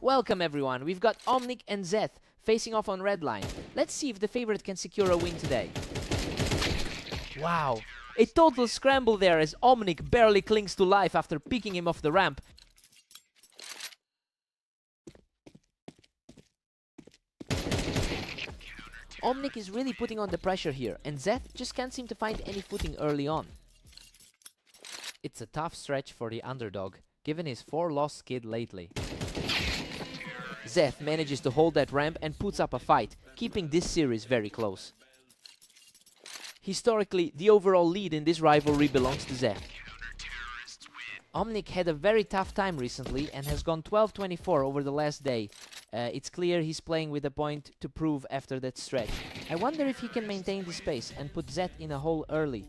Welcome everyone, we've got Omnic and Zeth facing off on red line. Let's see if the favorite can secure a win today. Wow, a total scramble there as Omnic barely clings to life after picking him off the ramp. Omnic is really putting on the pressure here, and Zeth just can't seem to find any footing early on. It's a tough stretch for the underdog, given his 4-loss skid lately. Zeth manages to hold that ramp and puts up a fight, keeping this series very close. Historically, the overall lead in this rivalry belongs to Zeth. Omnic had a very tough time recently and has gone 12-24 over the last day. It's clear he's playing with a point to prove after that stretch. I wonder if he can maintain this pace and put Zeth in a hole early.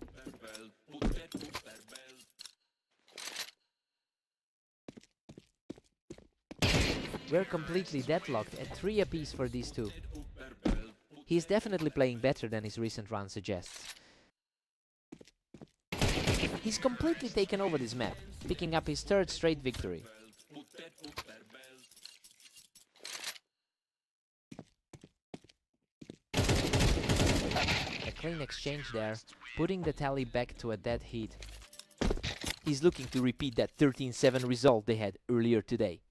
We're completely deadlocked at 3 apiece for these two. He's definitely playing better than his recent run suggests. He's completely taken over this map, picking up his 3rd straight victory. A clean exchange there, putting the tally back to a dead heat. He's looking to repeat that 13-7 result they had earlier today.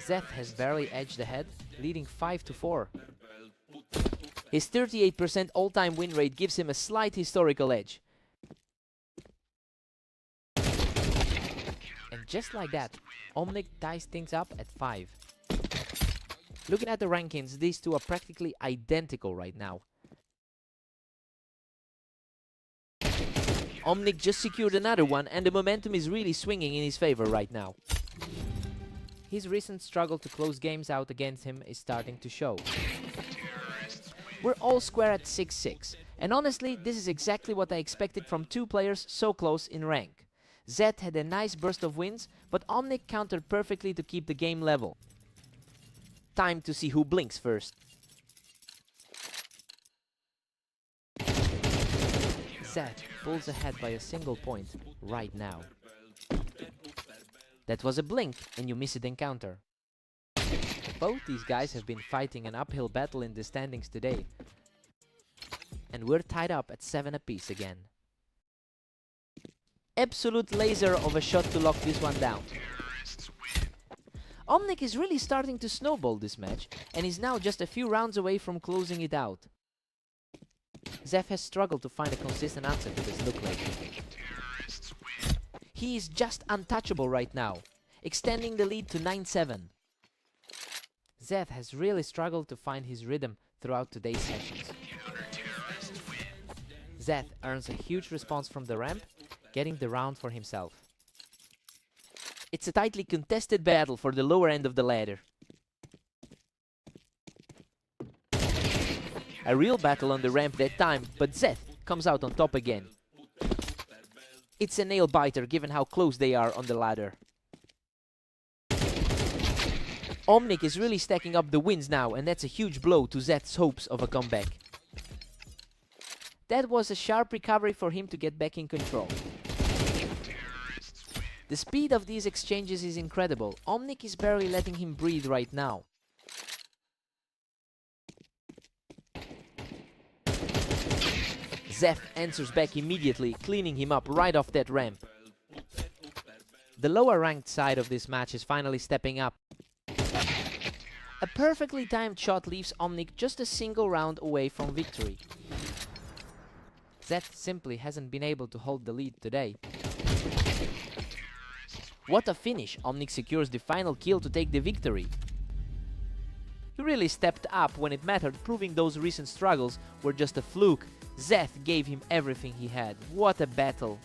Zeth has barely edged ahead, leading 5-4. His 38% all-time win rate gives him a slight historical edge. And just like that, Omnic ties things up at 5. Looking at the rankings, these two are practically identical right now. Omnic just secured another one and the momentum is really swinging in his favor right now. His recent struggle to close games out against him is starting to show. We're all square at 6-6, and honestly, this is exactly what I expected from two players so close in rank. Zeth had a nice burst of wins, but Omnic countered perfectly to keep the game level. Time to see who blinks first. Zeth pulls ahead by a single point right now. That was a blink, and you miss it encounter. Both these guys have been fighting an uphill battle in the standings today. And we're tied up at 7 apiece again. Absolute laser of a shot to lock this one down. Omnic is really starting to snowball this match, and is now just a few rounds away from closing it out. Zeth has struggled to find a consistent answer to this look lately. He is just untouchable right now, extending the lead to 9-7. Zeth has really struggled to find his rhythm throughout today's sessions. Zeth earns a huge response from the ramp, getting the round for himself. It's a tightly contested battle for the lower end of the ladder. A real battle on the ramp that time, but Zeth comes out on top again. It's a nail-biter given how close they are on the ladder. Omnic is really stacking up the wins now, and that's a huge blow to Zeth's hopes of a comeback. That was a sharp recovery for him to get back in control. The speed of these exchanges is incredible. Omnic is barely letting him breathe right now. Zeth answers back immediately, cleaning him up right off that ramp. The lower ranked side of this match is finally stepping up. A perfectly timed shot leaves Omnic just a single round away from victory. Zeth simply hasn't been able to hold the lead today. What a finish! Omnic secures the final kill to take the victory. He really stepped up when it mattered, proving those recent struggles were just a fluke. Zeth gave him everything he had. What a battle!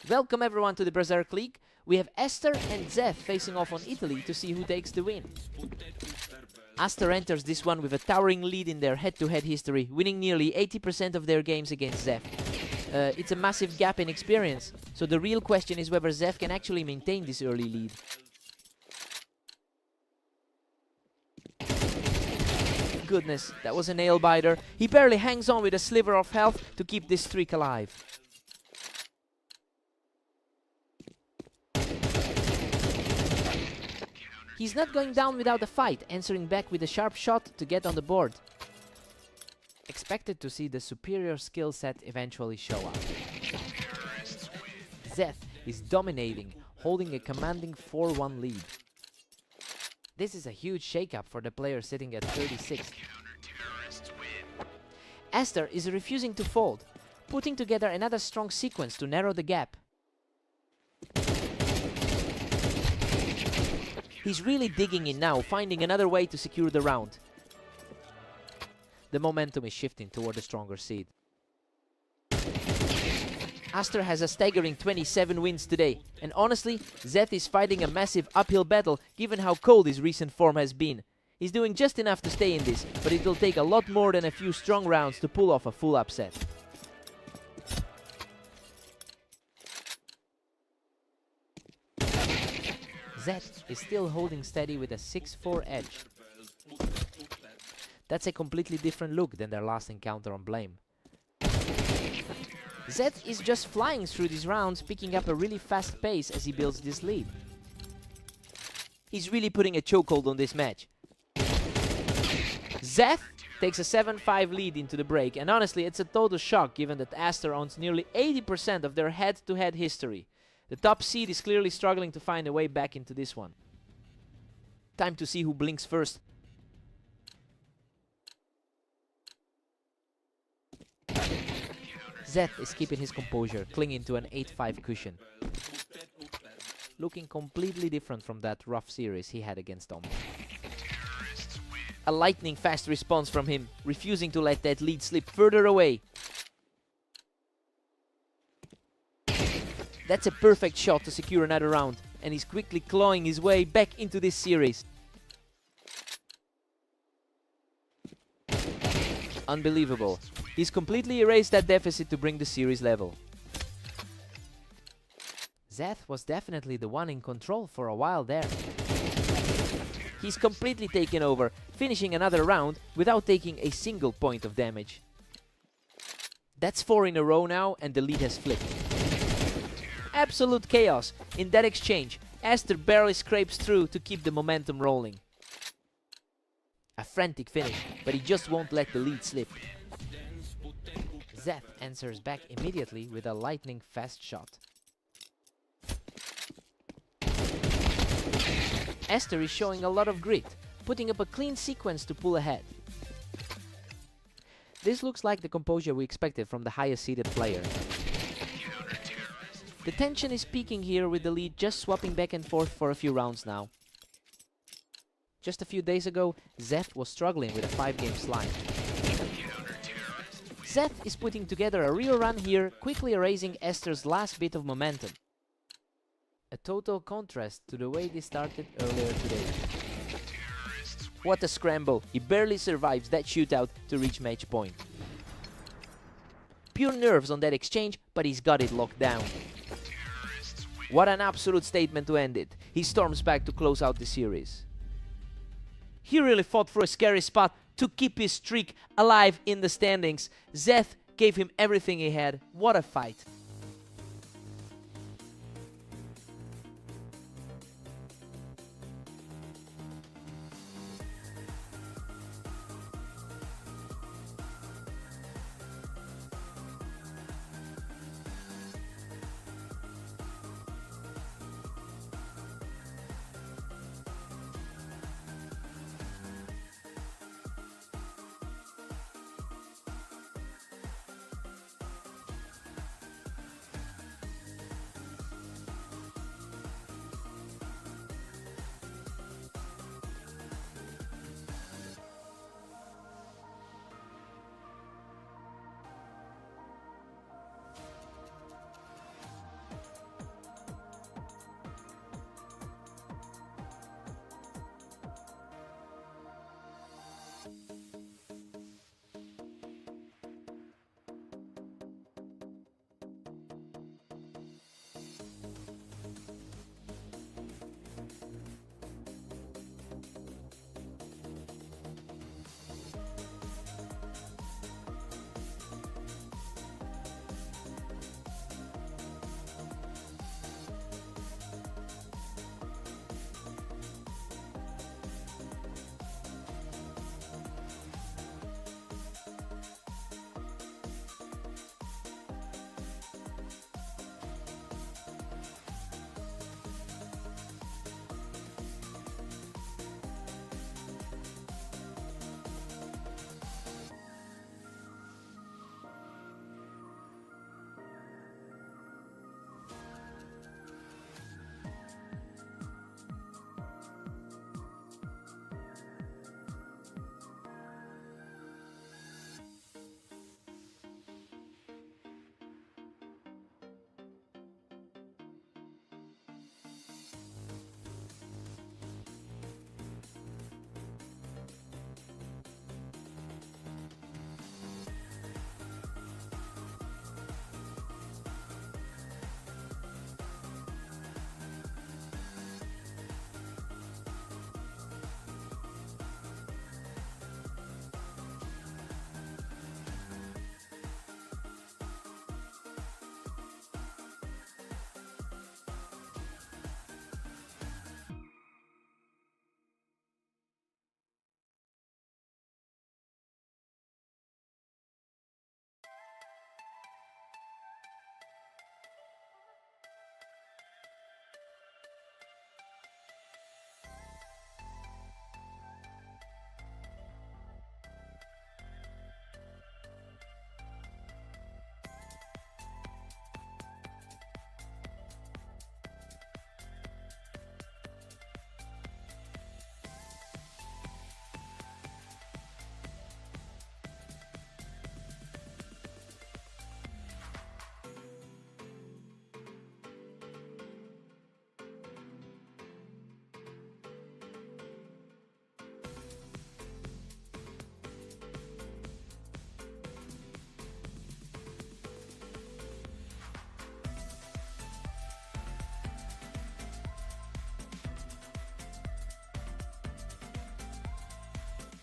Welcome everyone to the Berserk League. We have Esther and Zeth facing off on Italy to see who takes the win. Aster enters this one with a towering lead in their head-to-head history, winning nearly 80% of their games against Zeth. It's a massive gap in experience, so the real question is whether Zeth can actually maintain this early lead. Goodness, that was a nail-biter. He barely hangs on with a sliver of health to keep this streak alive. He's not going down without a fight, answering back with a sharp shot to get on the board. Expected to see the superior skill set eventually show up. Zeth is dominating, holding a commanding 4-1 lead. This is a huge shake-up for the player sitting at 36. Esther is refusing to fold, putting together another strong sequence to narrow the gap. He's really digging in now, finding another way to secure the round. The momentum is shifting toward a stronger seed. Aster has a staggering 27 wins today, and honestly, Zeth is fighting a massive uphill battle given how cold his recent form has been. He's doing just enough to stay in this, but it will take a lot more than a few strong rounds to pull off a full upset. Zeth is still holding steady with a 6-4 edge. That's a completely different look than their last encounter on Blame. Zeth is just flying through these rounds, picking up a really fast pace as he builds this lead. He's really putting a chokehold on this match. Zeth takes a 7-5 lead into the break, and honestly it's a total shock given that Aster owns nearly 80% of their head-to-head history. The top seed is clearly struggling to find a way back into this one. Time to see who blinks first. Zeth is keeping his composure, clinging to an 8-5 cushion. Looking completely different from that rough series he had against Tom. A lightning fast response from him, refusing to let that lead slip further away. That's a perfect shot to secure another round, and he's quickly clawing his way back into this series. Unbelievable. He's completely erased that deficit to bring the series level. Zeth was definitely the one in control for a while there. He's completely taken over, finishing another round without taking a single point of damage. That's 4 in a row now, and the lead has flipped. Absolute chaos. In that exchange, Aster barely scrapes through to keep the momentum rolling. A frantic finish, but he just won't let the lead slip. Zeth answers back immediately with a lightning fast shot. Aster is showing a lot of grit, putting up a clean sequence to pull ahead. This looks like the composure we expected from the highest seeded player. The tension is peaking here with the lead just swapping back and forth for a few rounds now. Just a few days ago, Zeth was struggling with a 5-game slide. Zeth is putting together a real run here, quickly erasing Esther's last bit of momentum. A total contrast to the way they started earlier today. What a scramble! He barely survives that shootout to reach match point. Pure nerves on that exchange, but he's got it locked down. What an absolute statement to end it. He storms back to close out the series. He really fought for a scary spot to keep his streak alive in the standings. Zeth gave him everything he had. What a fight.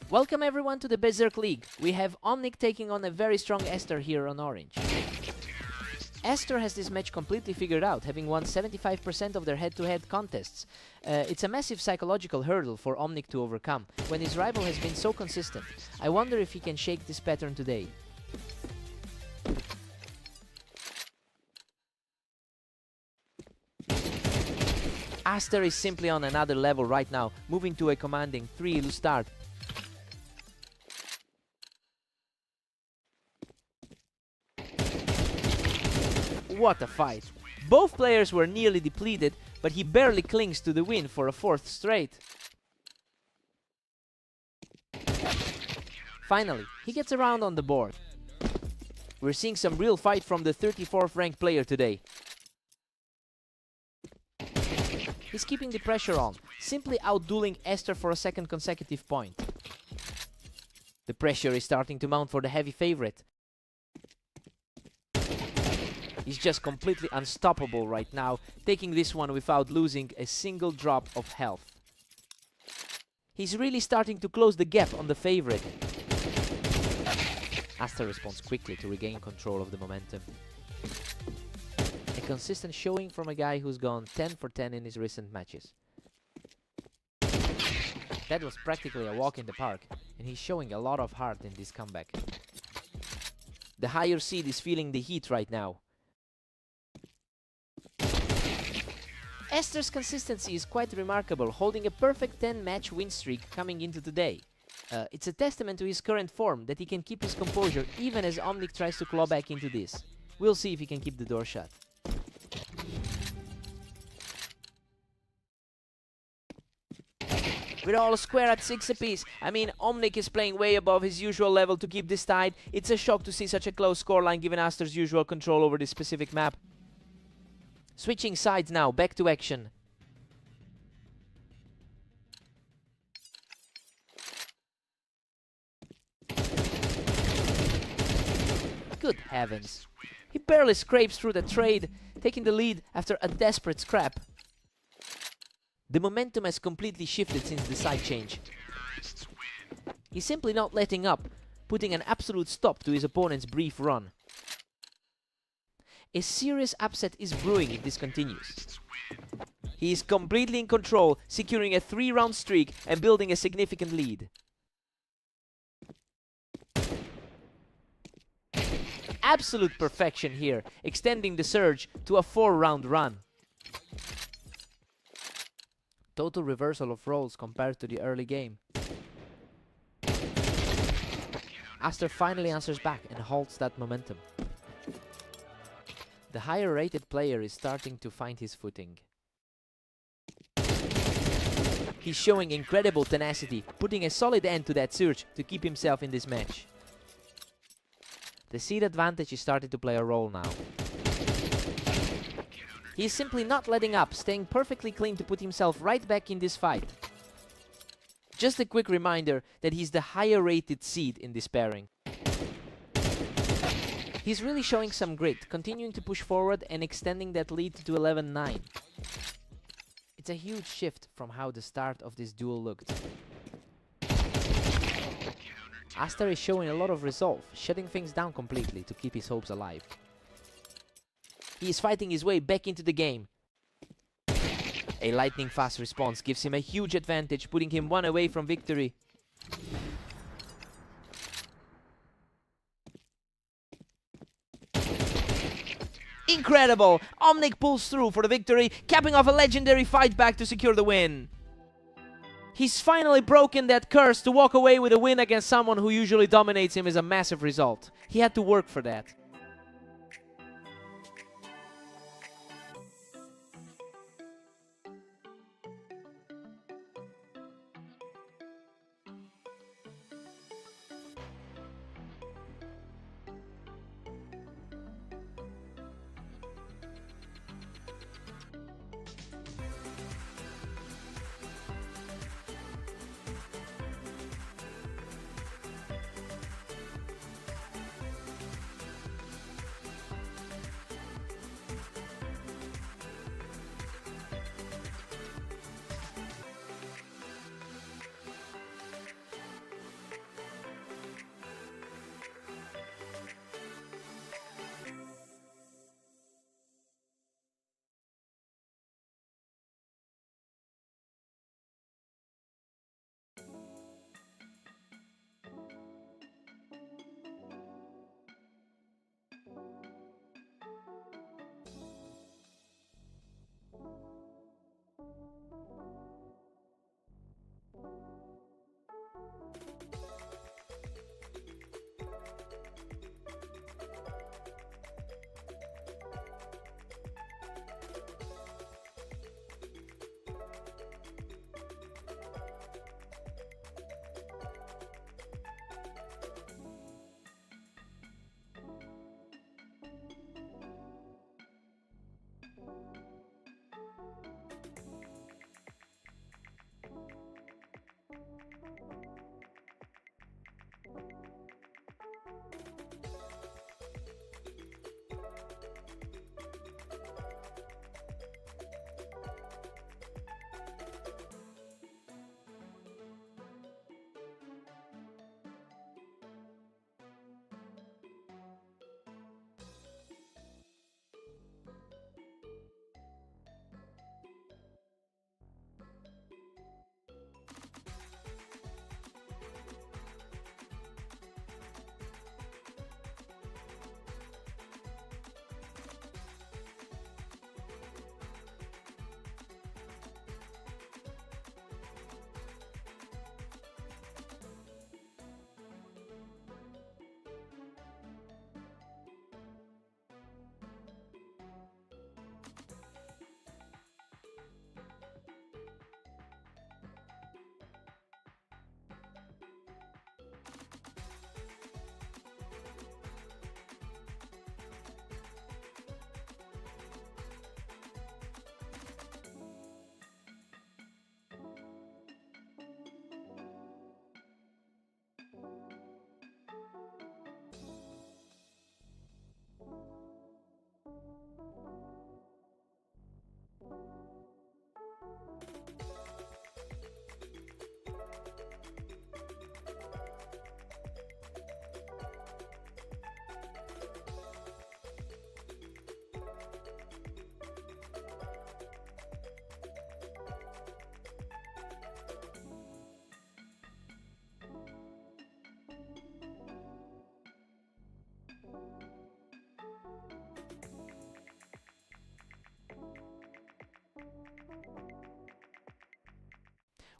Welcome everyone to the Berserk League. We have Omnic taking on a very strong Esther here on orange. Esther has this match completely figured out, having won 75% of their head-to-head contests. It's a massive psychological hurdle for Omnic to overcome, when his rival has been so consistent. I wonder if he can shake this pattern today. Aster is simply on another level right now, moving to a commanding 3 elo start. What a fight! Both players were nearly depleted, but he barely clings to the win for a 4th straight. Finally, he gets around on the board. We're seeing some real fight from the 34th ranked player today. He's keeping the pressure on, simply outdueling Esther for a 2nd consecutive point. The pressure is starting to mount for the heavy favorite. He's just completely unstoppable right now, taking this one without losing a single drop of health. He's really starting to close the gap on the favorite. Aster responds quickly to regain control of the momentum. A consistent showing from a guy who's gone 10 for 10 in his recent matches. That was practically a walk in the park, and he's showing a lot of heart in this comeback. The higher seed is feeling the heat right now. Esther's consistency is quite remarkable, holding a perfect 10-match win streak coming into today. It's a testament to his current form that he can keep his composure even as Omnic tries to claw back into this. We'll see if he can keep the door shut. We're all square at 6 apiece. I mean, Omnic is playing way above his usual level to keep this tied. It's a shock to see such a close scoreline given Aster's usual control over this specific map. Switching sides now, back to action. Good heavens. He barely scrapes through the trade, taking the lead after a desperate scrap. The momentum has completely shifted since the side change. He's simply not letting up, putting an absolute stop to his opponent's brief run. A serious upset is brewing if this continues. He is completely in control, securing a 3-round streak and building a significant lead. Absolute perfection here, extending the surge to a 4-round run. Total reversal of roles compared to the early game. Aster finally answers back and halts that momentum. The higher rated player is starting to find his footing. He's showing incredible tenacity, putting a solid end to that surge to keep himself in this match. The seed advantage is starting to play a role now. He's simply not letting up, staying perfectly clean to put himself right back in this fight. Just a quick reminder that he's the higher rated seed in this pairing. He's really showing some grit, continuing to push forward and extending that lead to 11-9. It's a huge shift from how the start of this duel looked. Aster is showing a lot of resolve, shutting things down completely to keep his hopes alive. He is fighting his way back into the game. A lightning fast response gives him a huge advantage, putting him 1 away from victory. Incredible! Omnic pulls through for the victory, capping off a legendary fight back to secure the win. He's finally broken that curse. To walk away with a win against someone who usually dominates him is a massive result. He had to work for that.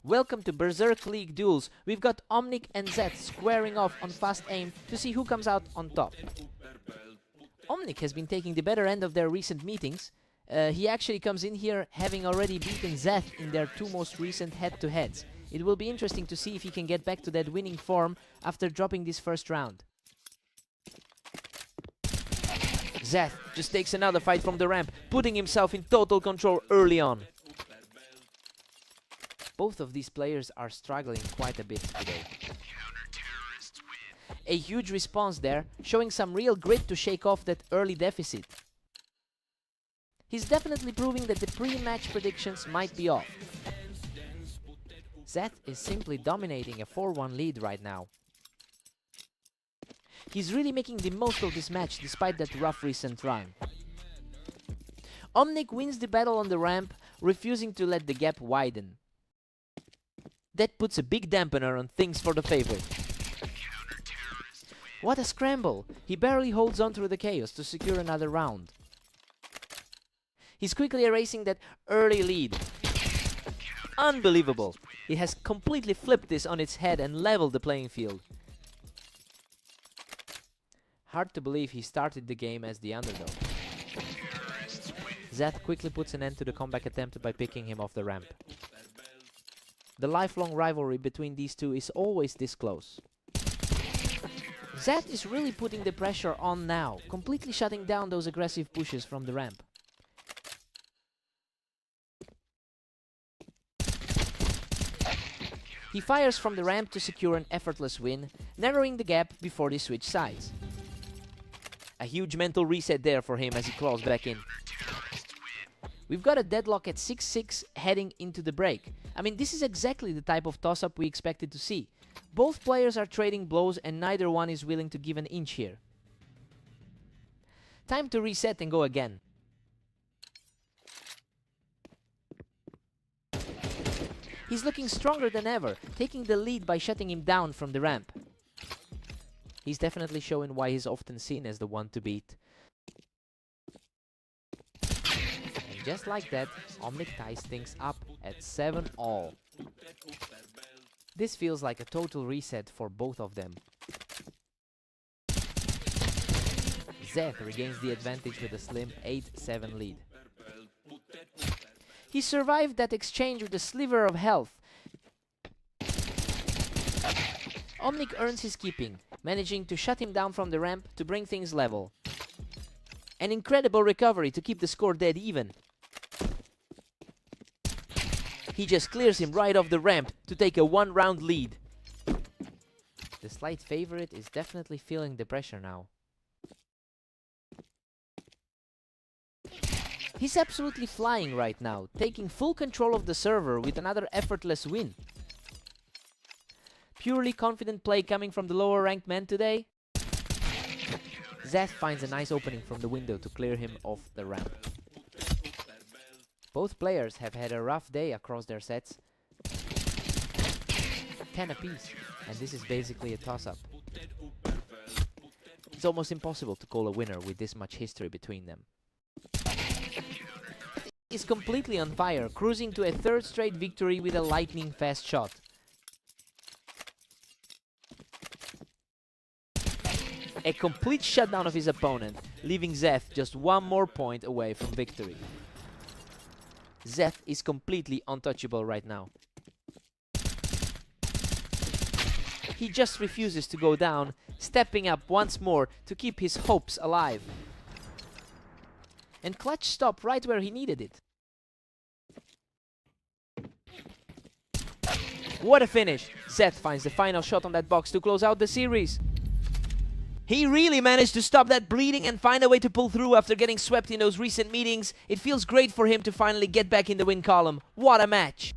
Welcome to Berserk League duels. We've got Omnic and Zeth squaring off on fast aim to see who comes out on top. Omnic has been taking the better end of their recent meetings. He actually comes in here having already beaten Zeth in their two most recent head-to-heads. It will be interesting to see if he can get back to that winning form after dropping this first round. Zeth just takes another fight from the ramp, putting himself in total control early on. Both of these players are struggling quite a bit today. A huge response there, showing some real grit to shake off that early deficit. He's definitely proving that the pre-match predictions might be off. Zeth is simply dominating a 4-1 lead right now. He's really making the most of this match despite that rough recent run. Omnic wins the battle on the ramp, refusing to let the gap widen. That puts a big dampener on things for the favorite. What a scramble! He barely holds on through the chaos to secure another round. He's quickly erasing that early lead. Unbelievable! He has completely flipped this on its head and leveled the playing field. Hard to believe he started the game as the underdog. Zeth quickly puts an end to the comeback attempt by picking him off the ramp. The lifelong rivalry between these two is always this close. Zeth is really putting the pressure on now, completely shutting down those aggressive pushes from the ramp. He fires from the ramp to secure an effortless win, narrowing the gap before they switch sides. A huge mental reset there for him as he claws back in. We've got a deadlock at 6-6 heading into the break. I mean, this is exactly the type of toss-up we expected to see. Both players are trading blows and neither one is willing to give an inch here. Time to reset and go again. He's looking stronger than ever, taking the lead by shutting him down from the ramp. He's definitely showing why he's often seen as the one to beat. And just like that, Omnic ties things up at 7-all. This feels like a total reset for both of them. Zeth regains the advantage with a slim 8-7 lead. He survived that exchange with a sliver of health. Omnic earns his keeping, managing to shut him down from the ramp to bring things level. An incredible recovery to keep the score dead even. He just clears him right off the ramp to take a 1-round lead. The slight favorite is definitely feeling the pressure now. He's absolutely flying right now, taking full control of the server with another effortless win. Purely confident play coming from the lower ranked man today. Zeth finds a nice opening from the window to clear him off the ramp. Both players have had a rough day across their sets. 10 apiece, and this is basically a toss-up. It's almost impossible to call a winner with this much history between them. Is completely on fire, cruising to a third straight victory with a lightning fast shot. A complete shutdown of his opponent, leaving Zeth just one more point away from victory. Zeth is completely untouchable right now. He just refuses to go down, stepping up once more to keep his hopes alive. And clutch stop right where he needed it. What a finish! Zeth finds the final shot on that box to close out the series. He really managed to stop that bleeding and find a way to pull through after getting swept in those recent meetings. It feels great for him to finally get back in the win column. What a match!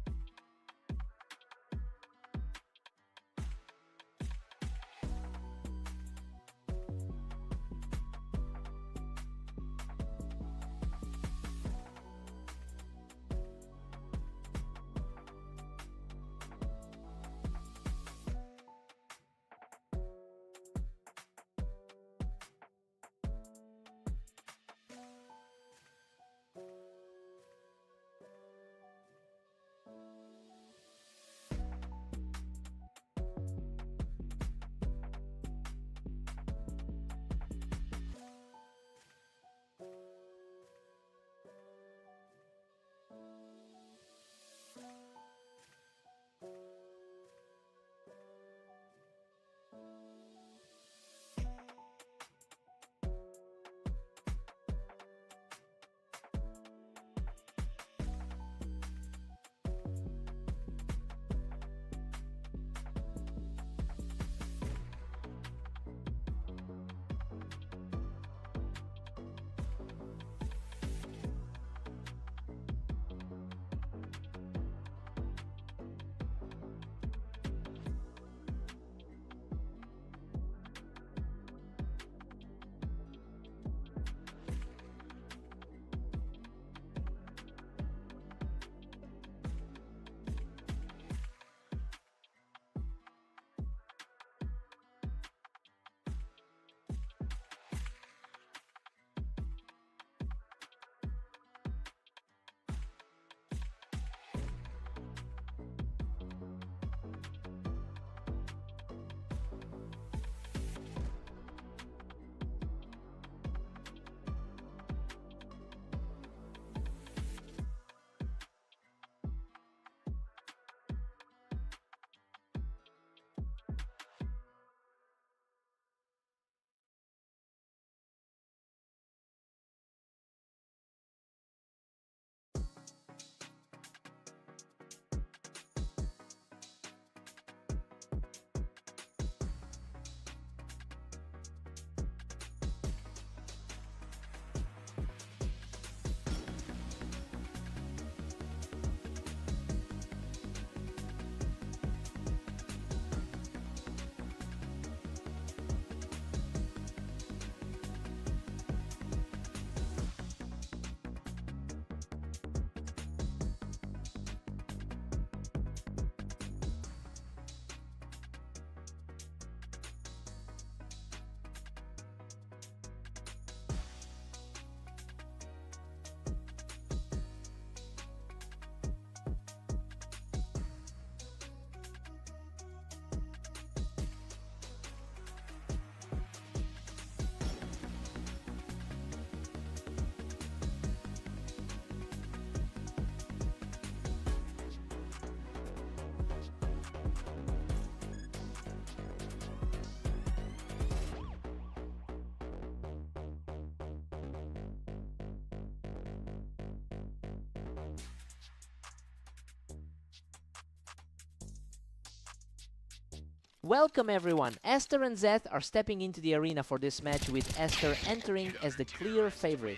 Welcome everyone! Aster and Zeth are stepping into the arena for this match, with Aster entering as the clear favorite.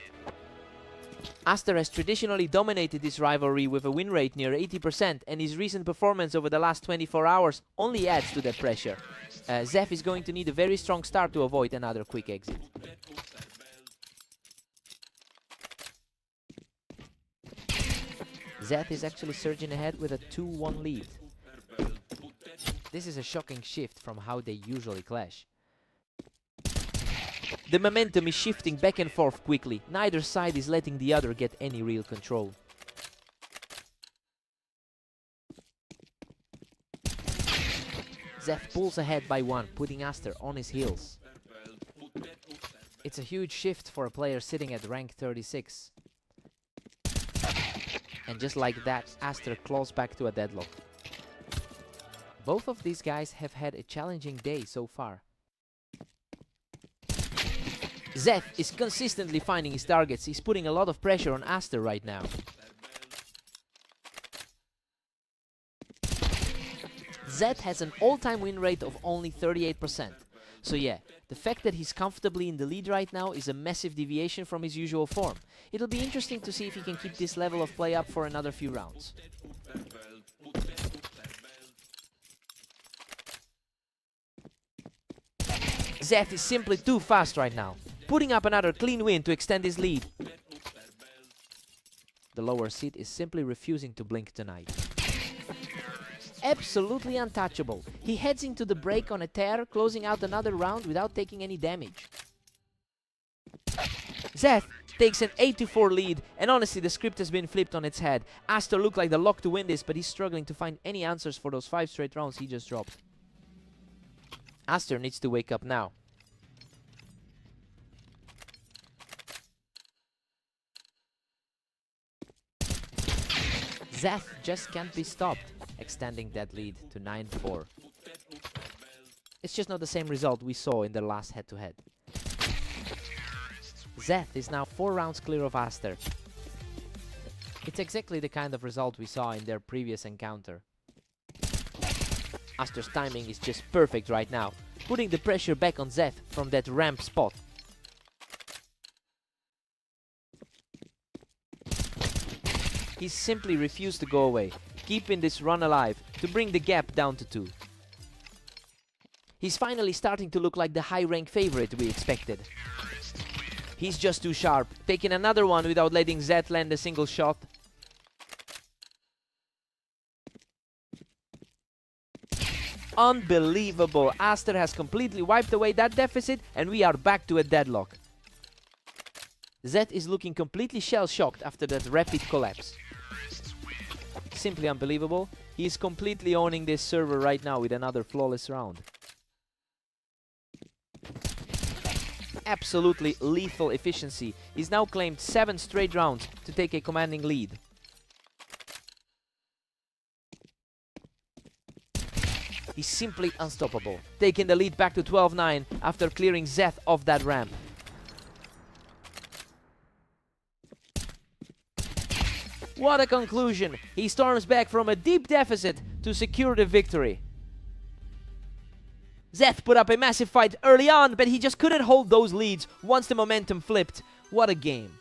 Aster has traditionally dominated this rivalry with a win rate near 80%, and his recent performance over the last 24 hours only adds to that pressure. Zeth is going to need a very strong start to avoid another quick exit. Zeth is actually surging ahead with a 2-1 lead. This is a shocking shift from how they usually clash. The momentum is shifting back and forth quickly. Neither side is letting the other get any real control. Zeth pulls ahead by 1, putting Aster on his heels. It's a huge shift for a player sitting at rank 36. And just like that, Aster claws back to a deadlock. Both of these guys have had a challenging day so far. Zeth is consistently finding his targets. He's putting a lot of pressure on Aster right now. Zeth has an all-time win rate of only 38%. So yeah, the fact that he's comfortably in the lead right now is a massive deviation from his usual form. It'll be interesting to see if he can keep this level of play up for another few rounds. Zeth is simply too fast right now, putting up another clean win to extend his lead. The lower seed is simply refusing to blink tonight. Absolutely untouchable. He heads into the break on a tear, closing out another round without taking any damage. Zeth takes an 8-4 lead, and honestly the script has been flipped on its head. Aster looked like the lock to win this, but he's struggling to find any answers for those 5 straight rounds he just dropped. Aster needs to wake up now. Zeth just can't be stopped, extending that lead to 9-4. It's just not the same result we saw in the last head-to-head. Zeth is now 4 rounds clear of Aster. It's exactly the kind of result we saw in their previous encounter. Aster's timing is just perfect right now, putting the pressure back on Zeth from that ramp spot. He simply refused to go away, keeping this run alive to bring the gap down to 2. He's finally starting to look like the high-rank favorite we expected. He's just too sharp, taking another one without letting Zeth land a single shot. Unbelievable! Aster has completely wiped away that deficit, and we are back to a deadlock. Zeth is looking completely shell-shocked after that rapid collapse. Simply unbelievable. He is completely owning this server right now with another flawless round. Absolutely lethal efficiency. He's now claimed 7 straight rounds to take a commanding lead. He's simply unstoppable, taking the lead back to 12-9 after clearing Zeth off that ramp. What a conclusion! He storms back from a deep deficit to secure the victory. Zeth put up a massive fight early on, but he just couldn't hold those leads once the momentum flipped. What a game.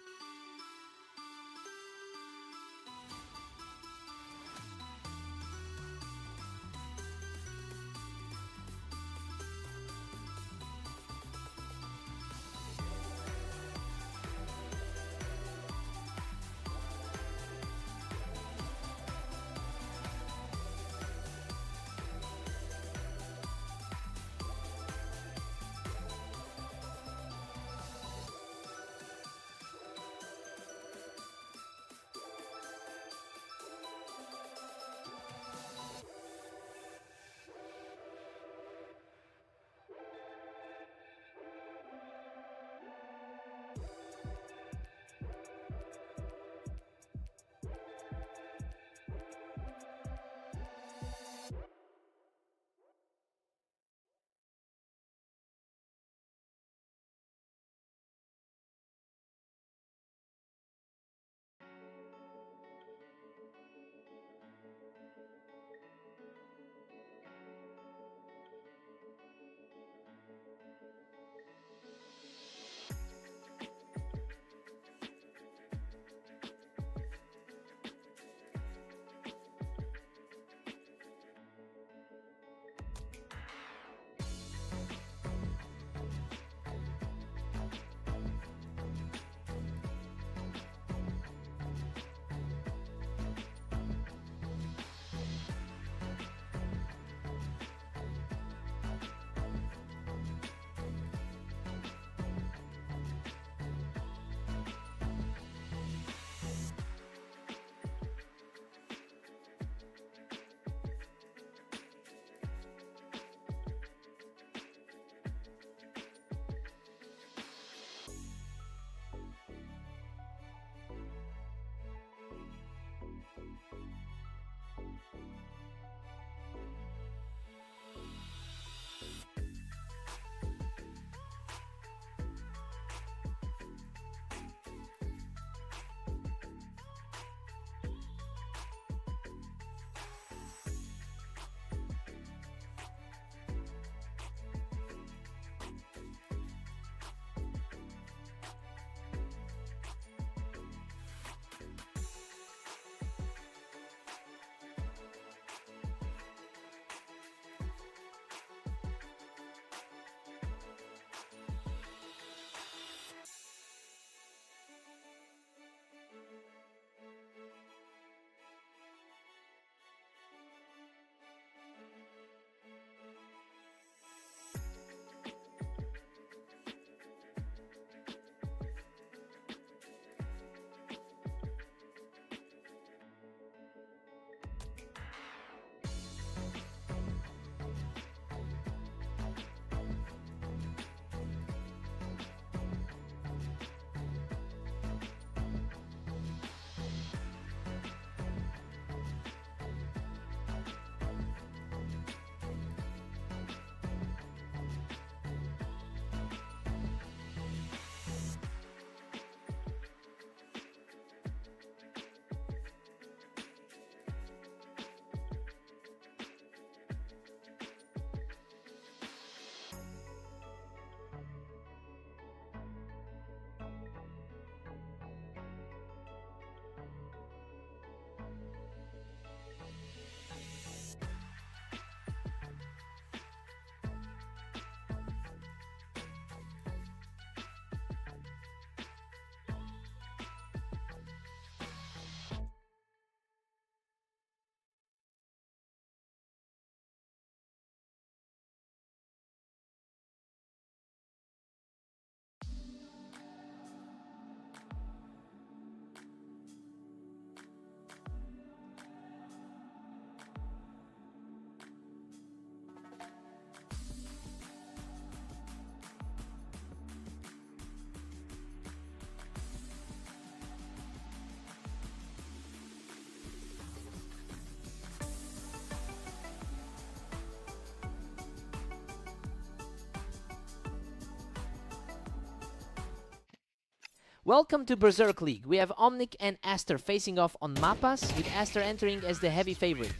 Welcome to Berserk League. We have Omnic and Aster facing off on Mappas, with Aster entering as the heavy favorite.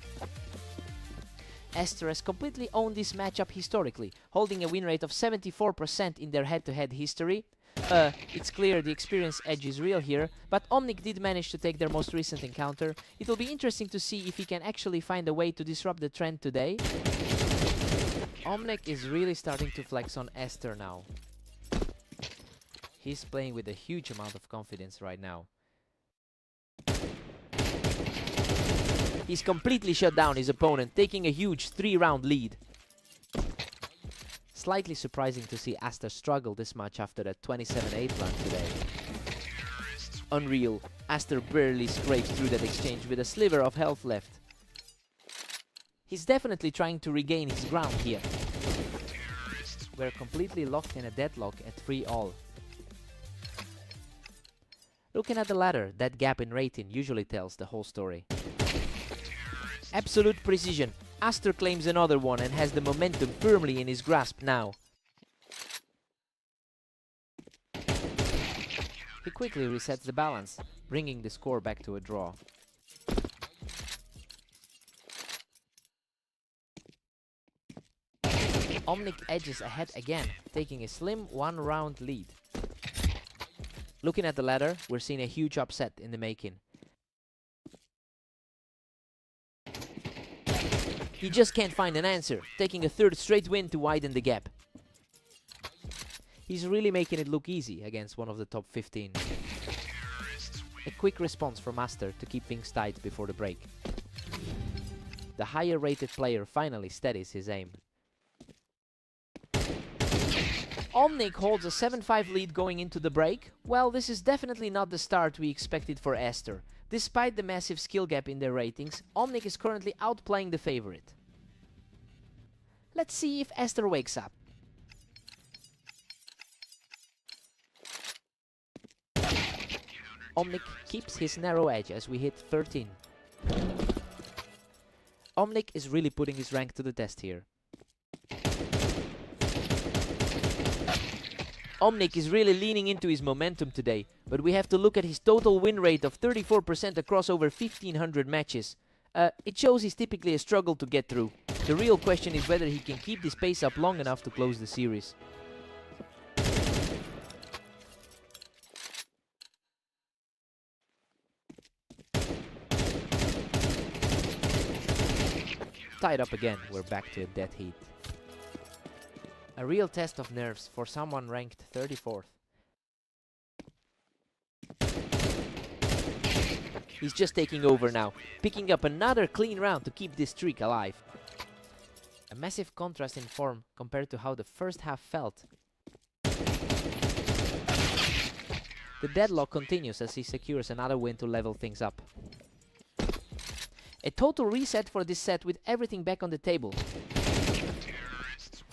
Aster has completely owned this matchup historically, holding a win rate of 74% in their head-to-head history. It's clear the experience edge is real here, but Omnic did manage to take their most recent encounter. It'll be interesting to see if he can actually find a way to disrupt the trend today. Omnic is really starting to flex on Aster now. He's playing with a huge amount of confidence right now. He's completely shut down his opponent, taking a huge 3-round lead. Slightly surprising to see Aster struggle this much after that 27-8 run today. Unreal. Aster barely scrapes through that exchange with a sliver of health left. He's definitely trying to regain his ground here. We're completely locked in a deadlock at 3-all. Looking at the ladder, that gap in rating usually tells the whole story. Absolute precision. Aster claims another one and has the momentum firmly in his grasp now. He quickly resets the balance, bringing the score back to a draw. Omnic edges ahead again, taking a slim 1-round lead. Looking at the ladder, we're seeing a huge upset in the making. He just can't find an answer, taking a third straight win to widen the gap. He's really making it look easy against one of the top 15. A quick response from Aster to keep things tight before the break. The higher rated player finally steadies his aim. Omnic holds a 7-5 lead going into the break. Well, this is definitely not the start we expected for Aster. Despite the massive skill gap in their ratings, Omnic is currently outplaying the favorite. Let's see if Aster wakes up. Omnic keeps his narrow edge as we hit 13. Omnic is really putting his rank to the test here. Omnic is really leaning into his momentum today, but we have to look at his total win rate of 34% across over 1500 matches. It shows he's typically a struggle to get through. The real question is whether he can keep this pace up long enough to close the series. Tied up again, we're back to a dead heat. A real test of nerves for someone ranked 34th. He's just taking over now, picking up another clean round to keep this streak alive. A massive contrast in form compared to how the first half felt. The deadlock continues as he secures another win to level things up. A total reset for this set with everything back on the table.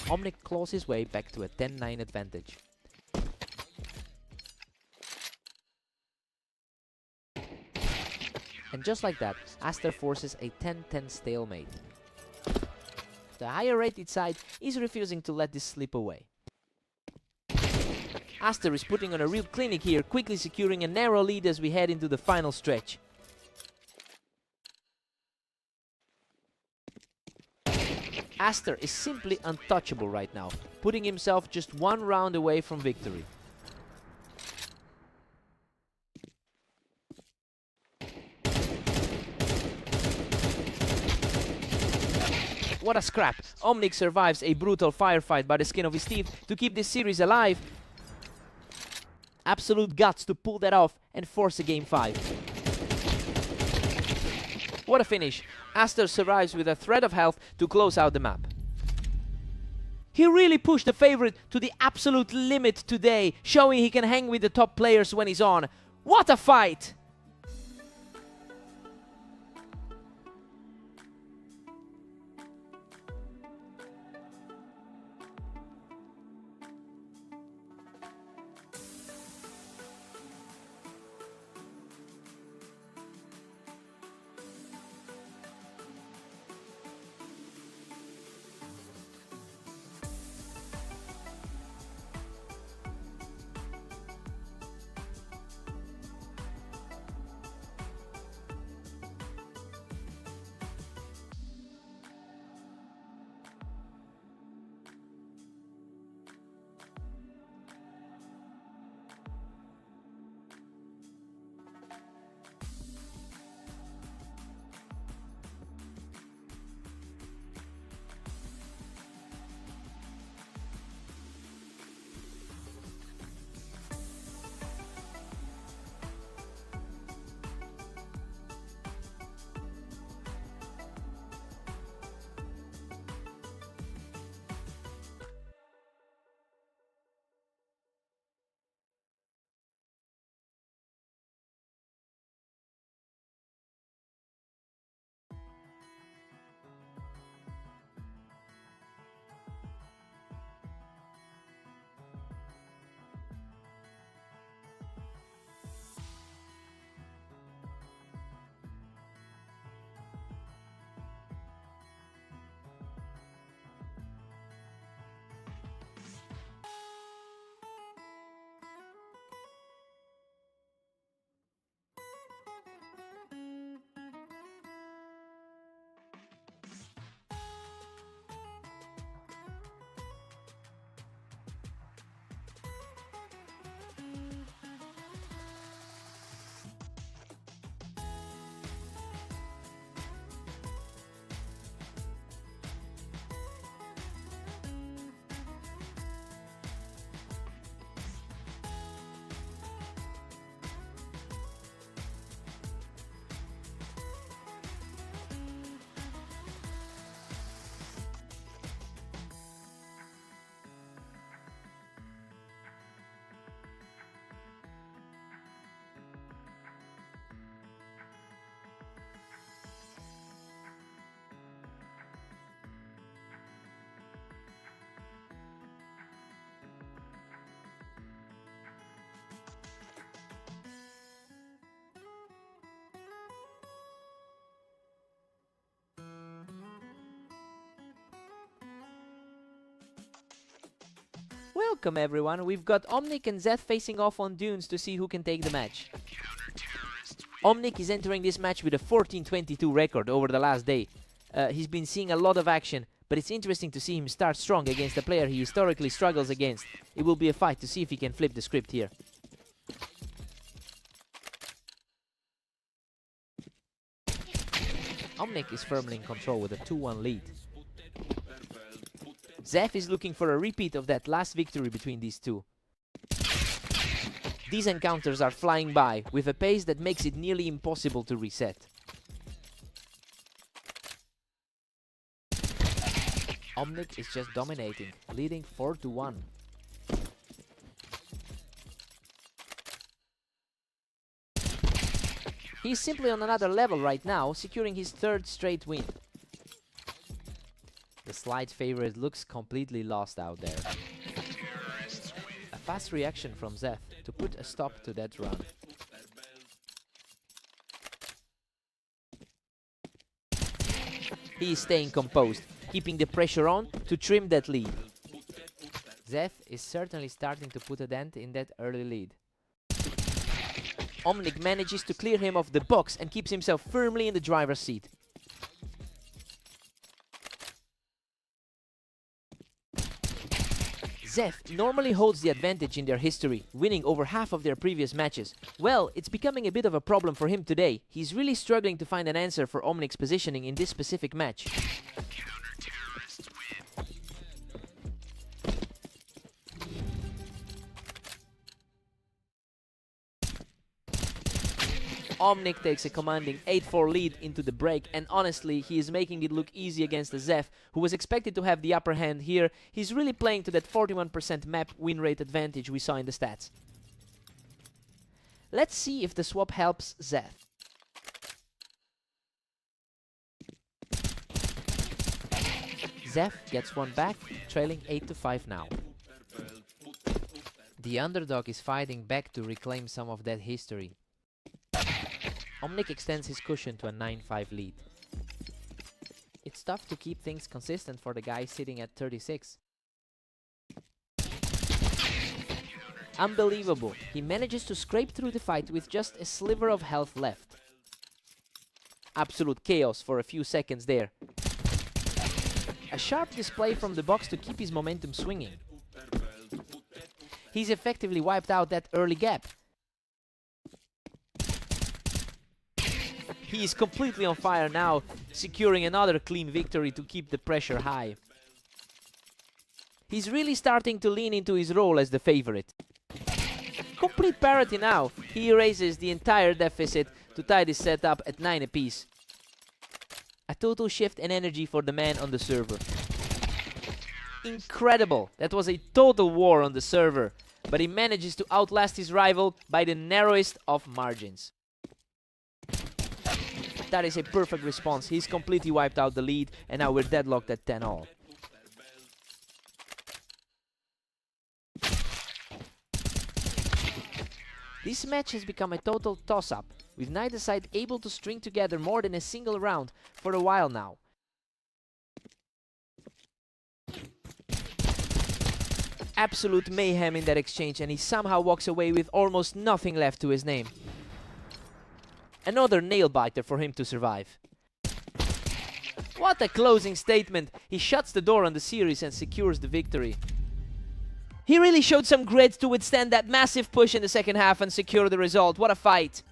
Omnic claws his way back to a 10-9 advantage. And just like that, Aster forces a 10-10 stalemate. The higher rated side is refusing to let this slip away. Aster is putting on a real clinic here, quickly securing a narrow lead as we head into the final stretch. Aster is simply untouchable right now, putting himself just one round away from victory. What a scrap! Omnic survives a brutal firefight by the skin of his teeth to keep this series alive. Absolute guts to pull that off and force a game 5. What a finish! Aster survives with a thread of health to close out the map. He really pushed the favorite to the absolute limit today, showing he can hang with the top players when he's on. What a fight! Welcome everyone, we've got Omnic and Zeth facing off on Dunes to see who can take the match. Omnic is entering this match with a 14-22 record over the last day. He's been seeing a lot of action, but it's interesting to see him start strong against a player he historically struggles against. It will be a fight to see if he can flip the script here. Omnic is firmly in control with a 2-1 lead. Zeth is looking for a repeat of that last victory between these two. These encounters are flying by, with a pace that makes it nearly impossible to reset. Omnic is just dominating, leading 4-1. He's simply on another level right now, securing his 3rd straight win. The slight favorite looks completely lost out there. A fast reaction from Zeth to put a stop to that run. He is staying composed, keeping the pressure on to trim that lead. Zeth is certainly starting to put a dent in that early lead. Omnic manages to clear him off the box and keeps himself firmly in the driver's seat. Zeth normally holds the advantage in their history, winning over half of their previous matches. Well, it's becoming a bit of a problem for him today. He's really struggling to find an answer for Omnic's positioning in this specific match. Omnic takes a commanding 8-4 lead into the break, and honestly, he is making it look easy against the Zeth, who was expected to have the upper hand here. He's really playing to that 41% map win rate advantage we saw in the stats. Let's see if the swap helps Zeth. Zeth gets one back, trailing 8-5 now. The underdog is fighting back to reclaim some of that history. Omnic extends his cushion to a 9-5 lead. It's tough to keep things consistent for the guy sitting at 36. Unbelievable, he manages to scrape through the fight with just a sliver of health left. Absolute chaos for a few seconds there. A sharp display from the box to keep his momentum swinging. He's effectively wiped out that early gap. He is completely on fire now, securing another clean victory to keep the pressure high. He's really starting to lean into his role as the favorite. Complete parity now. He erases the entire deficit to tie this setup at 9 apiece. A total shift in energy for the man on the server. Incredible! That was a total war on the server, but he manages to outlast his rival by the narrowest of margins. That is a perfect response. He's completely wiped out the lead, and now we're deadlocked at 10-all. This match has become a total toss-up, with neither side able to string together more than a single round for a while now. Absolute mayhem in that exchange, and he somehow walks away with almost nothing left to his name. Another nail-biter for him to survive. What a closing statement! He shuts the door on the series and secures the victory. He really showed some grit to withstand that massive push in the second half and secure the result. What a fight!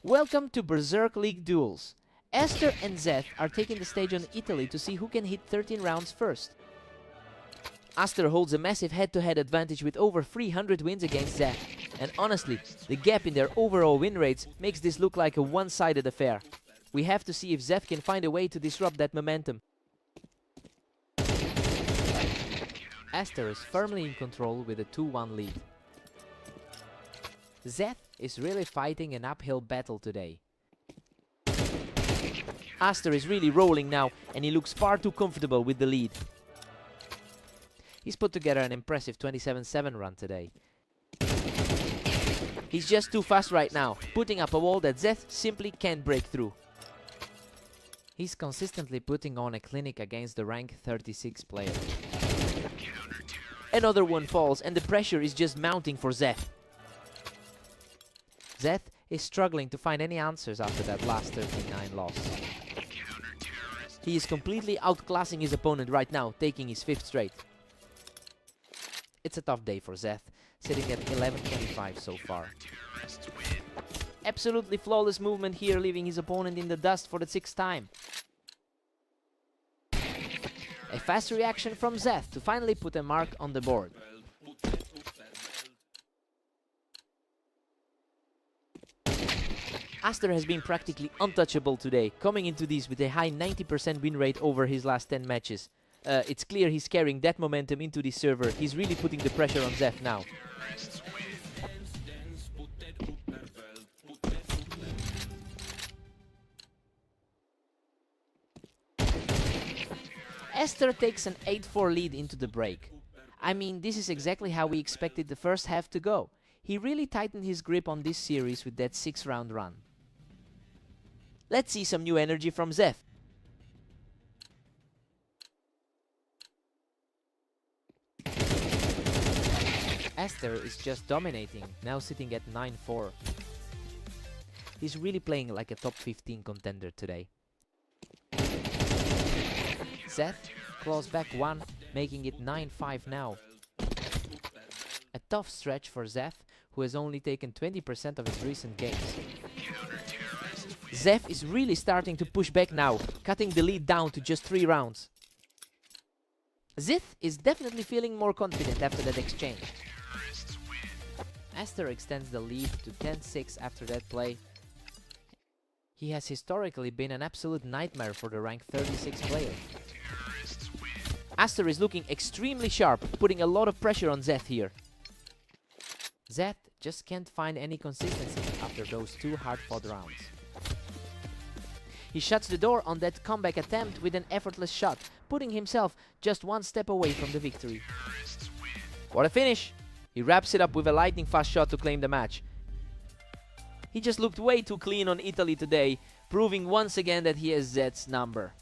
Welcome to Berserk League duels. Esther and Zeth are taking the stage on Italy to see who can hit 13 rounds first. Aster holds a massive head-to-head advantage with over 300 wins against Zeth, and honestly, the gap in their overall win rates makes this look like a one-sided affair. We have to see if Zeth can find a way to disrupt that momentum. Aster is firmly in control with a 2-1 lead. Zeth is really fighting an uphill battle today. Aster is really rolling now, and he looks far too comfortable with the lead. He's put together an impressive 27-7 run today. He's just too fast right now, putting up a wall that Zeth simply can't break through. He's consistently putting on a clinic against the rank 36 player. Another one falls, and the pressure is just mounting for Zeth. Zeth is struggling to find any answers after that last 13-9 loss. He is completely outclassing his opponent right now, taking his 5th straight. It's a tough day for Zeth, sitting at 11-25 so far. Absolutely flawless movement here, leaving his opponent in the dust for the 6th time. A fast reaction from Zeth to finally put a mark on the board. Aster has been practically untouchable today, coming into these with a high 90% win rate over his last 10 matches. It's clear he's carrying that momentum into this server. He's really putting the pressure on Zeth now. Aster takes an 8-4 lead into the break. I mean, this is exactly how we expected the first half to go. He really tightened his grip on this series with that 6-round run. Let's see some new energy from Zeth. Aster is just dominating, now sitting at 9-4. He's really playing like a top 15 contender today. Zeth claws back 1, making it 9-5 now. A tough stretch for Zeth, who has only taken 20% of his recent games. Zeth is really starting to push back now, cutting the lead down to just 3 rounds. Zeth is definitely feeling more confident after that exchange. Aster extends the lead to 10-6 after that play. He has historically been an absolute nightmare for the rank 36 player. Aster is looking extremely sharp, putting a lot of pressure on Zeth here. Zeth just can't find any consistency after those 2 hard-fought rounds. He shuts the door on that comeback attempt with an effortless shot, putting himself just 1 step away from the victory. What a finish! He wraps it up with a lightning-fast shot to claim the match. He just looked way too clean on Italy today, proving once again that he has Zeth's number.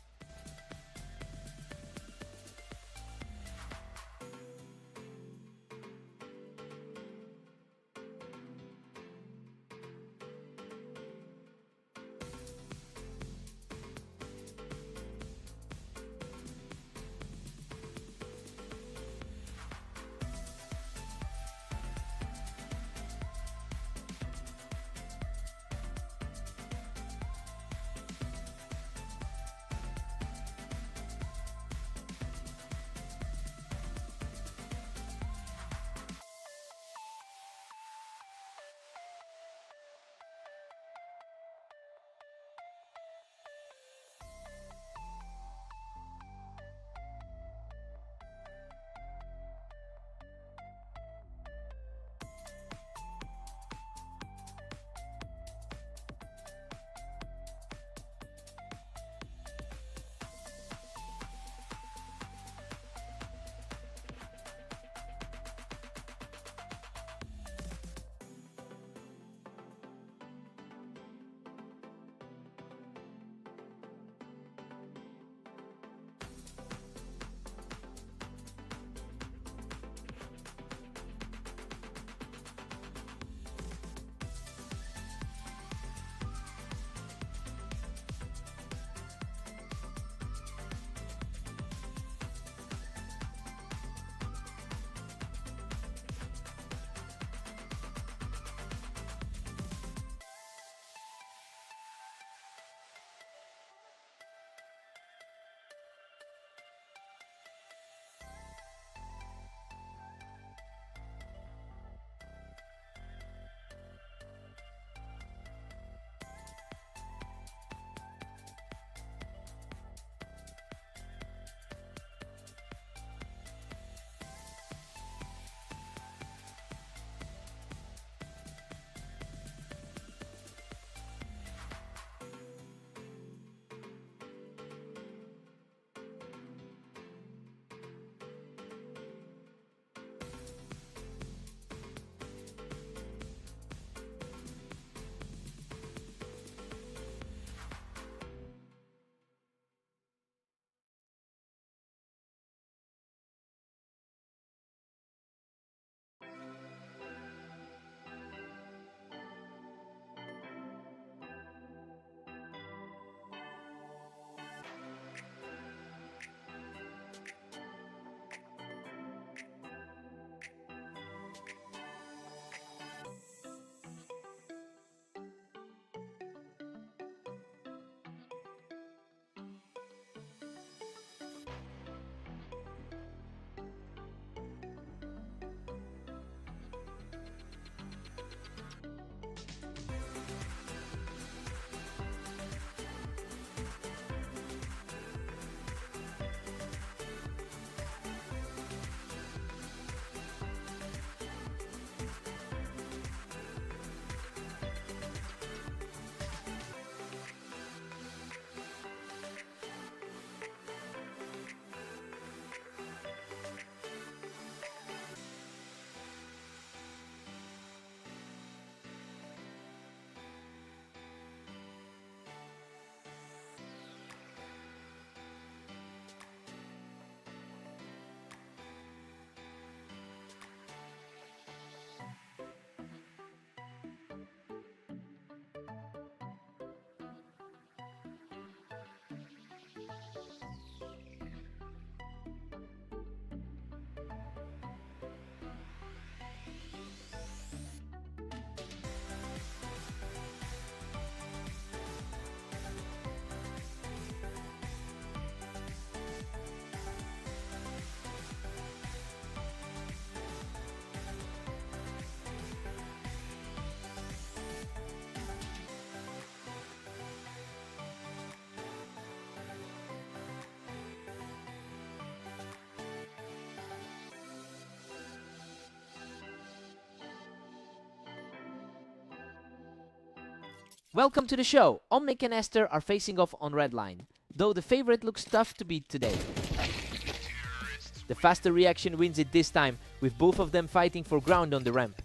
Welcome to the show. Omnic and Esther are facing off on red line, though the favorite looks tough to beat today. The faster reaction wins it this time, with both of them fighting for ground on the ramp.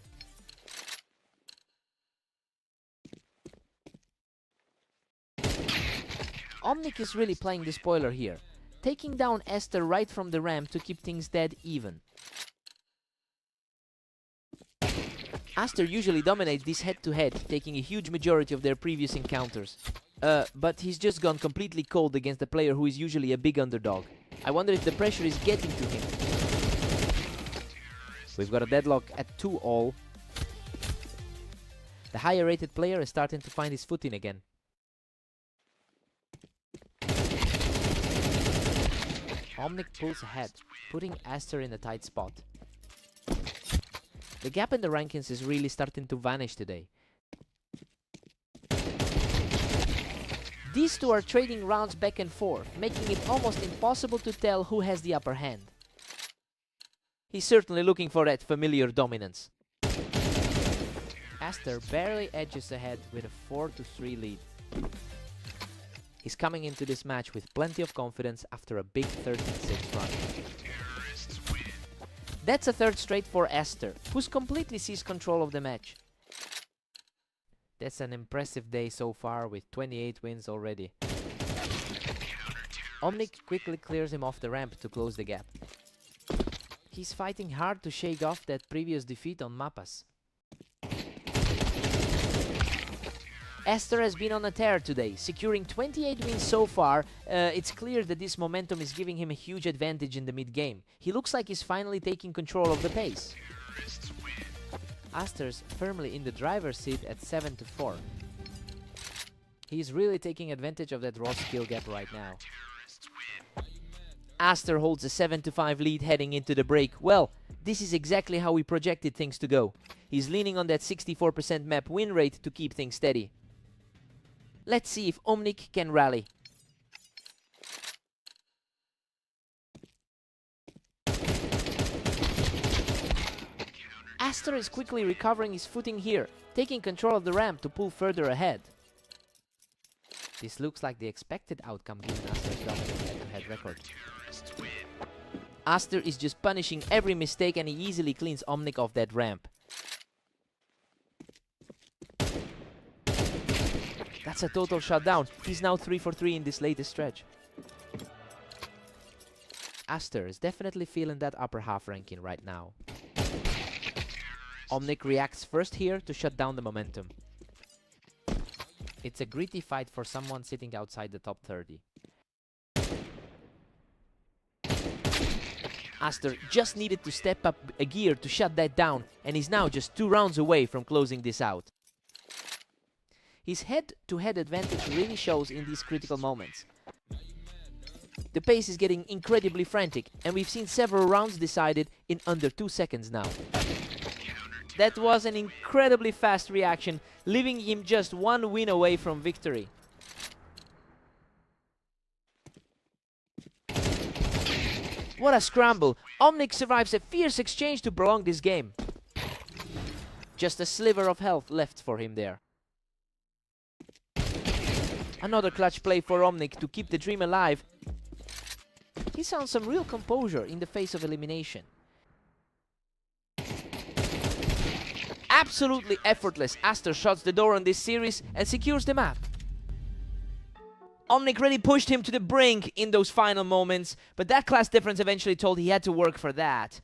Omnic is really playing the spoiler here, taking down Esther right from the ramp to keep things dead even. Aster usually dominates this head-to-head, taking a huge majority of their previous encounters. But he's just gone completely cold against a player who is usually a big underdog. I wonder if the pressure is getting to him. We've got a deadlock at 2-all. The higher rated player is starting to find his footing again. Omnic pulls ahead, putting Aster in a tight spot. The gap in the rankings is really starting to vanish today. These two are trading rounds back and forth, making it almost impossible to tell who has the upper hand. He's certainly looking for that familiar dominance. Aster barely edges ahead with a 4-3 lead. He's coming into this match with plenty of confidence after a big 13-6 run. That's a third straight for Aster, who's completely seized control of the match. That's an impressive day so far with 28 wins already. Omnic quickly clears him off the ramp to close the gap. He's fighting hard to shake off that previous defeat on Mappas. Aster has been on a tear today, securing 28 wins so far. It's clear that this momentum is giving him a huge advantage in the mid-game. He looks like he's finally taking control of the pace. Aster's firmly in the driver's seat at 7-4. He's really taking advantage of that raw skill gap right now. Aster holds a 7-5 lead heading into the break. Well, this is exactly how we projected things to go. He's leaning on that 64% map win rate to keep things steady. Let's see if Omnic can rally. Aster is quickly recovering his footing here, taking control of the ramp to pull further ahead. This looks like the expected outcome given Aster's dominant head-to-head record. Aster is just punishing every mistake and he easily cleans Omnic off that ramp. That's a total shutdown. He's now 3-for-3 in this latest stretch. Aster is definitely feeling that upper half ranking right now. Omnic reacts first here to shut down the momentum. It's a gritty fight for someone sitting outside the top 30. Aster just needed to step up a gear to shut that down, and he's now just 2 rounds away from closing this out. His head-to-head advantage really shows in these critical moments. The pace is getting incredibly frantic, and we've seen several rounds decided in under 2 seconds now. That was an incredibly fast reaction, leaving him just 1 win away from victory. What a scramble! Omnic survives a fierce exchange to prolong this game. Just a sliver of health left for him there. Another clutch play for Omnic to keep the dream alive. He sounds some real composure in the face of elimination. Absolutely effortless, Aster shuts the door on this series and secures the map. Omnic really pushed him to the brink in those final moments, but that class difference eventually told he had to work for that.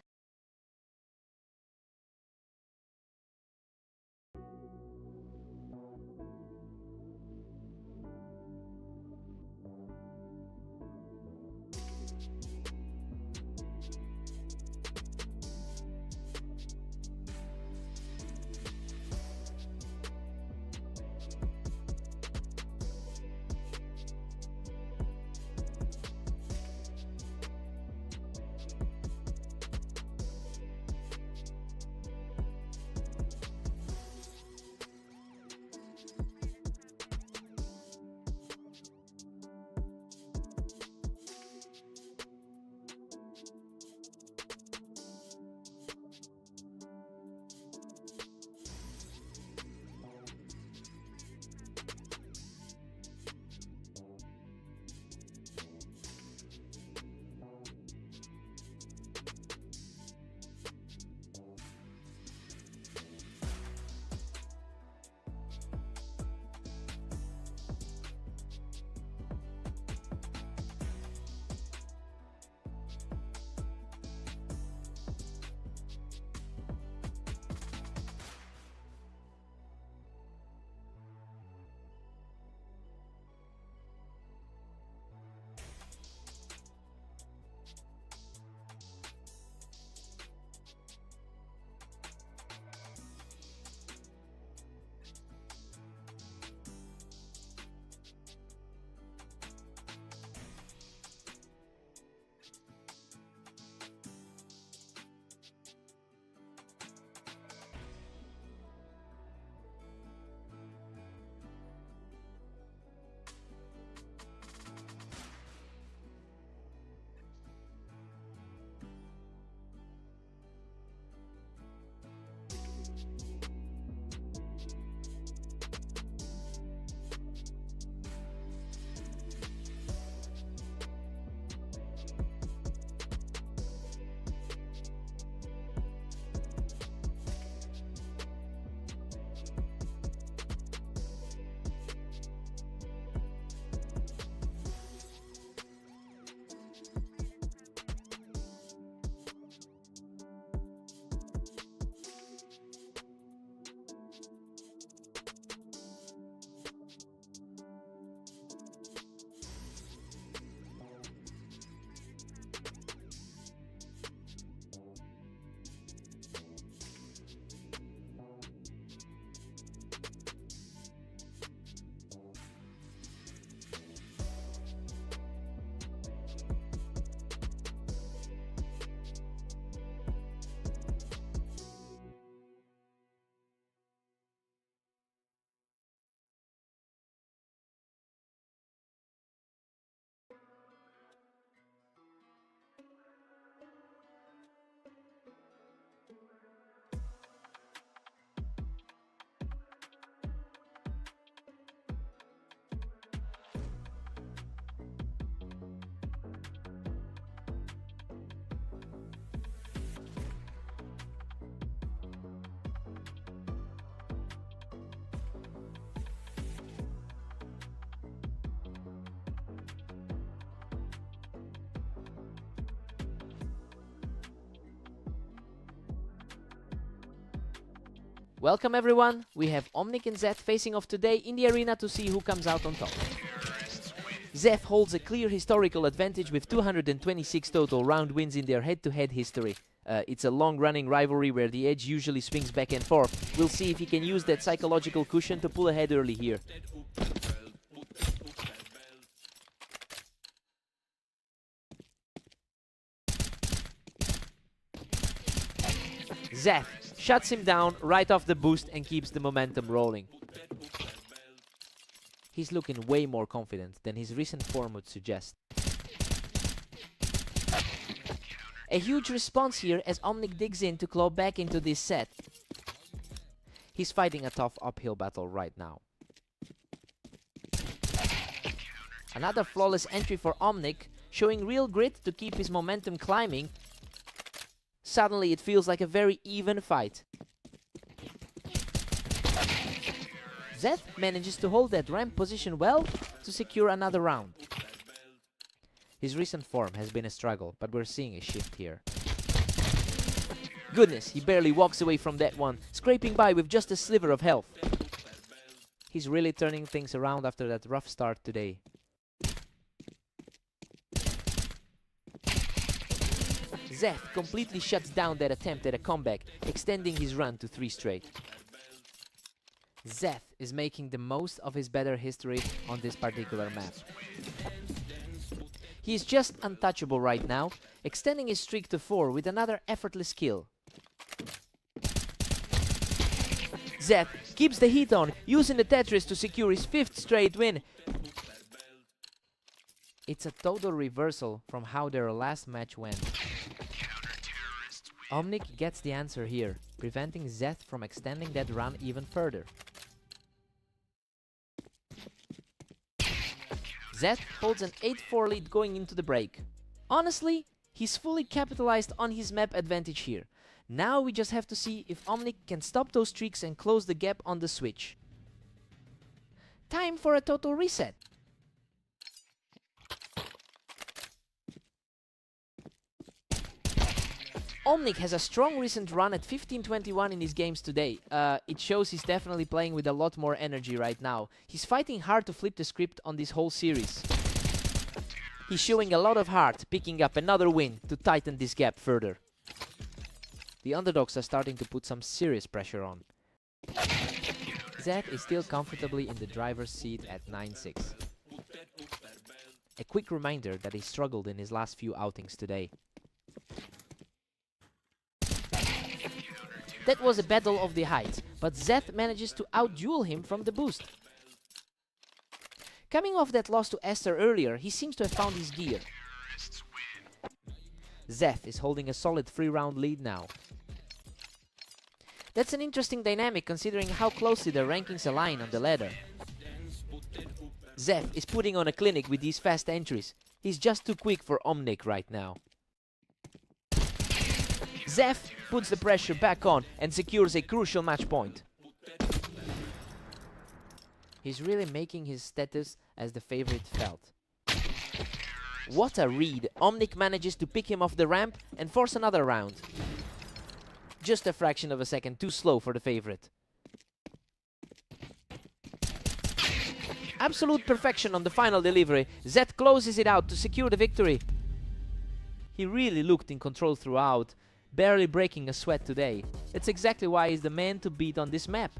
Welcome everyone, we have Omnic and Zeth facing off today in the arena to see who comes out on top. Zeth holds a clear historical advantage with 226 total round wins in their head-to-head history. It's a long-running rivalry where the edge usually swings back and forth. We'll see if he can use that psychological cushion to pull ahead early here. Zeth shuts him down right off the boost and keeps the momentum rolling. He's looking way more confident than his recent form would suggest. A huge response here as Omnic digs in to claw back into this set. He's fighting a tough uphill battle right now. Another flawless entry for Omnic, showing real grit to keep his momentum climbing. Suddenly it feels like a very even fight. Zeth manages to hold that ramp position well to secure another round. His recent form has been a struggle, but we're seeing a shift here. Goodness, he barely walks away from that one, scraping by with just a sliver of health. He's really turning things around after that rough start today. Zeth completely shuts down that attempt at a comeback, extending his run to 3 straight. Zeth is making the most of his better history on this particular map. He is just untouchable right now, extending his streak to 4 with another effortless kill. Zeth keeps the heat on, using the Tetris to secure his 5th straight win. It's a total reversal from how their last match went. Omnic gets the answer here, preventing Zeth from extending that run even further. Zeth holds an 8-4 lead going into the break. Honestly, he's fully capitalized on his map advantage here. Now we just have to see if Omnic can stop those streaks and close the gap on the switch. Time for a total reset. Omnic has a strong recent run at 15-21 in his games today. It shows he's definitely playing with a lot more energy right now. He's fighting hard to flip the script on this whole series. He's showing a lot of heart, picking up another win to tighten this gap further. The underdogs are starting to put some serious pressure on. Zeth is still comfortably in the driver's seat at 9-6. A quick reminder that he struggled in his last few outings today. That was a battle of the heights, but Zeth manages to outduel him from the boost. Coming off that loss to Esther earlier, he seems to have found his gear. Zeth is holding a solid 3-round lead now. That's an interesting dynamic considering how closely the rankings align on the ladder. Zeth is putting on a clinic with these fast entries. He's just too quick for Omnic right now. Zeth puts the pressure back on and secures a crucial match point. He's really making his status as the favorite felt. What a read! Omnic manages to pick him off the ramp and force another round. Just a fraction of a second too slow for the favorite. Absolute perfection on the final delivery. Zeth closes it out to secure the victory. He really looked in control throughout, barely breaking a sweat today. That's exactly why he's the man to beat on this map.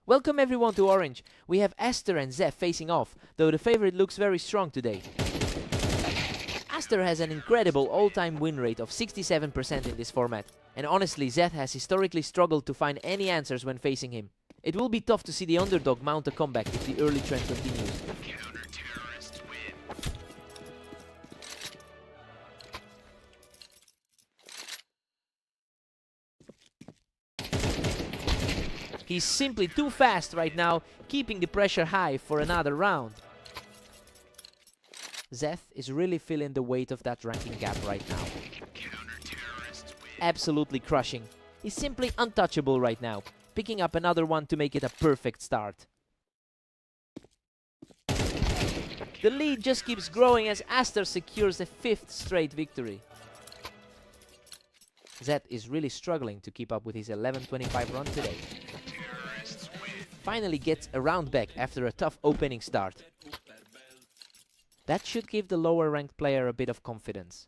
Welcome everyone to Orange. We have Aster and Zeph facing off, though the favorite looks very strong today. Aster has an incredible all-time win rate of 67% in this format, and honestly Zeph has historically struggled to find any answers when facing him. It will be tough to see the underdog mount a comeback if the early trend continues. He's simply too fast right now, keeping the pressure high for another round. Zeph is really feeling the weight of that ranking gap right now. Absolutely crushing. He's simply untouchable right now, picking up another one to make it a perfect start. The lead just keeps growing as Aster secures a 5th straight victory. Zed is really struggling to keep up with his 11:25 run today. Finally gets a round back after a tough opening start. That should give the lower ranked player a bit of confidence.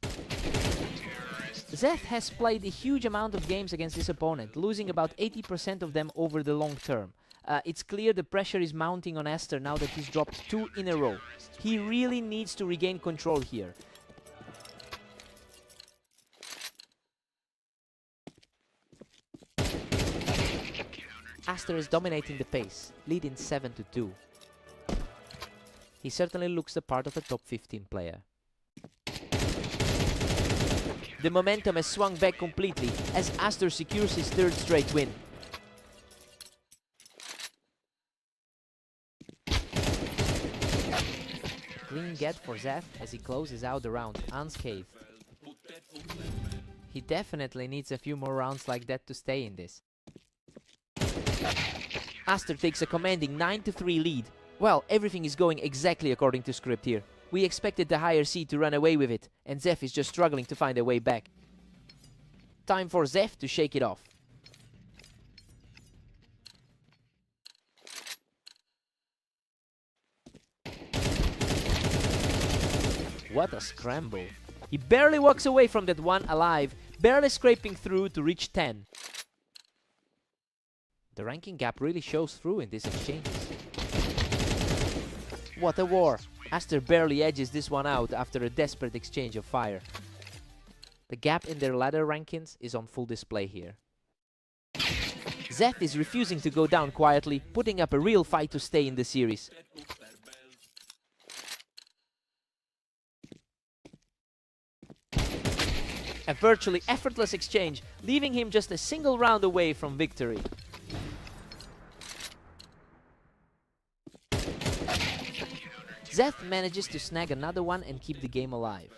Zeth has played a huge amount of games against his opponent, losing about 80% of them over the long term. It's clear the pressure is mounting on Aster now that he's dropped 2 in a row. He really needs to regain control here. Aster is dominating the pace, leading 7-2. He certainly looks the part of a top 15 player. The momentum has swung back completely as Aster secures his 3rd straight win. Clean get for Zeth as he closes out the round unscathed. He definitely needs a few more rounds like that to stay in this. Aster takes a commanding 9-3 lead. Well, everything is going exactly according to script here. We expected the higher seed to run away with it, and Zeph is just struggling to find a way back. Time for Zeph to shake it off. What a scramble. He barely walks away from that one alive, barely scraping through to reach 10. The ranking gap really shows through in these exchanges. What a war! Aster barely edges this one out after a desperate exchange of fire. The gap in their ladder rankings is on full display here. Zeth is refusing to go down quietly, putting up a real fight to stay in the series. A virtually effortless exchange, leaving him just a single round away from victory. Zeth manages to snag another one and keep the game alive.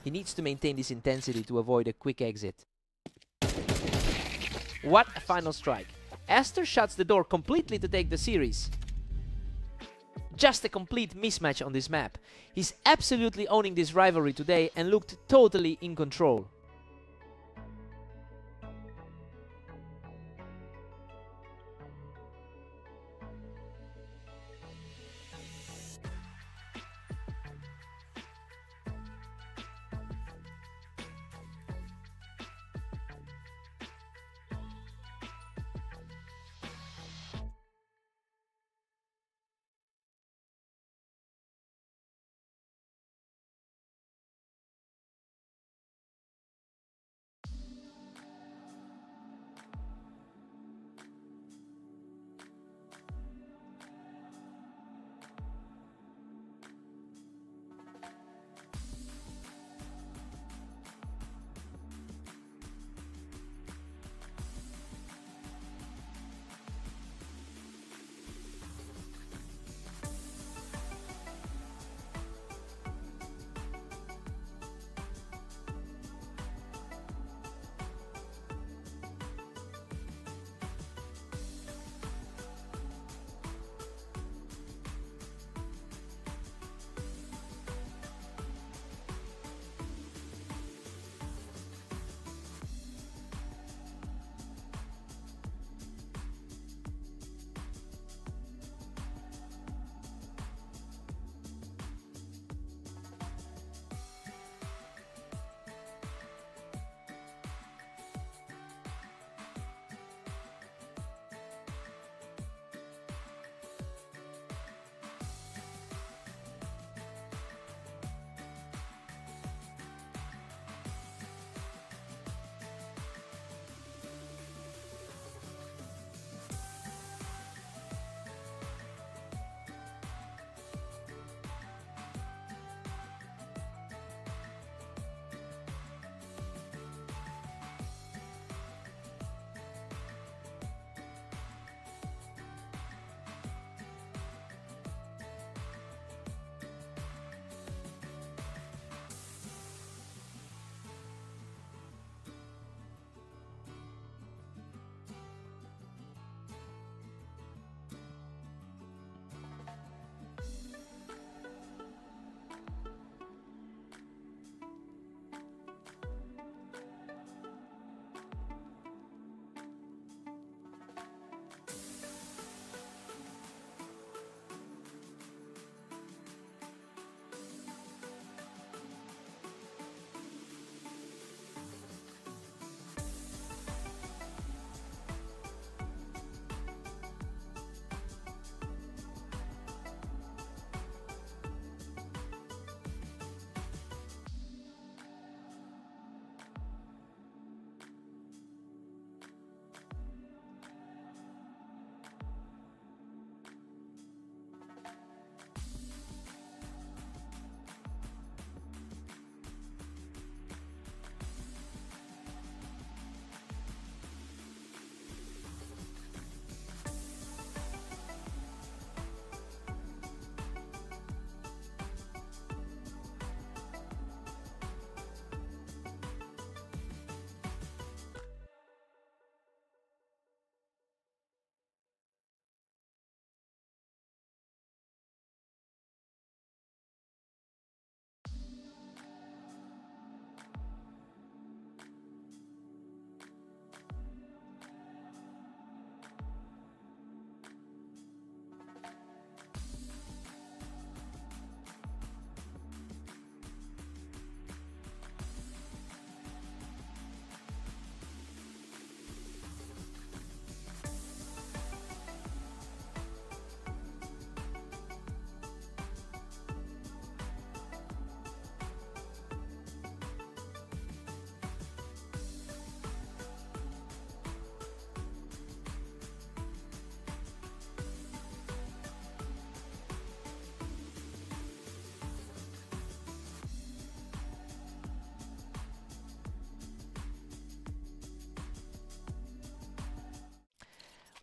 He needs to maintain this intensity to avoid a quick exit. What a final strike. Aster shuts the door completely to take the series. Just a complete mismatch on this map. He's absolutely owning this rivalry today and looked totally in control.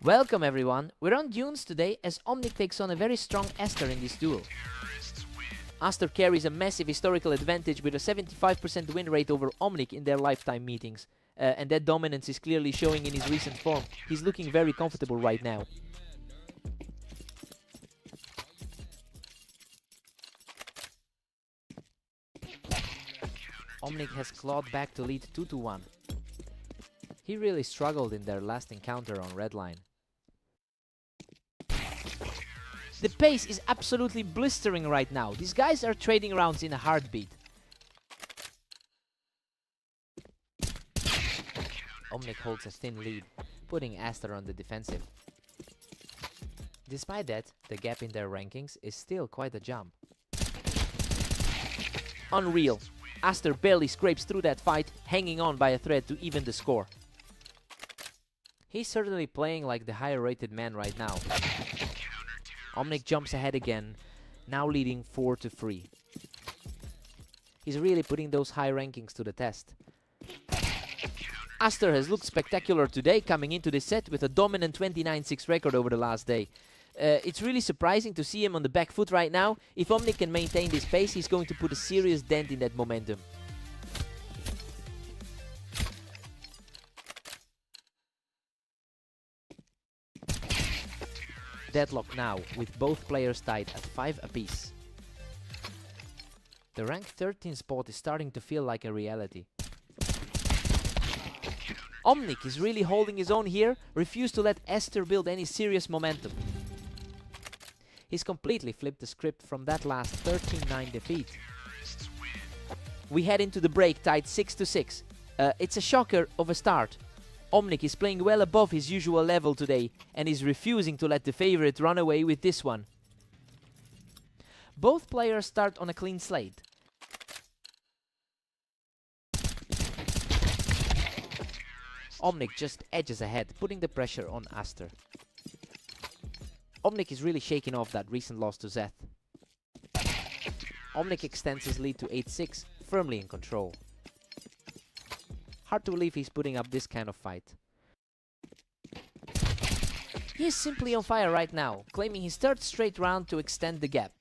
Welcome everyone, we're on Dunes today as Omnic takes on a very strong Aster in this duel. Aster carries a massive historical advantage with a 75% win rate over Omnic in their lifetime meetings. And that dominance is clearly showing in his recent form. He's looking very comfortable right now. Omnic has clawed back to lead 2-1. He really struggled in their last encounter on Redline. The pace is absolutely blistering right now. These guys are trading rounds in a heartbeat. Omnic holds a thin lead, putting Aster on the defensive. Despite that, the gap in their rankings is still quite a jump. Unreal. Aster barely scrapes through that fight, hanging on by a thread to even the score. He's certainly playing like the higher rated man right now. Omnic jumps ahead again, now leading 4-3. He's really putting those high rankings to the test. Aster has looked spectacular today, coming into this set with a dominant 29-6 record over the last day. It's really surprising to see him on the back foot right now. If Omnic can maintain this pace, he's going to put a serious dent in that momentum. Deadlock now, with both players tied at 5 apiece. The rank 13 spot is starting to feel like a reality. Omnic is really holding his own here, refused to let Aster build any serious momentum. He's completely flipped the script from that last 13-9 defeat. We head into the break tied 6-6. It's a shocker of a start. Omnic is playing well above his usual level today and is refusing to let the favorite run away with this one. Both players start on a clean slate. Omnic just edges ahead, putting the pressure on Aster. Omnic is really shaking off that recent loss to Zeth. Omnic extends his lead to 8-6, firmly in control. Hard to believe he's putting up this kind of fight. He is simply on fire right now, claiming his third straight round to extend the gap.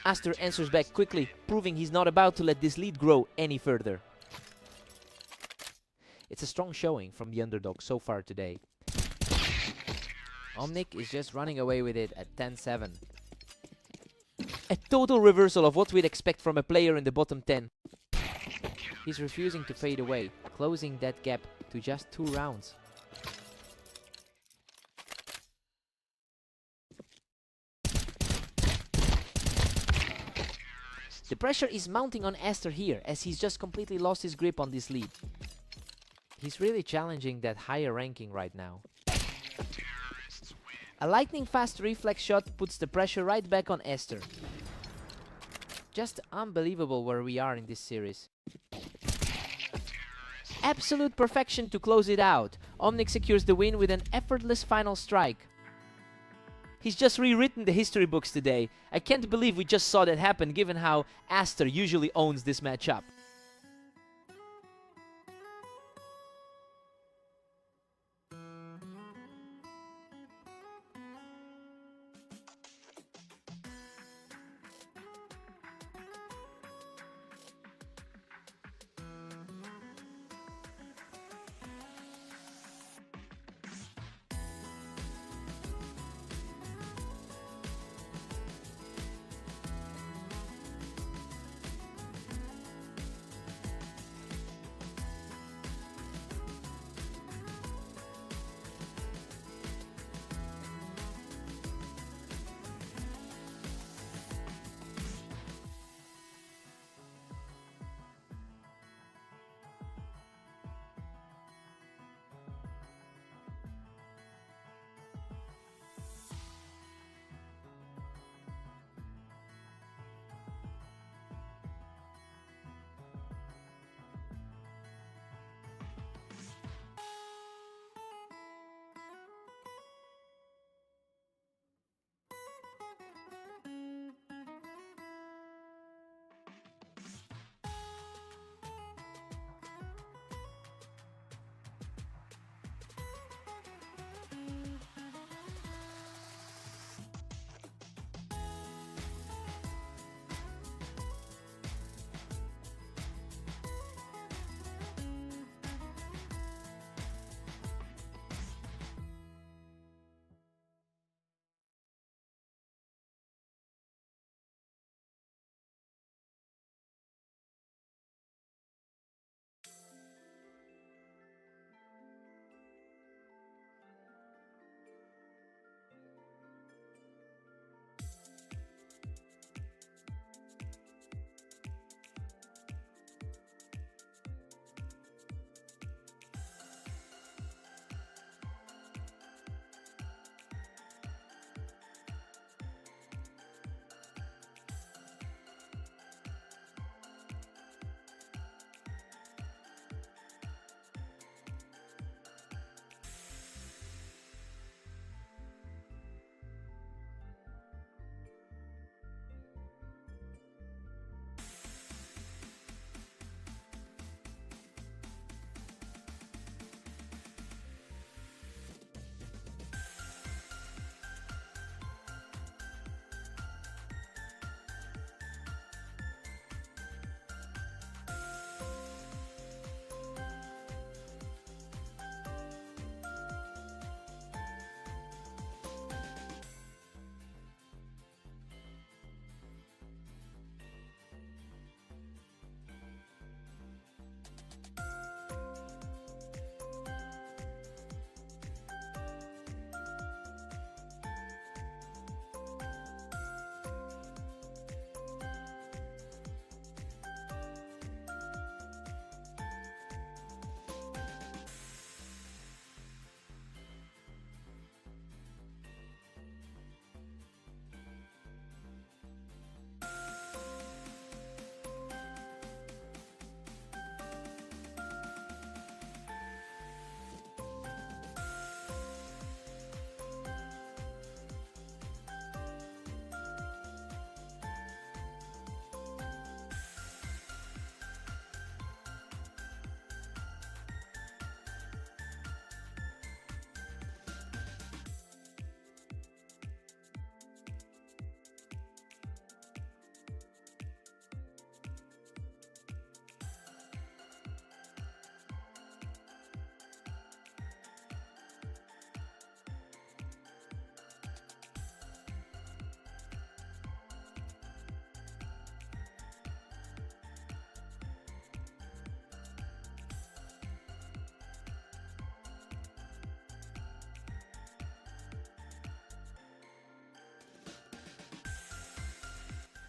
Aster answers back quickly, proving he's not about to let this lead grow any further. It's a strong showing from the underdog so far today. Omnic is just running away with it at 10-7. A total reversal of what we'd expect from a player in the bottom 10. He's refusing to fade away, closing that gap to just 2 rounds. The pressure is mounting on Aster here, as he's just completely lost his grip on this lead. He's really challenging that higher ranking right now. A lightning fast reflex shot puts the pressure right back on Aster. Just unbelievable where we are in this series. Absolute perfection to close it out. Omnic secures the win with an effortless final strike. He's just rewritten the history books today. I can't believe we just saw that happen, given how Aster usually owns this matchup.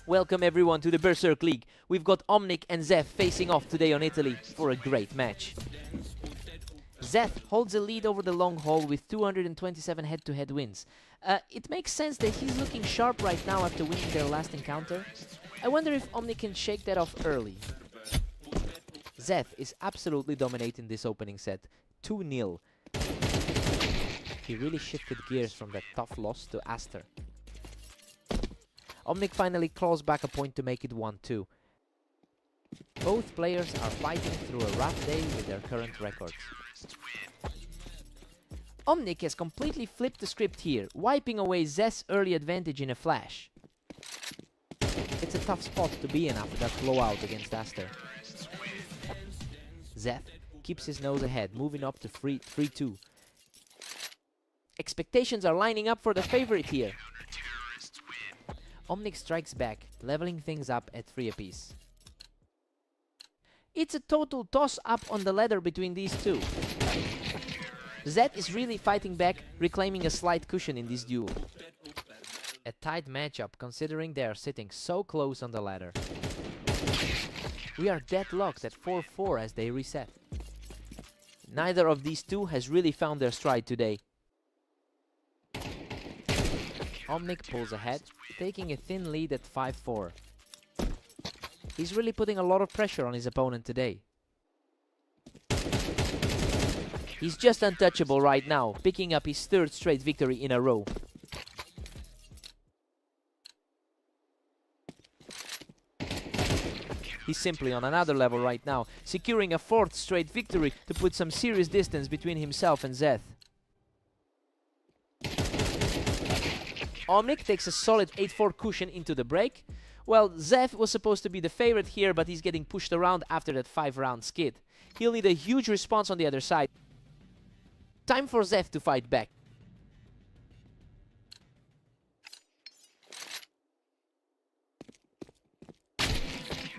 Welcome everyone to the Berserk League. We've got Omnic and Zeth facing off today on Italy for a great match. Zeth holds a lead over the long haul with 227 head-to-head wins. It makes sense that he's looking sharp right now after winning their last encounter. I wonder if Omnic can shake that off early. Zeth is absolutely dominating this opening set, 2-0. He really shifted gears from that tough loss to Aster. Omnic finally claws back a point to make it 1-2. Both players are fighting through a rough day with their current records. Omnic has completely flipped the script here, wiping away Zeth's early advantage in a flash. It's a tough spot to be in after that blowout against Aster. Zeth keeps his nose ahead, moving up to 3-2. Expectations are lining up for the favorite here. Omnic strikes back, leveling things up at 3 apiece. It's a total toss-up on the ladder between these two. Zeth is really fighting back, reclaiming a slight cushion in this duel. A tight matchup considering they are sitting so close on the ladder. We are deadlocked at 4-4 as they reset. Neither of these two has really found their stride today. Omnic pulls ahead, taking a thin lead at 5-4. He's really putting a lot of pressure on his opponent today. He's just untouchable right now, picking up his 3rd straight victory in a row. He's simply on another level right now, securing a 4th straight victory to put some serious distance between himself and Zeth. Omnic takes a solid 8-4 cushion into the break. Well, Zeth was supposed to be the favorite here, but he's getting pushed around after that 5-round skid. He'll need a huge response on the other side. Time for Zeth to fight back.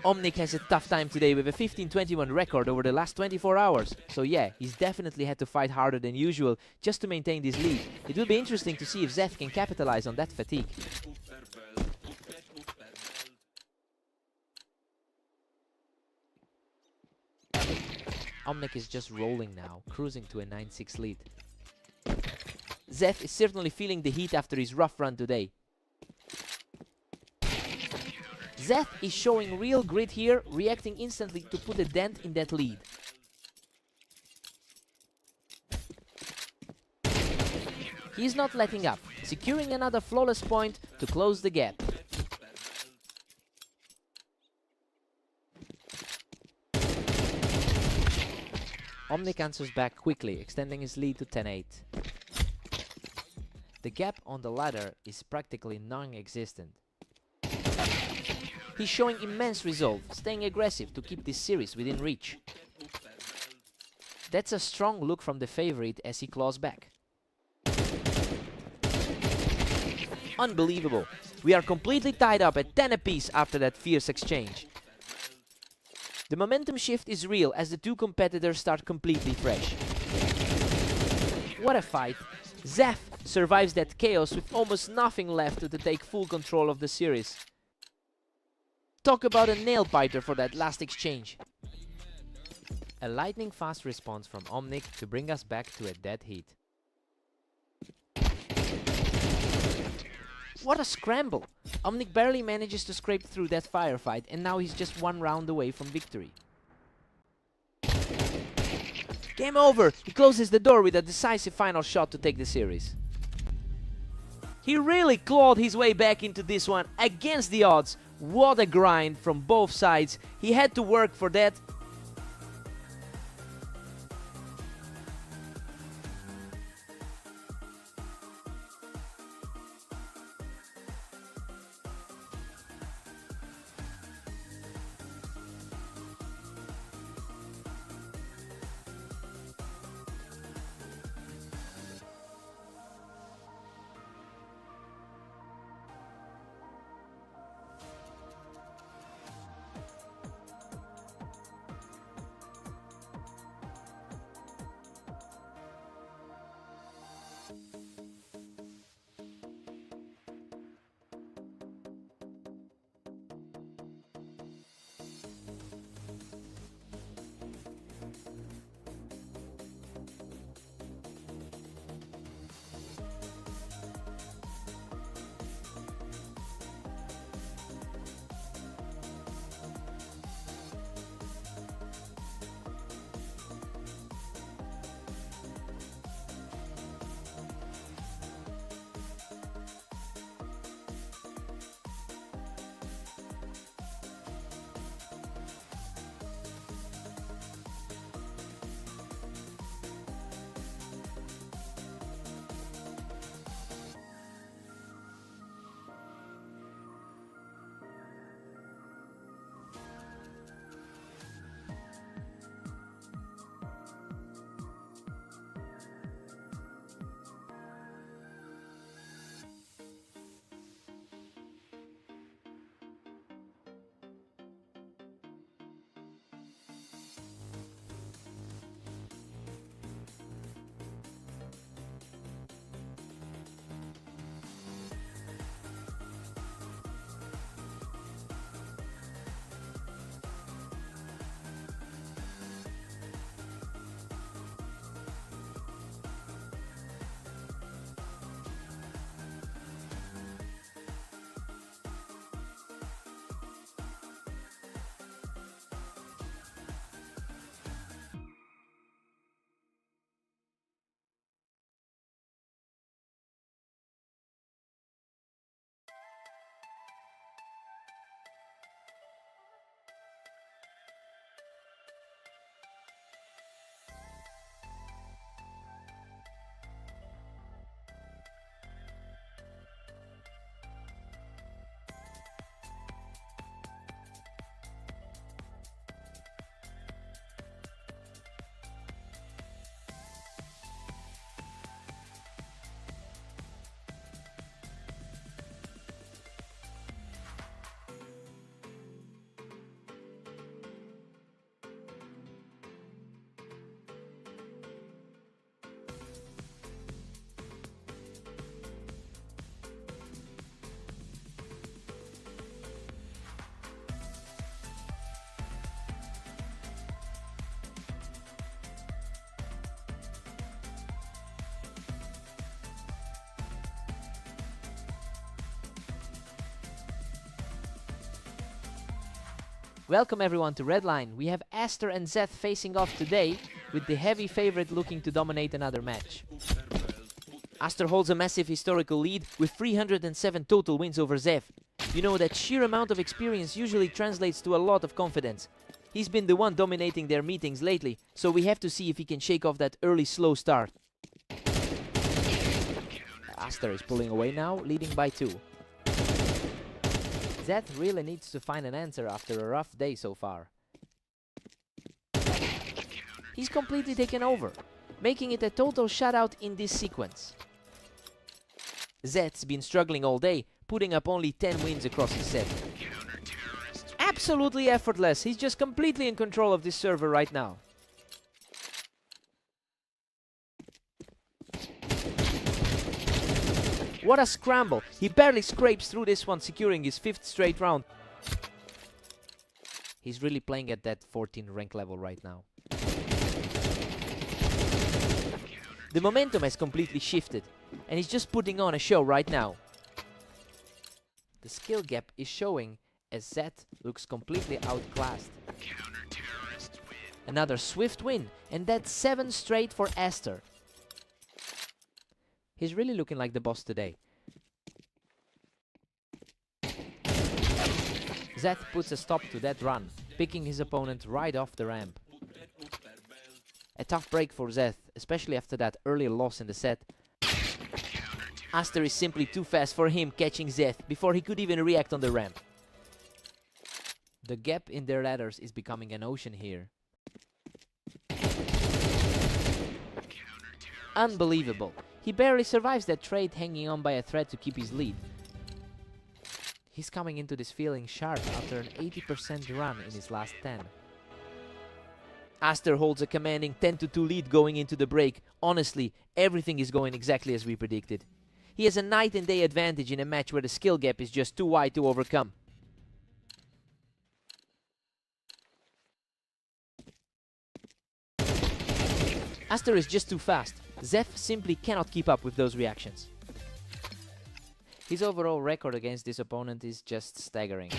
Omnic has a tough time today with a 15-21 record over the last 24 hours. So yeah, he's definitely had to fight harder than usual just to maintain this lead. It will be interesting to see if Zeth can capitalize on that fatigue. Omnic is just rolling now, cruising to a 9-6 lead. Zeth is certainly feeling the heat after his rough run today. Zeth is showing real grit here, reacting instantly to put a dent in that lead. He's not letting up, securing another flawless point to close the gap. Omnic answers back quickly, extending his lead to 10-8. The gap on the ladder is practically non-existent. He's showing immense resolve, staying aggressive to keep this series within reach. That's a strong look from the favorite as he claws back. Unbelievable. We are completely tied up at 10 apiece after that fierce exchange. The momentum shift is real as the two competitors start completely fresh. What a fight. Zeth survives that chaos with almost nothing left to take full control of the series. Talk about a nail-biter for that last exchange. A lightning-fast response from Omnic to bring us back to a dead heat. What a scramble! Omnic barely manages to scrape through that firefight, and now he's just 1 round away from victory. Game over! He closes the door with a decisive final shot to take the series. He really clawed his way back into this one against the odds. What a grind from both sides. He had to work for that. Welcome everyone to Redline. We have Aster and Zeth facing off today, with the heavy favorite looking to dominate another match. Aster holds a massive historical lead with 307 total wins over Zeth. You know that sheer amount of experience usually translates to a lot of confidence. He's been the one dominating their meetings lately, so we have to see if he can shake off that early slow start. Aster is pulling away now, leading by 2. Zeth really needs to find an answer after a rough day so far. He's completely taken over, making it a total shutout in this sequence. Zeth's been struggling all day, putting up only 10 wins across his set. Absolutely effortless, he's just completely in control of this server right now. What a scramble! He barely scrapes through this one, securing his 5th straight round. He's really playing at that 14 rank level right now. The momentum has completely shifted, and he's just putting on a show right now. The skill gap is showing as Zeth looks completely outclassed. Another swift win, and that's 7 straight for Aster. He's really looking like the boss today. Zeth puts a stop to that run, picking his opponent right off the ramp. A tough break for Zeth, especially after that early loss in the set. Aster is simply too fast for him, catching Zeth before he could even react on the ramp. The gap in their ladders is becoming an ocean here. Unbelievable. He barely survives that trade, hanging on by a thread to keep his lead. He's coming into this feeling sharp after an 80% run in his last 10. Aster holds a commanding 10-2 lead going into the break. Honestly, everything is going exactly as we predicted. He has a night and day advantage in a match where the skill gap is just too wide to overcome. Aster is just too fast. Zeth simply cannot keep up with those reactions. His overall record against this opponent is just staggering.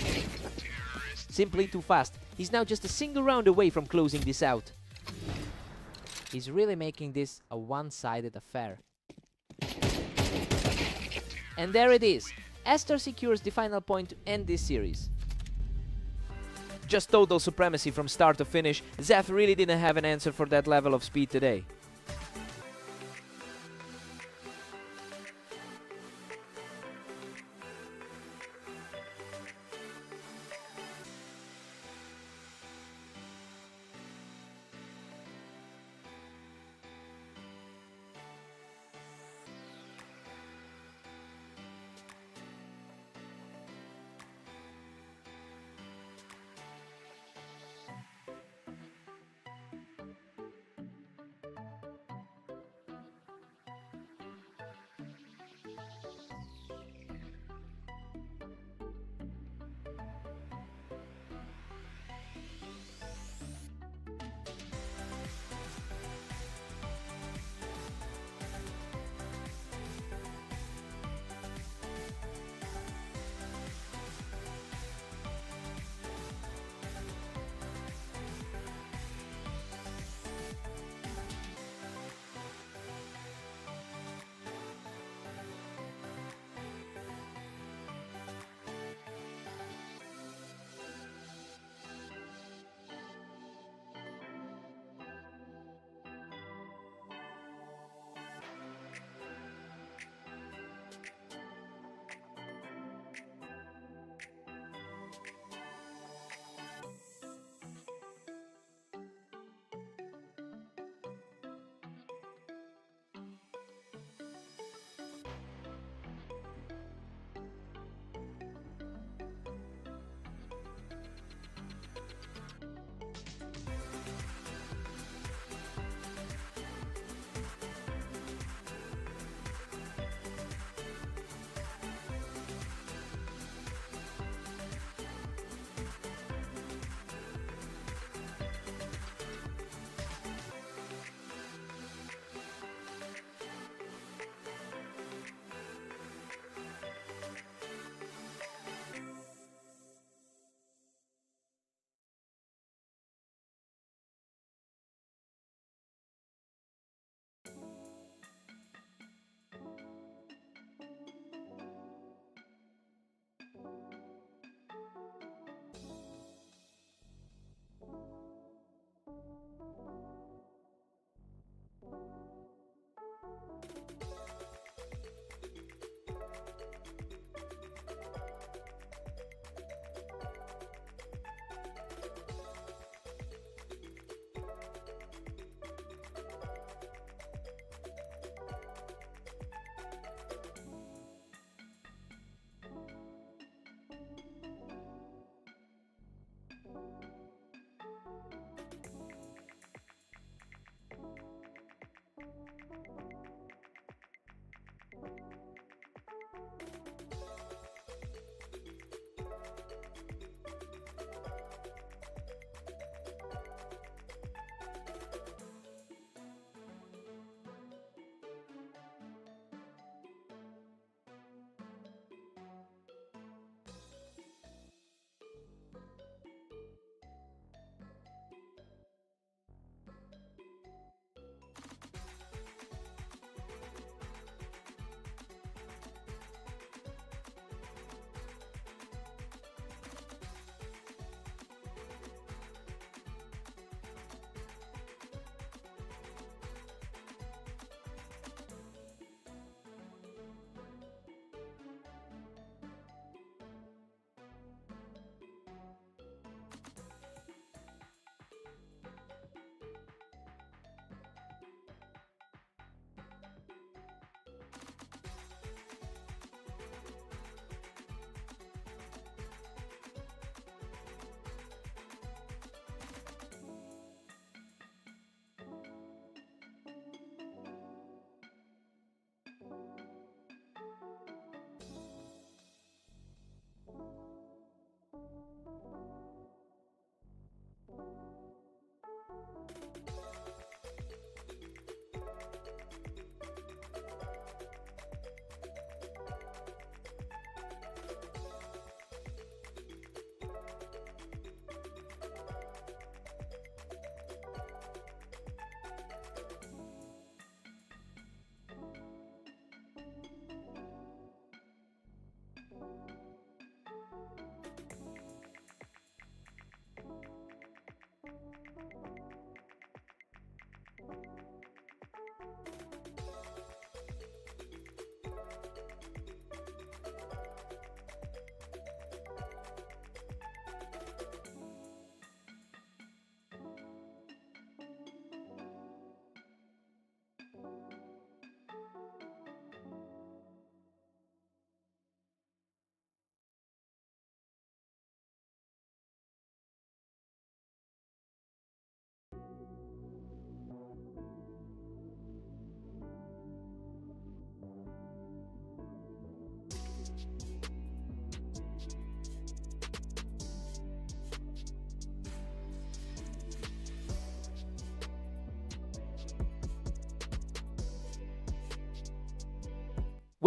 Simply too fast. He's now just a single round away from closing this out. He's really making this a one-sided affair. And there it is. Aster secures the final point to end this series. Just total supremacy from start to finish. Zeth really didn't have an answer for that level of speed today.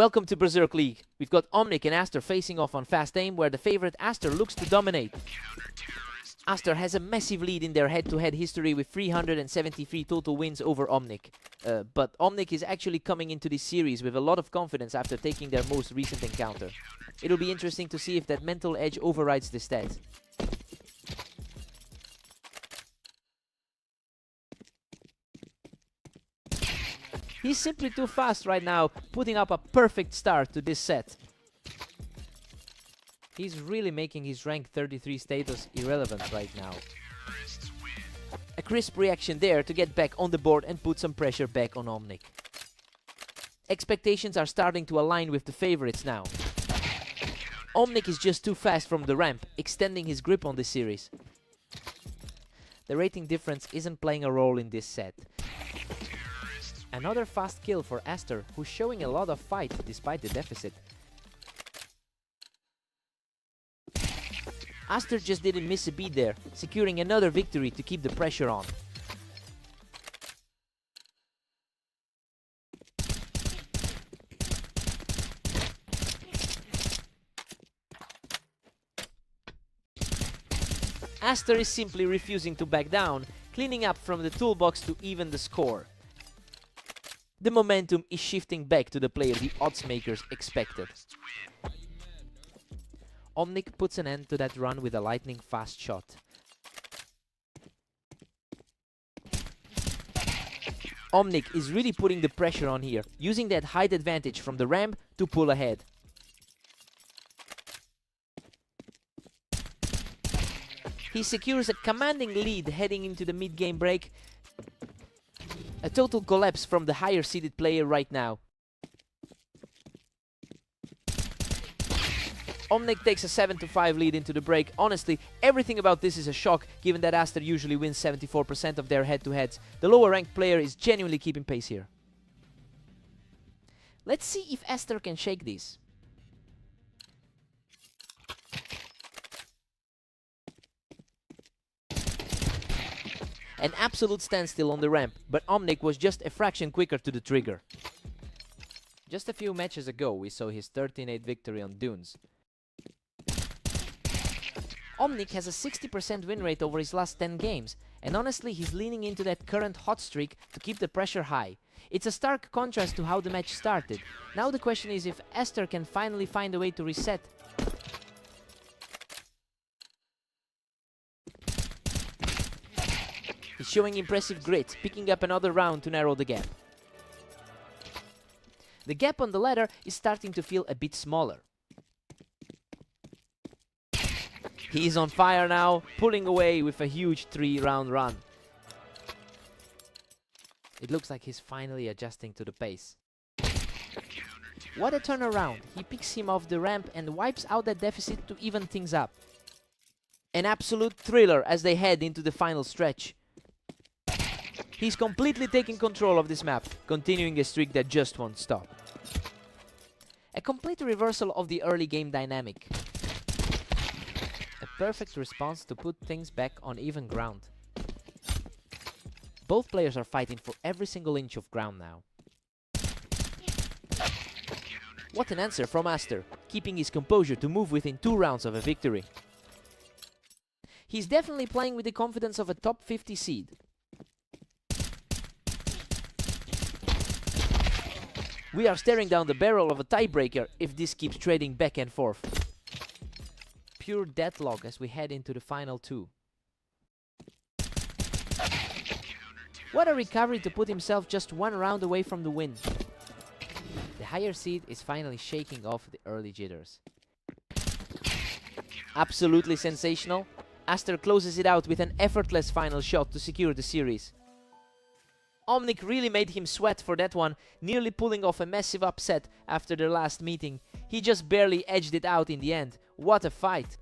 Welcome to Berserk League. We've got Omnic and Aster facing off on fast aim, where the favorite Aster looks to dominate. Aster has a massive lead in their head-to-head history with 373 total wins over Omnic. But Omnic is actually coming into this series with a lot of confidence after taking their most recent encounter. It'll be interesting to see if that mental edge overrides the stats. He's simply too fast right now, putting up a perfect start to this set. He's really making his rank 33 status irrelevant right now. A crisp reaction there to get back on the board and put some pressure back on Omnic. Expectations are starting to align with the favorites now. Omnic is just too fast from the ramp, extending his grip on the series. The rating difference isn't playing a role in this set. Another fast kill for Aster, who's showing a lot of fight despite the deficit. Aster just didn't miss a beat there, securing another victory to keep the pressure on. Aster is simply refusing to back down, cleaning up from the toolbox to even the score. The momentum is shifting back to the player the odds makers expected. Omnic puts an end to that run with a lightning fast shot. Omnic is really putting the pressure on here, using that height advantage from the ramp to pull ahead. He secures a commanding lead heading into the mid-game break. A total collapse from the higher seeded player right now. Omnic takes a 7-5 lead into the break. Honestly, everything about this is a shock, given that Aster usually wins 74% of their head-to-heads. The lower ranked player is genuinely keeping pace here. Let's see if Aster can shake this. An absolute standstill on the ramp, but Omnic was just a fraction quicker to the trigger. Just a few matches ago, we saw his 13-8 victory on Dunes. Omnic has a 60% win rate over his last 10 games, and honestly he's leaning into that current hot streak to keep the pressure high. It's a stark contrast to how the match started. Now the question is if Aster can finally find a way to reset. He's showing impressive grit, picking up another round to narrow the gap. The gap on the ladder is starting to feel a bit smaller. He's on fire now, pulling away with a huge 3-round run. It looks like he's finally adjusting to the pace. What a turnaround! He picks him off the ramp and wipes out that deficit to even things up. An absolute thriller as they head into the final stretch. He's completely taking control of this map, continuing a streak that just won't stop. A complete reversal of the early game dynamic. A perfect response to put things back on even ground. Both players are fighting for every single inch of ground now. What an answer from Aster, keeping his composure to move within 2 rounds of a victory. He's definitely playing with the confidence of a top 50 seed. We are staring down the barrel of a tiebreaker if this keeps trading back and forth. Pure deadlock as we head into the final 2. What a recovery to put himself just 1 round away from the win. The higher seed is finally shaking off the early jitters. Absolutely sensational. Aster closes it out with an effortless final shot to secure the series. Omnic really made him sweat for that one, nearly pulling off a massive upset after their last meeting. He just barely edged it out in the end. What a fight!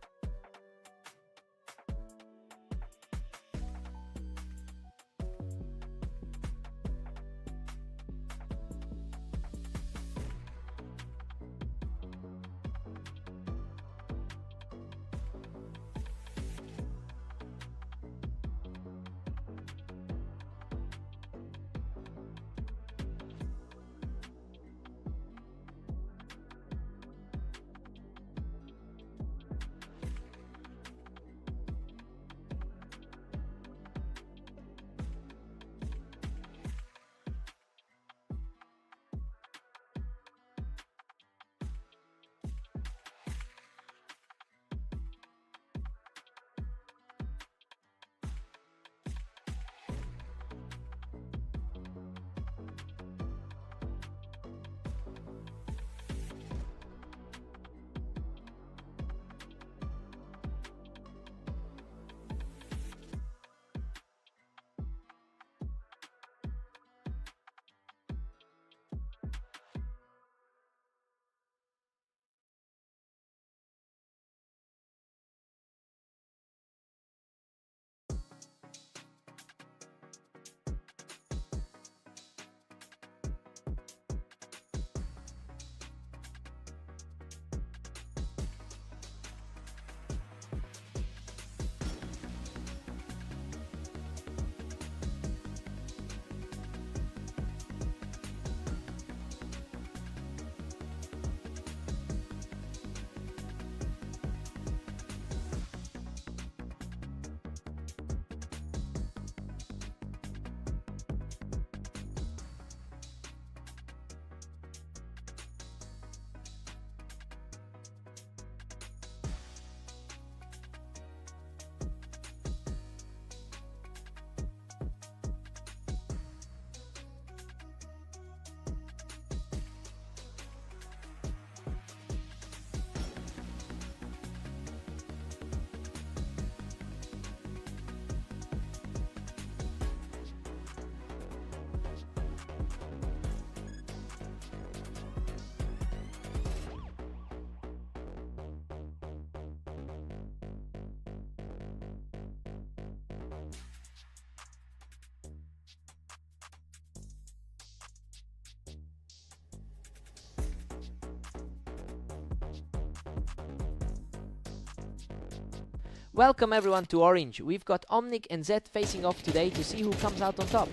Welcome everyone to Orange. We've got Omnic and Zed facing off today to see who comes out on top.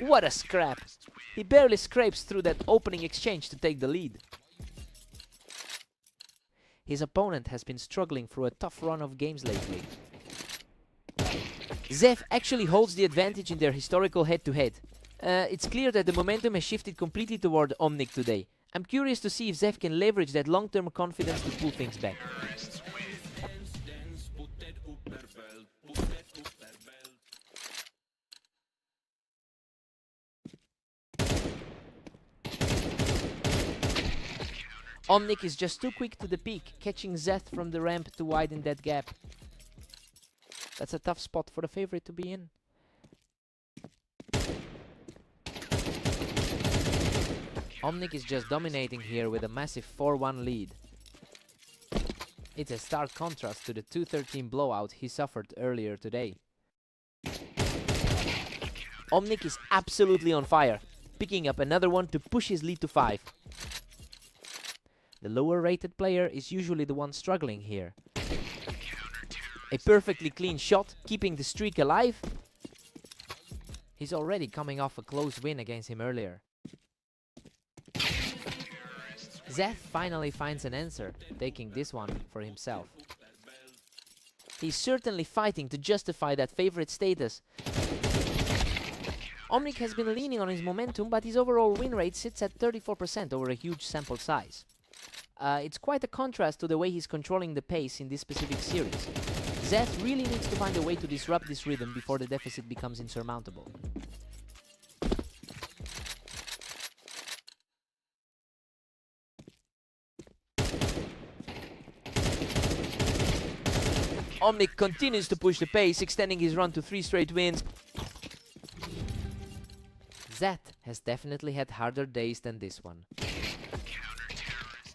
What a scrap! He barely scrapes through that opening exchange to take the lead. His opponent has been struggling through a tough run of games lately. Zed actually holds the advantage in their historical head-to-head. It's clear that the momentum has shifted completely toward Omnic today. I'm curious to see if Zed can leverage that long-term confidence to pull things back. Omnic is just too quick to the peak, catching Zed from the ramp to widen that gap. That's a tough spot for the favorite to be in. Omnic is just dominating here with a massive 4-1 lead. It's a stark contrast to the 2-13 blowout he suffered earlier today. Omnic is absolutely on fire, picking up another one to push his lead to 5. The lower rated player is usually the one struggling here. A perfectly clean shot, keeping the streak alive. He's already coming off a close win against him earlier. Zed finally finds an answer, taking this one for himself. He's certainly fighting to justify that favorite status. Omnic has been leaning on his momentum, but his overall win rate sits at 34% over a huge sample size. It's quite a contrast to the way he's controlling the pace in this specific series. Zed really needs to find a way to disrupt this rhythm before the deficit becomes insurmountable. Omnic continues to push the pace, extending his run to 3 straight wins. Zed has definitely had harder days than this one.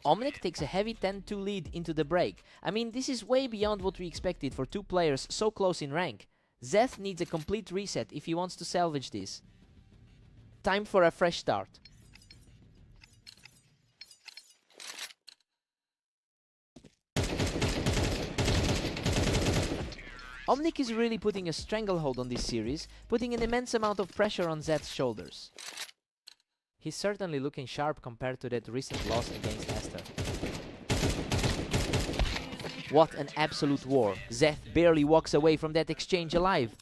Omnic takes a heavy 10-2 lead into the break. I mean, this is way beyond what we expected for two players so close in rank. Zed needs a complete reset if he wants to salvage this. Time for a fresh start. Omnic is really putting a stranglehold on this series, putting an immense amount of pressure on Zed's shoulders. He's certainly looking sharp compared to that recent loss against Esther. What an absolute war. Zed barely walks away from that exchange alive.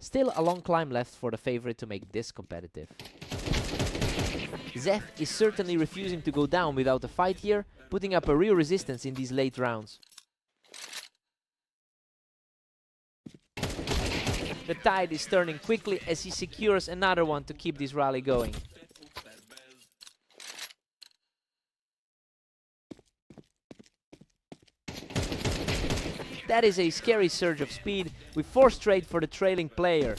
Still a long climb left for the favorite to make this competitive. Zed is certainly refusing to go down without a fight here, putting up a real resistance in these late rounds. The tide is turning quickly as he secures another one to keep this rally going. That is a scary surge of speed with 4 straight for the trailing player.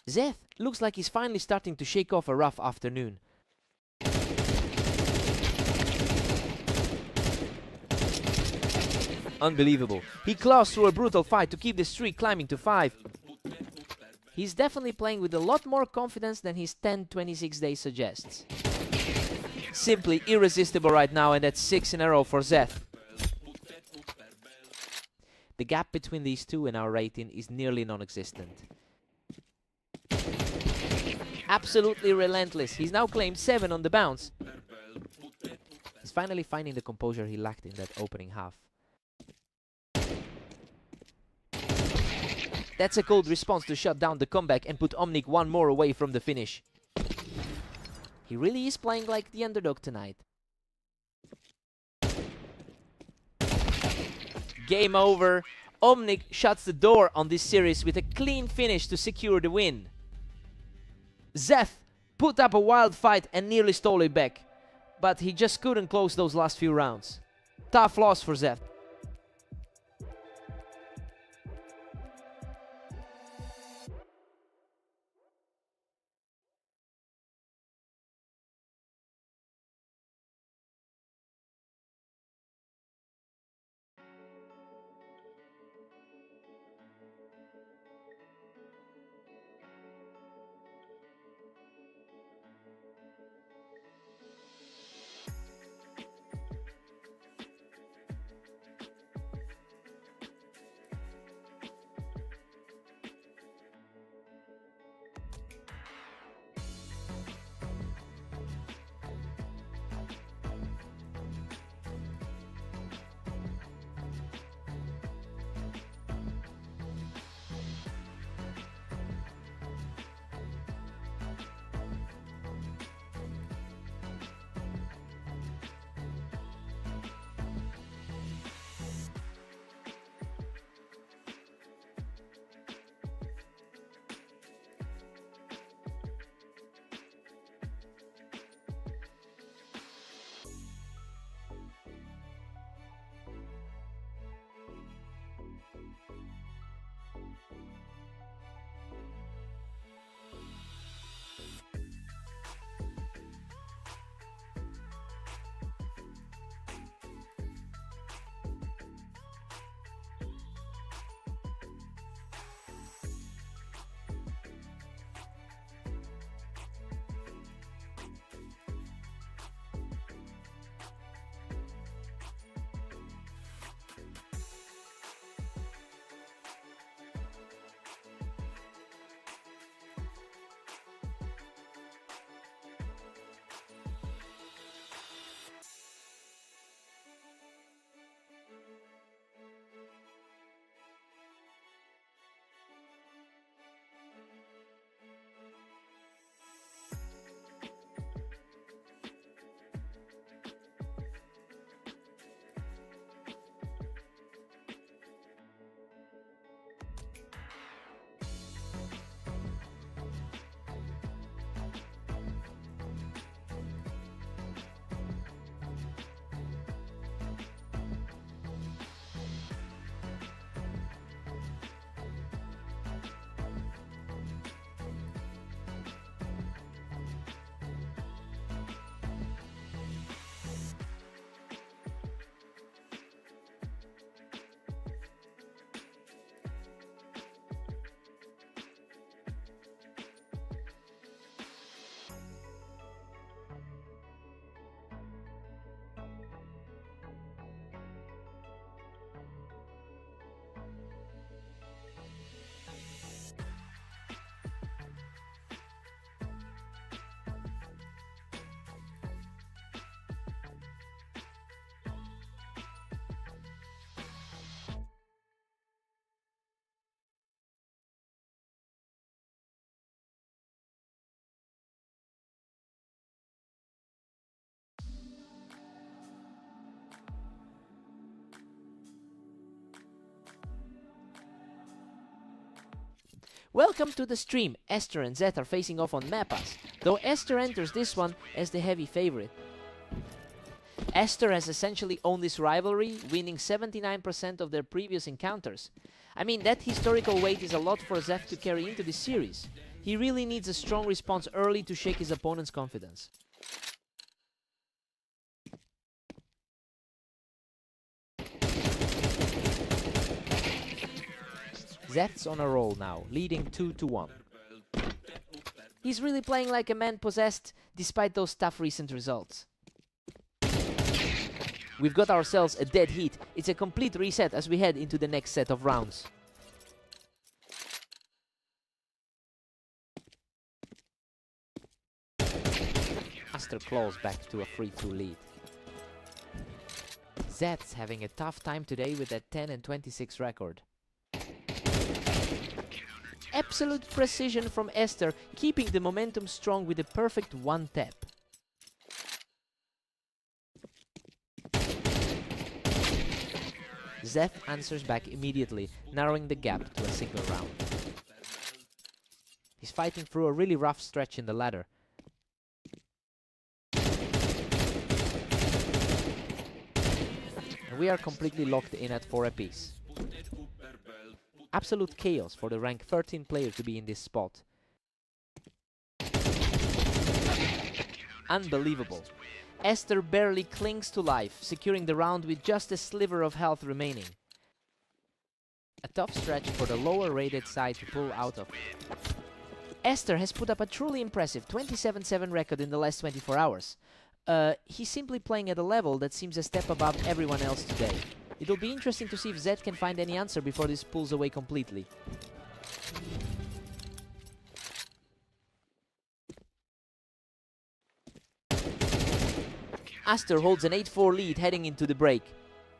Zed looks like he's finally starting to shake off a rough afternoon. Unbelievable. He claws through a brutal fight to keep the streak climbing to 5. He's definitely playing with a lot more confidence than his 10-26 days suggests. Simply irresistible right now, and that's 6 in a row for Zed. The gap between these two in our rating is nearly non-existent. Absolutely relentless. He's now claimed 7 on the bounce. He's finally finding the composure he lacked in that opening half. That's a cold response to shut down the comeback and put Omnic one more away from the finish. He really is playing like the underdog tonight. Game over. Omnic shuts the door on this series with a clean finish to secure the win. Zed put up a wild fight and nearly stole it back, but he just couldn't close those last few rounds. Tough loss for Zed. Welcome to the stream. Esther and Zeth are facing off on Mappas, though Esther enters this one as the heavy favorite. Esther has essentially owned this rivalry, winning 79% of their previous encounters. I mean, that historical weight is a lot for Zeth to carry into this series. He really needs a strong response early to shake his opponent's confidence. Zeth's on a roll now, leading 2-1. He's really playing like a man possessed, despite those tough recent results. We've got ourselves a dead heat. It's a complete reset as we head into the next set of rounds. Aster claws back to a 3-2 lead. Zeth's having a tough time today with that 10-26 record. Absolute precision from Esther, keeping the momentum strong with a perfect one tap. Zeth answers back immediately, narrowing the gap to a single round. He's fighting through a really rough stretch in the ladder. And we are completely locked in at 4 apiece. Absolute chaos for the rank 13 player to be in this spot. Unbelievable. Esther barely clings to life, securing the round with just a sliver of health remaining. A tough stretch for the lower rated side to pull out of. Esther has put up a truly impressive 27-7 record in the last 24 hours. He's simply playing at a level that seems a step above everyone else today. It'll be interesting to see if Zeth can find any answer before this pulls away completely. Aster holds an 8-4 lead heading into the break.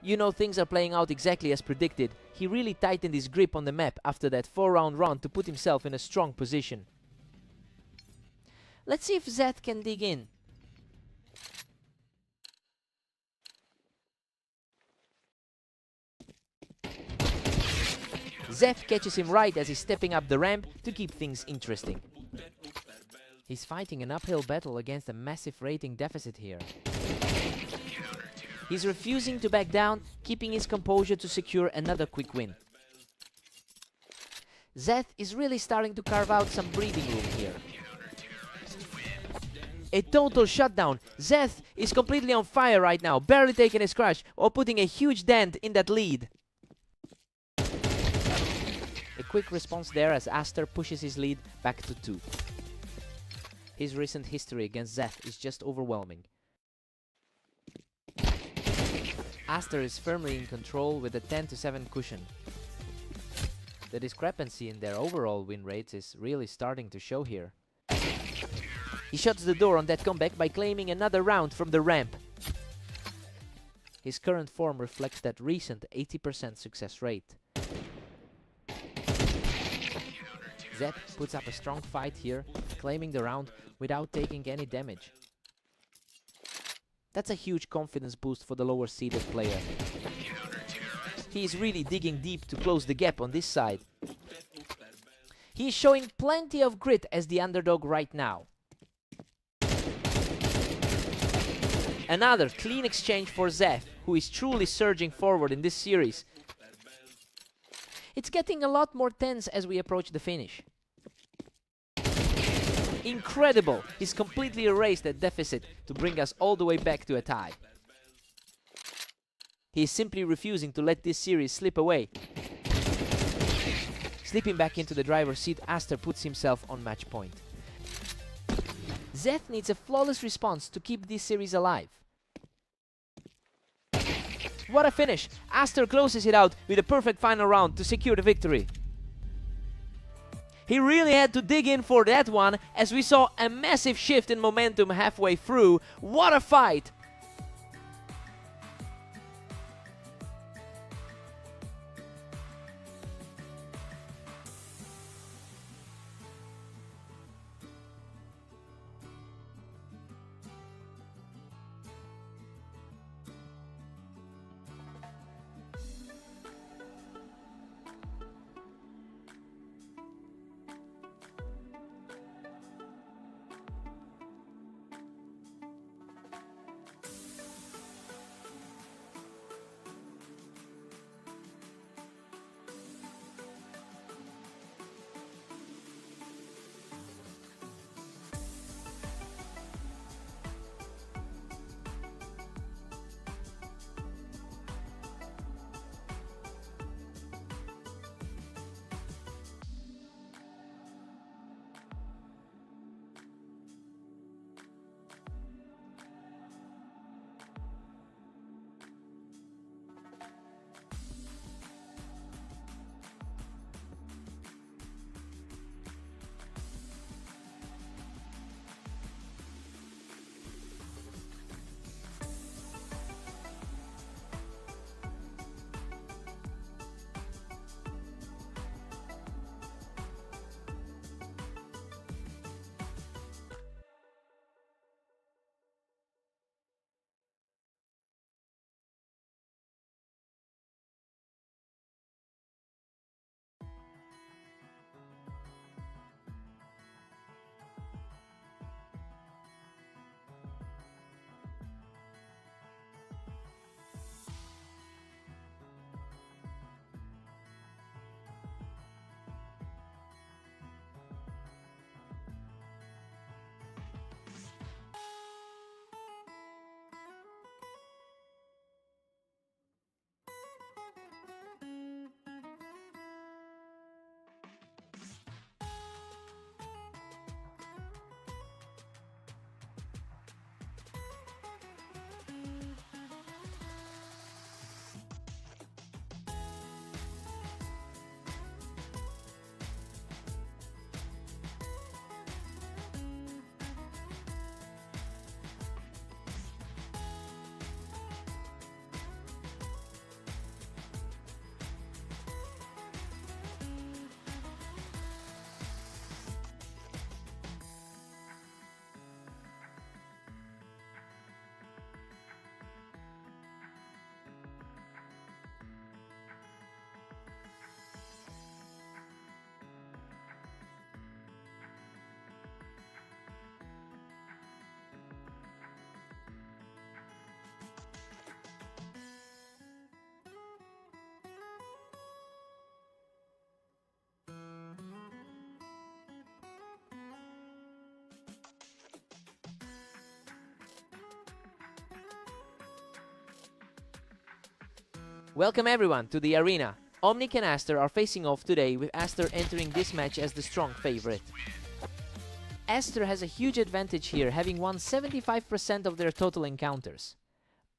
You know, things are playing out exactly as predicted. He really tightened his grip on the map after that 4-round run to put himself in a strong position. Let's see if Zeth can dig in. Zeth catches him right as he's stepping up the ramp to keep things interesting. He's fighting an uphill battle against a massive rating deficit here. He's refusing to back down, keeping his composure to secure another quick win. Zeth is really starting to carve out some breathing room here. A total shutdown. Zeth is completely on fire right now, barely taking a scratch or putting a huge dent in that lead. A quick response there as Aster pushes his lead back to 2. His recent history against Zeth is just overwhelming. Aster is firmly in control with a 10-7 cushion. The discrepancy in their overall win rates is really starting to show here. He shuts the door on that comeback by claiming another round from the ramp. His current form reflects that recent 80% success rate. Zeth puts up a strong fight here, claiming the round without taking any damage. That's a huge confidence boost for the lower seeded player. He is really digging deep to close the gap on this side. He is showing plenty of grit as the underdog right now. Another clean exchange for Zeth, who is truly surging forward in this series. It's getting a lot more tense as we approach the finish. Incredible! He's completely erased that deficit to bring us all the way back to a tie. He is simply refusing to let this series slip away. Slipping back into the driver's seat, Aster puts himself on match point. Zeth needs a flawless response to keep this series alive. What a finish! Aster closes it out with a perfect final round to secure the victory. He really had to dig in for that one, as we saw a massive shift in momentum halfway through. What a fight! Welcome everyone to the arena. Omnic and Aster are facing off today, with Aster entering this match as the strong favorite. Aster has a huge advantage here, having won 75% of their total encounters.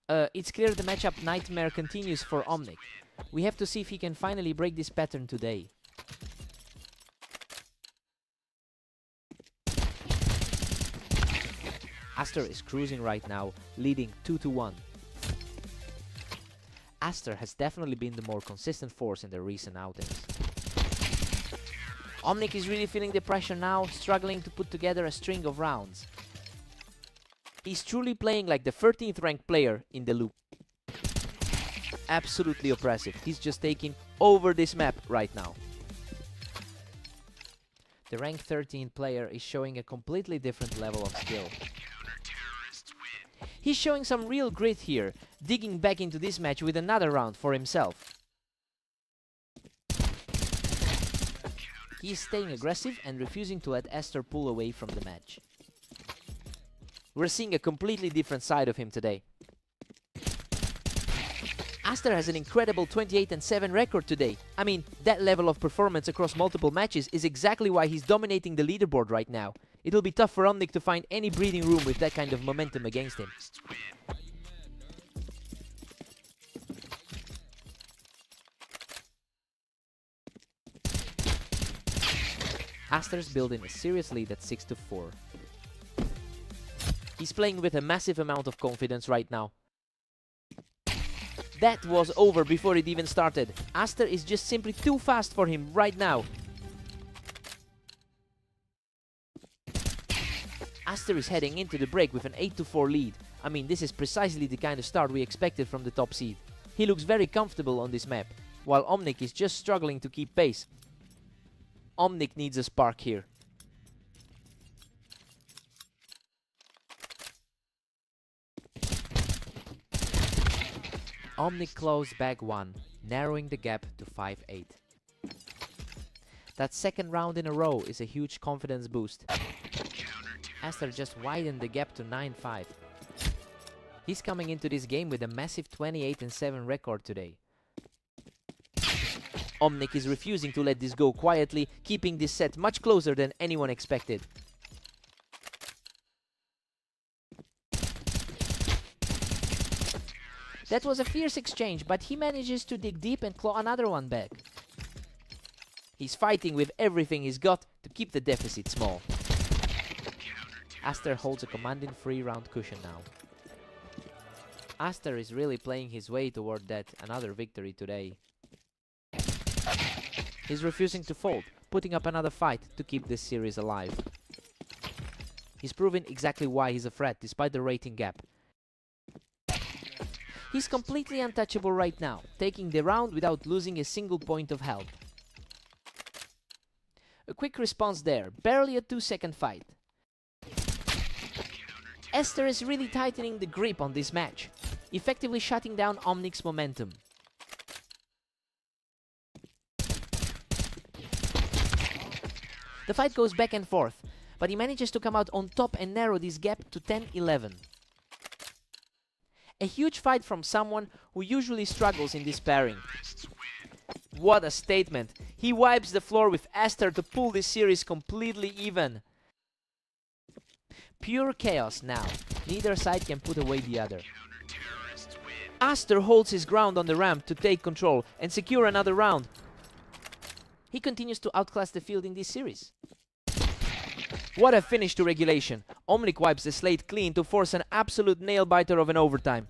It's clear the matchup nightmare continues for Omnic. We have to see if he can finally break this pattern today. Aster is cruising right now, leading 2-1. Aster has definitely been the more consistent force in their recent outings. Omnic is really feeling the pressure now, struggling to put together a string of rounds. He's truly playing like the 13th ranked player in the loop. Absolutely oppressive. He's just taking over this map right now. The rank 13 player is showing a completely different level of skill. He's showing some real grit here, digging back into this match with another round for himself. He's staying aggressive and refusing to let Aster pull away from the match. We're seeing a completely different side of him today. Aster has an incredible 28-7 record today. I mean, that level of performance across multiple matches is exactly why he's dominating the leaderboard right now. It'll be tough for Omnic to find any breathing room with that kind of momentum against him. Aster's building a serious lead at 6-4. He's playing with a massive amount of confidence right now. That was over before it even started. Aster is just simply too fast for him right now. Aster is heading into the break with an 8-4 lead. I mean, this is precisely the kind of start we expected from the top seed. He looks very comfortable on this map, while Omnic is just struggling to keep pace. Omnic needs a spark here. Omnic closed bag 1, narrowing the gap to 5-8. That second round in a row is a huge confidence boost. Aster just widened the gap to 9-5. He's coming into this game with a massive 28-7 record today. Omnic is refusing to let this go quietly, keeping this set much closer than anyone expected. That was a fierce exchange, but he manages to dig deep and claw another one back. He's fighting with everything he's got to keep the deficit small. Aster holds a commanding 3-round cushion now. Aster is really playing his way toward that another victory today. He's refusing to fold, putting up another fight to keep this series alive. He's proven exactly why he's a threat despite the rating gap. He's completely untouchable right now, taking the round without losing a single point of health. A quick response there, barely a 2-second fight. Aster is really tightening the grip on this match, effectively shutting down Omnic's momentum. The fight goes back and forth, but he manages to come out on top and narrow this gap to 10-11. A huge fight from someone who usually struggles in this pairing. What a statement! He wipes the floor with Aster to pull this series completely even. Pure chaos now. Neither side can put away the other. Aster holds his ground on the ramp to take control and secure another round. He continues to outclass the field in this series. What a finish to regulation. Omnic wipes the slate clean to force an absolute nail-biter of an overtime.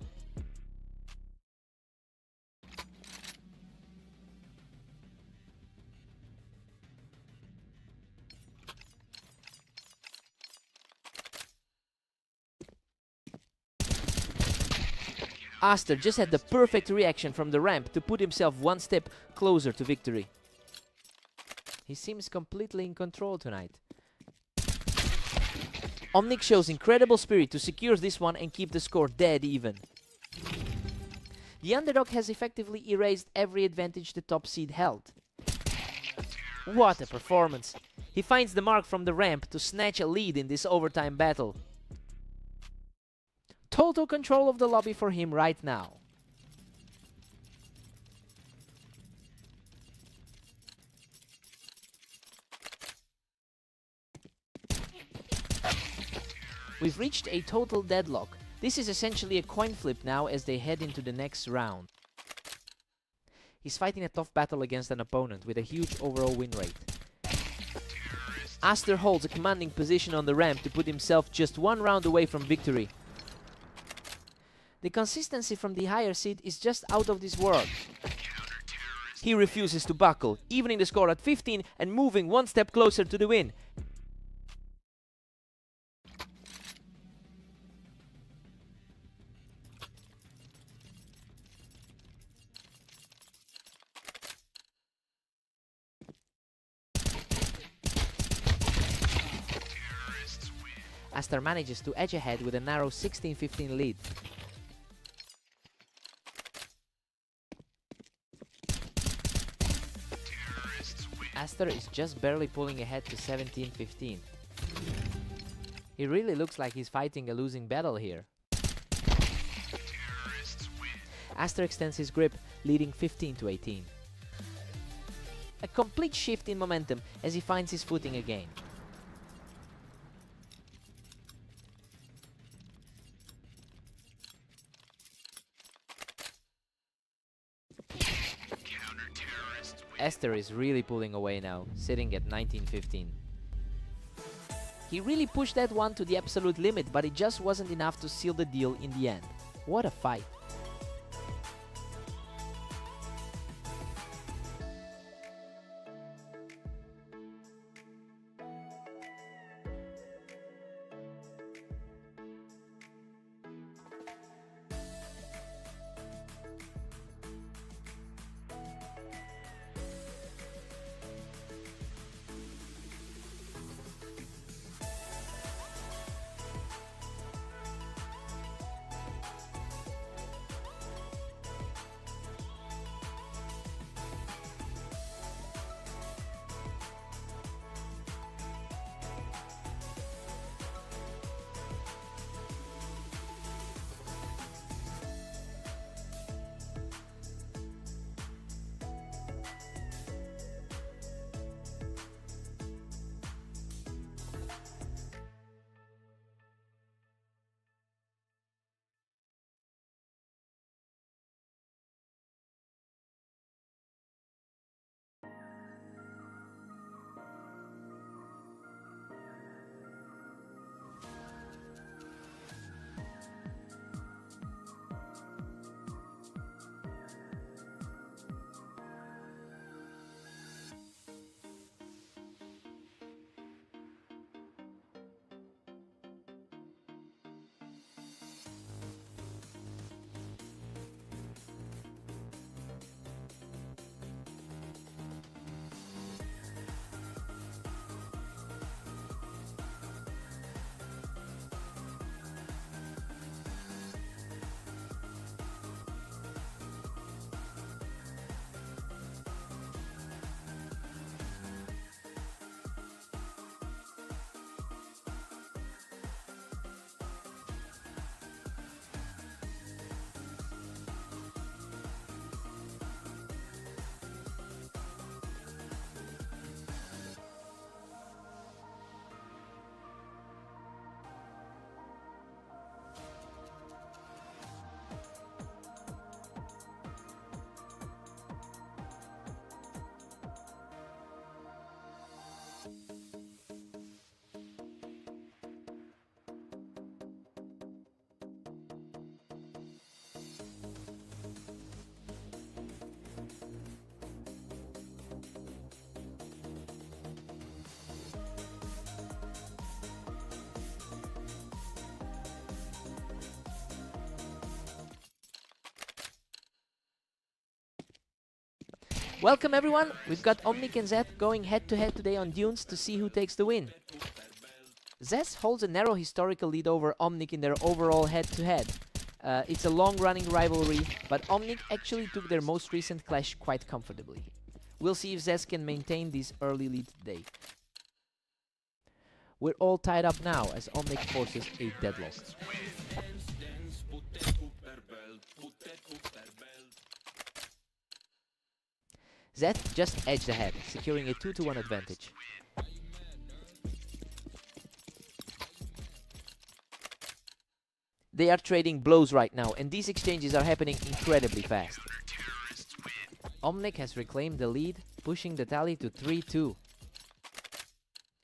Aster just had the perfect reaction from the ramp to put himself one step closer to victory. He seems completely in control tonight. Omnic shows incredible spirit to secure this one and keep the score dead even. The underdog has effectively erased every advantage the top seed held. What a performance! He finds the mark from the ramp to snatch a lead in this overtime battle. Total control of the lobby for him right now. We've reached a total deadlock. This is essentially a coin flip now as they head into the next round. He's fighting a tough battle against an opponent with a huge overall win rate. Aster holds a commanding position on the ramp to put himself just one round away from victory. The consistency from the higher seed is just out of this world. He refuses to buckle, evening the score at 15 and moving one step closer to the win. Aster manages to edge ahead with a narrow 16-15 lead. Aster is just barely pulling ahead to 17-15. He really looks like he's fighting a losing battle here. Aster extends his grip, leading 15-18. A complete shift in momentum as he finds his footing again. Aster is really pulling away now, sitting at 19-15. He really pushed that one to the absolute limit, but it just wasn't enough to seal the deal in the end. What a fight! Welcome everyone, we've got Omnic and Zeth going head to head today on Dunes to see who takes the win. Zeth holds a narrow historical lead over Omnic in their overall head to head. It's a long running rivalry, but Omnic actually took their most recent clash quite comfortably. We'll see if Zeth can maintain this early lead today. We're all tied up now as Omnic forces a deadlock. Zeth just edged ahead, securing a 2-1 advantage. They are trading blows right now, and these exchanges are happening incredibly fast. Omnic has reclaimed the lead, pushing the tally to 3-2.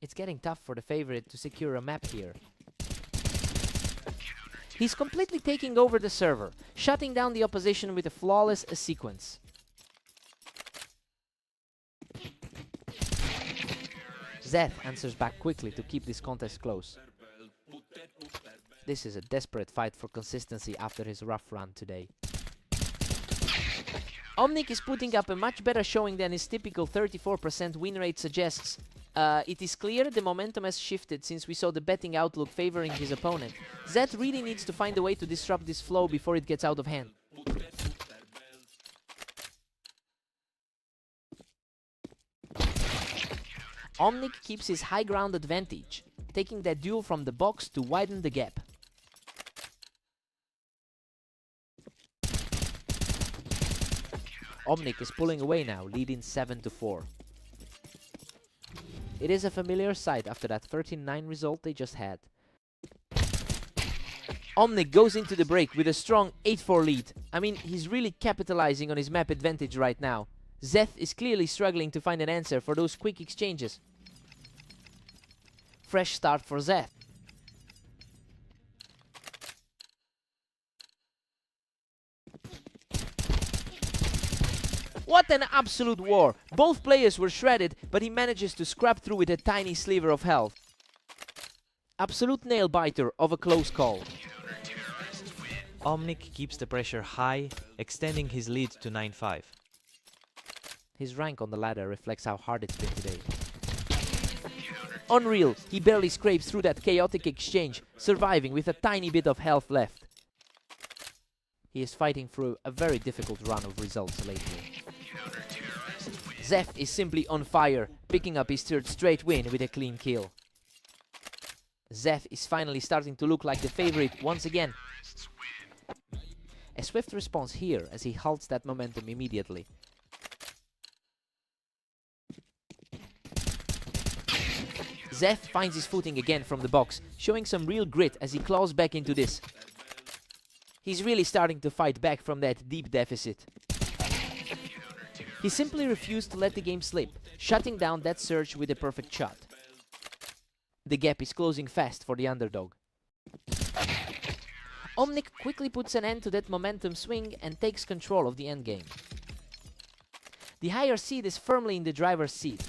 It's getting tough for the favorite to secure a map here. He's completely taking over the server, shutting down the opposition with a flawless sequence. Zeth answers back quickly to keep this contest close. This is a desperate fight for consistency after his rough run today. Omnic is putting up a much better showing than his typical 34% win rate suggests. It is clear the momentum has shifted since we saw the betting outlook favoring his opponent. Zeth really needs to find a way to disrupt this flow before it gets out of hand. Omnic keeps his high ground advantage, taking that duel from the box to widen the gap. Omnic is pulling away now, leading 7-4. It is a familiar sight after that 13-9 result they just had. Omnic goes into the break with a strong 8-4 lead. I mean, he's really capitalizing on his map advantage right now. Zeth is clearly struggling to find an answer for those quick exchanges. Fresh start for Zeth. What an absolute war! Both players were shredded, but he manages to scrap through with a tiny sliver of health. Absolute nail-biter of a close call. Omnic keeps the pressure high, extending his lead to 9-5. His rank on the ladder reflects how hard it's been today. Unreal, he barely scrapes through that chaotic exchange, surviving with a tiny bit of health left. He is fighting through a very difficult run of results lately. Zeth is simply on fire, picking up his third straight win with a clean kill. Zeth is finally starting to look like the favorite once again. A swift response here as he halts that momentum immediately. Zeth finds his footing again from the box, showing some real grit as he claws back into this. He's really starting to fight back from that deep deficit. He simply refused to let the game slip, shutting down that surge with a perfect shot. The gap is closing fast for the underdog. Omnic quickly puts an end to that momentum swing and takes control of the endgame. The higher seed is firmly in the driver's seat.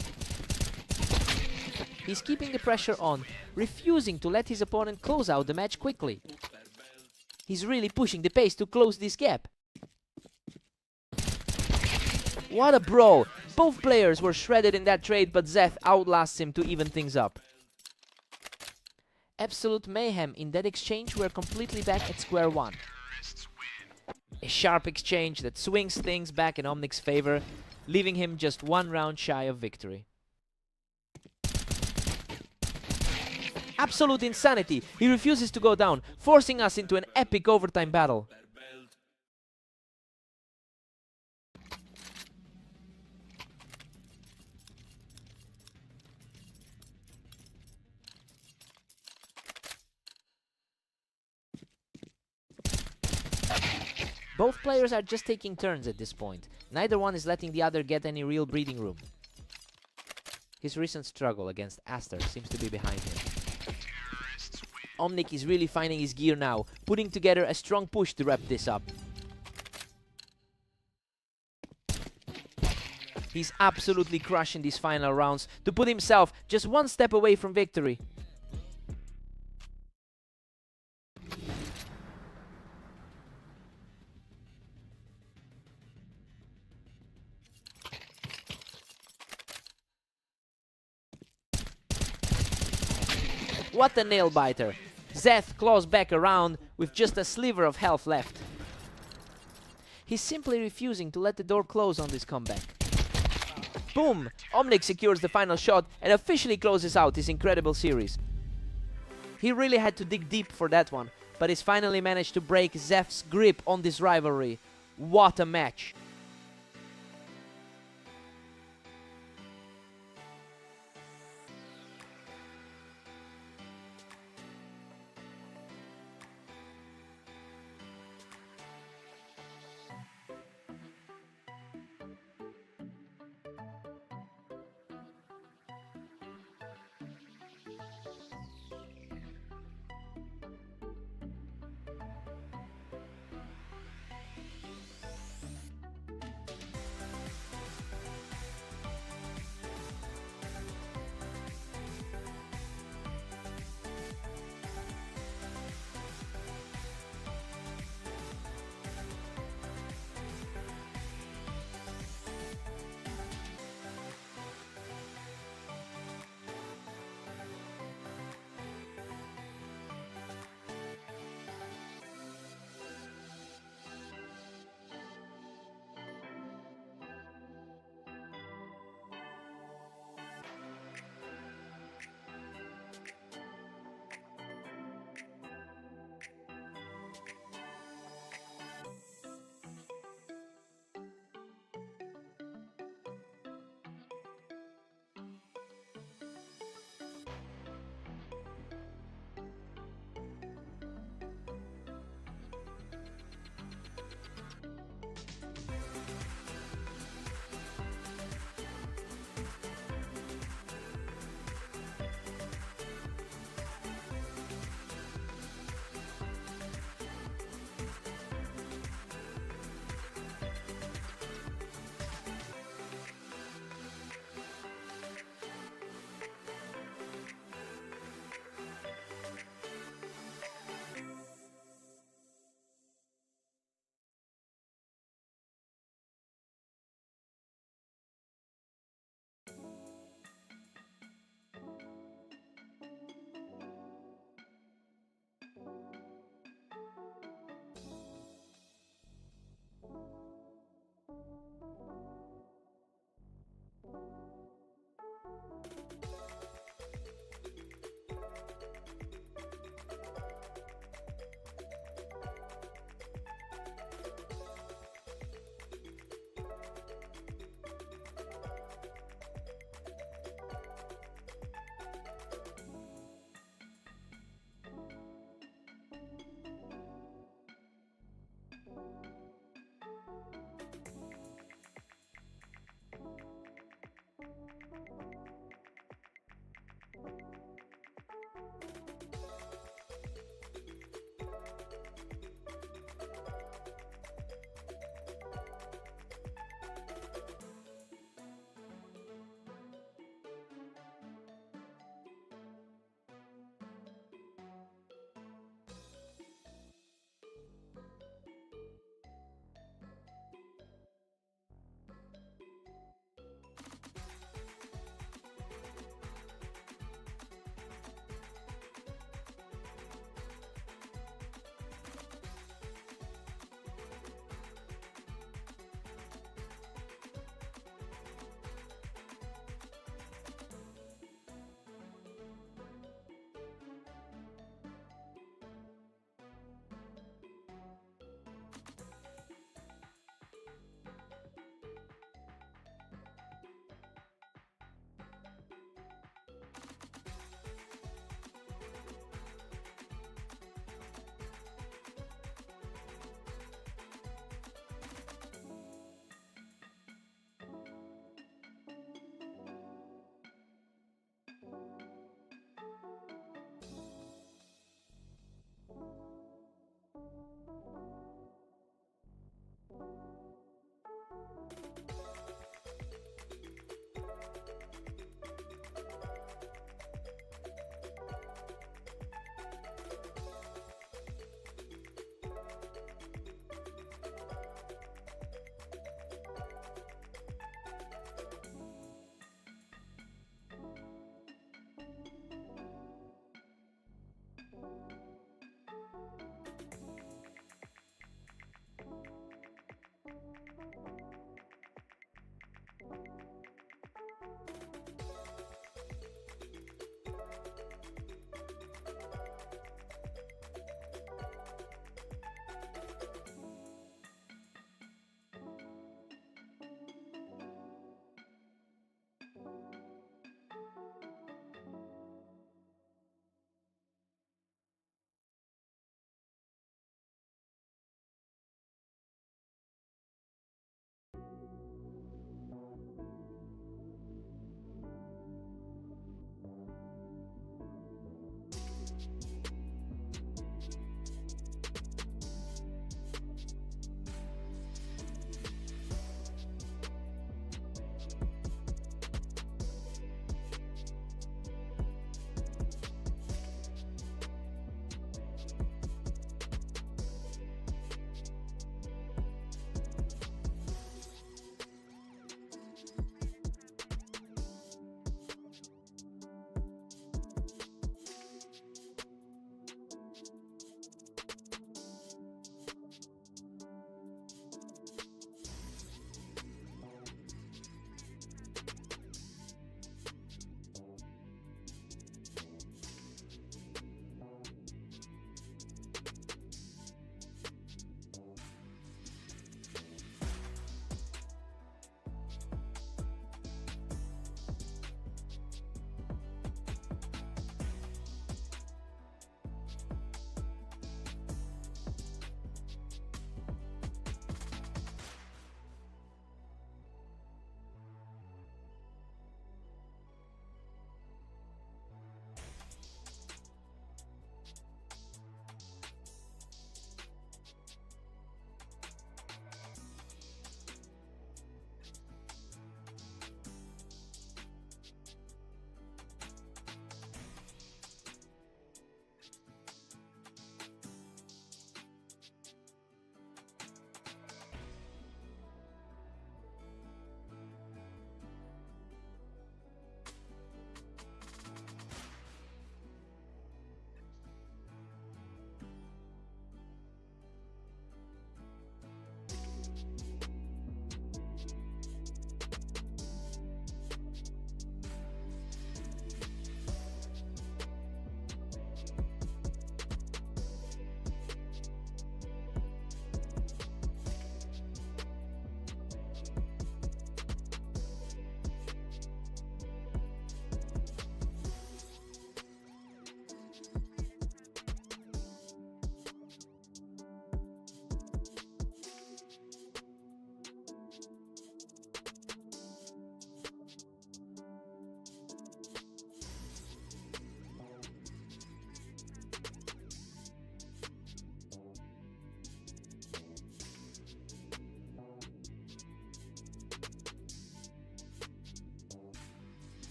He's keeping the pressure on, refusing to let his opponent close out the match quickly. He's really pushing the pace to close this gap. What a brawl! Both players were shredded in that trade, but Zeth outlasts him to even things up. Absolute mayhem in that exchange. We're completely back at square one. A sharp exchange that swings things back in Omnic's favor, leaving him just one round shy of victory. Absolute insanity! He refuses to go down, forcing us into an epic overtime battle. Both players are just taking turns at this point. Neither one is letting the other get any real breathing room. His recent struggle against Aster seems to be behind him. Omnic is really finding his gear now, putting together a strong push to wrap this up. He's absolutely crushing these final rounds to put himself just one step away from victory. What a nail-biter! Zeth claws back around with just a sliver of health left. He's simply refusing to let the door close on this comeback. Boom! Omnic secures the final shot and officially closes out this incredible series. He really had to dig deep for that one, but he's finally managed to break Zeth's grip on this rivalry. What a match!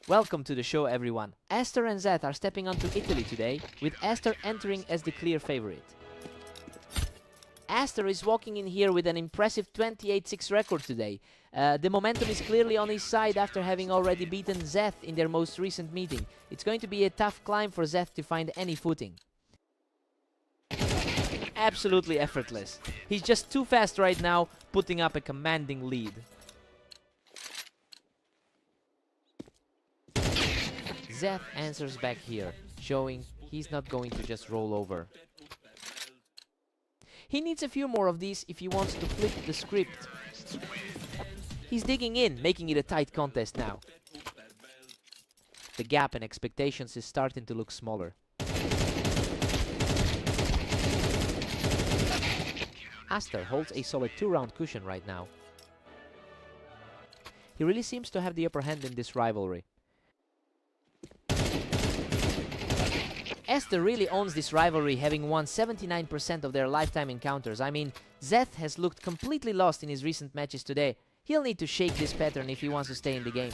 Welcome to the show, everyone. Aster and Zeth are stepping onto Italy today, with Aster entering as the clear favorite. Aster is walking in here with an impressive 28-6 record today. The momentum is clearly on his side after having already beaten Zeth in their most recent meeting. It's going to be a tough climb for Zeth to find any footing. Absolutely effortless. He's just too fast right now, putting up a commanding lead. Zeth answers back here, showing he's not going to just roll over. He needs a few more of these if he wants to flip the script. He's digging in, making it a tight contest now. The gap in expectations is starting to look smaller. Aster holds a solid 2-round cushion right now. He really seems to have the upper hand in this rivalry. Aster really owns this rivalry, having won 79% of their lifetime encounters. I mean, Zeth has looked completely lost in his recent matches today. He'll need to shake this pattern if he wants to stay in the game.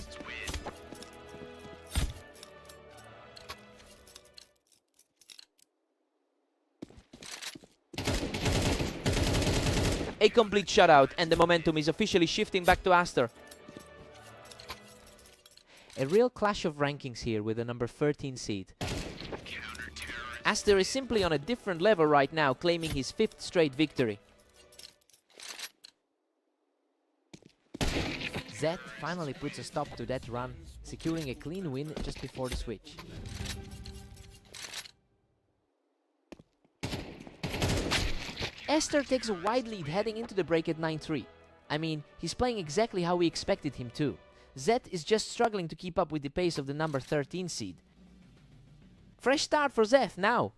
A complete shutout, and the momentum is officially shifting back to Aster. A real clash of rankings here with the number 13 seed. Aster is simply on a different level right now, claiming his 5th straight victory. Zeth finally puts a stop to that run, securing a clean win just before the switch. Aster takes a wide lead heading into the break at 9-3. I mean, he's playing exactly how we expected him to. Zeth is just struggling to keep up with the pace of the number 13 seed. Fresh start for Zeth now.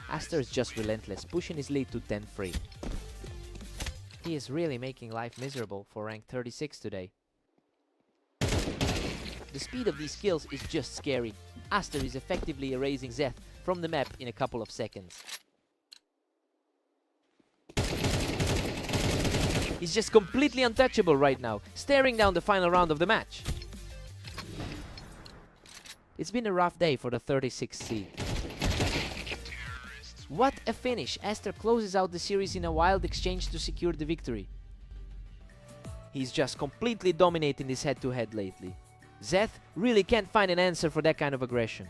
Aster is just relentless, pushing his lead to 10-3. He is really making life miserable for rank 36 today. The speed of these kills is just scary. Aster is effectively erasing Zeth from the map in a couple of seconds. He's just completely untouchable right now, staring down the final round of the match. It's been a rough day for the 36th seed. What a finish! Aster closes out the series in a wild exchange to secure the victory. He's just completely dominating this head-to-head lately. Zeth really can't find an answer for that kind of aggression.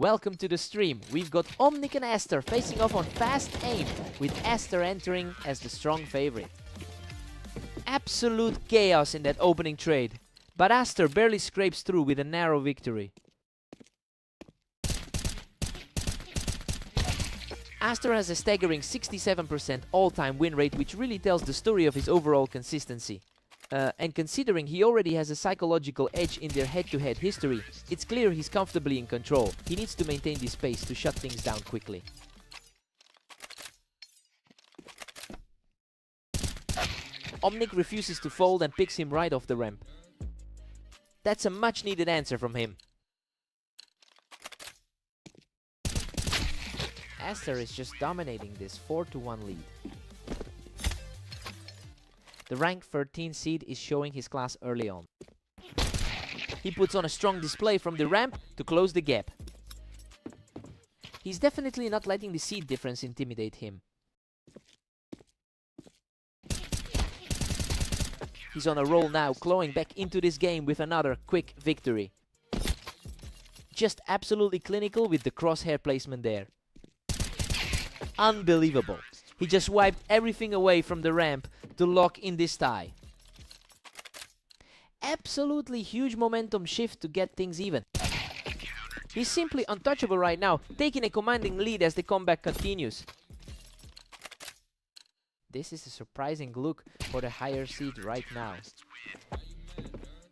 Welcome to the stream. We've got Omnic and Aster facing off on Fast Aim, with Aster entering as the strong favorite. Absolute chaos in that opening trade, but Aster barely scrapes through with a narrow victory. Aster has a staggering 67% all-time win rate, which really tells the story of his overall consistency. And considering he already has a psychological edge in their head-to-head history, it's clear he's comfortably in control. He needs to maintain this pace to shut things down quickly. Omnic refuses to fold and picks him right off the ramp. That's a much-needed answer from him. Aster is just dominating this 4-1 lead. The rank 13 seed is showing his class early on. He puts on a strong display from the ramp to close the gap. He's definitely not letting the seed difference intimidate him. He's on a roll now, clawing back into this game with another quick victory. Just absolutely clinical with the crosshair placement there. Unbelievable. He just wiped everything away from the ramp to lock in this tie. Absolutely huge momentum shift to get things even. He's simply untouchable right now, taking a commanding lead as the comeback continues. This is a surprising look for the higher seed right now.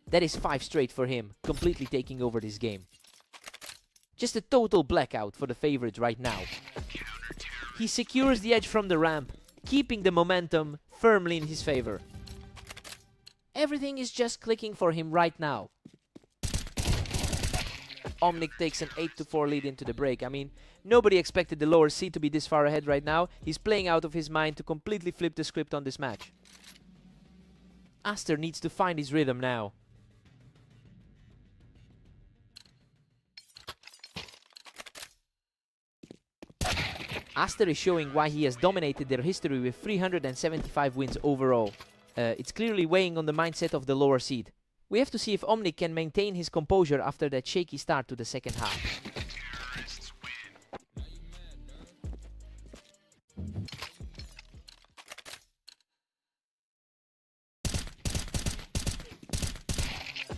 That is 5 straight for him, completely taking over this game. Just a total blackout for the favorite right now. He secures the edge from the ramp, keeping the momentum firmly in his favor. Everything is just clicking for him right now. Omnic takes an 8-4 lead into the break. I mean, nobody expected the lower seed to be this far ahead right now. He's playing out of his mind to completely flip the script on this match. Aster needs to find his rhythm now. Aster is showing why he has dominated their history with 375 wins overall. It's clearly weighing on the mindset of the lower seed. We have to see if Omnic can maintain his composure after that shaky start to the second half.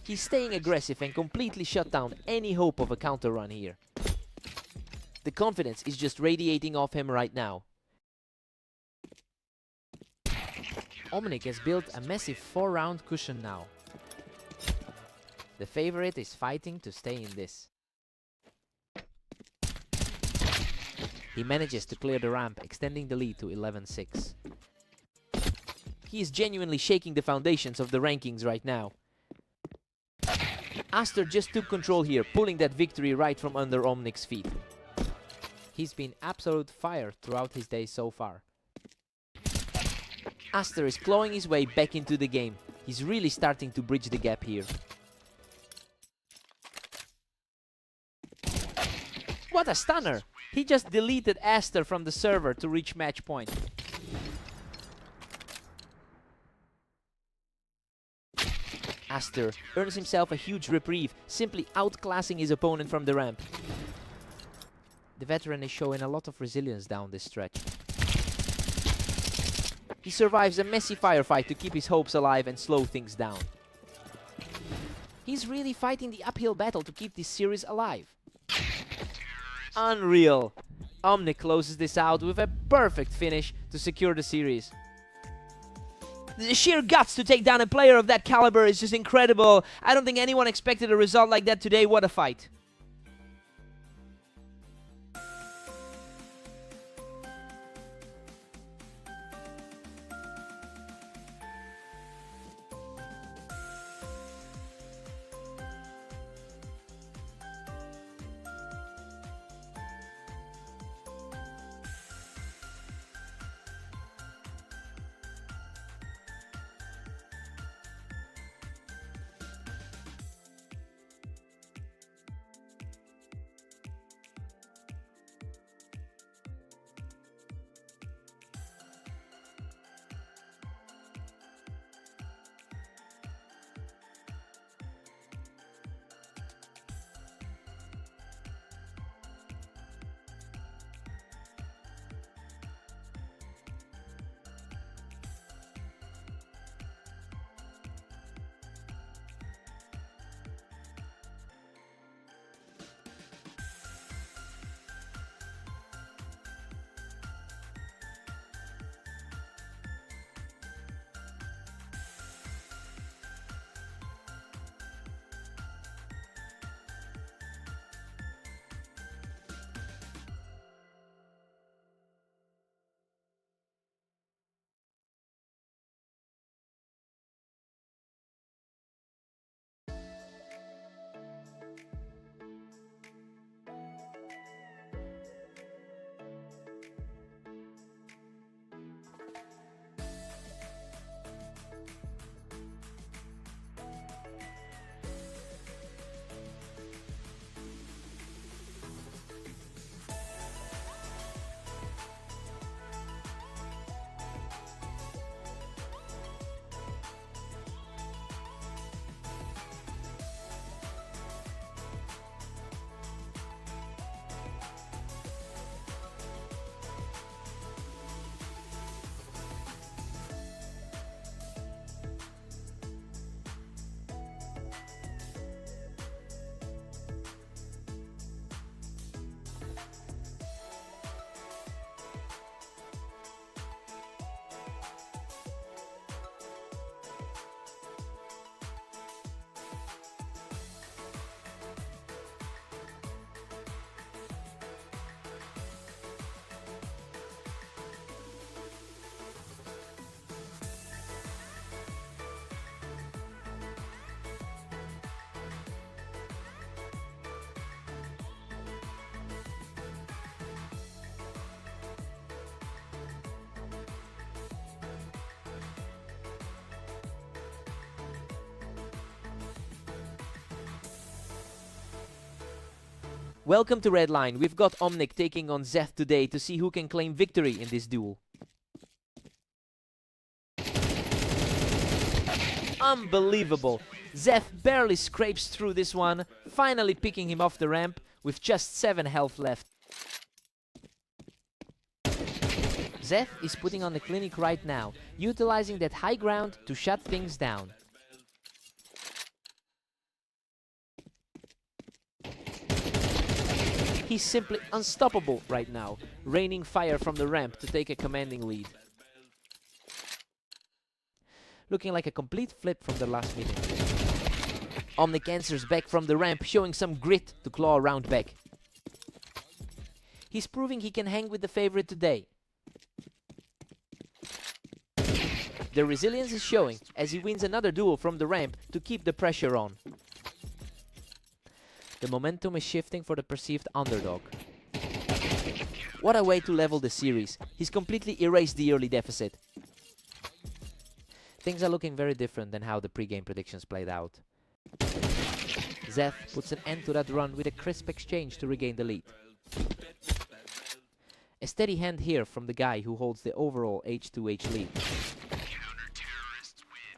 He's staying aggressive and completely shut down any hope of a counter run here. The confidence is just radiating off him right now. Omnic has built a massive 4-round cushion now. The favorite is fighting to stay in this. He manages to clear the ramp, extending the lead to 11-6. He is genuinely shaking the foundations of the rankings right now. Aster just took control here, pulling that victory right from under Omnic's feet. He's been absolute fire throughout his day so far. Aster is clawing his way back into the game. He's really starting to bridge the gap here. What a stunner! He just deleted Aster from the server to reach match point. Aster earns himself a huge reprieve, simply outclassing his opponent from the ramp. The veteran is showing a lot of resilience down this stretch. He survives a messy firefight to keep his hopes alive and slow things down. He's really fighting the uphill battle to keep this series alive. Unreal! Omnic closes this out with a perfect finish to secure the series. The sheer guts to take down a player of that caliber is just incredible. I don't think anyone expected a result like that today. What a fight. Welcome to Red Line. We've got Omnic taking on Zeth today to see who can claim victory in this duel. Unbelievable! Zeth barely scrapes through this one, finally picking him off the ramp with just 7 health left. Zeth is putting on the clinic right now, utilizing that high ground to shut things down. He's simply unstoppable right now, raining fire from the ramp to take a commanding lead. Looking like a complete flip from the last meeting. Omnic answers back from the ramp, showing some grit to claw around back. He's proving he can hang with the favorite today. The resilience is showing as he wins another duel from the ramp to keep the pressure on. The momentum is shifting for the perceived underdog. What a way to level the series. He's completely erased the early deficit. Things are looking very different than how the pre-game predictions played out. Zeth puts an end to that run with a crisp exchange to regain the lead. A steady hand here from the guy who holds the overall H2H lead.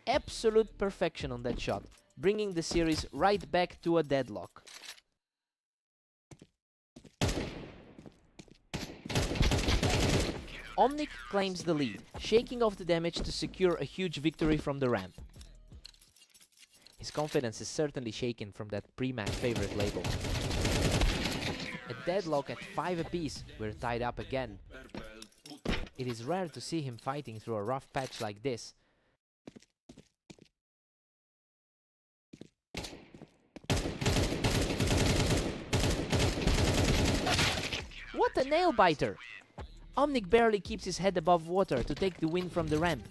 Absolute perfection on that shot, bringing the series right back to a deadlock. Omnic claims the lead, shaking off the damage to secure a huge victory from the ramp. His confidence is certainly shaken from that pre-match favorite label. A deadlock at 5 apiece, we're tied up again. It is rare to see him fighting through a rough patch like this. What a nail biter! Omnic barely keeps his head above water to take the win from the ramp.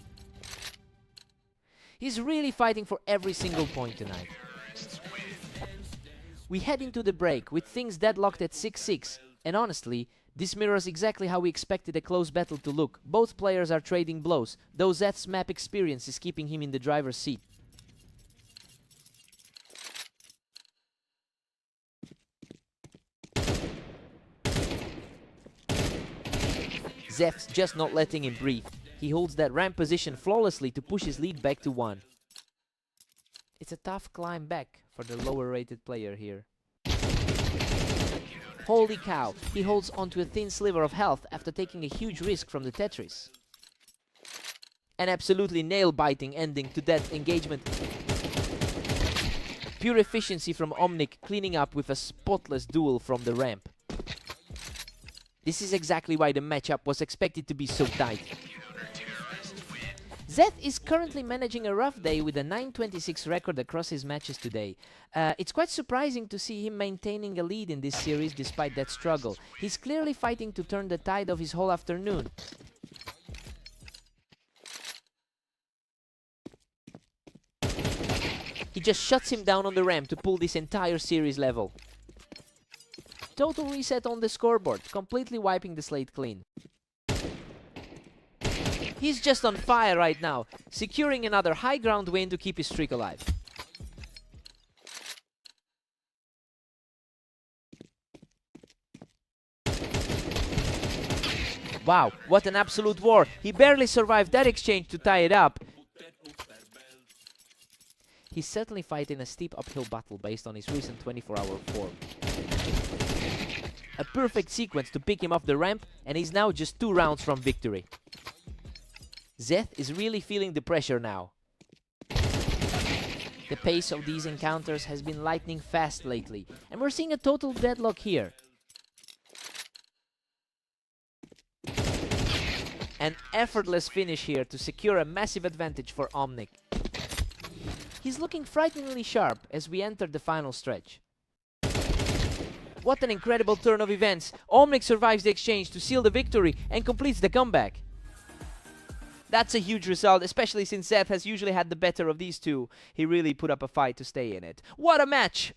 He's really fighting for every single point tonight. We head into the break with things deadlocked at 6-6, and honestly, this mirrors exactly how we expected a close battle to look. Both players are trading blows, though Zeth's map experience is keeping him in the driver's seat. Zeth's just not letting him breathe. He holds that ramp position flawlessly to push his lead back to 1. It's a tough climb back for the lower rated player here. Holy cow, he holds onto a thin sliver of health after taking a huge risk from the Tetris. An absolutely nail-biting ending to that engagement. Pure efficiency from Omnic cleaning up with a spotless duel from the ramp. This is exactly why the matchup was expected to be so tight. Zeth is currently managing a rough day with a 926 record across his matches today. It's quite surprising to see him maintaining a lead in this series despite that struggle. He's clearly fighting to turn the tide of his whole afternoon. He just shuts him down on the ramp to pull this entire series level. Total reset on the scoreboard, completely wiping the slate clean. He's just on fire right now, securing another high ground win to keep his streak alive. Wow, what an absolute war! He barely survived that exchange to tie it up. He's certainly fighting a steep uphill battle based on his recent 24-hour form. A perfect sequence to pick him off the ramp, and he's now just 2 rounds from victory. Zeth is really feeling the pressure now. The pace of these encounters has been lightning fast lately, and we're seeing a total deadlock here. An effortless finish here to secure a massive advantage for Omnic. He's looking frighteningly sharp as we enter the final stretch. What an incredible turn of events! Omnic survives the exchange to seal the victory and completes the comeback. That's a huge result, especially since Zeth has usually had the better of these two. He really put up a fight to stay in it. What a match!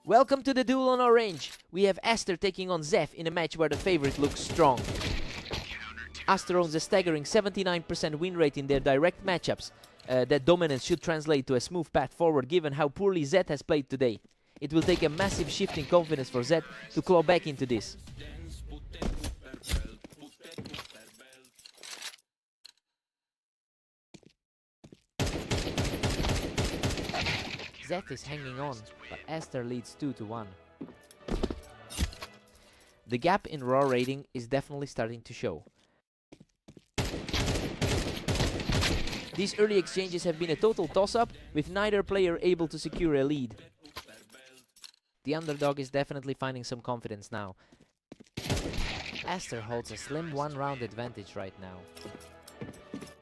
Welcome to the duel on Orange. We have Aster taking on Zeph in a match where the favorite looks strong. Aster owns a staggering 79% win rate in their direct matchups. That dominance should translate to a smooth path forward given how poorly Zed has played today. It will take a massive shift in confidence for Zed to claw back into this. Zed is hanging on, but Aster leads 2-1. The gap in raw rating is definitely starting to show. These early exchanges have been a total toss-up, with neither player able to secure a lead. The underdog is definitely finding some confidence now. Aster holds a slim one-round advantage right now.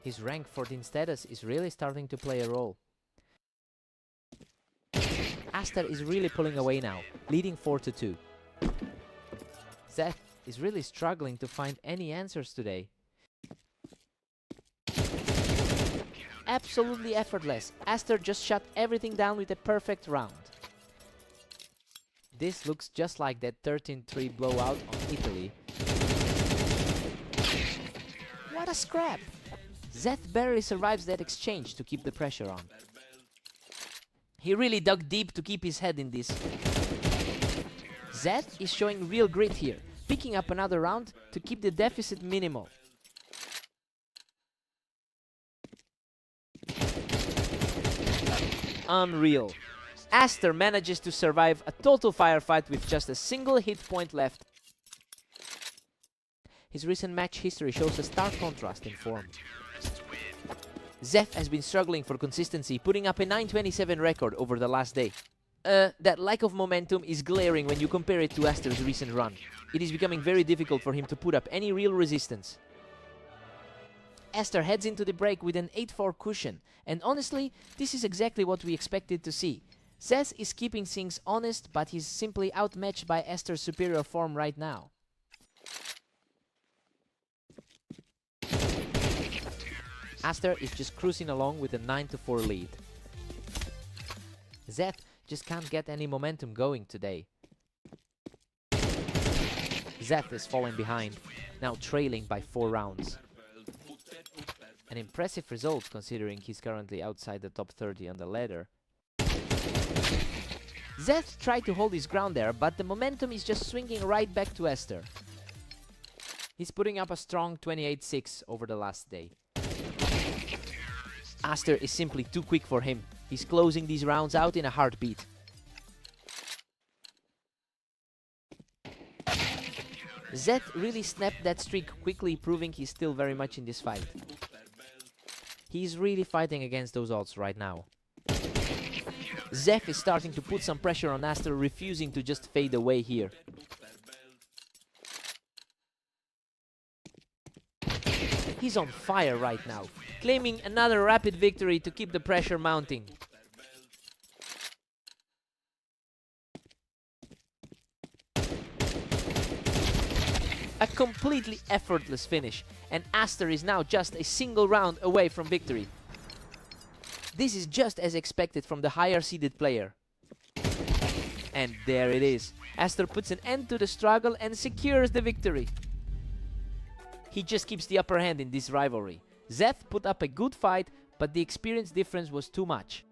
His rank 14 status is really starting to play a role. Aster is really pulling away now, leading 4-2. Zeth is really struggling to find any answers today. Absolutely effortless. Aster just shut everything down with a perfect round. This looks just like that 13-3 blowout on Italy. What a scrap! Zeth barely survives that exchange to keep the pressure on. He really dug deep to keep his head in this. Zeth is showing real grit here, picking up another round to keep the deficit minimal. Unreal. Aster manages to survive a total firefight with just a single hit point left. His recent match history shows a stark contrast in form. Zeth has been struggling for consistency, putting up a 927 record over the last day. That lack of momentum is glaring when you compare it to Aster's recent run. It is becoming very difficult for him to put up any real resistance. Aster heads into the break with an 8-4 cushion, and honestly, this is exactly what we expected to see. Zeth is keeping things honest, but he's simply outmatched by Aster's superior form right now. Aster is just cruising along with a 9-4 lead. Zeth just can't get any momentum going today. Zeth is falling behind, now trailing by 4 rounds. An impressive result considering he's currently outside the top 30 on the ladder. Zeth tried to hold his ground there, but the momentum is just swinging right back to Aster. He's putting up a strong 28-6 over the last day. Aster is simply too quick for him. He's closing these rounds out in a heartbeat. Zeth really snapped that streak quickly, proving he's still very much in this fight. He's really fighting against those odds right now. Zeth is starting to put some pressure on Aster, refusing to just fade away here. He's on fire right now, claiming another rapid victory to keep the pressure mounting. A completely effortless finish, and Aster is now just a single round away from victory. This is just as expected from the higher seeded player. And there it is. Aster puts an end to the struggle and secures the victory. He just keeps the upper hand in this rivalry. Zeth put up a good fight, but the experience difference was too much.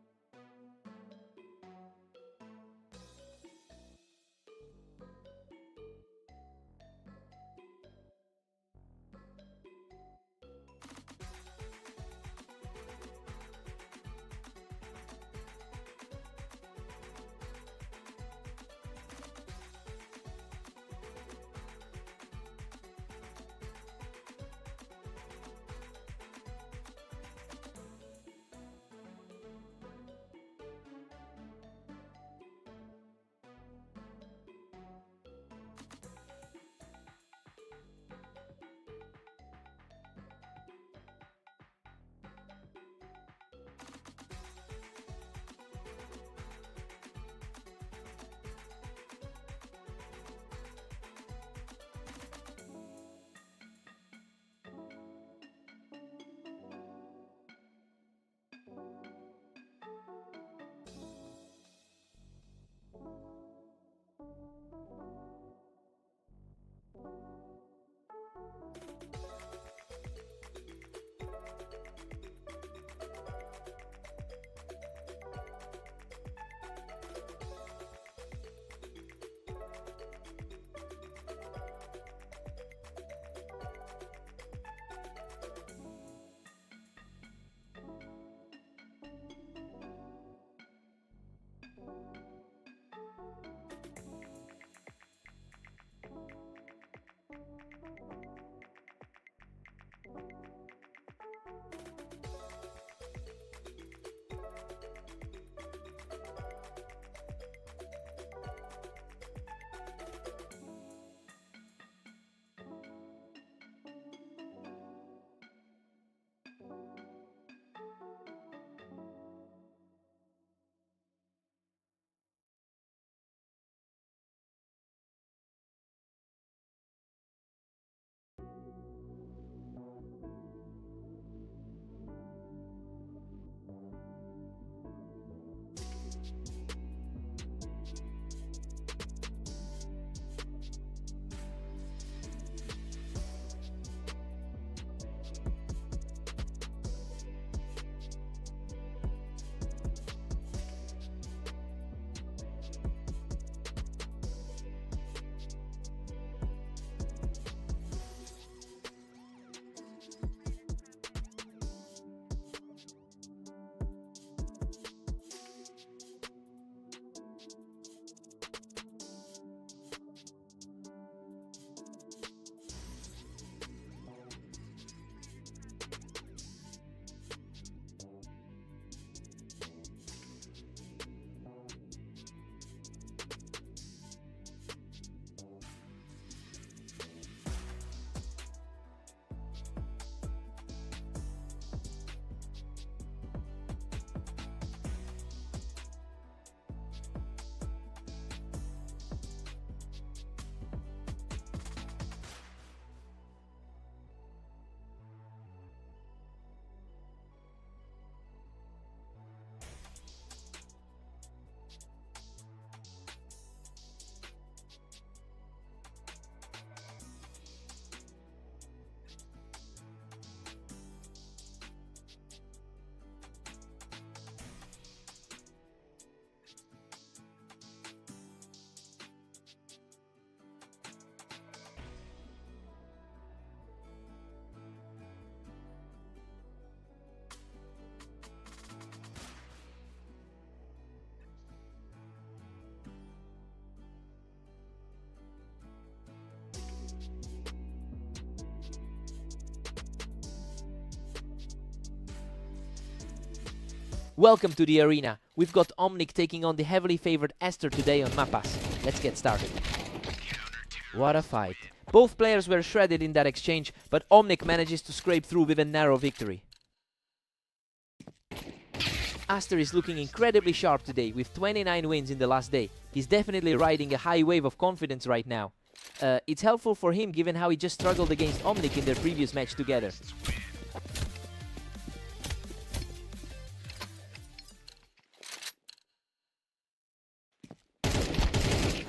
Welcome to the arena. We've got Omnic taking on the heavily favored Esther today on Mapas. Let's get started. What a fight. Both players were shredded in that exchange, but Omnic manages to scrape through with a narrow victory. Aster is looking incredibly sharp today, with 29 wins in the last day. He's definitely riding a high wave of confidence right now. It's helpful for him given how he just struggled against Omnic in their previous match together.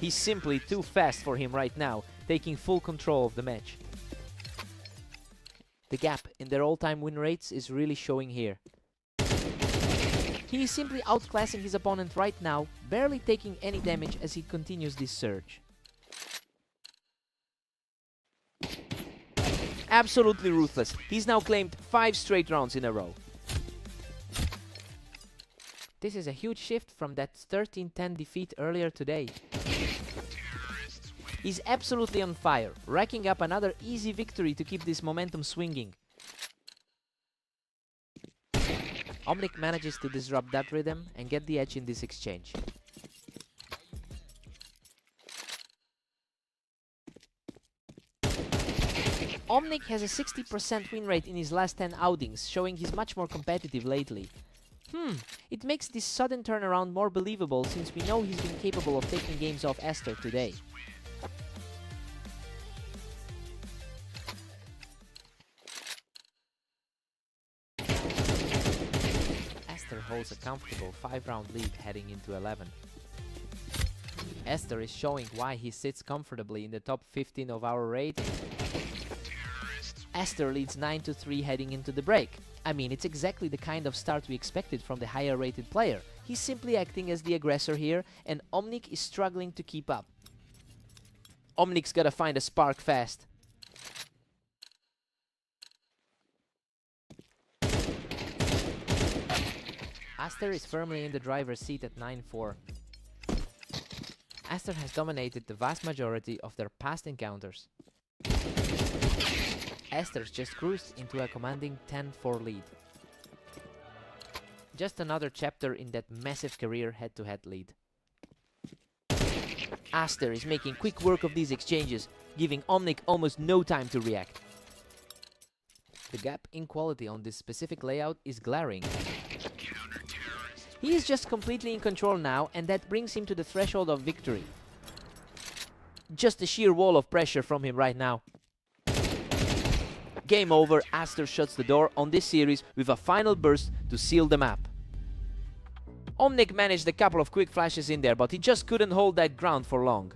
He's simply too fast for him right now, taking full control of the match. The gap in their all-time win rates is really showing here. He is simply outclassing his opponent right now, barely taking any damage as he continues this surge. Absolutely ruthless. He's now claimed 5 straight rounds in a row. This is a huge shift from that 13-10 defeat earlier today. He's absolutely on fire, racking up another easy victory to keep this momentum swinging. Omnic manages to disrupt that rhythm and get the edge in this exchange. Omnic has a 60% win rate in his last 10 outings, showing he's much more competitive lately. It makes this sudden turnaround more believable since we know he's been capable of taking games off Esther today. Esther holds a comfortable 5-round lead heading into 11. Esther is showing why he sits comfortably in the top 15 of our rating. Esther leads 9-3 heading into the break. I mean, it's exactly the kind of start we expected from the higher rated player. He's simply acting as the aggressor here, and Omnic is struggling to keep up. Omnic's gotta find a spark fast. Aster is firmly in the driver's seat at 9-4. Aster has dominated the vast majority of their past encounters. Esther's just cruised into a commanding 10-4 lead. Just another chapter in that massive career head-to-head lead. Aster is making quick work of these exchanges, giving Omnic almost no time to react. The gap in quality on this specific layout is glaring. He is just completely in control now, and that brings him to the threshold of victory. Just a sheer wall of pressure from him right now. Game over. Aster shuts the door on this series with a final burst to seal the map. Omnic managed a couple of quick flashes in there, but he just couldn't hold that ground for long.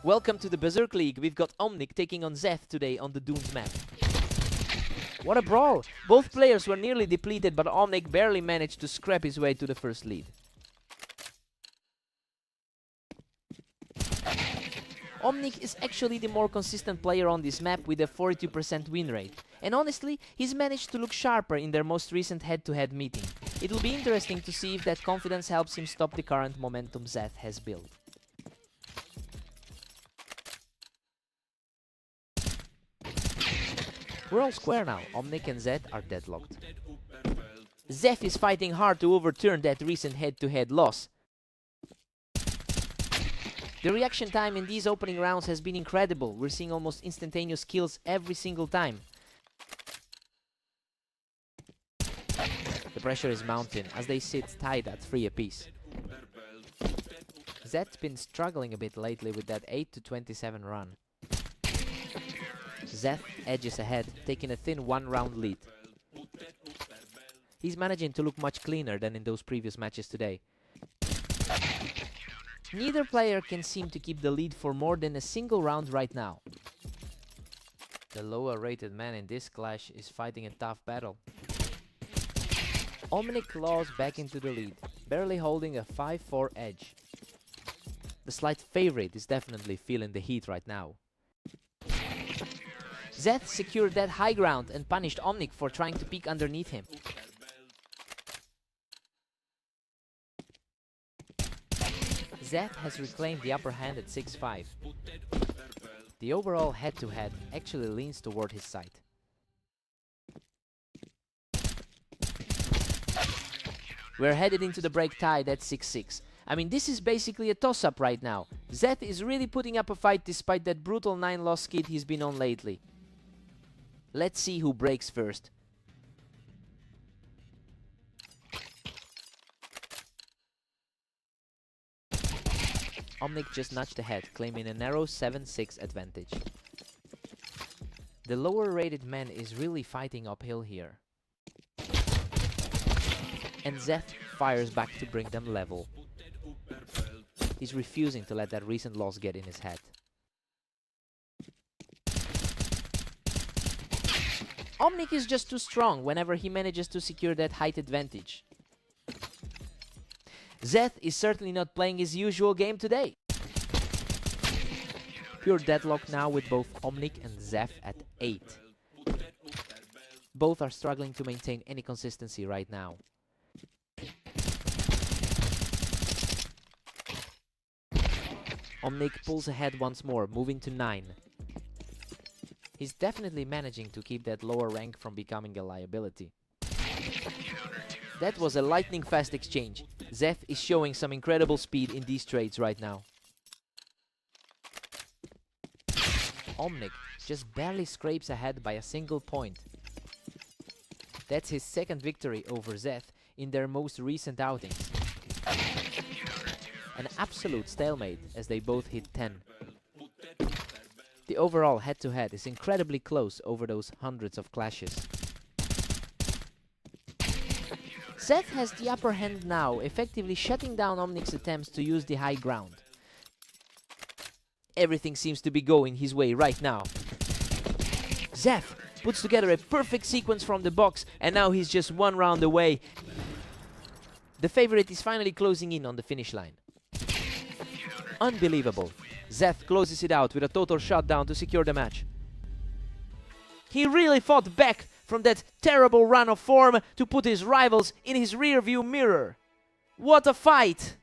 Welcome to the Berserk League. We've got Omnic taking on Zeth today on the Dunes map. What a brawl! Both players were nearly depleted, but Omnic barely managed to scrap his way to the first lead. Omnic is actually the more consistent player on this map with a 42% win rate. And honestly, he's managed to look sharper in their most recent head-to-head meeting. It'll be interesting to see if that confidence helps him stop the current momentum Zeth has built. We're all square now. Omnic and Zeth are deadlocked. Zeth is fighting hard to overturn that recent head-to-head loss. The reaction time in these opening rounds has been incredible. We're seeing almost instantaneous kills every single time. The pressure is mounting as they sit tied at 3 apiece. Zeth's been struggling a bit lately with that 8-27 run. Zeth edges ahead, taking a thin 1-round lead. He's managing to look much cleaner than in those previous matches today. Neither player can seem to keep the lead for more than a single round right now. The lower rated man in this clash is fighting a tough battle. Omnic claws back into the lead, barely holding a 5-4 edge. The slight favorite is definitely feeling the heat right now. Zeth secured that high ground and punished Omnic for trying to peek underneath him. Zeth has reclaimed the upper hand at 6-5. The overall head-to-head actually leans toward his side. We're headed into the break tied at 6-6. I mean, this is basically a toss-up right now. Zeth is really putting up a fight despite that brutal 9-loss skid he's been on lately. Let's see who breaks first. Omnic just nudged ahead, claiming a narrow 7-6 advantage. The lower rated man is really fighting uphill here. And Zeth fires back to bring them level. He's refusing to let that recent loss get in his head. Omnic is just too strong whenever he manages to secure that height advantage. Zeth is certainly not playing his usual game today. Pure deadlock now with both Omnic and Zeth at 8. Both are struggling to maintain any consistency right now. Omnic pulls ahead once more, moving to 9. He's definitely managing to keep that lower rank from becoming a liability. That was a lightning-fast exchange. Zeth is showing some incredible speed in these trades right now. Omnic just barely scrapes ahead by a single point. That's his second victory over Zeth in their most recent outings. An absolute stalemate as they both hit 10. The overall head-to-head is incredibly close over those hundreds of clashes. Zeth has the upper hand now, effectively shutting down Omnic's attempts to use the high ground. Everything seems to be going his way right now. Zeth puts together a perfect sequence from the box, and now he's just 1 round away. The favorite is finally closing in on the finish line. Unbelievable. Zeth closes it out with a total shutdown to secure the match. He really fought back from that terrible run of form to put his rivals in his rearview mirror. What a fight!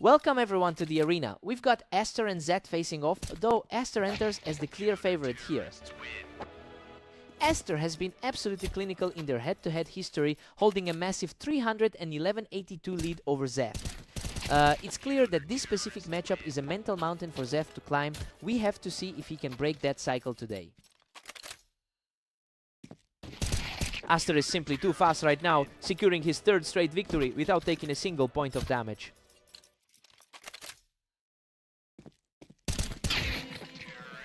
Welcome everyone to the arena. We've got Aster and Zed facing off, though Aster enters as the clear favorite here. Aster has been absolutely clinical in their head-to-head history, holding a massive 311-82 lead over Zed. It's clear that this specific matchup is a mental mountain for Zed to climb. We have to see if he can break that cycle today. Aster is simply too fast right now, securing his third straight victory without taking a single point of damage.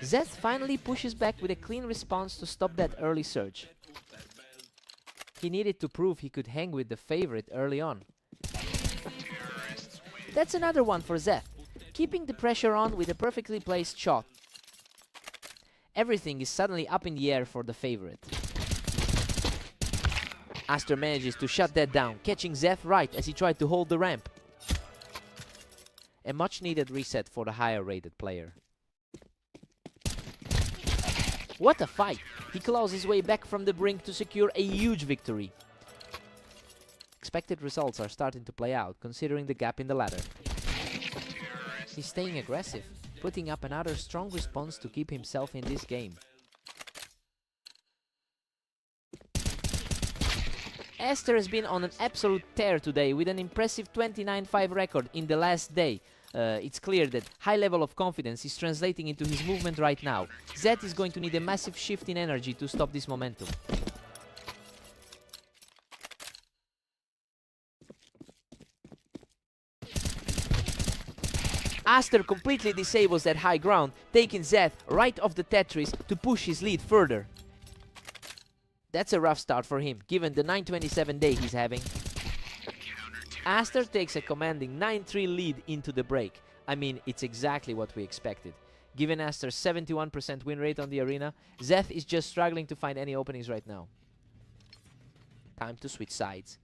Zed finally pushes back with a clean response to stop that early surge. He needed to prove he could hang with the favorite early on. That's another one for Zed, keeping the pressure on with a perfectly placed shot. Everything is suddenly up in the air for the favorite. Aster manages to shut that down, catching Zed right as he tried to hold the ramp. A much needed reset for the higher rated player. What a fight! He claws his way back from the brink to secure a huge victory. Expected results are starting to play out, considering the gap in the ladder. He's staying aggressive, putting up another strong response to keep himself in this game. Aster has been on an absolute tear today with an impressive 29-5 record in the last day. It's clear that high level of confidence is translating into his movement right now. Zed is going to need a massive shift in energy to stop this momentum. Aster completely disables that high ground, taking Zed right off the Tetris to push his lead further. That's a rough start for him, given the 9:27 day he's having. Aster takes a commanding 9-3 lead into the break. I mean, it's exactly what we expected. Given Aster's 71% win rate on the arena, Zed is just struggling to find any openings right now. Time to switch sides.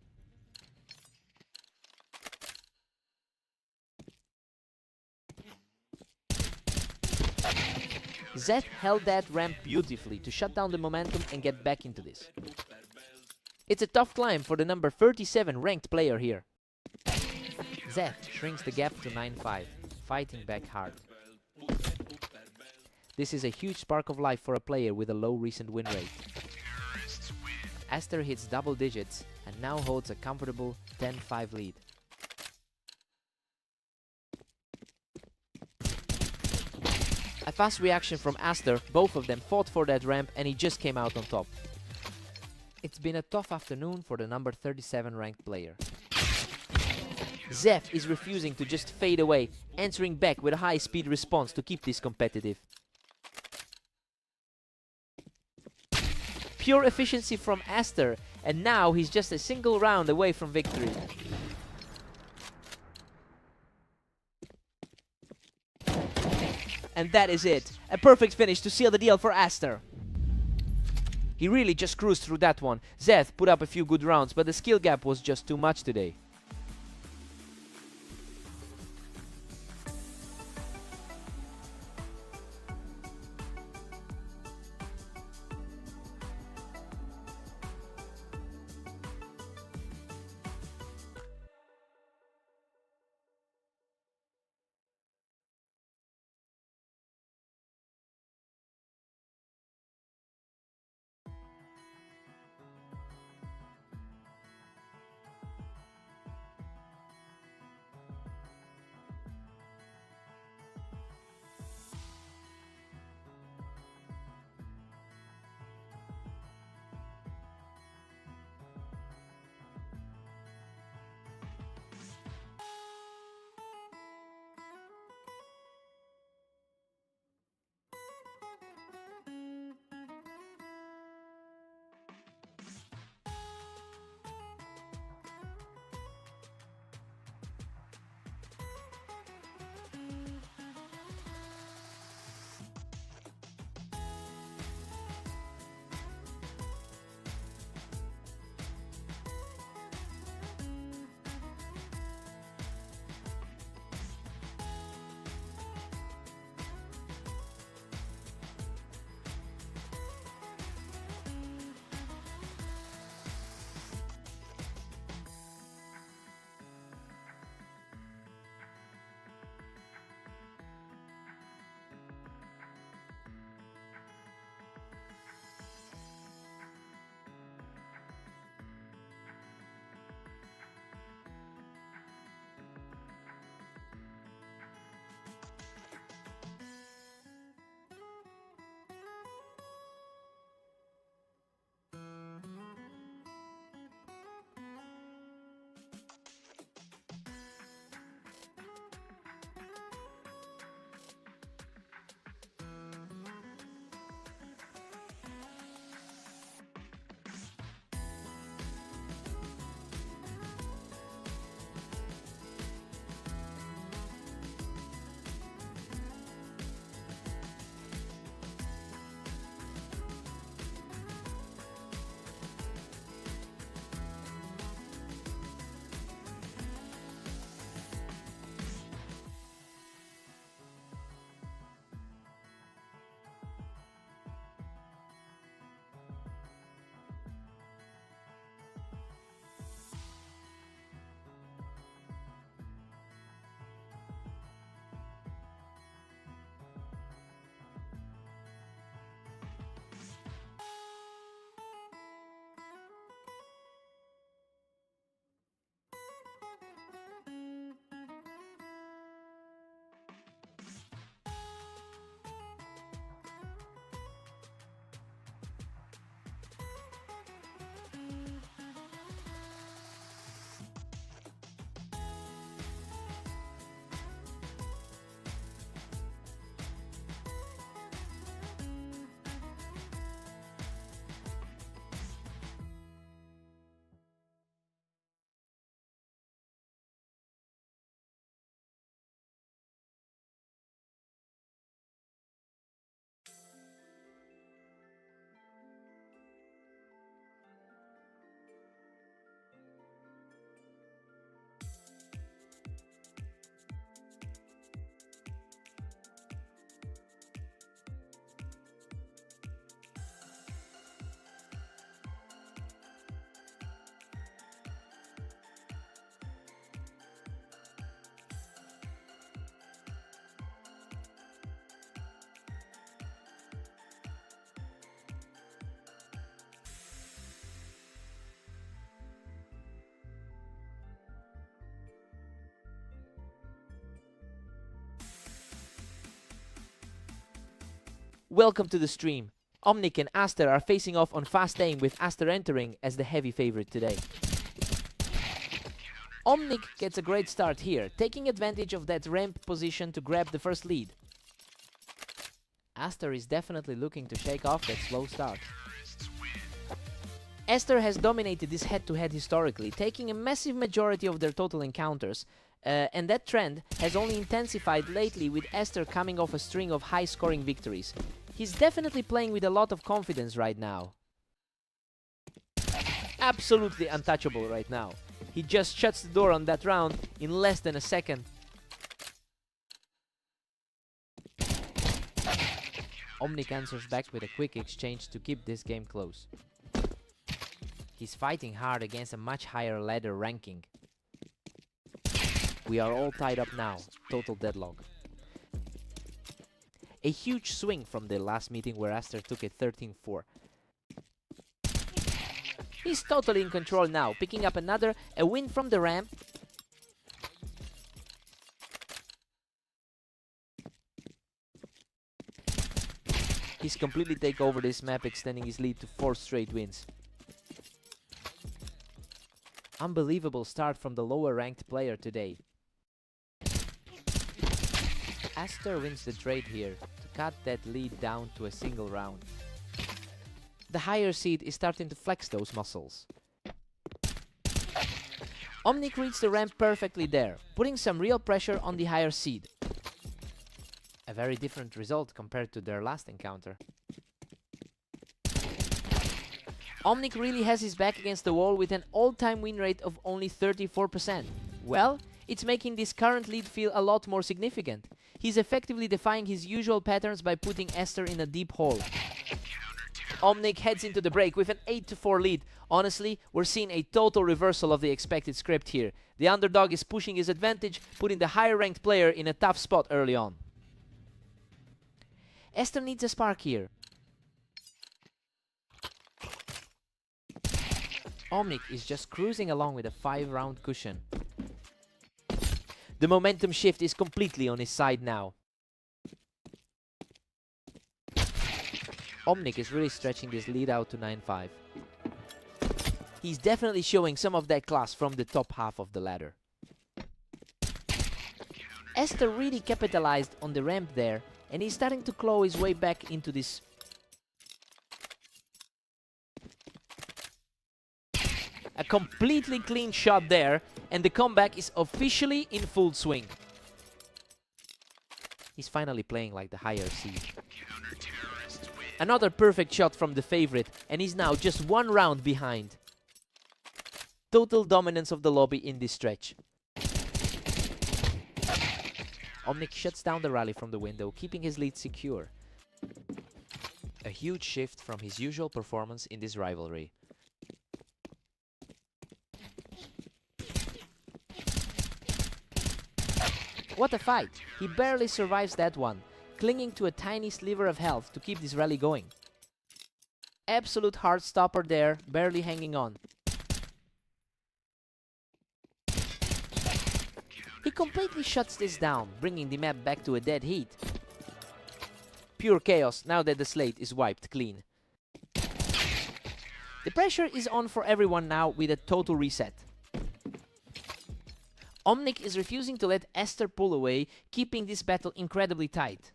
Zed held that ramp beautifully to shut down the momentum and get back into this. It's a tough climb for the number 37 ranked player here. Zed shrinks the gap to 9-5, fighting back hard. This is a huge spark of life for a player with a low recent win rate. Aster hits double digits and now holds a comfortable 10-5 lead. A fast reaction from Aster, both of them fought for that ramp and he just came out on top. It's been a tough afternoon for the number 37 ranked player. Zed is refusing to just fade away, answering back with a high-speed response to keep this competitive. Pure efficiency from Aster, and now he's just a single round away from victory. And that is it. A perfect finish to seal the deal for Aster. He really just cruised through that one. Zed put up a few good rounds, but the skill gap was just too much today. welcome to the stream. Omnic and Aster are facing off on fast aim, with Aster entering as the heavy favorite today. Omnic gets a great start here, taking advantage of that ramp position to grab the first lead. Aster is definitely looking to shake off that slow start. Aster has dominated this head-to-head historically, taking a massive majority of their total encounters, and that trend has only intensified lately, with Aster coming off a string of high-scoring victories. He's definitely playing with a lot of confidence right now. Absolutely untouchable right now. He just shuts the door on that round in less than a second. Omnic answers back with a quick exchange to keep this game close. He's fighting hard against a much higher ladder ranking. We are all tied up now, total deadlock. A huge swing from the last meeting where Aster took it 13-4. He's totally in control now, picking up a win from the ramp. He's completely taken over this map, extending his lead to 4 straight wins. Unbelievable start from the lower ranked player today. Aster wins the trade here to cut that lead down to a single round. The higher seed is starting to flex those muscles. Omnic reads the ramp perfectly there, putting some real pressure on the higher seed. A very different result compared to their last encounter. Omnic really has his back against the wall with an all-time win rate of only 34%. Well, it's making this current lead feel a lot more significant. He's effectively defying his usual patterns by putting Aster in a deep hole. Omnic heads into the break with an 8-4 lead. Honestly, we're seeing a total reversal of the expected script here. The underdog is pushing his advantage, putting the higher ranked player in a tough spot early on. Aster needs a spark here. Omnic is just cruising along with a 5-round cushion. The momentum shift is completely on his side now. Omnic is really stretching this lead out to 9-5. He's definitely showing some of that class from the top half of the ladder. Aster really capitalized on the ramp there, and he's starting to claw his way back into this. A completely clean shot there, and the comeback is officially in full swing. He's finally playing like the higher seed. Another perfect shot from the favorite, and he's now just 1 round behind. Total dominance of the lobby in this stretch. Omnic shuts down the rally from the window, keeping his lead secure. A huge shift from his usual performance in this rivalry. What a fight! He barely survives that one, clinging to a tiny sliver of health to keep this rally going. Absolute hard stopper there, barely hanging on. He completely shuts this down, bringing the map back to a dead heat. Pure chaos now that the slate is wiped clean. The pressure is on for everyone now with a total reset. Omnic is refusing to let Aster pull away, keeping this battle incredibly tight.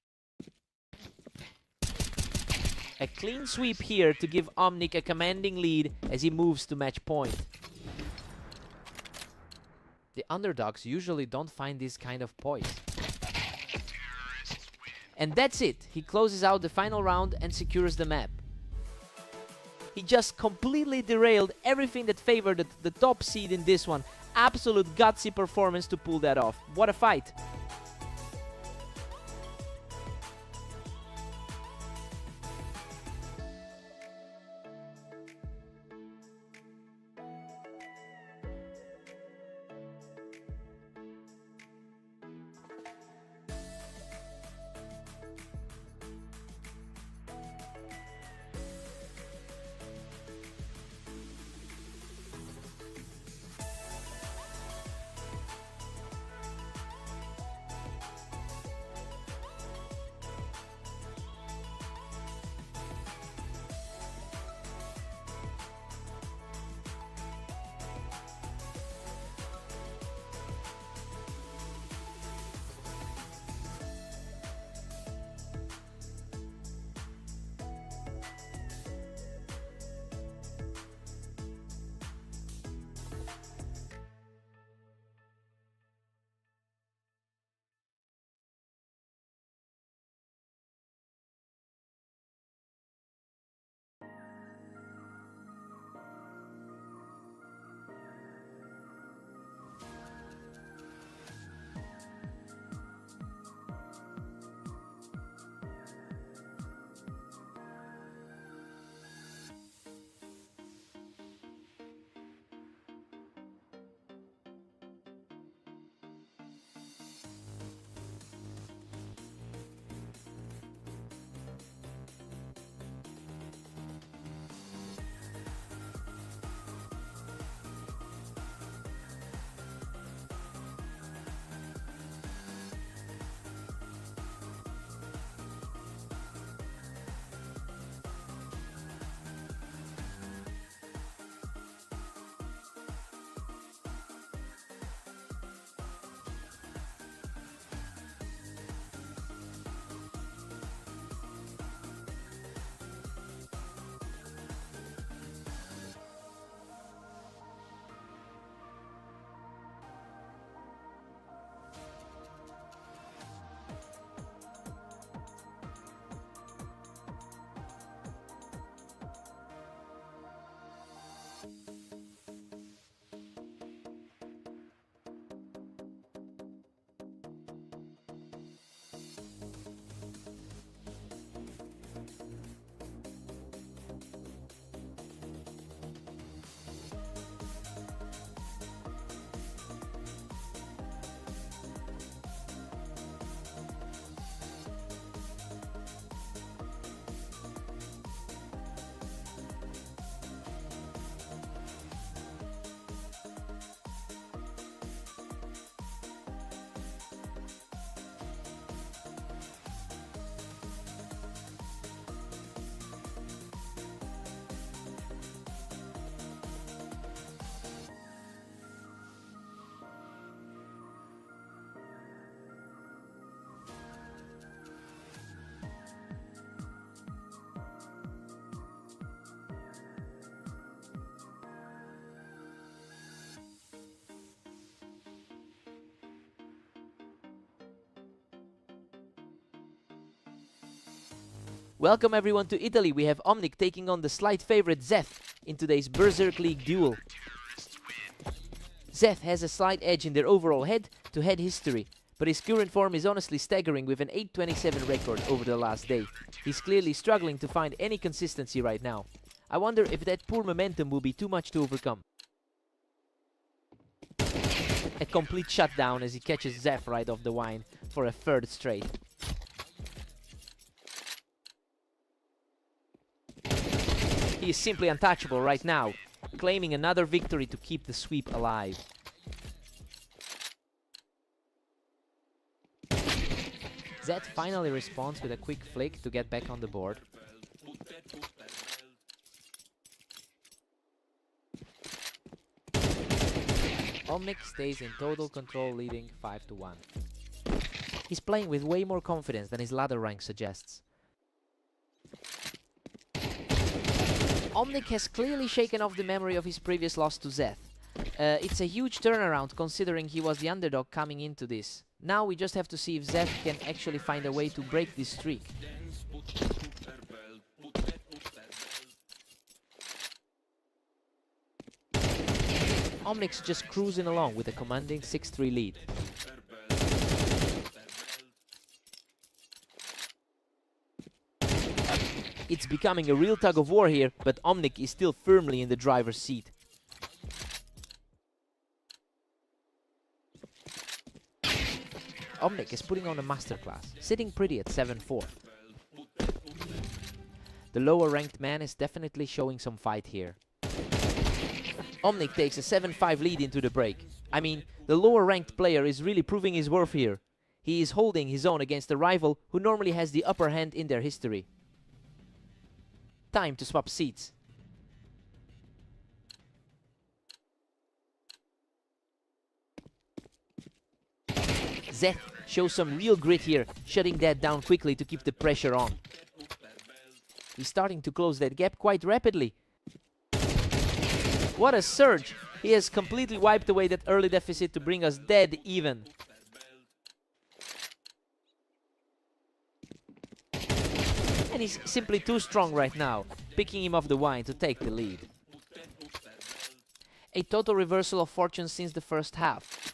A clean sweep here to give Omnic a commanding lead as he moves to match point. The underdogs usually don't find this kind of poise. And that's it. He closes out the final round and secures the map. He just completely derailed everything that favored the top seed in this one. Absolute gutsy performance to pull that off. What a fight! Welcome everyone to Italy. We have Omnic taking on the slight favorite Zeth in today's Berserk League duel. Zeth has a slight edge in their overall head-to-head history, but his current form is honestly staggering with an 8-27 record over the last day. He's clearly struggling to find any consistency right now. I wonder if that poor momentum will be too much to overcome. A complete shutdown as he catches Zeth right off the vine for a third straight. He is simply untouchable right now, claiming another victory to keep the sweep alive. Zeth finally responds with a quick flick to get back on the board. Omnic stays in total control, leading 5-1. He's playing with way more confidence than his ladder rank suggests. Omnic has clearly shaken off the memory of his previous loss to Zeth. It's a huge turnaround considering he was the underdog coming into this. Now we just have to see if Zeth can actually find a way to break this streak. Omnic's just cruising along with a commanding 6-3 lead. It's becoming a real tug of war here, but Omnic is still firmly in the driver's seat. Omnic is putting on a masterclass, sitting pretty at 7-4. The lower ranked man is definitely showing some fight here. Omnic takes a 7-5 lead into the break. I mean, the lower ranked player is really proving his worth here. He is holding his own against a rival who normally has the upper hand in their history. Time to swap seats. Zeth shows some real grit here, shutting that down quickly to keep the pressure on. He's starting to close that gap quite rapidly. What a surge! He has completely wiped away that early deficit to bring us dead even. And he's simply too strong right now, picking him off the vine to take the lead. A total reversal of fortune since the first half.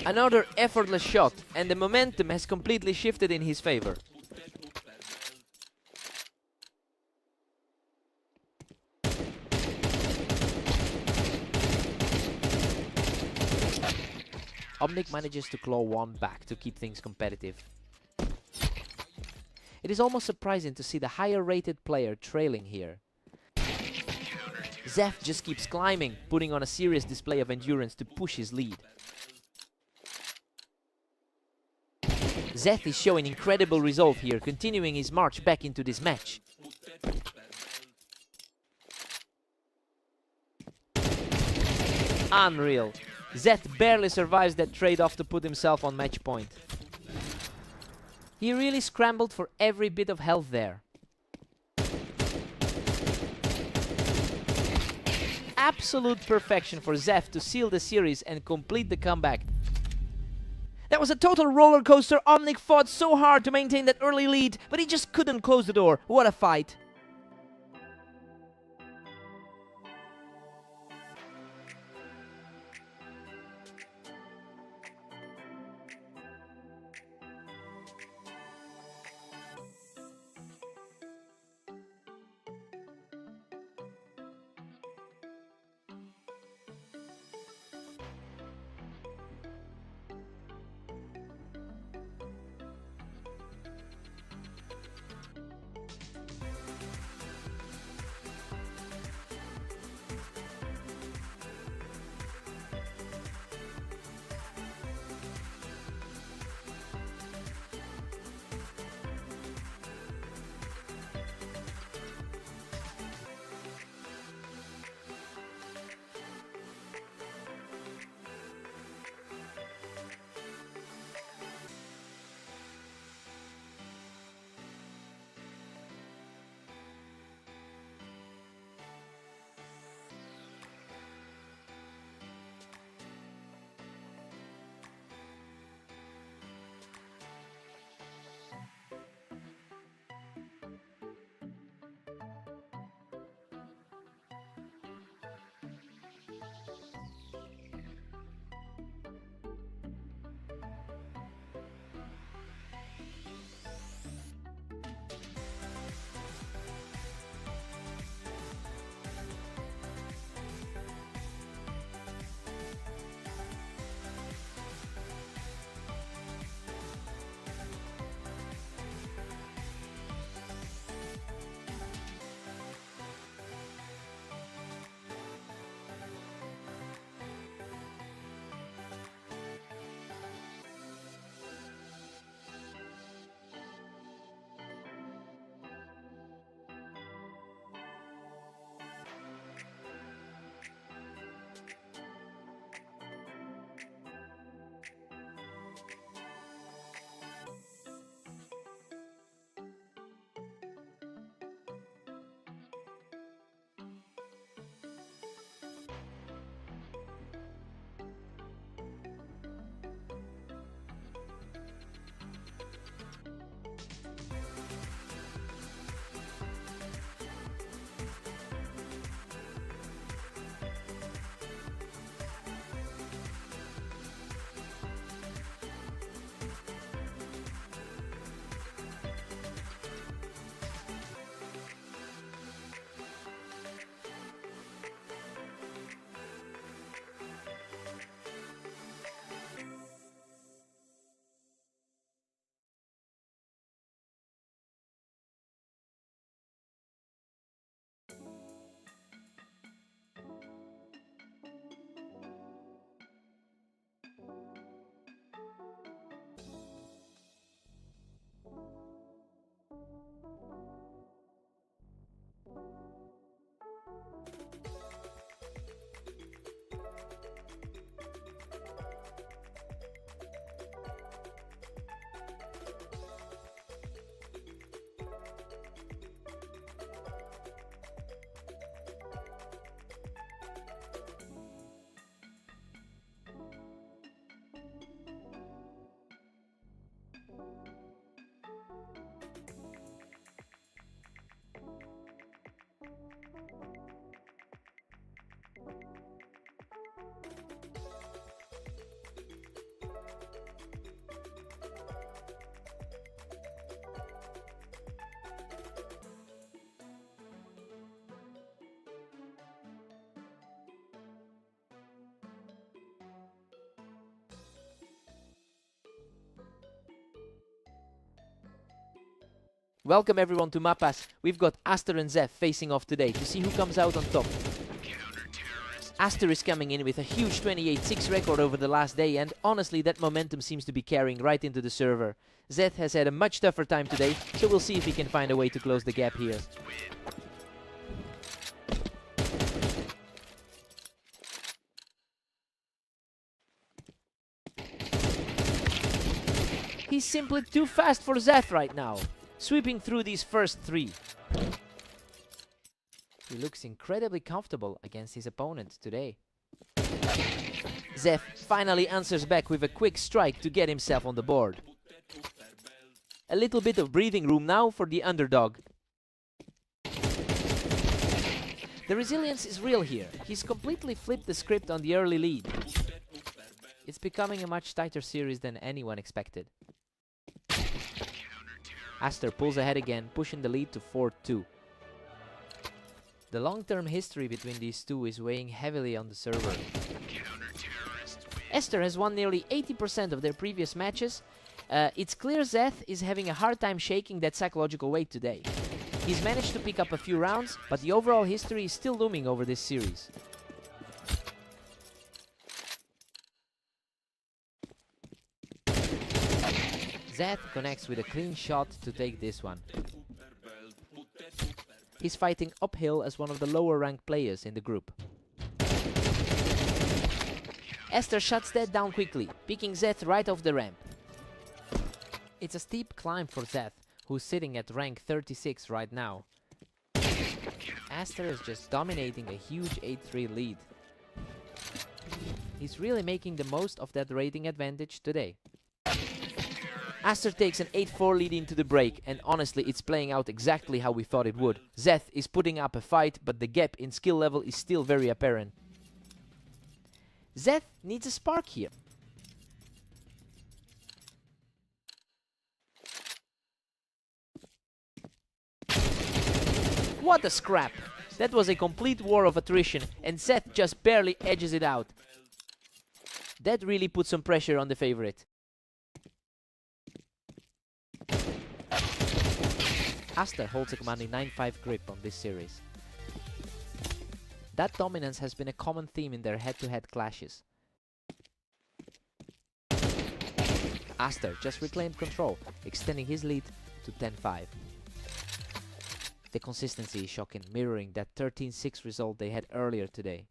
Another effortless shot, and the momentum has completely shifted in his favor. Omnic manages to claw one back to keep things competitive. It is almost surprising to see the higher rated player trailing here. Zeth just keeps climbing, putting on a serious display of endurance to push his lead. Zeth is showing incredible resolve here, continuing his march back into this match. Unreal. Zeth barely survives that trade-off to put himself on match point. He really scrambled for every bit of health there. Absolute perfection for Zeth to seal the series and complete the comeback. That was a total roller coaster. Omnic fought so hard to maintain that early lead, but he just couldn't close the door. What a fight. Welcome everyone to Mapas. We've got Aster and Zef facing off today to see who comes out on top. Aster is coming in with a huge 28-6 record over the last day, and honestly that momentum seems to be carrying right into the server. Zeth has had a much tougher time today, so we'll see if he can find a way to close the gap here. He's simply too fast for Zeth right now, sweeping through these first three. He looks incredibly comfortable against his opponent today. Zeth finally answers back with a quick strike to get himself on the board. A little bit of breathing room now for the underdog. The resilience is real here. He's completely flipped the script on the early lead. It's becoming a much tighter series than anyone expected. Aster pulls ahead again, pushing the lead to 4-2. The long-term history between these two is weighing heavily on the server. Aster has won nearly 80% of their previous matches. It's clear Zeth is having a hard time shaking that psychological weight today. He's managed to pick up a few rounds, but the overall history is still looming over this series. Zeth connects with a clean shot to take this one. He's fighting uphill as one of the lower ranked players in the group. Aster shuts that down quickly, picking Zeth right off the ramp. It's a steep climb for Zeth, who's sitting at rank 36 right now. Aster is just dominating a huge 8-3 lead. He's really making the most of that rating advantage today. Aster takes an 8-4 lead into the break, and honestly it's playing out exactly how we thought it would. Zeth is putting up a fight, but the gap in skill level is still very apparent. Zeth needs a spark here. What a scrap! That was a complete war of attrition, and Zeth just barely edges it out. That really put some pressure on the favorite. Aster holds a commanding 9-5 grip on this series. That dominance has been a common theme in their head-to-head clashes. Aster just reclaimed control, extending his lead to 10-5. The consistency is shocking, mirroring that 13-6 result they had earlier today.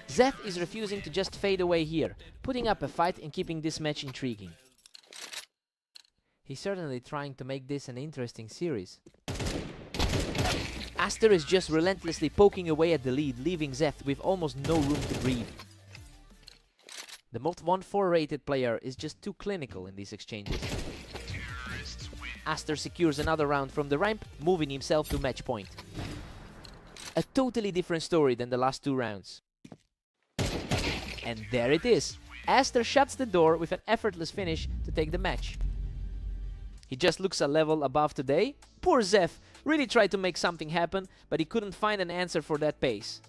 Zeth is refusing to just fade away here, putting up a fight and keeping this match intriguing. He's certainly trying to make this an interesting series. Aster is just relentlessly poking away at the lead, leaving Zeth with almost no room to breathe. The Mod 1-4 rated player is just too clinical in these exchanges. Aster secures another round from the ramp, moving himself to match point. A totally different story than the last two rounds. And there it is. Aster shuts the door with an effortless finish to take the match. He just looks a level above today. Poor Zeth really tried to make something happen, but he couldn't find an answer for that pace.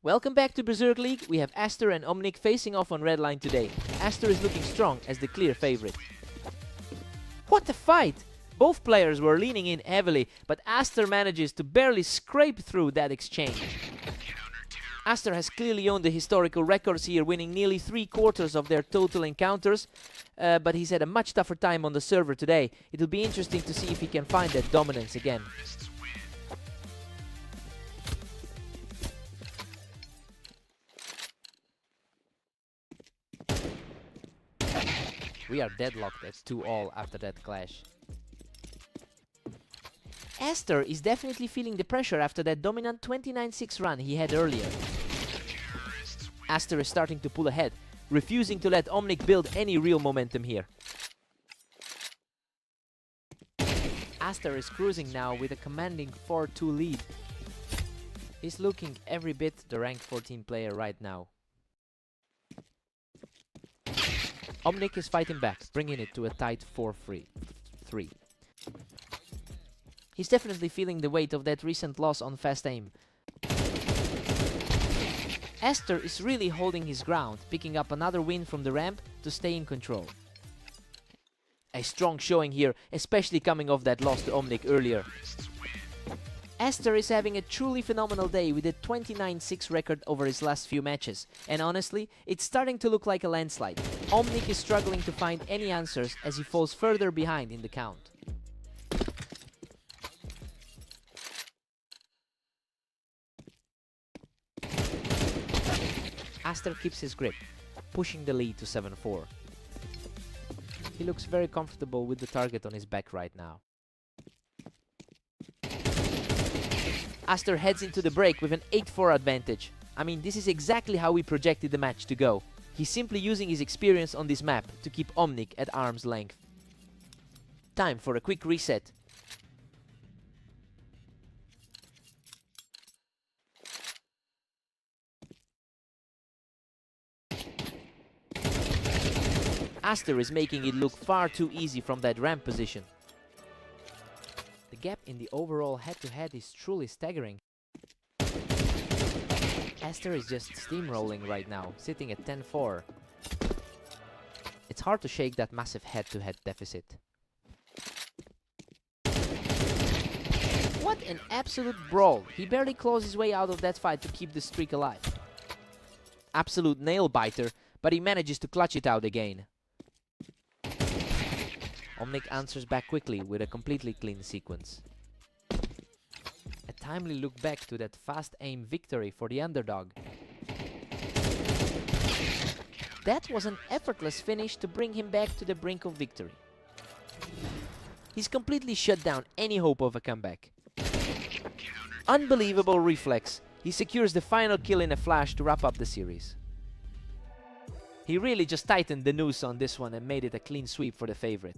Welcome back to Berserk League. We have Aster and Omnic facing off on red line today. Aster is looking strong as the clear favorite. What a fight! Both players were leaning in heavily, but Aster manages to barely scrape through that exchange. Aster has clearly owned the historical records here, winning nearly 3/4 of their total encounters, but he's had a much tougher time on the server today. It'll be interesting to see if he can find that dominance again. We are deadlocked at 2-all after that clash. Aster is definitely feeling the pressure after that dominant 29-6 run he had earlier. Aster is starting to pull ahead, refusing to let Omnic build any real momentum here. Aster is cruising now with a commanding 4-2 lead. He's looking every bit the rank 14 player right now. Omnic is fighting back, bringing it to a tight 4-3. He's definitely feeling the weight of that recent loss on fast aim. Aster is really holding his ground, picking up another win from the ramp to stay in control. A strong showing here, especially coming off that loss to Omnic earlier. Aster is having a truly phenomenal day with a 29-6 record over his last few matches, and honestly, it's starting to look like a landslide. Omnic is struggling to find any answers as he falls further behind in the count. Aster keeps his grip, pushing the lead to 7-4. He looks very comfortable with the target on his back right now. Aster heads into the break with an 8-4 advantage. I mean, this is exactly how we projected the match to go. He's simply using his experience on this map to keep Omnic at arm's length. Time for a quick reset. Aster is making it look far too easy from that ramp position. The gap in the overall head-to-head is truly staggering. Aster is just steamrolling right now, sitting at 10-4. It's hard to shake that massive head-to-head deficit. What an absolute brawl! He barely claws his way out of that fight to keep the streak alive. Absolute nail-biter, but he manages to clutch it out again. Omnic answers back quickly with a completely clean sequence. A timely look back to that fast aim victory for the underdog. That was an effortless finish to bring him back to the brink of victory. He's completely shut down any hope of a comeback. Unbelievable reflex. He secures the final kill in a flash to wrap up the series. He really just tightened the noose on this one and made it a clean sweep for the favorite.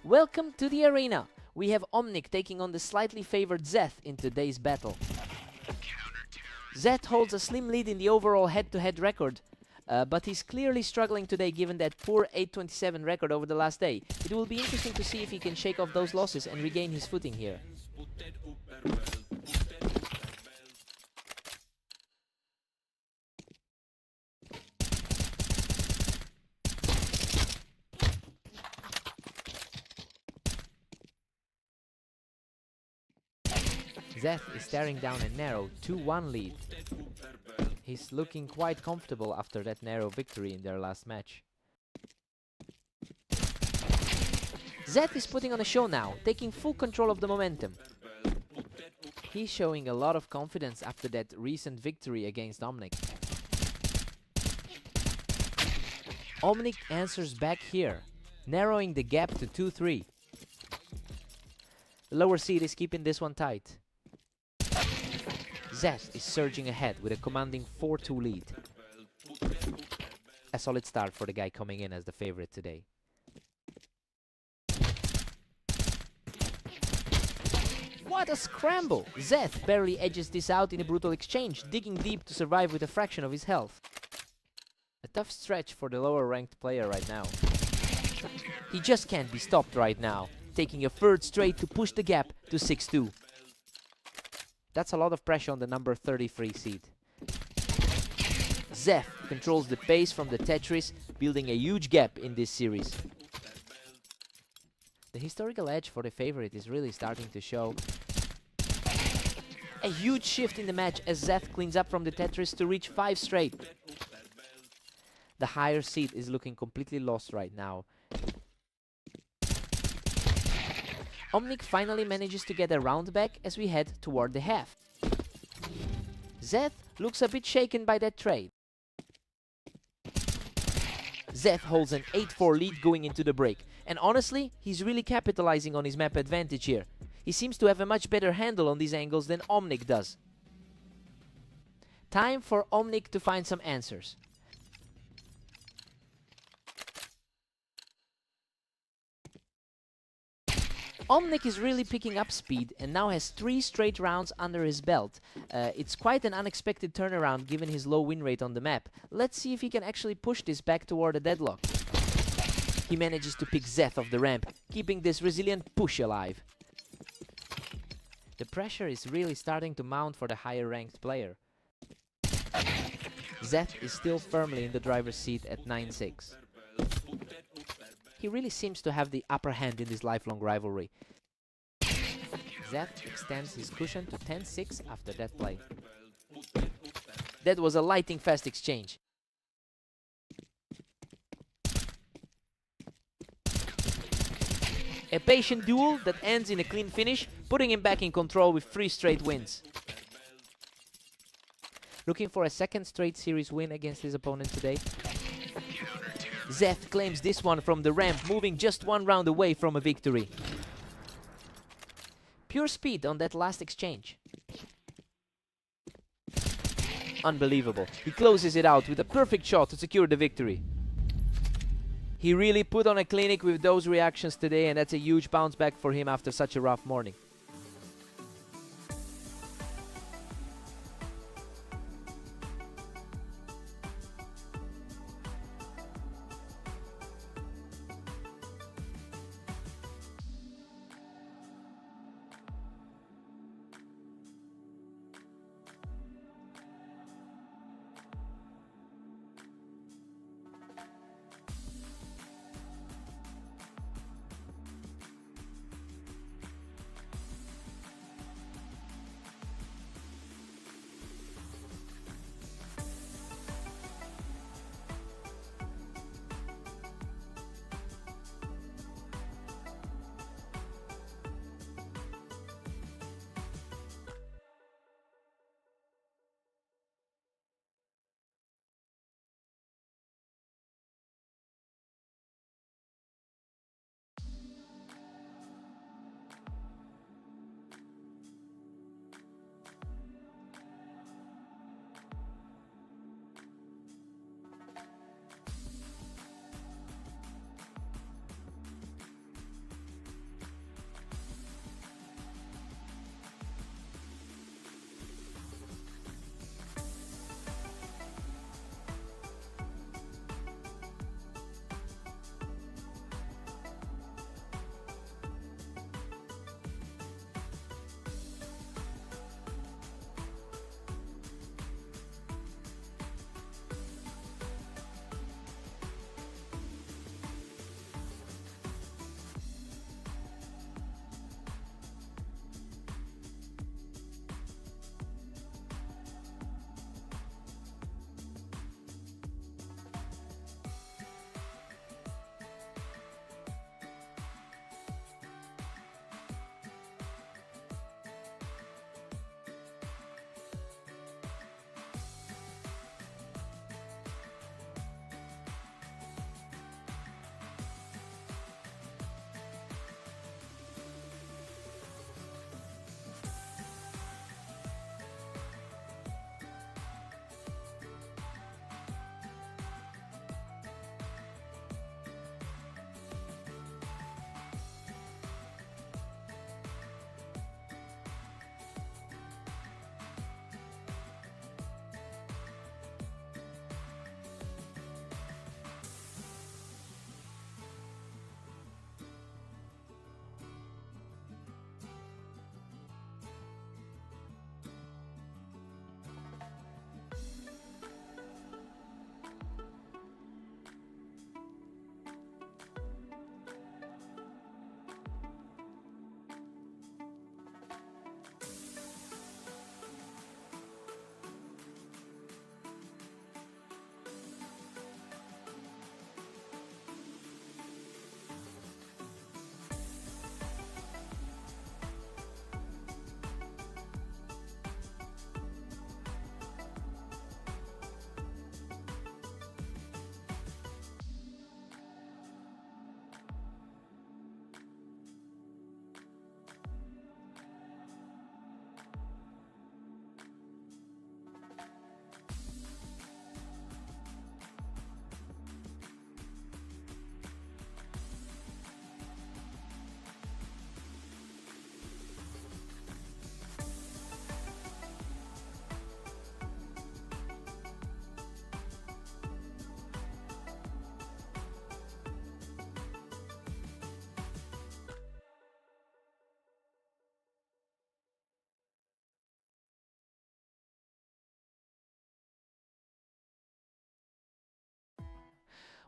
Welcome to the arena. We have Omnic taking on the slightly favored Zeth in today's battle. Zeth holds a slim lead in the overall head-to-head record, but he's clearly struggling today given that poor 827 record over the last day. It will be interesting to see if he can shake off those losses and regain his footing here. Zeth is staring down a narrow 2-1 lead. He's looking quite comfortable after that narrow victory in their last match. Zeth is putting on a show now, taking full control of the momentum. He's showing a lot of confidence after that recent victory against Omnic. Omnic answers back here, narrowing the gap to 2-3. The lower seed is keeping this one tight. Zeth is surging ahead with a commanding 4-2 lead. A solid start for the guy coming in as the favorite today. What a scramble! Zeth barely edges this out in a brutal exchange, digging deep to survive with a fraction of his health. A tough stretch for the lower ranked player right now. He just can't be stopped right now, taking a third straight to push the gap to 6-2. That's a lot of pressure on the number 33 seed. Zeth controls the pace from the Tetris, building a huge gap in this series. The historical edge for the favorite is really starting to show. A huge shift in the match as Zeth cleans up from the Tetris to reach 5 straight. The higher seed is looking completely lost right now. Omnic finally manages to get a round back as we head toward the half. Zeth looks a bit shaken by that trade. Zeth holds an 8-4 lead going into the break, and honestly, he's really capitalizing on his map advantage here. He seems to have a much better handle on these angles than Omnic does. Time for Omnic to find some answers. Omnic is really picking up speed and now has 3 straight rounds under his belt. It's quite an unexpected turnaround given his low win rate on the map. Let's see if he can actually push this back toward a deadlock. He manages to pick Zeth off the ramp, keeping this resilient push alive. The pressure is really starting to mount for the higher ranked player. Zeth is still firmly in the driver's seat at 9-6. He really seems to have the upper hand in this lifelong rivalry. Zeth extends his cushion to 10-6 after that play. That was a lightning fast exchange. A patient duel that ends in a clean finish, putting him back in control with 3 straight wins. Looking for a second straight series win against his opponent today. Zeth claims this one from the ramp, moving just 1 round away from a victory. Pure speed on that last exchange. Unbelievable. He closes it out with a perfect shot to secure the victory. He really put on a clinic with those reactions today, and that's a huge bounce back for him after such a rough morning.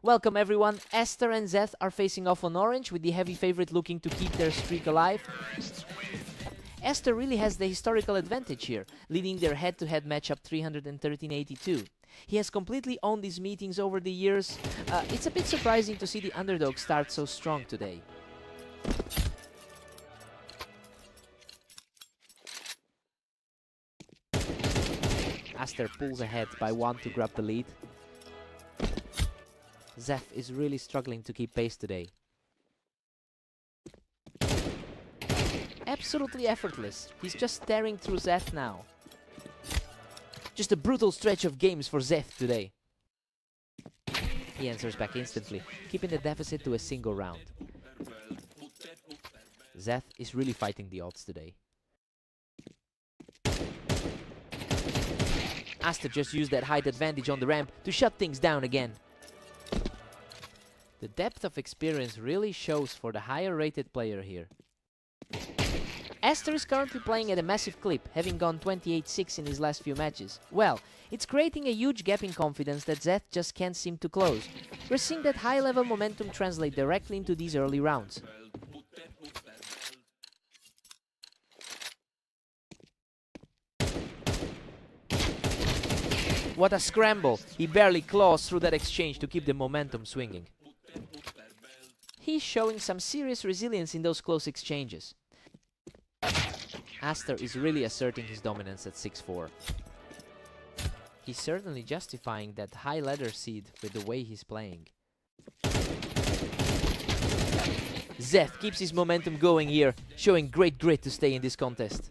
Welcome everyone, Esther and Zeth are facing off on orange, with the heavy favorite looking to keep their streak alive. Esther really has the historical advantage here, leading their head-to-head matchup 313-82. He has completely owned these meetings over the years. It's a bit surprising to see the underdog start so strong today. Aster pulls ahead by 1 to grab the lead. Zeth is really struggling to keep pace today. Absolutely effortless. He's just staring through Zeth now. Just a brutal stretch of games for Zeth today. He answers back instantly, keeping the deficit to a single round. Zeth is really fighting the odds today. Aster just used that height advantage on the ramp to shut things down again. The depth of experience really shows for the higher rated player here. Aster is currently playing at a massive clip, having gone 28-6 in his last few matches. Well, it's creating a huge gap in confidence that Zeth just can't seem to close. We're seeing that high level momentum translate directly into these early rounds. What a scramble! He barely claws through that exchange to keep the momentum swinging. He's showing some serious resilience in those close exchanges. Aster is really asserting his dominance at 6-4. He's certainly justifying that high ladder seed with the way he's playing. Zeth keeps his momentum going here, showing great grit to stay in this contest.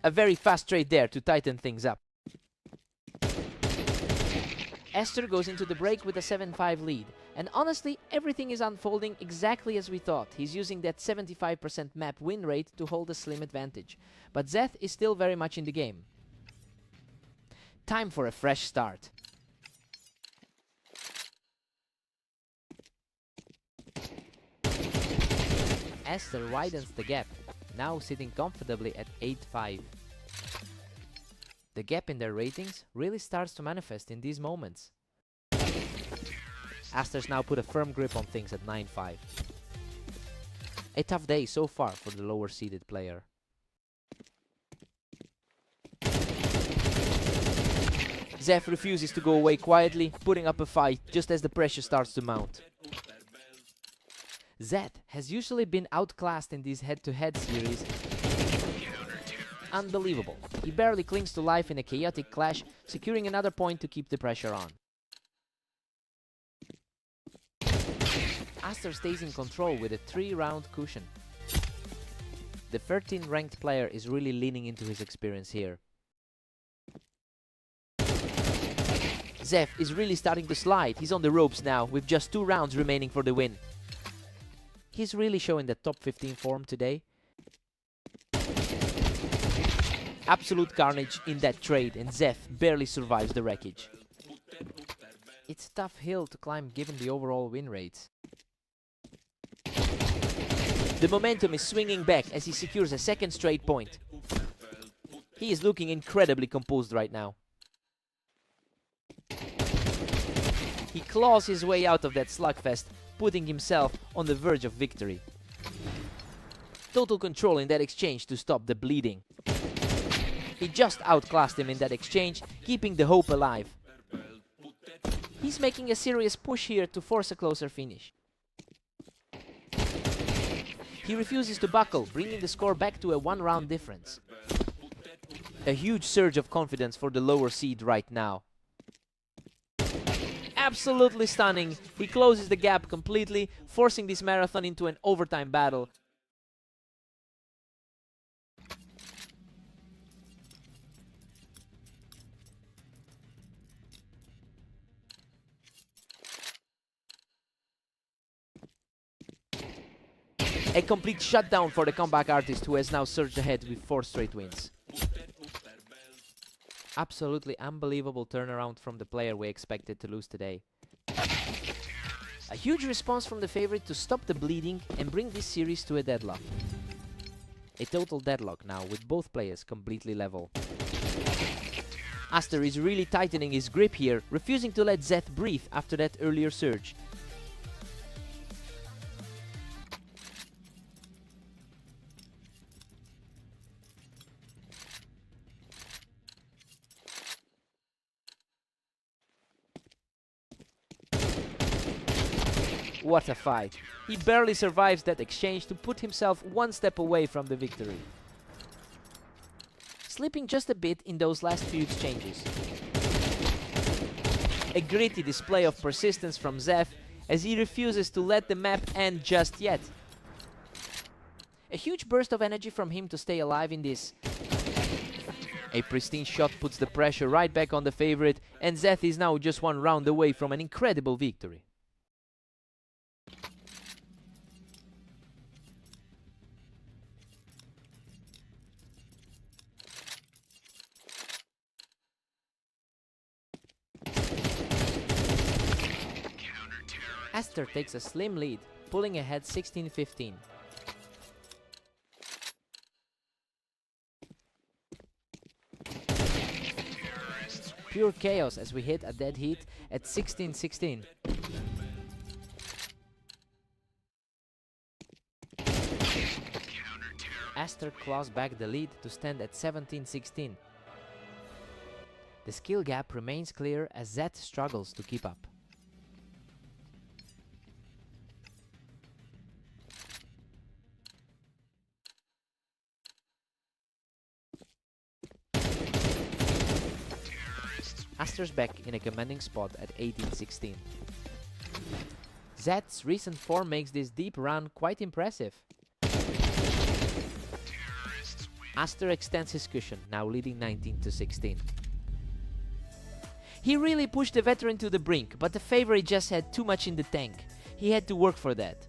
A very fast trade there to tighten things up. Aster goes into the break with a 7-5 lead, and honestly, everything is unfolding exactly as we thought. He's using that 75% map win rate to hold a slim advantage, but Zeth is still very much in the game. Time for a fresh start. Aster widens the gap, now sitting comfortably at 8-5. The gap in their ratings really starts to manifest in these moments. Aster's now put a firm grip on things at 9-5. A tough day so far for the lower seeded player. Zeth refuses to go away quietly, putting up a fight just as the pressure starts to mount. Zeth has usually been outclassed in these head-to-head series. Unbelievable. He barely clings to life in a chaotic clash, securing another point to keep the pressure on. Aster stays in control with a 3-round cushion. The 13th ranked player is really leaning into his experience here. Zeth is really starting to slide. He's on the ropes now, with just 2 rounds remaining for the win. He's really showing the top 15 form today. Absolute carnage in that trade, and Zeth barely survives the wreckage. It's a tough hill to climb given the overall win rates. The momentum is swinging back as he secures a 2nd straight point. He is looking incredibly composed right now. He claws his way out of that slugfest, putting himself on the verge of victory. Total control in that exchange to stop the bleeding. He just outclassed him in that exchange, keeping the hope alive. He's making a serious push here to force a closer finish. He refuses to buckle, bringing the score back to a 1-round difference. A huge surge of confidence for the lower seed right now. Absolutely stunning. He closes the gap completely, forcing this marathon into an overtime battle. A complete shutdown for the comeback artist, who has now surged ahead with 4 straight wins. Absolutely unbelievable turnaround from the player we expected to lose today. A huge response from the favorite to stop the bleeding and bring this series to a deadlock. A total deadlock now, with both players completely level. Aster is really tightening his grip here, refusing to let Zeth breathe after that earlier surge. What a fight! He barely survives that exchange to put himself one step away from the victory. Slipping just a bit in those last few exchanges. A gritty display of persistence from Zeth as he refuses to let the map end just yet. A huge burst of energy from him to stay alive in this. A pristine shot puts the pressure right back on the favorite, and Zeth is now just one round away from an incredible victory. Aster takes a slim lead, pulling ahead 16-15. Pure chaos as we hit a dead heat at 16-16. Aster claws back the lead to stand at 17-16. The skill gap remains clear as Zeth struggles to keep up. Aster's back in a commanding spot at 18-16. Zeth's recent form makes this deep run quite impressive. Aster extends his cushion, now leading 19-16. He really pushed the veteran to the brink, but the favorite just had too much in the tank. He had to work for that.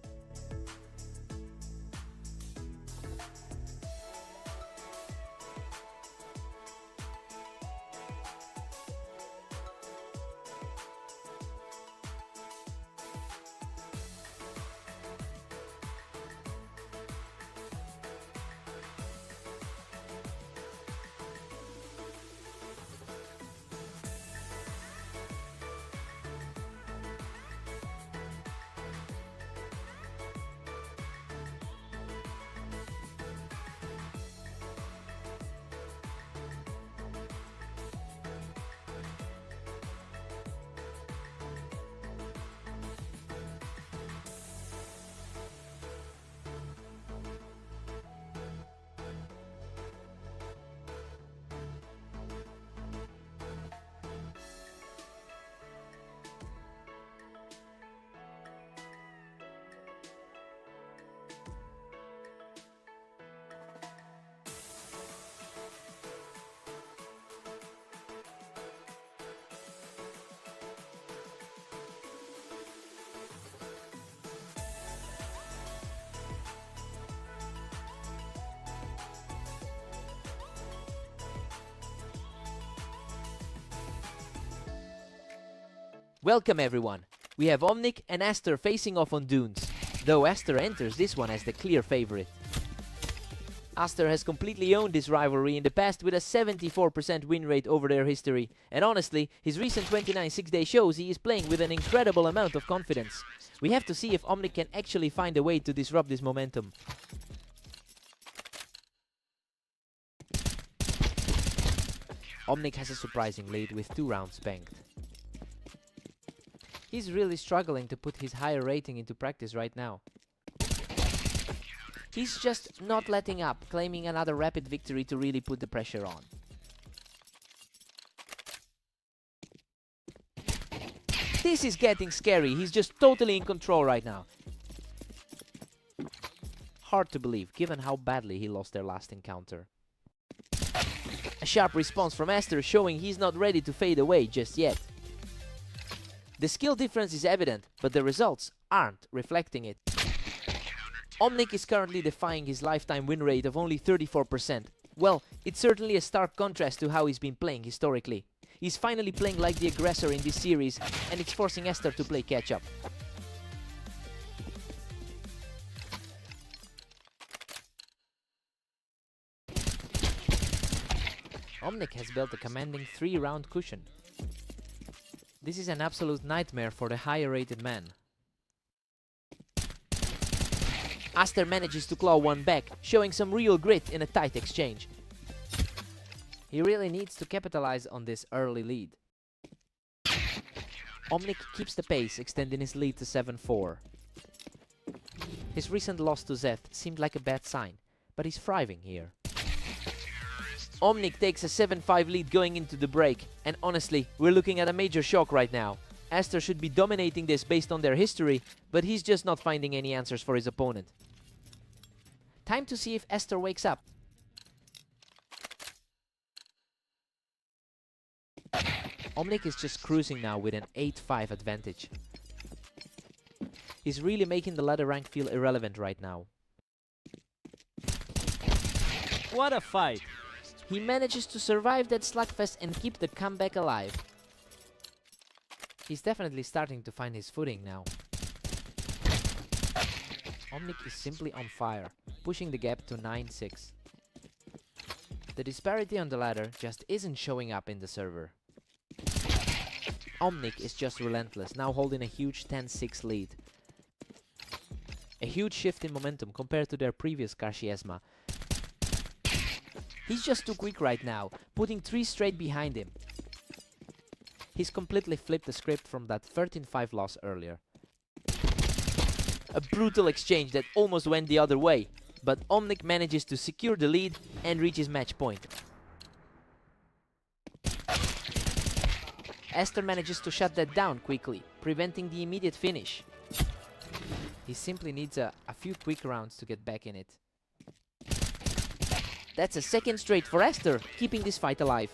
Welcome everyone! We have Omnic and Aster facing off on Dunes, though Aster enters this one as the clear favorite. Aster has completely owned this rivalry in the past with a 74% win rate over their history, and honestly, his recent 29 6-day shows he is playing with an incredible amount of confidence. We have to see if Omnic can actually find a way to disrupt this momentum. Omnic has a surprising lead with 2 rounds banked. He's really struggling to put his higher rating into practice right now. He's just not letting up, claiming another rapid victory to really put the pressure on. This is getting scary, he's just totally in control right now. Hard to believe, given how badly he lost their last encounter. A sharp response from Aster showing he's not ready to fade away just yet. The skill difference is evident, but the results aren't reflecting it. Omnic is currently defying his lifetime win rate of only 34%. Well, it's certainly a stark contrast to how he's been playing historically. He's finally playing like the aggressor in this series, and it's forcing Aster to play catch-up. Omnic has built a commanding 3-round cushion. This is an absolute nightmare for the higher rated man. Aster manages to claw one back, showing some real grit in a tight exchange. He really needs to capitalize on this early lead. Omnic keeps the pace, extending his lead to 7-4. His recent loss to Zeth seemed like a bad sign, but he's thriving here. Omnic takes a 7-5 lead going into the break, and honestly, we're looking at a major shock right now. Aster should be dominating this based on their history, but he's just not finding any answers for his opponent. Time to see if Aster wakes up. Omnic is just cruising now with an 8-5 advantage. He's really making the ladder rank feel irrelevant right now. What a fight! He manages to survive that slugfest and keep the comeback alive. He's definitely starting to find his footing now. Omnic is simply on fire, pushing the gap to 9-6. The disparity on the ladder just isn't showing up in the server. Omnic is just relentless, now holding a huge 10-6 lead. A huge shift in momentum compared to their previous Karshiesma. He's just too quick right now, putting 3 straight behind him. He's completely flipped the script from that 13-5 loss earlier. A brutal exchange that almost went the other way, but Omnic manages to secure the lead and reaches match point. Aster manages to shut that down quickly, preventing the immediate finish. He simply needs a few quick rounds to get back in it. That's a second straight for Aster, keeping this fight alive.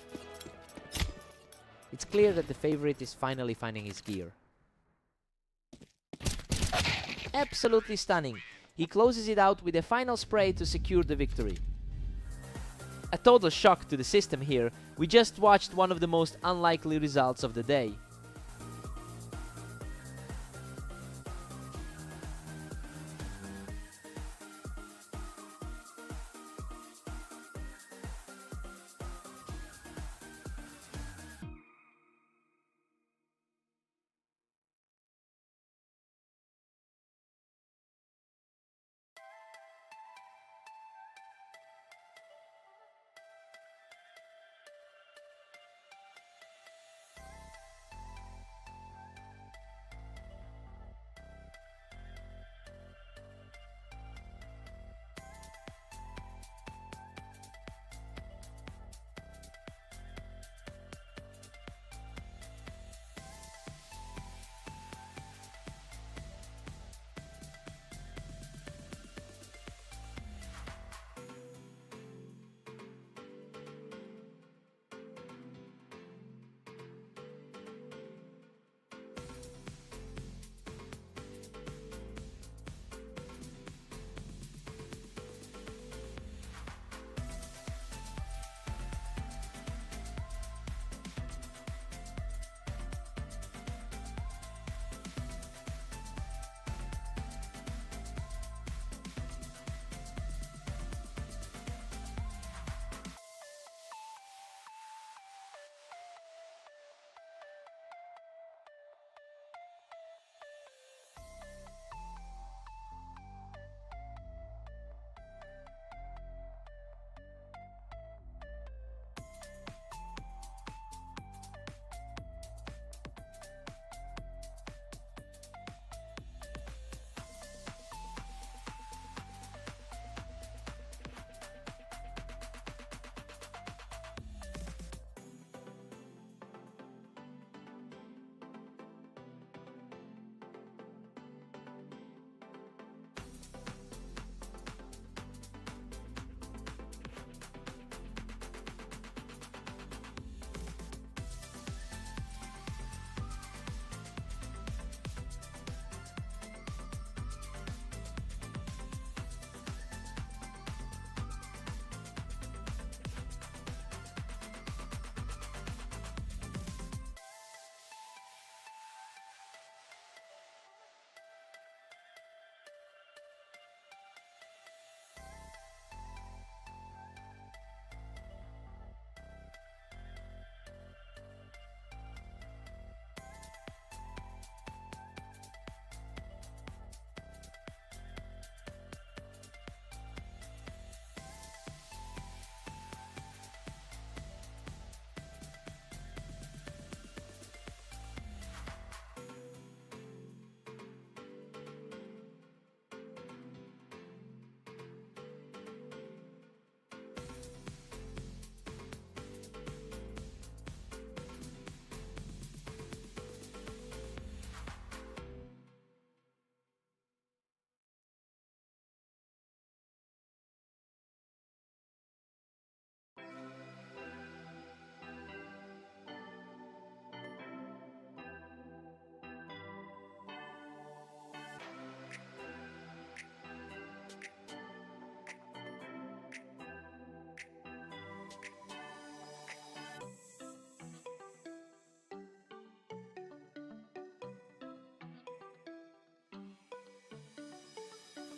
It's clear that the favorite is finally finding his gear. Absolutely stunning. He closes it out with a final spray to secure the victory. A total shock to the system here. We just watched one of the most unlikely results of the day.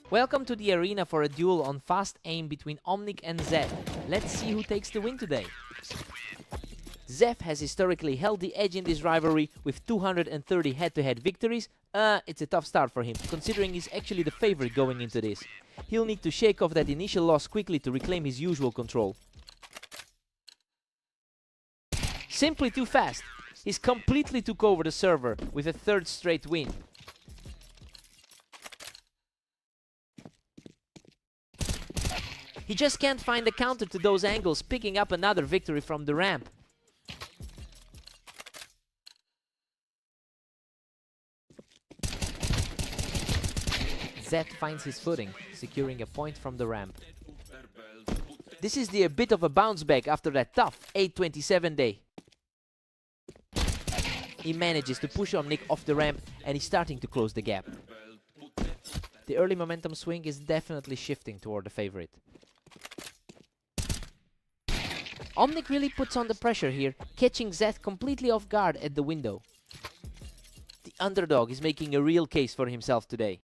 Welcome to the arena for a duel on fast aim between Omnic and Zeth. Let's see who takes the win today. Zeth has historically held the edge in this rivalry with 230 head-to-head victories. It's a tough start for him, considering he's actually the favorite going into this. He'll need to shake off that initial loss quickly to reclaim his usual control. Simply too fast. He's completely took over the server with a third straight win. He just can't find a counter to those angles, picking up another victory from the ramp. Zeth finds his footing, securing a point from the ramp. This is a bit of a bounce back after that tough 8:27 day. He manages to push Omnic off the ramp and he's starting to close the gap. The early momentum swing is definitely shifting toward the favorite. Omnic really puts on the pressure here, catching Zeth completely off guard at the window. The underdog is making a real case for himself today.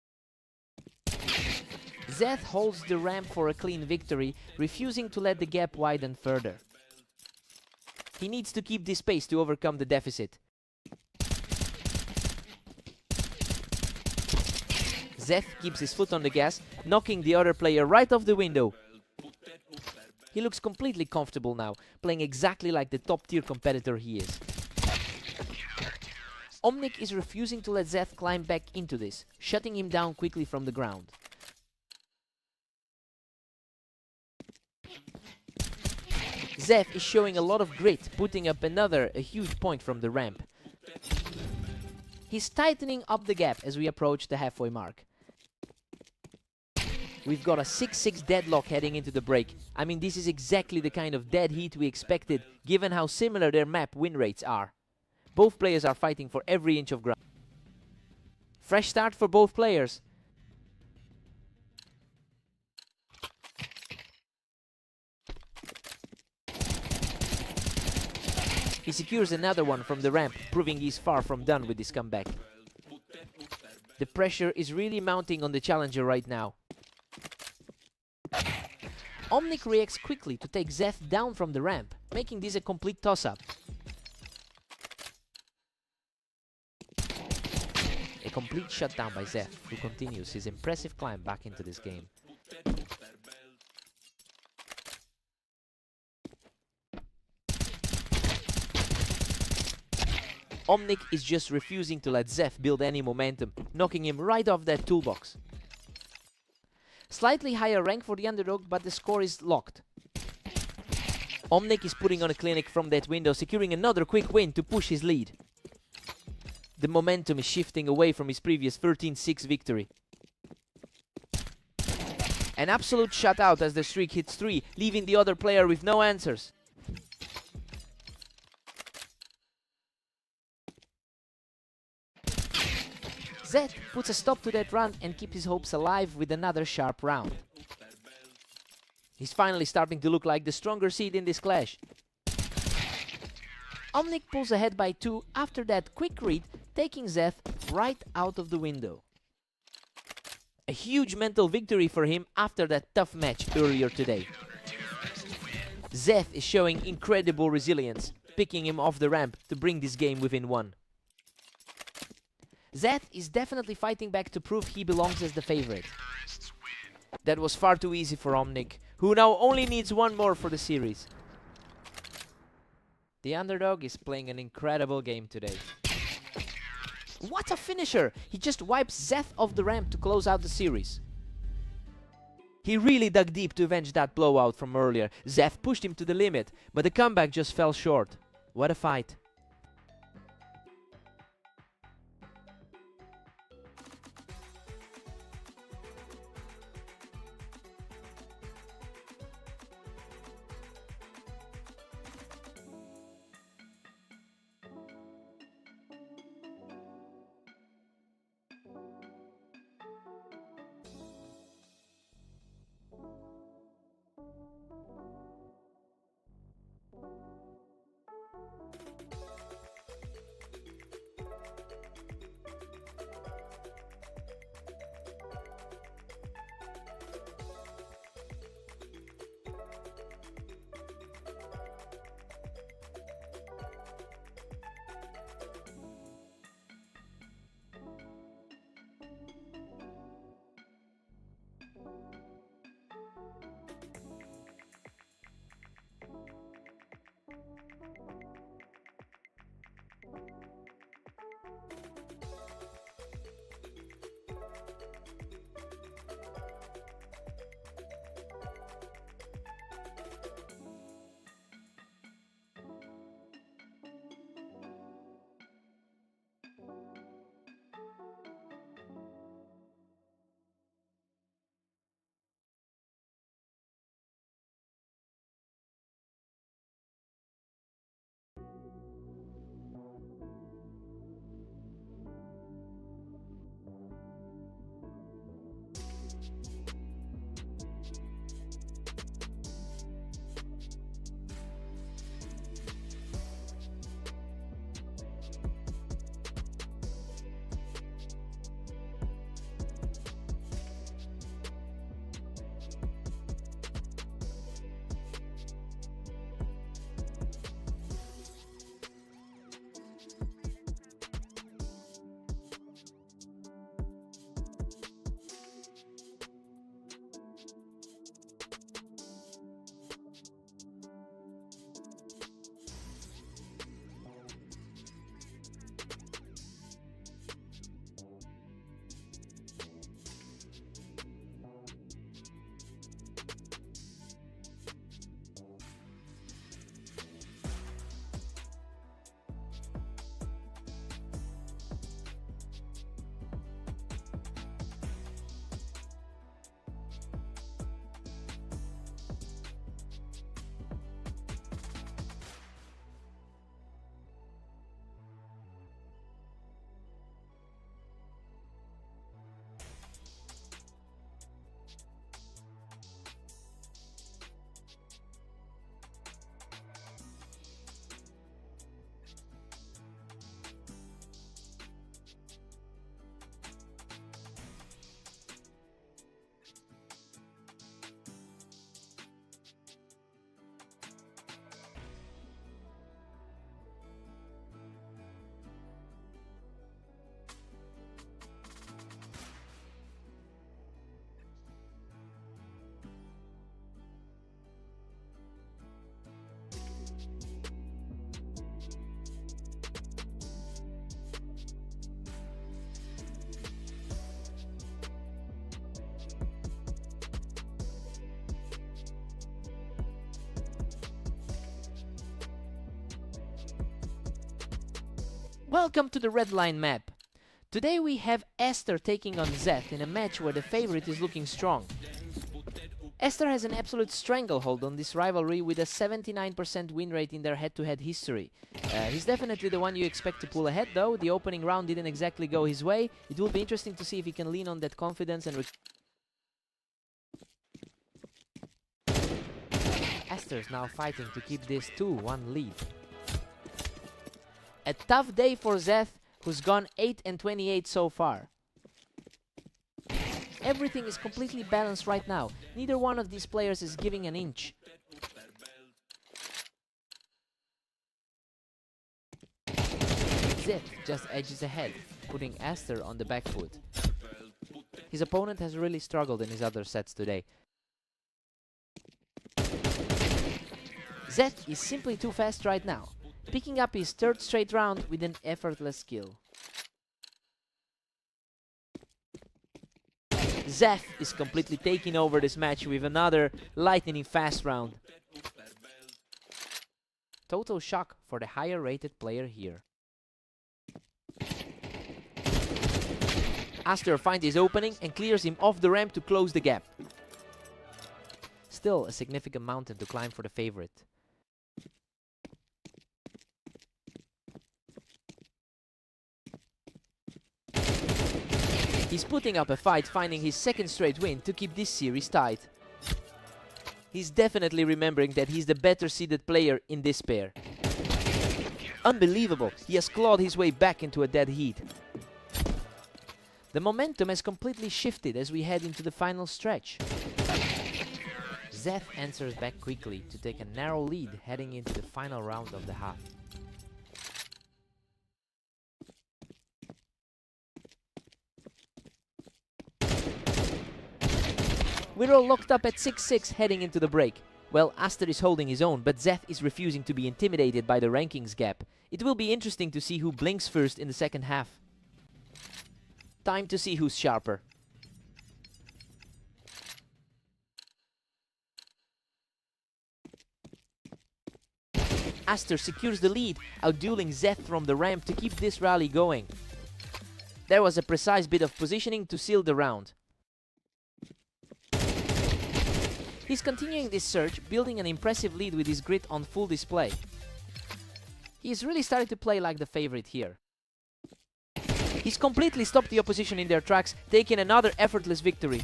Zeth holds the ramp for a clean victory, refusing to let the gap widen further. He needs to keep this pace to overcome the deficit. Zeth keeps his foot on the gas, knocking the other player right off the window. He looks completely comfortable now, playing exactly like the top-tier competitor he is. Omnic is refusing to let Zeth climb back into this, shutting him down quickly from the ground. Zeth is showing a lot of grit, putting up a huge point from the ramp. He's tightening up the gap as we approach the halfway mark. We've got a 6-6 deadlock heading into the break. I mean, this is exactly the kind of dead heat we expected, given how similar their map win rates are. Both players are fighting for every inch of ground. Fresh start for both players. He secures another one from the ramp, proving he's far from done with this comeback. The pressure is really mounting on the challenger right now. Omnic reacts quickly to take Zeth down from the ramp, making this a complete toss-up. A complete shutdown by Zeth, who continues his impressive climb back into this game. Omnic is just refusing to let Zeth build any momentum, knocking him right off that toolbox. Slightly higher rank for the underdog, but the score is locked. Omnic is putting on a clinic from that window, securing another quick win to push his lead. The momentum is shifting away from his previous 13-6 victory. An absolute shutout as the streak hits 3, leaving the other player with no answers. Zeth puts a stop to that run and keeps his hopes alive with another sharp round. He's finally starting to look like the stronger seed in this clash. Omnic pulls ahead by 2 after that quick read, taking Zeth right out of the window. A huge mental victory for him after that tough match earlier today. Zeth is showing incredible resilience, picking him off the ramp to bring this game within 1. Zeth is definitely fighting back to prove he belongs as the favorite. That was far too easy for Omnic, who now only needs 1 more for the series. The underdog is playing an incredible game today. What a finisher! He just wipes Zeth off the ramp to close out the series. He really dug deep to avenge that blowout from earlier. Zeth pushed him to the limit, but the comeback just fell short. What a fight. Welcome to the Red Line map. Today we have Esther taking on Zeth in a match where the favorite is looking strong. Esther has an absolute stranglehold on this rivalry with a 79% win rate in their head-to-head history. He's definitely the one you expect to pull ahead though. The opening round didn't exactly go his way. It will be interesting to see if he can lean on that confidence and Esther's now fighting to keep this 2-1 lead. A tough day for Zeth, who's gone 8-28 so far. Everything is completely balanced right now. Neither one of these players is giving an inch. Zeth just edges ahead, putting Esther on the back foot. His opponent has really struggled in his other sets today. Zeth is simply too fast right now, picking up his third straight round with an effortless skill. Zeth is completely taking over this match with another lightning fast round. Total shock for the higher rated player here. Aster finds his opening and clears him off the ramp to close the gap. Still a significant mountain to climb for the favorite. He's putting up a fight, finding his second straight win to keep this series tight. He's definitely remembering that he's the better seeded player in this pair. Unbelievable, he has clawed his way back into a dead heat. The momentum has completely shifted as we head into the final stretch. Zeth answers back quickly to take a narrow lead heading into the final round of the half. We're all locked up at 6-6 heading into the break. Well, Aster is holding his own, but Zeth is refusing to be intimidated by the rankings gap. It will be interesting to see who blinks first in the second half. Time to see who's sharper. Aster secures the lead, outdueling Zeth from the ramp to keep this rally going. There was a precise bit of positioning to seal the round. He's continuing this surge, building an impressive lead with his grit on full display. He's really started to play like the favorite here. He's completely stopped the opposition in their tracks, taking another effortless victory.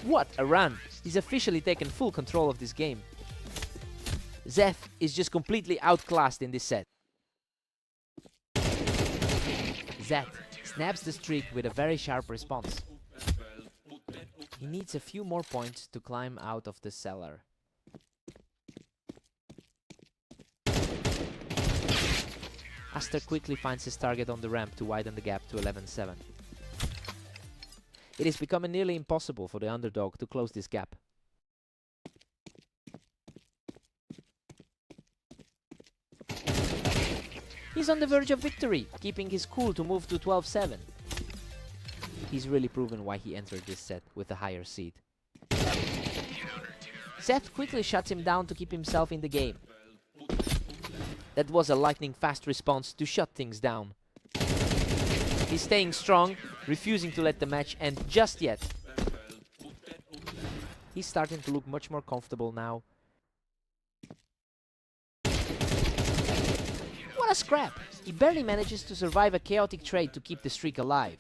What a run! He's officially taken full control of this game. Zeth is just completely outclassed in this set. Zeth snaps the streak with a very sharp response. He needs a few more points to climb out of the cellar. Aster quickly finds his target on the ramp to widen the gap to 11-7. It is becoming nearly impossible for the underdog to close this gap. He's on the verge of victory, keeping his cool to move to 12-7. He's really proven why he entered this set with a higher seed. Zeth quickly shuts him down to keep himself in the game. That was a lightning-fast response to shut things down. He's staying strong, refusing to let the match end just yet. He's starting to look much more comfortable now. What a scrap! He barely manages to survive a chaotic trade to keep the streak alive.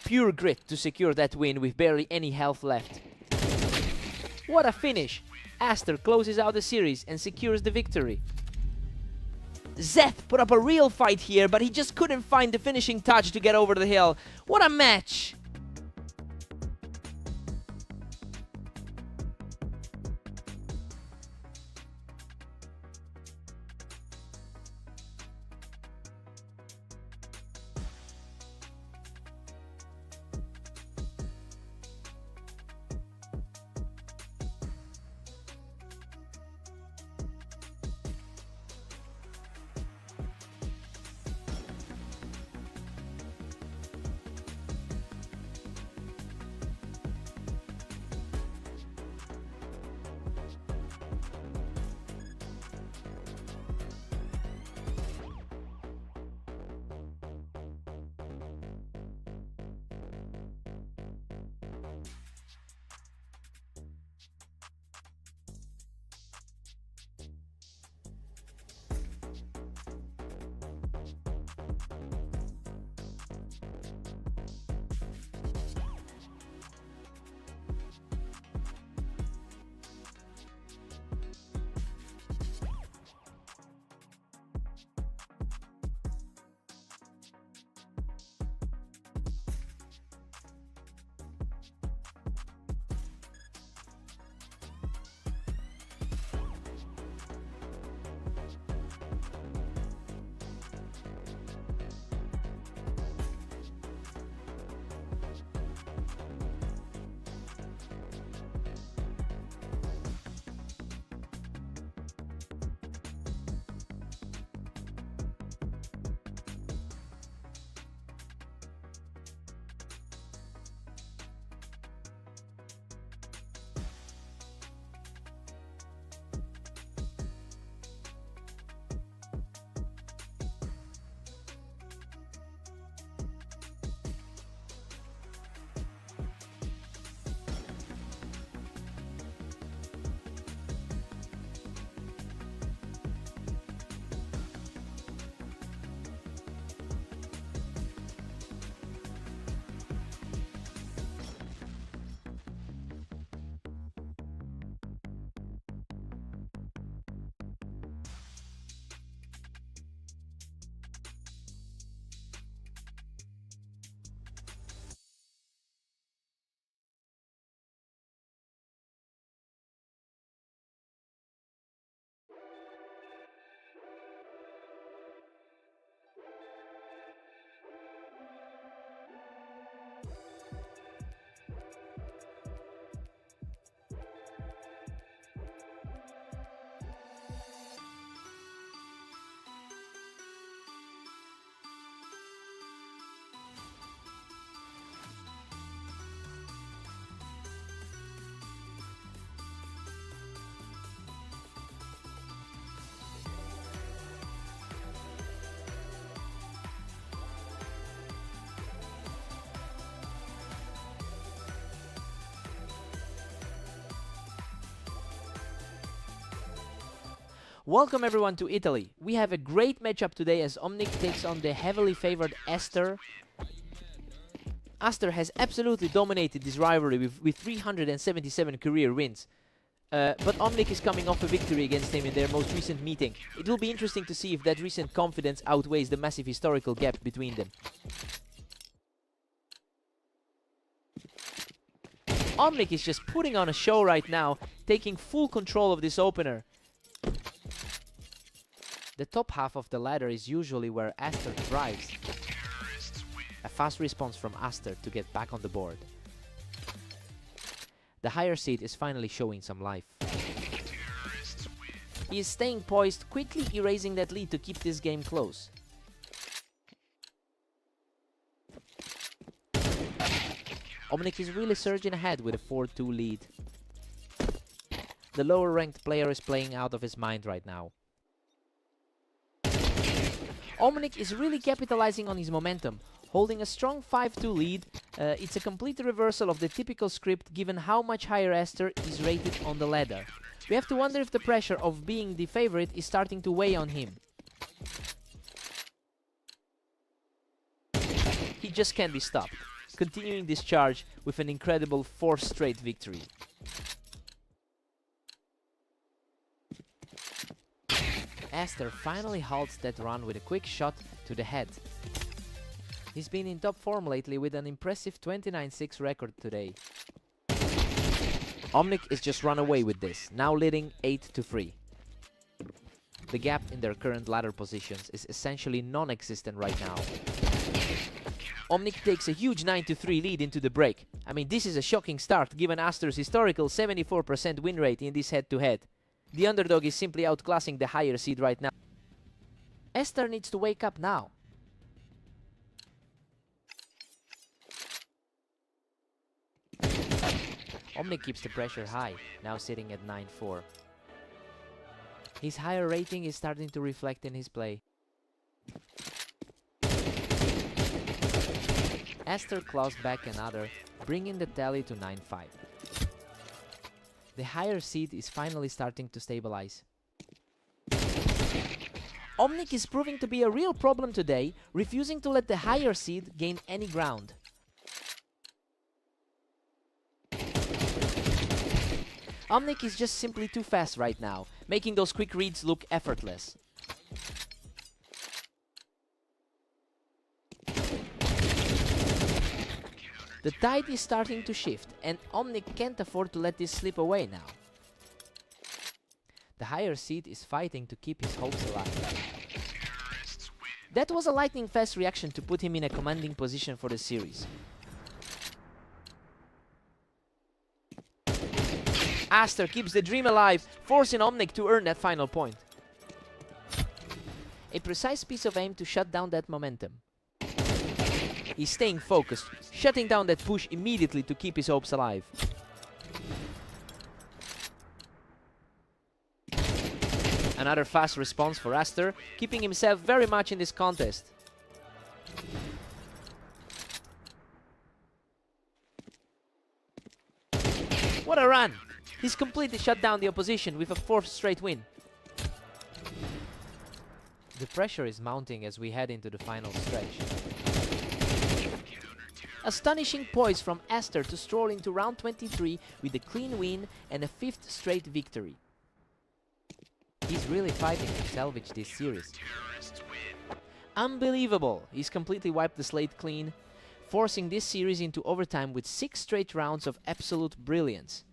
Pure grit to secure that win with barely any health left. What a finish! Aster closes out the series and secures the victory. Zeth put up a real fight here, but he just couldn't find the finishing touch to get over the hill. What a match! Welcome everyone to Italy. We have a great matchup today as Omnic takes on the heavily favored Aster. Aster has absolutely dominated this rivalry with 377 career wins. But Omnic is coming off a victory against him in their most recent meeting. It will be interesting to see if that recent confidence outweighs the massive historical gap between them. Omnic is just putting on a show right now, taking full control of this opener. The top half of the ladder is usually where Aster thrives. A fast response from Aster to get back on the board. The higher seed is finally showing some life. He is staying poised, quickly erasing that lead to keep this game close. Omnic is really surging ahead with a 4-2 lead. The lower ranked player is playing out of his mind right now. Omnic is really capitalizing on his momentum, holding a strong 5-2 lead. It's a complete reversal of the typical script given how much higher Aster is rated on the ladder. We have to wonder if the pressure of being the favorite is starting to weigh on him. He just can't be stopped, continuing this charge with an incredible 4th straight victory. Aster finally halts that run with a quick shot to the head. He's been in top form lately with an impressive 29-6 record today. Omnic is just run away with this, now leading 8-3. The gap in their current ladder positions is essentially non-existent right now. Omnic takes a huge 9-3 lead into the break. I mean, this is a shocking start given Aster's historical 74% win rate in this head-to-head. The underdog is simply outclassing the higher seed right now. Aster needs to wake up now. Omnic keeps the pressure high, now sitting at 9-4. His higher rating is starting to reflect in his play. Aster claws back another, bringing the tally to 9-5. The higher seed is finally starting to stabilize. Omnic is proving to be a real problem today, refusing to let the higher seed gain any ground. Omnic is just simply too fast right now, making those quick reads look effortless. The tide is starting to shift, and Omnic can't afford to let this slip away now. The higher seed is fighting to keep his hopes alive. That was a lightning-fast reaction to put him in a commanding position for the series. Aster keeps the dream alive, forcing Omnic to earn that final point. A precise piece of aim to shut down that momentum. He's staying focused, shutting down that push immediately to keep his hopes alive. Another fast response for Aster, keeping himself very much in this contest. What a run! He's completely shut down the opposition with a 4th straight win. The pressure is mounting as we head into the final stretch. Astonishing poise from Aster to stroll into round 23 with a clean win and a 5th straight victory. He's really fighting to salvage this series. Unbelievable! He's completely wiped the slate clean, forcing this series into overtime with 6 straight rounds of absolute brilliance.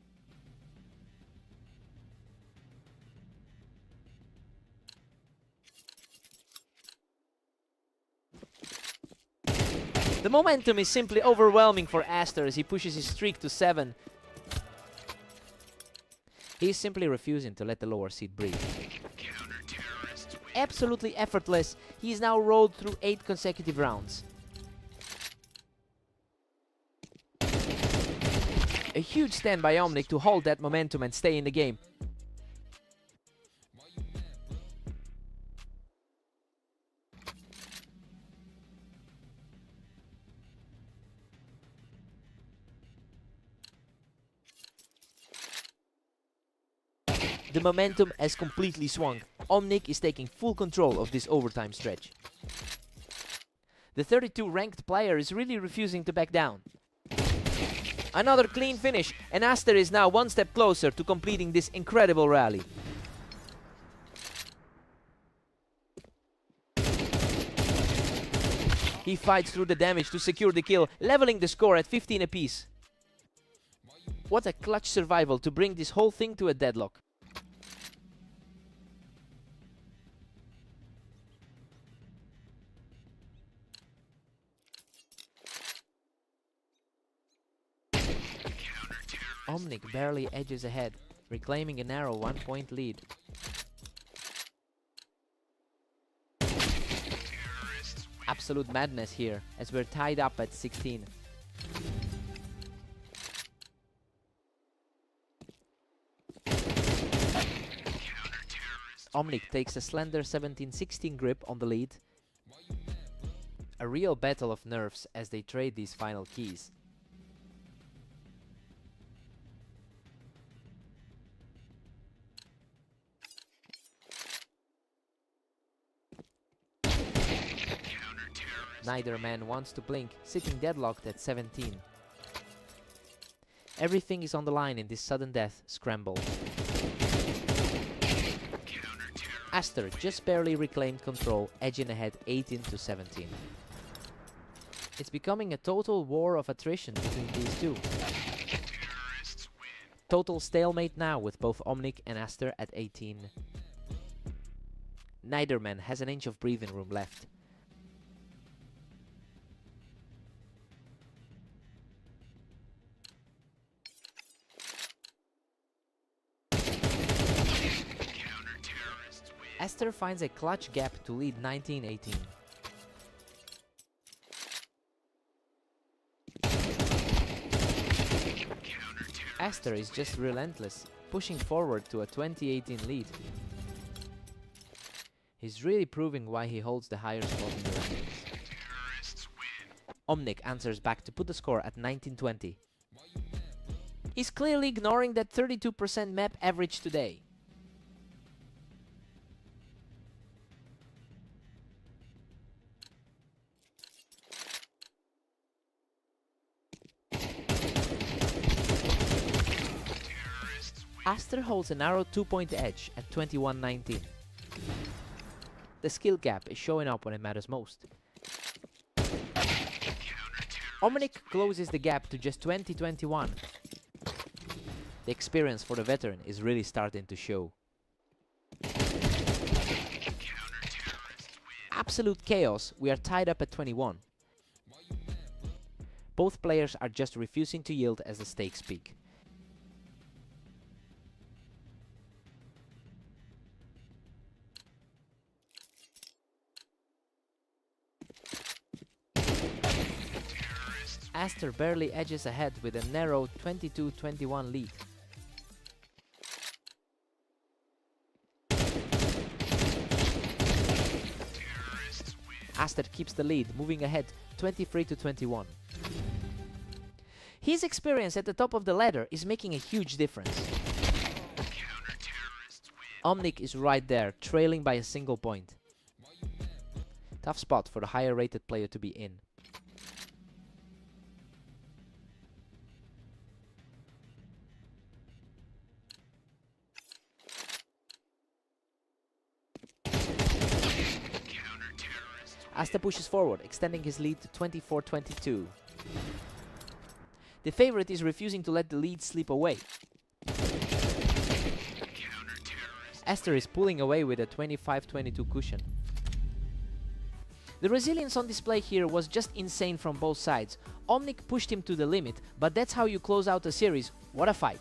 The momentum is simply overwhelming for Aster as he pushes his streak to 7. He is simply refusing to let the lower seed breathe. Absolutely effortless, he is now rolled through 8 consecutive rounds. A huge stand by Omnic to hold that momentum and stay in the game. The momentum has completely swung. Omnic is taking full control of this overtime stretch. The 32 ranked player is really refusing to back down. Another clean finish, and Aster is now one step closer to completing this incredible rally. He fights through the damage to secure the kill, leveling the score at 15 apiece. What a clutch survival to bring this whole thing to a deadlock. Omnic barely edges ahead, reclaiming a narrow 1-point lead. Absolute madness here, as we're tied up at 16. Omnic takes a slender 17-16 grip on the lead. A real battle of nerves as they trade these final keys. Neither man wants to blink, sitting deadlocked at 17. Everything is on the line in this sudden death scramble. Aster just barely reclaimed control, edging ahead 18-17. It's becoming a total war of attrition between these two. Total stalemate now with both Omnic and Aster at 18. Neither man has an inch of breathing room left. Aster finds a clutch gap to lead 19-18. Aster is just relentless, pushing forward to a 20-18 lead. He's really proving why he holds the higher spot in the rankings. Omnic answers back to put the score at 19-20. He's clearly ignoring that 32% map average today. Aster holds a narrow 2-point edge at 21-19. The skill gap is showing up when it matters most. Omnic closes the gap to just 20-21. The experience for the veteran is really starting to show. Absolute chaos, we are tied up at 21. Both players are just refusing to yield as the stakes peak. Aster barely edges ahead with a narrow 22-21 lead. Aster keeps the lead, moving ahead 23-21. His experience at the top of the ladder is making a huge difference. Omnic is right there, trailing by a single point. Tough spot for the higher rated player to be in. Aster pushes forward, extending his lead to 24-22. The favorite is refusing to let the lead slip away. Aster is pulling away with a 25-22 cushion. The resilience on display here was just insane from both sides. Omnic pushed him to the limit, but that's how you close out a series. What a fight!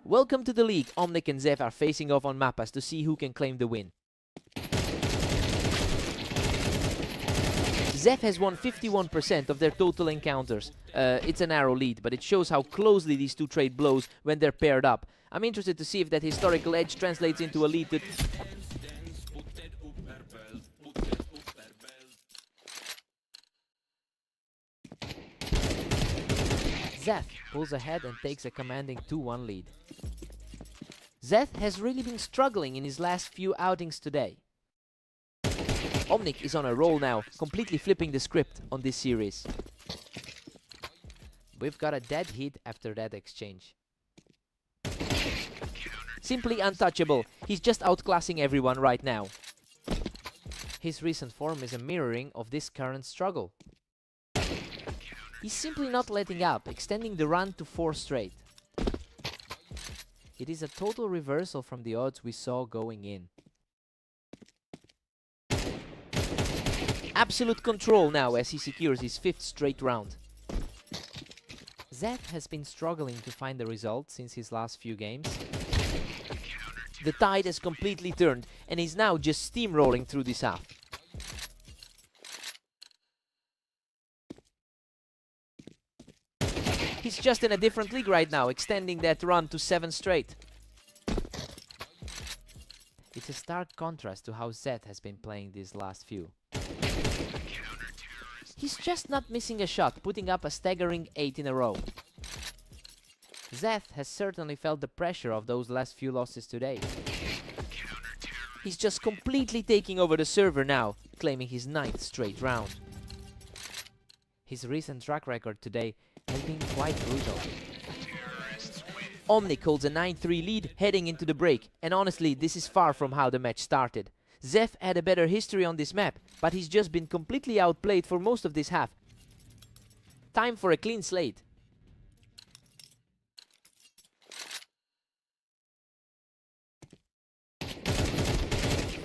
Welcome to the league. Omnic and Zef are facing off on Mappas to see who can claim the win. Zef has won 51% of their total encounters. It's a narrow lead, but it shows how closely these two trade blows when they're paired up. I'm interested to see if that historical edge translates into a lead to... Zef pulls ahead and takes a commanding 2-1 lead. Zeth has really been struggling in his last few outings today. Omnic is on a roll now, completely flipping the script on this series. We've got a dead heat after that exchange. Simply untouchable. He's just outclassing everyone right now. His recent form is a mirroring of this current struggle. He's simply not letting up, extending the run to 4 straight. It is a total reversal from the odds we saw going in. Absolute control now as he secures his 5th straight round. Zeth has been struggling to find the result since his last few games. The tide has completely turned and he's now just steamrolling through this half. He's just in a different league right now, extending that run to 7 straight. It's a stark contrast to how Zeth has been playing these last few. He's just not missing a shot, putting up a staggering 8 in a row. Zeth has certainly felt the pressure of those last few losses today. He's just completely taking over the server now, claiming his 9th straight round. His recent track record today has been quite brutal. Omnic holds a 9-3 lead heading into the break, and honestly, this is far from how the match started. Zef had a better history on this map, but he's just been completely outplayed for most of this half. Time for a clean slate.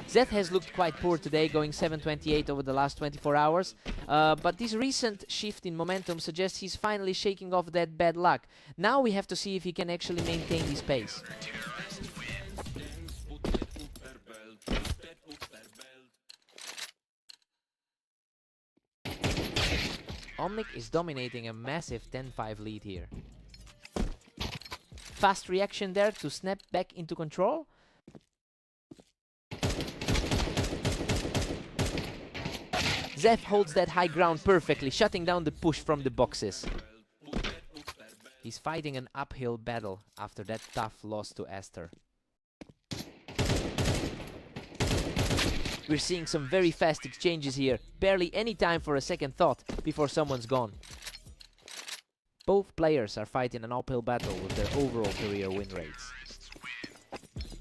Zeth has looked quite poor today, going 7-28 over the last 24 hours. But this recent shift in momentum suggests he's finally shaking off that bad luck. Now we have to see if he can actually maintain this pace. Omnic is dominating a massive 10-5 lead here. Fast reaction there to snap back into control. Zef holds that high ground perfectly, shutting down the push from the boxes. He's fighting an uphill battle after that tough loss to Esther. We're seeing some very fast exchanges here, barely any time for a second thought before someone's gone. Both players are fighting an uphill battle with their overall career win rates.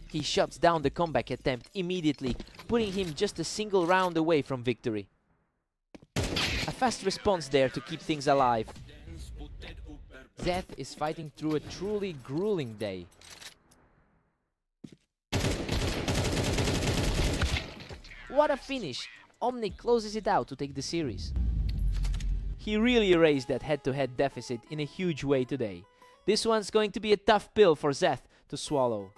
He shuts down the comeback attempt immediately, putting him just a single round away from victory. A fast response there to keep things alive. Zeth is fighting through a truly grueling day. What a finish! Omnic closes it out to take the series. He really erased that head-to-head deficit in a huge way today. This one's going to be a tough pill for Zeth to swallow.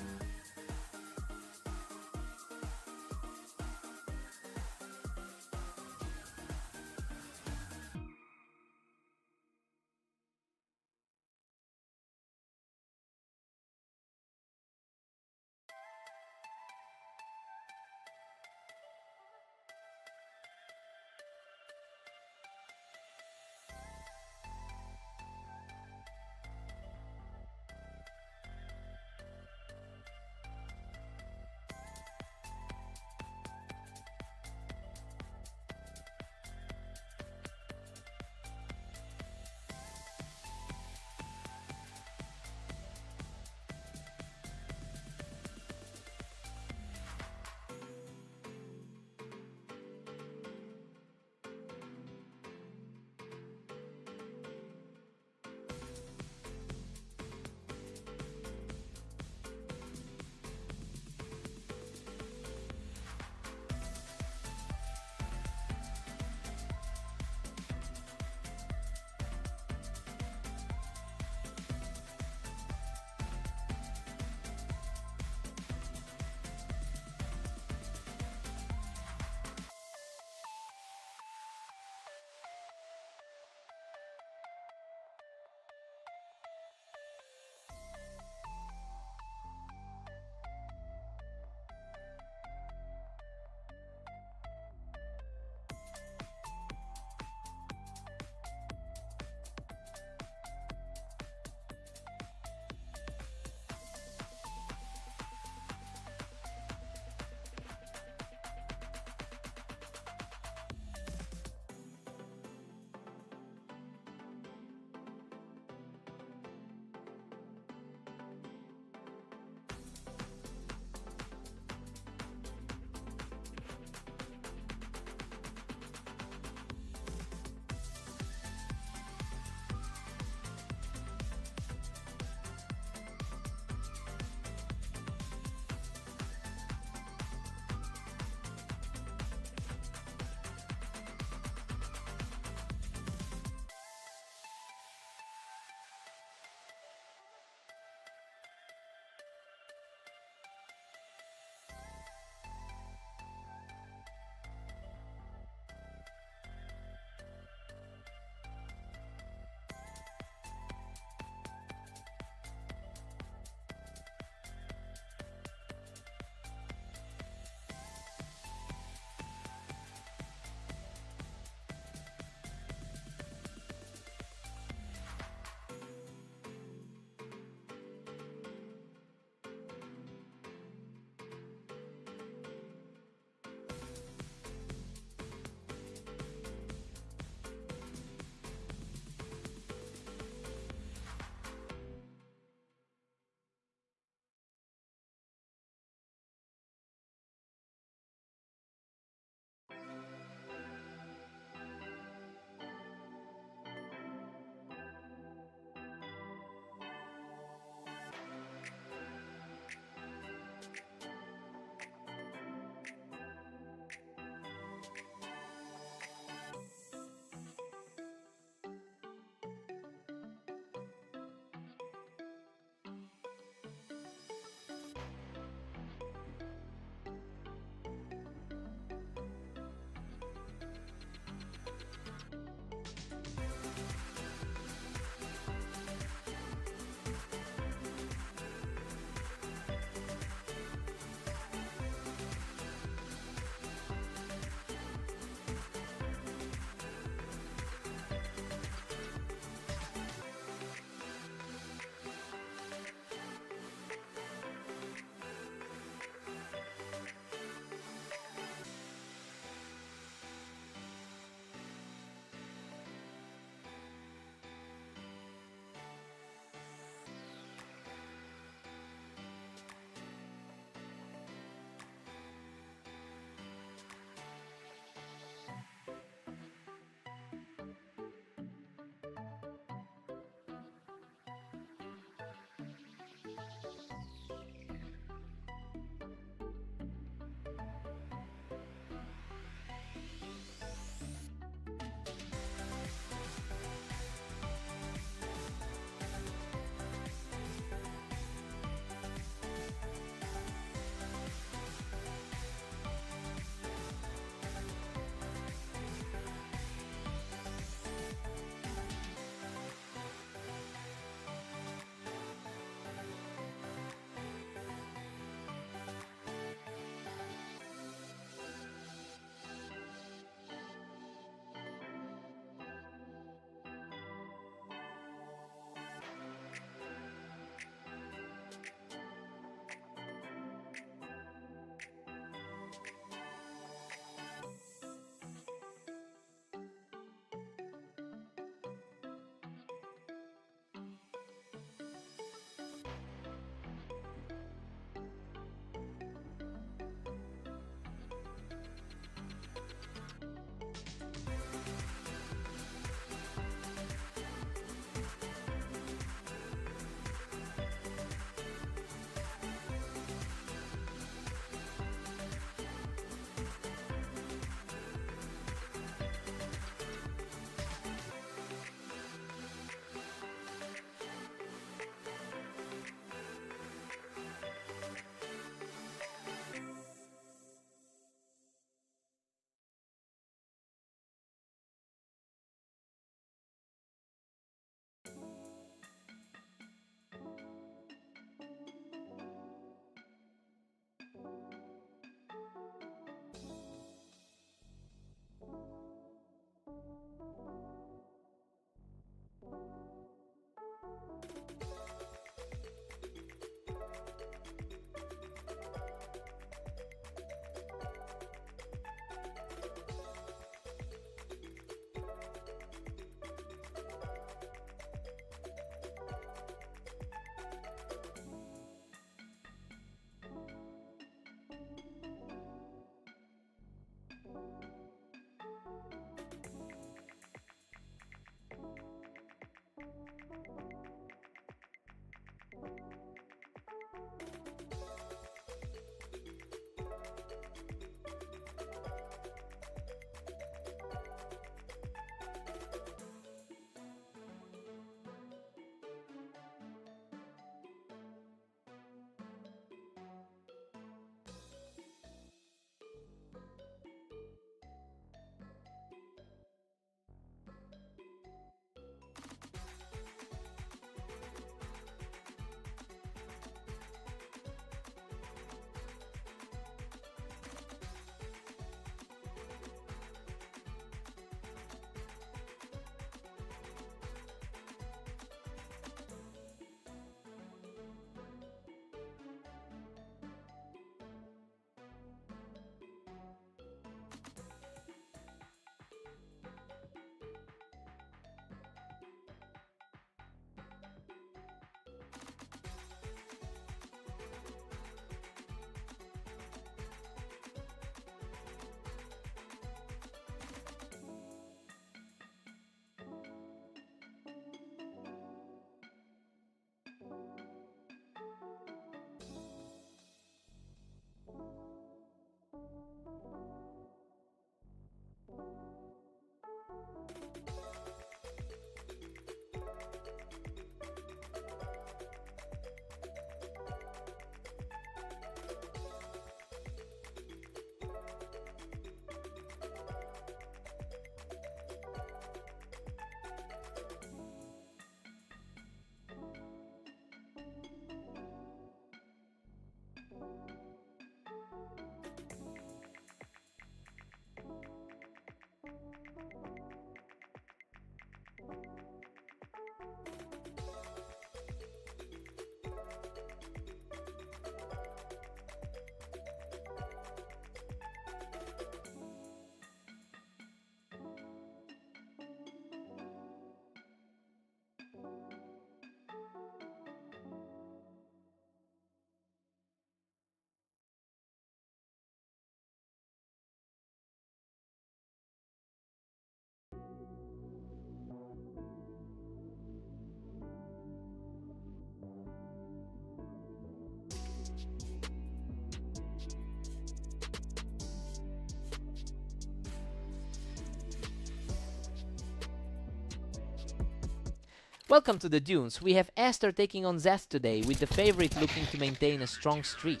Welcome to the Dunes. We have Aster taking on Zeth today, with the favorite looking to maintain a strong streak.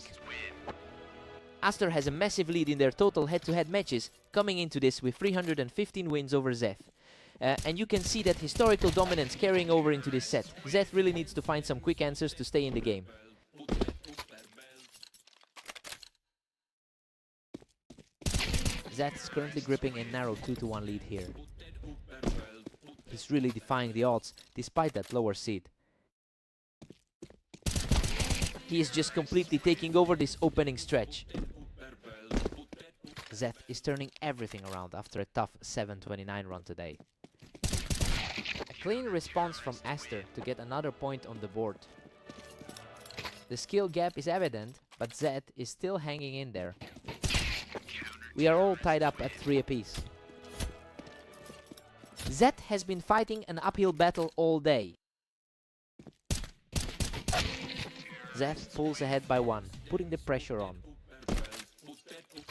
Aster has a massive lead in their total head-to-head matches, coming into this with 315 wins over Zeth. And you can see that historical dominance carrying over into this set. Zeth really needs to find some quick answers to stay in the game. Zeth is currently gripping a narrow 2-1 lead here. He's really defying the odds, despite that lower seed. He is just completely taking over this opening stretch. Zeth is turning everything around after a tough 7:29 run today. A clean response from Aster to get another point on the board. The skill gap is evident, but Zeth is still hanging in there. We are all tied up at 3 apiece. Zeth has been fighting an uphill battle all day. Zeth pulls ahead by 1, putting the pressure on.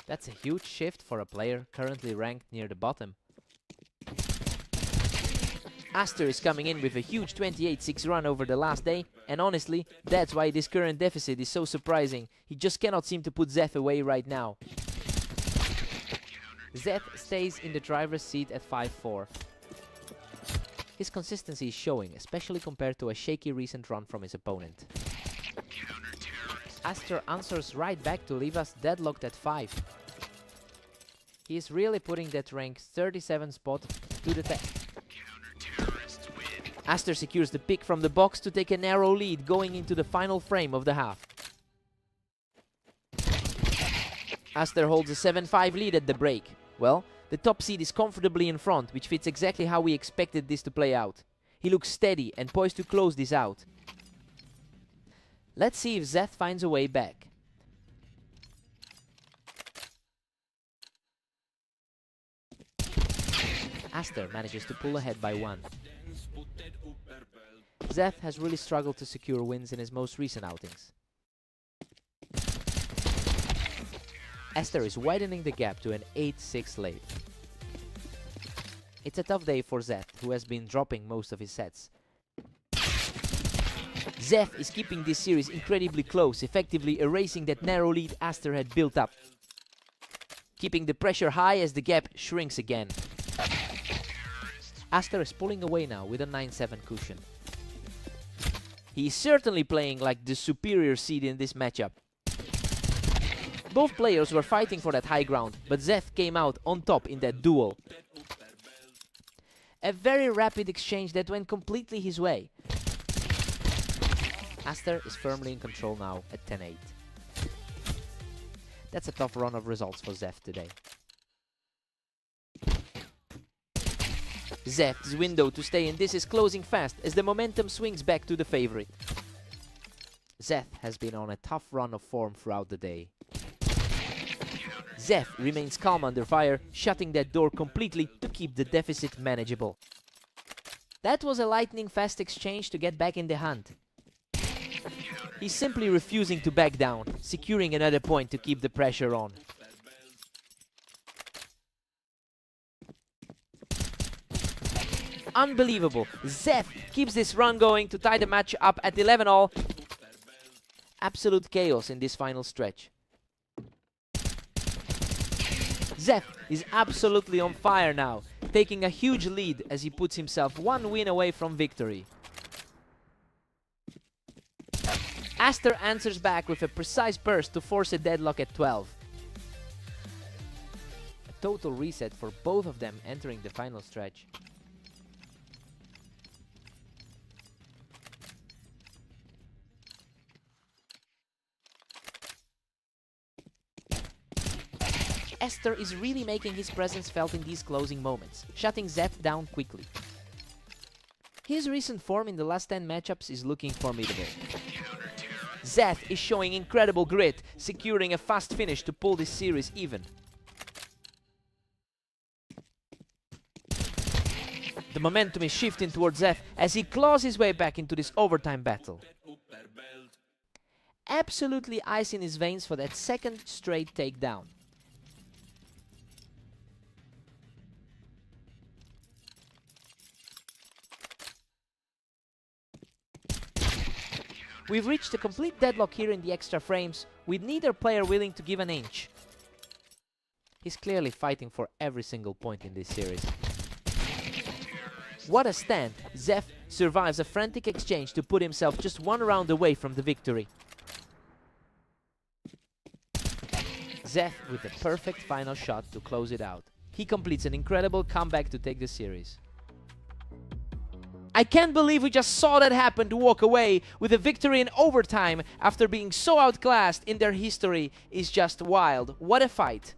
That's a huge shift for a player currently ranked near the bottom. Aster is coming in with a huge 28-6 run over the last day, and honestly, that's why this current deficit is so surprising. He just cannot seem to put Zeth away right now. Zeth stays in the driver's seat at 5-4. His consistency is showing, especially compared to a shaky recent run from his opponent. Aster answers right back to leave us deadlocked at 5. He is really putting that rank 37 spot to the test. Aster secures the pick from the box to take a narrow lead going into the final frame of the half. Aster holds a 7-5 lead at the break. Well, the top seed is comfortably in front, which fits exactly how we expected this to play out. He looks steady and poised to close this out. Let's see if Zeth finds a way back. Aster manages to pull ahead by 1. Zeth has really struggled to secure wins in his most recent outings. Aster is widening the gap to an 8-6 lead. It's a tough day for Zeth, who has been dropping most of his sets. Zeth is keeping this series incredibly close, effectively erasing that narrow lead Aster had built up. Keeping the pressure high as the gap shrinks again. Aster is pulling away now with a 9-7 cushion. He is certainly playing like the superior seed in this matchup. Both players were fighting for that high ground, but Zeth came out on top in that duel. A very rapid exchange that went completely his way. Aster is firmly in control now at 10-8. That's a tough run of results for Zeth today. Zeth's window to stay in this is closing fast as the momentum swings back to the favorite. Zeth has been on a tough run of form throughout the day. Zeth remains calm under fire, shutting that door completely to keep the deficit manageable. That was a lightning-fast exchange to get back in the hunt. He's simply refusing to back down, securing another point to keep the pressure on. Unbelievable! Zeth keeps this run going to tie the match up at 11-all. Absolute chaos in this final stretch. Zeth is absolutely on fire now, taking a huge lead as he puts himself 1 win away from victory. Aster answers back with a precise burst to force a deadlock at 12. A total reset for both of them entering the final stretch. Aster is really making his presence felt in these closing moments, shutting Zeth down quickly. His recent form in the last 10 matchups is looking formidable. Zeth is showing incredible grit, securing a fast finish to pull this series even. The momentum is shifting towards Zeth as he claws his way back into this overtime battle. Absolutely ice in his veins for that second straight takedown. We've reached a complete deadlock here in the extra frames, with neither player willing to give an inch. He's clearly fighting for every single point in this series. What a stand! Zeph survives a frantic exchange to put himself just one round away from the victory. Zeph with the perfect final shot to close it out. He completes an incredible comeback to take the series. I can't believe we just saw that happen to walk away with a victory in overtime after being so outclassed in their history is just wild. What a fight!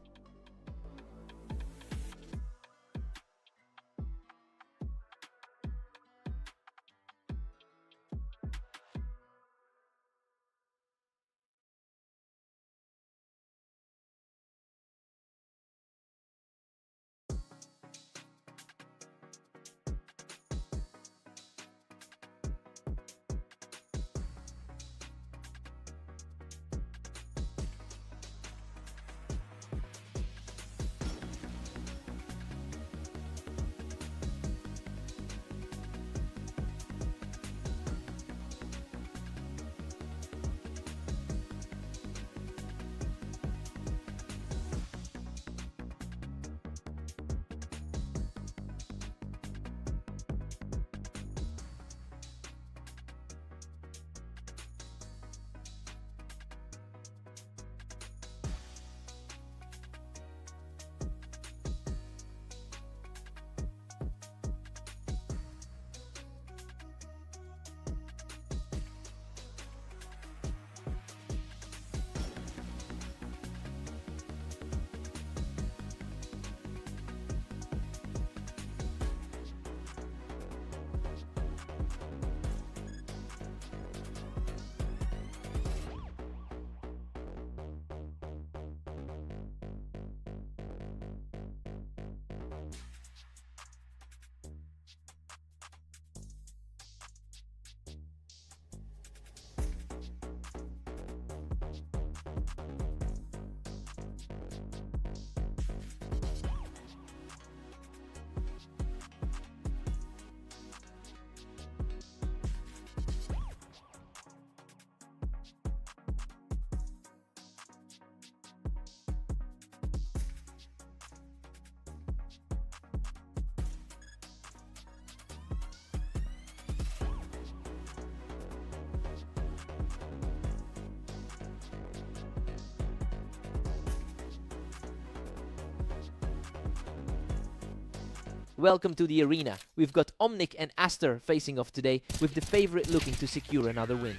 Welcome to the arena. We've got Omnic and Aster facing off today, with the favorite looking to secure another win.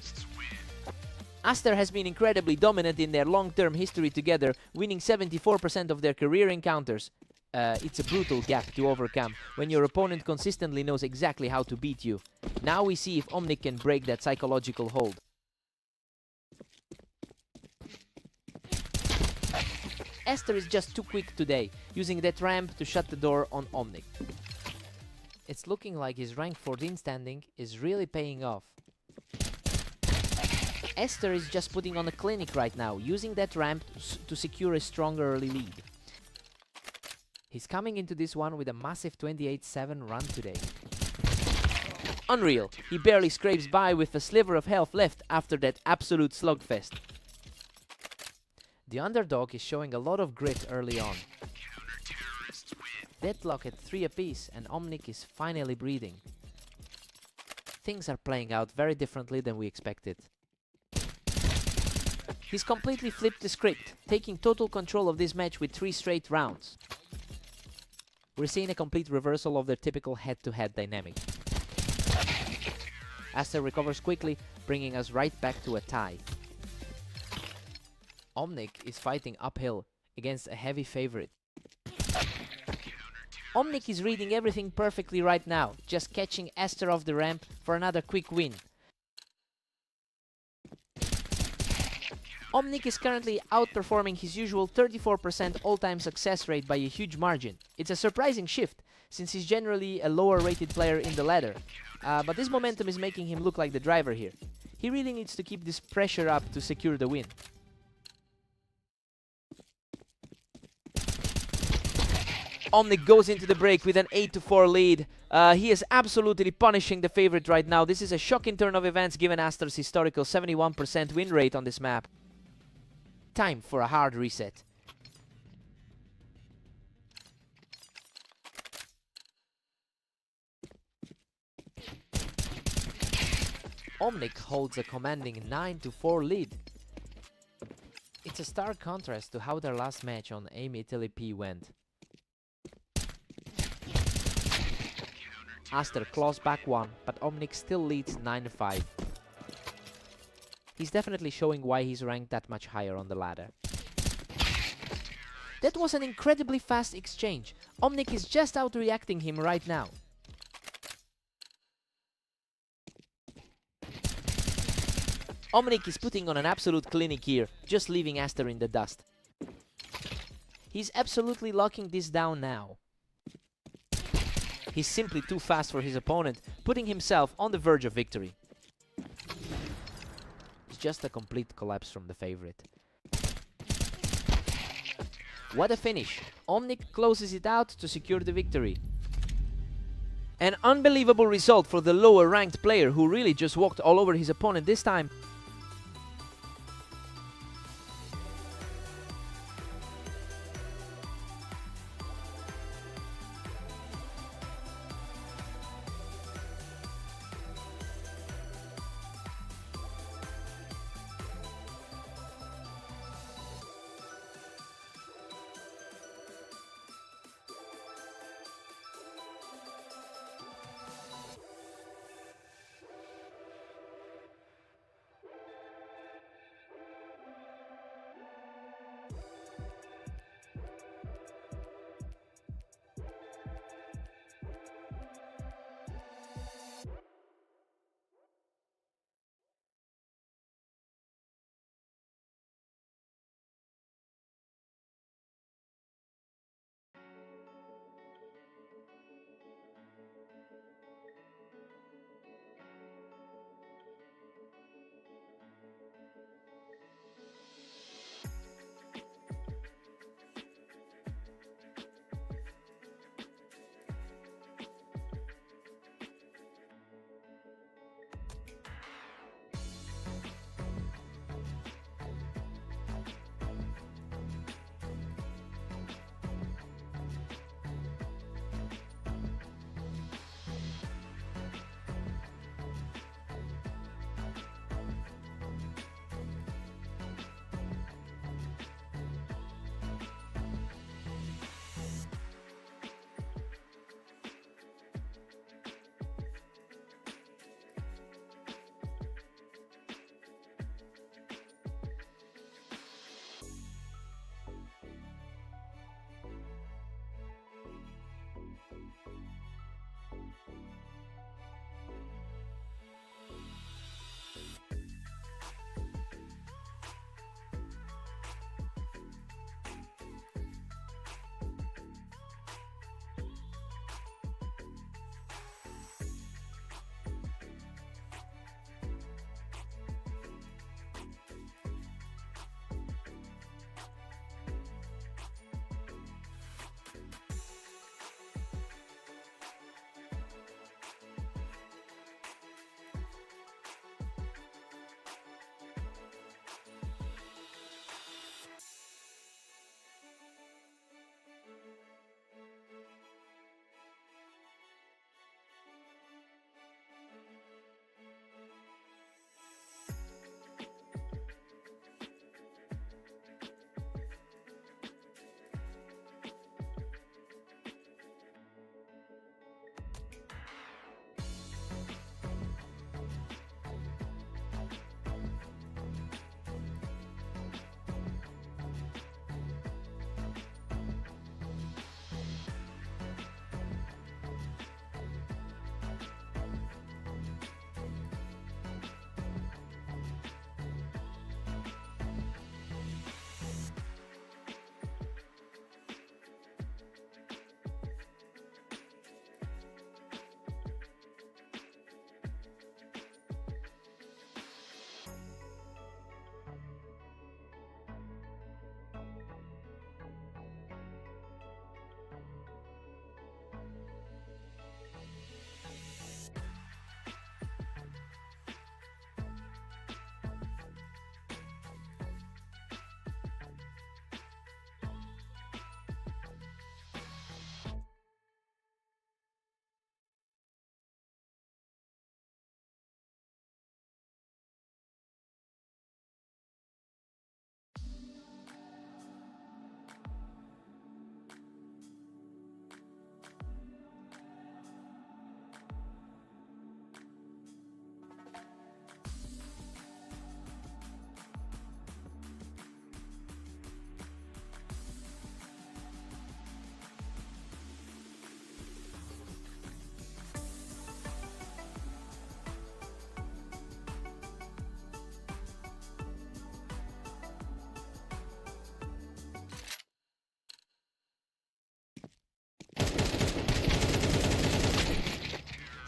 Aster has been incredibly dominant in their long-term history together, winning 74% of their career encounters. It's a brutal gap to overcome when your opponent consistently knows exactly how to beat you. Now we see if Omnic can break that psychological hold. Aster is just too quick today, using that ramp to shut the door on Omnic. It's looking like his rank 14 standing is really paying off. Aster is just putting on a clinic right now, using that ramp to secure a stronger early lead. He's coming into this one with a massive 28-7 run today. Unreal, he barely scrapes by with a sliver of health left after that absolute slugfest. The underdog is showing a lot of grit early on. Deadlock at 3 apiece and Omnic is finally breathing. Things are playing out very differently than we expected. He's completely flipped the script, taking total control of this match with 3 straight rounds. We're seeing a complete reversal of their typical head-to-head dynamic. Aster recovers quickly, bringing us right back to a tie. Omnic is fighting uphill against a heavy favorite. Omnic is reading everything perfectly right now, just catching Aster off the ramp for another quick win. Omnic is currently outperforming his usual 34% all-time success rate by a huge margin. It's a surprising shift, since he's generally a lower-rated player in the ladder. But this momentum is making him look like the driver here. He really needs to keep this pressure up to secure the win. Omnic goes into the break with an 8-4 lead. He is absolutely punishing the favorite right now. This is a shocking turn of events given Aster's historical 71% win rate on this map. Time for a hard reset. Omnic holds a commanding 9-4 lead. It's a stark contrast to how their last match on AIM Italy P went. Aster claws back one, but Omnic still leads 9-5. He's definitely showing why he's ranked that much higher on the ladder. That was an incredibly fast exchange. Omnic is just outreacting him right now. Omnic is putting on an absolute clinic here, just leaving Aster in the dust. He's absolutely locking this down now. He's simply too fast for his opponent, putting himself on the verge of victory. It's just a complete collapse from the favorite. What a finish! Omnic closes it out to secure the victory. An unbelievable result for the lower ranked player who really just walked all over his opponent this time.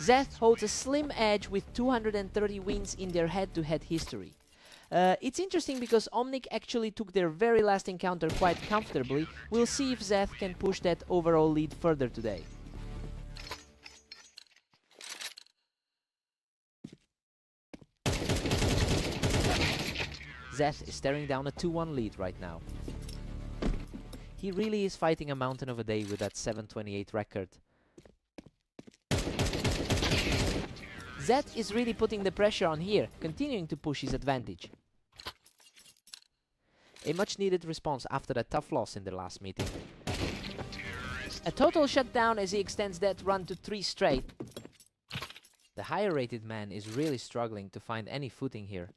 Zeth holds a slim edge with 230 wins in their head-to-head history. It's interesting because Omnic actually took their very last encounter quite comfortably. We'll see if Zeth can push that overall lead further today. Zeth is staring down a 2-1 lead right now. He really is fighting a mountain of a day with that 728 record. Zeth is really putting the pressure on here, continuing to push his advantage. A much needed response after a tough loss in the last meeting. A total shutdown as he extends that run to 3 straight. The higher rated man is really struggling to find any footing here.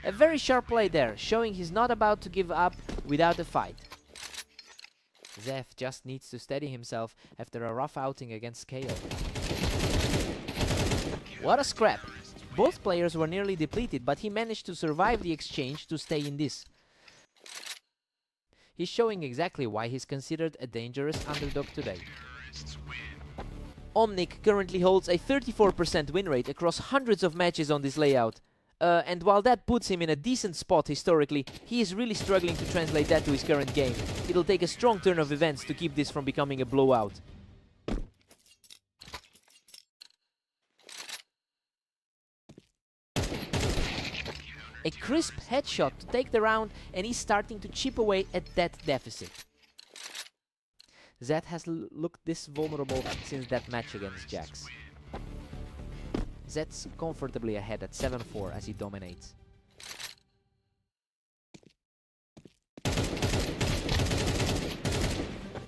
A very sharp play there, showing he's not about to give up without a fight. Zeth just needs to steady himself after a rough outing against Kale. What a scrap! Both players were nearly depleted, but he managed to survive the exchange to stay in this. He's showing exactly why he's considered a dangerous underdog today. Omnic currently holds a 34% win rate across hundreds of matches on this layout. And while that puts him in a decent spot historically, he is really struggling to translate that to his current game. It'll take a strong turn of events to keep this from becoming a blowout. A crisp headshot to take the round, and he's starting to chip away at that deficit. Zeth has looked this vulnerable since that match against Jax. Zeth's comfortably ahead at 7-4 as he dominates.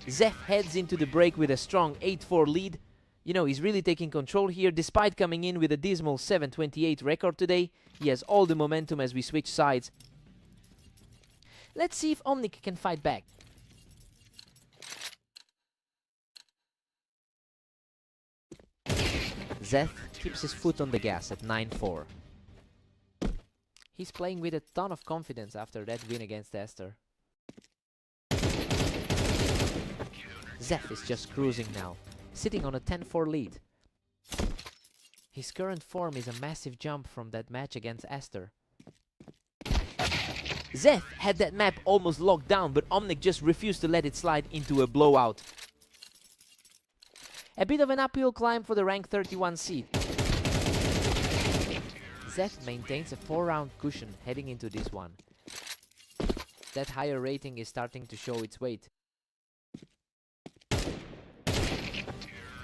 Zeth heads into the break with a strong 8-4 lead. You know, he's really taking control here despite coming in with a dismal 728 record today. He has all the momentum as we switch sides. Let's see if Omnic can fight back. Zeth keeps his foot on the gas at 9-4. He's playing with a ton of confidence after that win against Esther. Zeth is just cruising now, sitting on a 10-4 lead. His current form is a massive jump from that match against Esther. Zeth had that map almost locked down, but Omnic just refused to let it slide into a blowout. A bit of an uphill climb for the rank 31 seed. Zeth maintains a 4-round cushion heading into this one. That higher rating is starting to show its weight.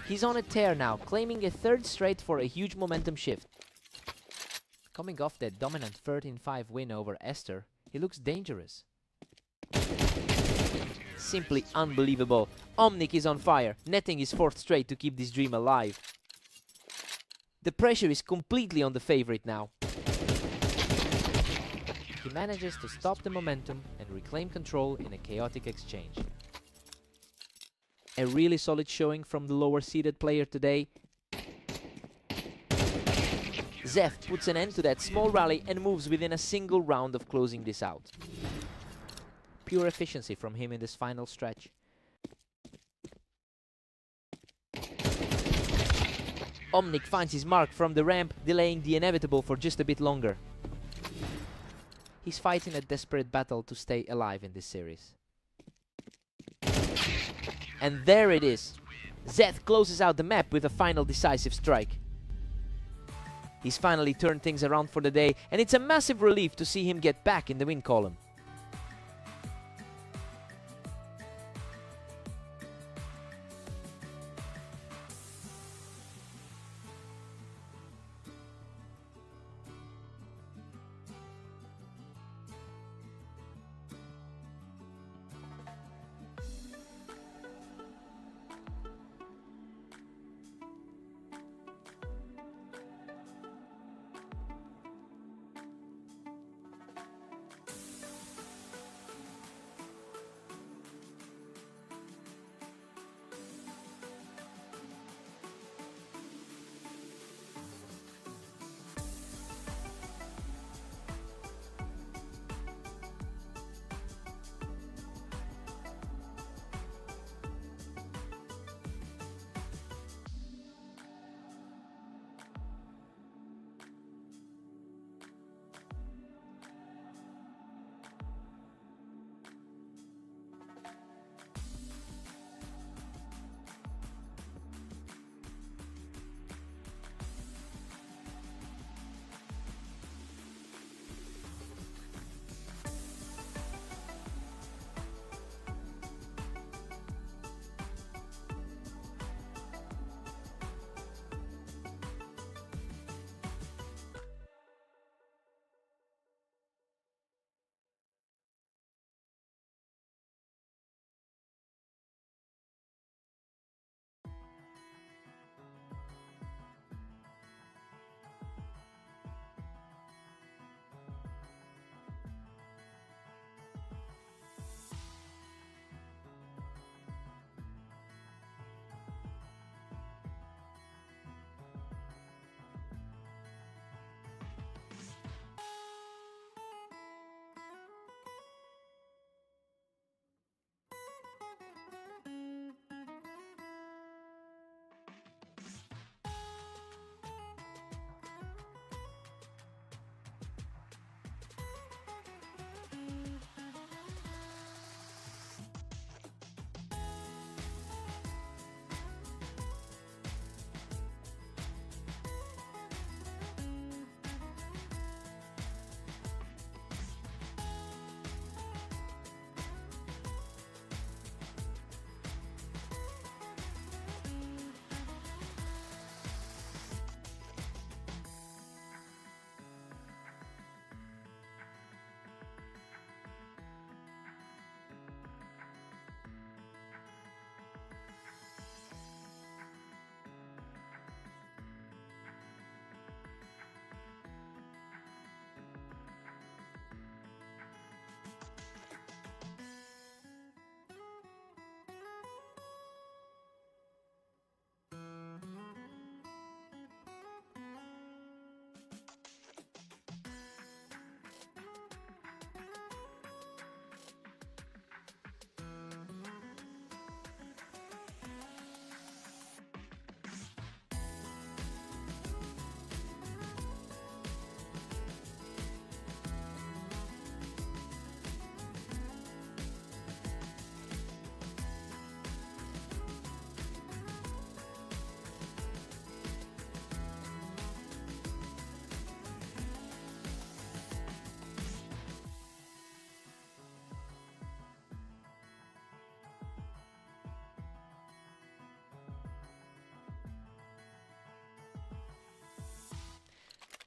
He's on a tear now, claiming a 3rd straight for a huge momentum shift. Coming off that dominant 13-5 win over Esther, he looks dangerous. Simply unbelievable. Omnic is on fire, netting his 4th straight to keep this dream alive. The pressure is completely on the favorite now. He manages to stop the momentum and reclaim control in a chaotic exchange. A really solid showing from the lower seeded player today. Zeth puts an end to that small rally and moves within a single round of closing this out. Pure efficiency from him in this final stretch. Omnic finds his mark from the ramp, delaying the inevitable for just a bit longer. He's fighting a desperate battle to stay alive in this series. And there it is. Zeth closes out the map with a final decisive strike. He's finally turned things around for the day, and it's a massive relief to see him get back in the win column.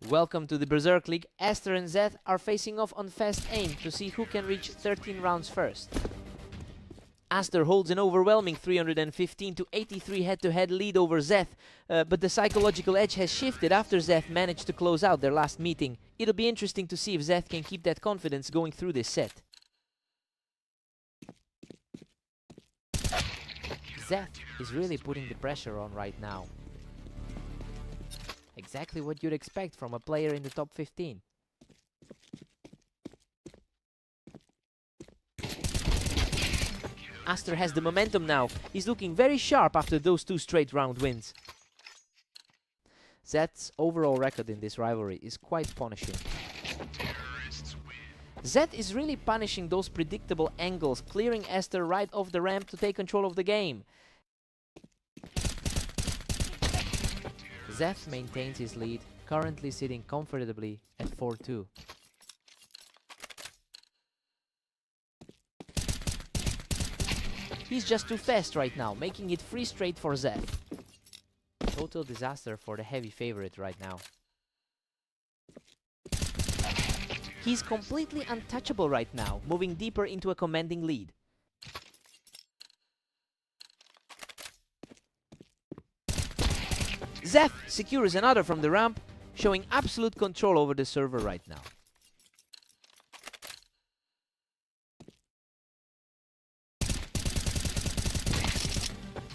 Welcome to the Berserk League. Aster and Zeth are facing off on fast aim to see who can reach 13 rounds first. Aster holds an overwhelming 315 to 83 head-to-head lead over Zeth, but the psychological edge has shifted after Zeth managed to close out their last meeting. It'll be interesting to see if Zeth can keep that confidence going through this set. Zeth is really putting the pressure on right now. Exactly what you'd expect from a player in the top 15. Aster has the momentum now. He's looking very sharp after those 2 straight round wins. Zeth's overall record in this rivalry is quite punishing. Zeth is really punishing those predictable angles, clearing Aster right off the ramp to take control of the game. Zeth maintains his lead, currently sitting comfortably at 4-2. He's just too fast right now, making it 3 straight for Zeth. Total disaster for the heavy favorite right now. He's completely untouchable right now, moving deeper into a commanding lead. Zeth secures another from the ramp, showing absolute control over the server right now.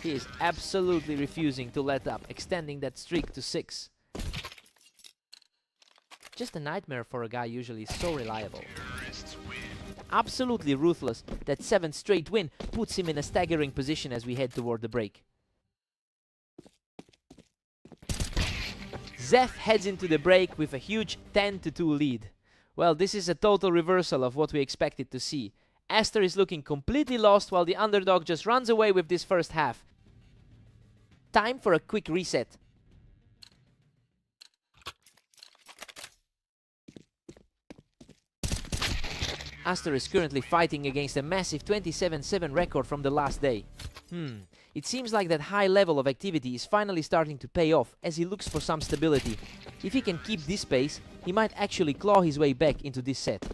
He is absolutely refusing to let up, extending that streak to 6. Just a nightmare for a guy usually so reliable. Absolutely ruthless, that 7th straight win puts him in a staggering position as we head toward the break. Zeth heads into the break with a huge 10-2 lead. Well, this is a total reversal of what we expected to see. Aster is looking completely lost while the underdog just runs away with this first half. Time for a quick reset. Aster is currently fighting against a massive 27-7 record from the last day. It seems like that high level of activity is finally starting to pay off as he looks for some stability. If he can keep this pace, he might actually claw his way back into this set.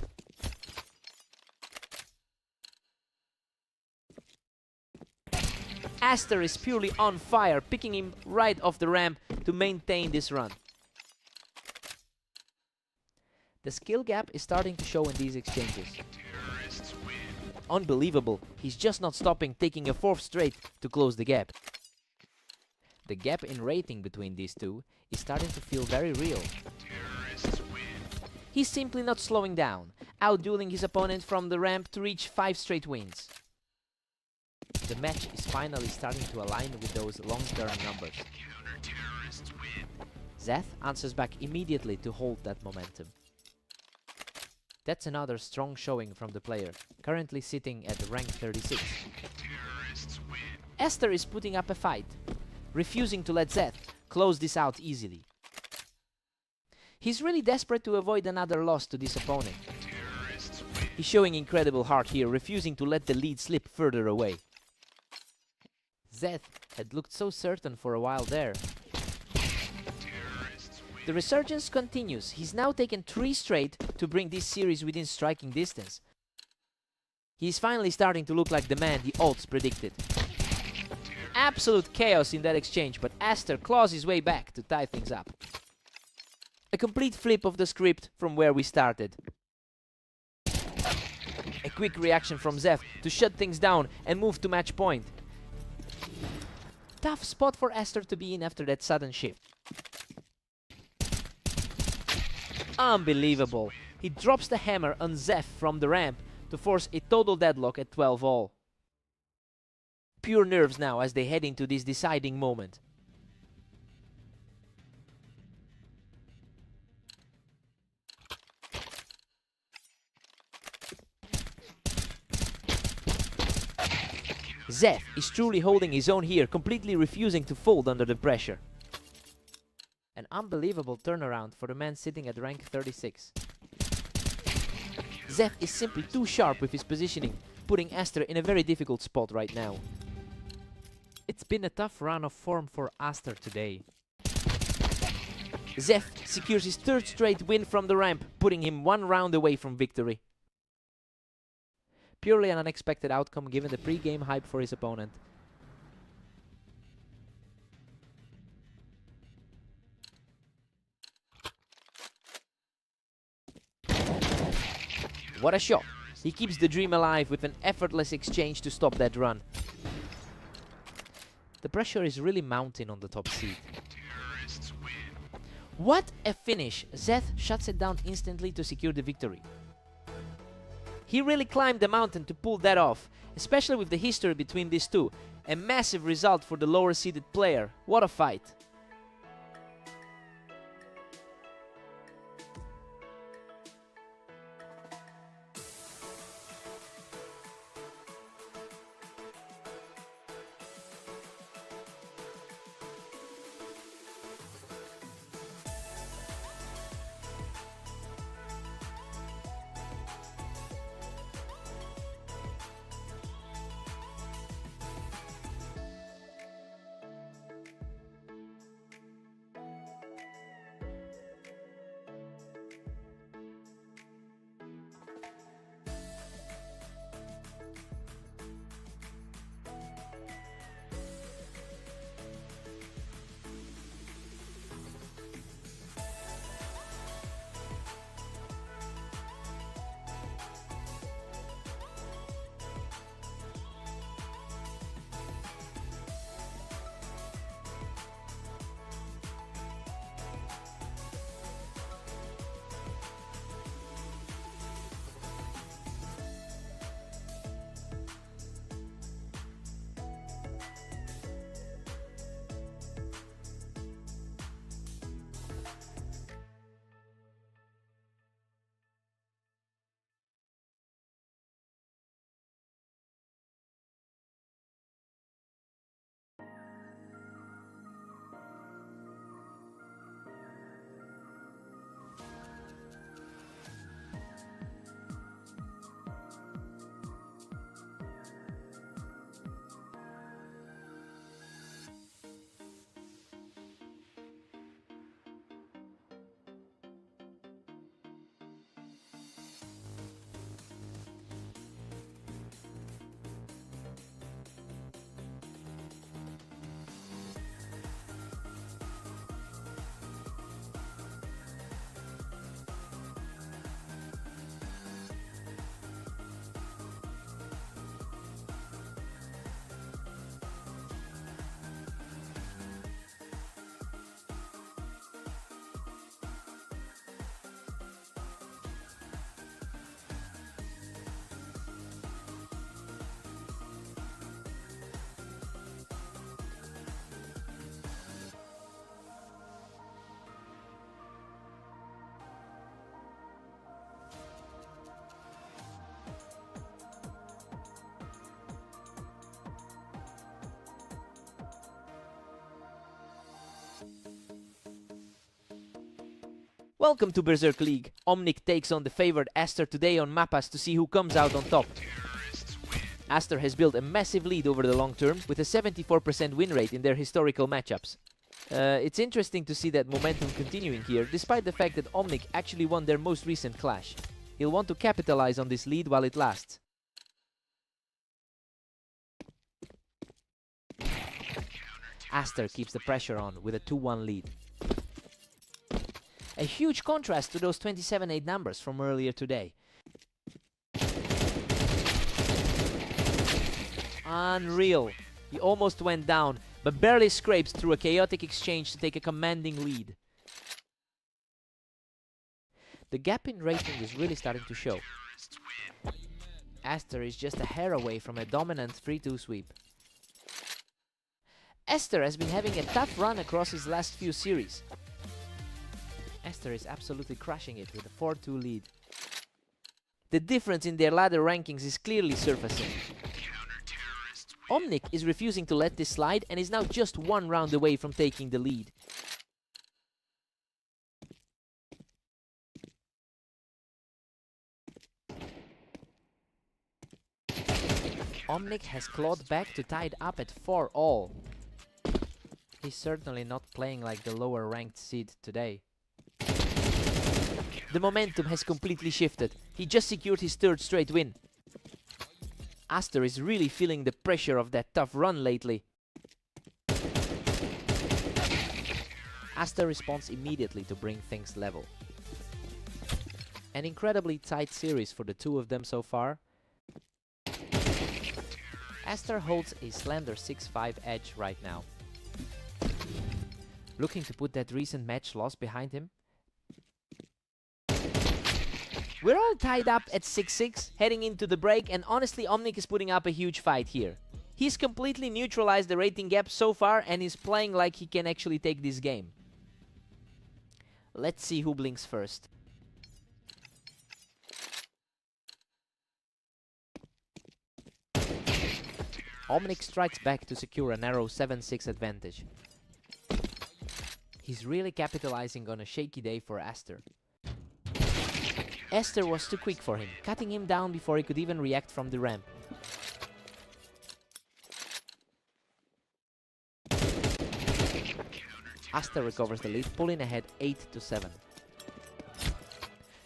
Aster is purely on fire, picking him right off the ramp to maintain this run. The skill gap is starting to show in these exchanges. Unbelievable, he's just not stopping, taking a 4th straight to close the gap. The gap in rating between these two is starting to feel very real. He's simply not slowing down, outdueling his opponent from the ramp to reach 5 straight wins. The match is finally starting to align with those long-term numbers. Zeth answers back immediately to hold that momentum. That's another strong showing from the player, currently sitting at rank 36. Aster is putting up a fight, refusing to let Zeth close this out easily. He's really desperate to avoid another loss to this opponent. He's showing incredible heart here, refusing to let the lead slip further away. Zeth had looked so certain for a while there. The resurgence continues. He's now taken 3 straight to bring this series within striking distance. He's finally starting to look like the man the odds predicted. Absolute chaos in that exchange, but Aster claws his way back to tie things up. A complete flip of the script from where we started. A quick reaction from Zeth to shut things down and move to match point. Tough spot for Aster to be in after that sudden shift. Unbelievable. He drops the hammer on Zeth from the ramp to force a total deadlock at 12-all. Pure nerves now as they head into this deciding moment. Zeth is truly holding his own here, completely refusing to fold under the pressure. An unbelievable turnaround for the man sitting at rank 36. Zeth is simply too sharp with his positioning, putting Aster in a very difficult spot right now. It's been a tough run of form for Aster today. Zeth secures his third straight win from the ramp, putting him one round away from victory. Purely an unexpected outcome given the pre-game hype for his opponent. What a shot! He keeps the dream alive with an effortless exchange to stop that run. The pressure is really mounting on the top seed. What a finish! Zeth shuts it down instantly to secure the victory. He really climbed the mountain to pull that off, especially with the history between these two. A massive result for the lower seeded player. What a fight! Welcome to Berserk League. Omnic takes on the favored Aster today on Mappas to see who comes out on top. Aster has built a massive lead over the long term with a 74% win rate in their historical matchups. It's interesting to see that momentum continuing here, despite the fact that Omnic actually won their most recent clash. He'll want to capitalize on this lead while it lasts. Aster keeps the pressure on with a 2-1 lead. A huge contrast to those 27-8 numbers from earlier today. Unreal. He almost went down, but barely scrapes through a chaotic exchange to take a commanding lead. The gap in rating is really starting to show. Aster is just a hair away from a dominant 3-2 sweep. Aster has been having a tough run across his last few series. Aster is absolutely crushing it with a 4-2 lead. The difference in their ladder rankings is clearly surfacing. Omnic is refusing to let this slide and is now just one round away from taking the lead. Omnic has clawed back to tie it up at 4-all. He's certainly not playing like the lower ranked seed today. The momentum has completely shifted. He just secured his third straight win. Aster is really feeling the pressure of that tough run lately. Aster responds immediately to bring things level. An incredibly tight series for the two of them so far. Aster holds a slender 6-5 edge right now. Looking to put that recent match loss behind him. We're all tied up at 6-6, heading into the break, and honestly Omnic is putting up a huge fight here. He's completely neutralized the rating gap so far and is playing like he can actually take this game. Let's see who blinks first. Omnic strikes back to secure a narrow 7-6 advantage. He's really capitalizing on a shaky day for Aster. Aster was too quick for him, cutting him down before he could even react from the ramp. Aster recovers the lead, pulling ahead 8-7.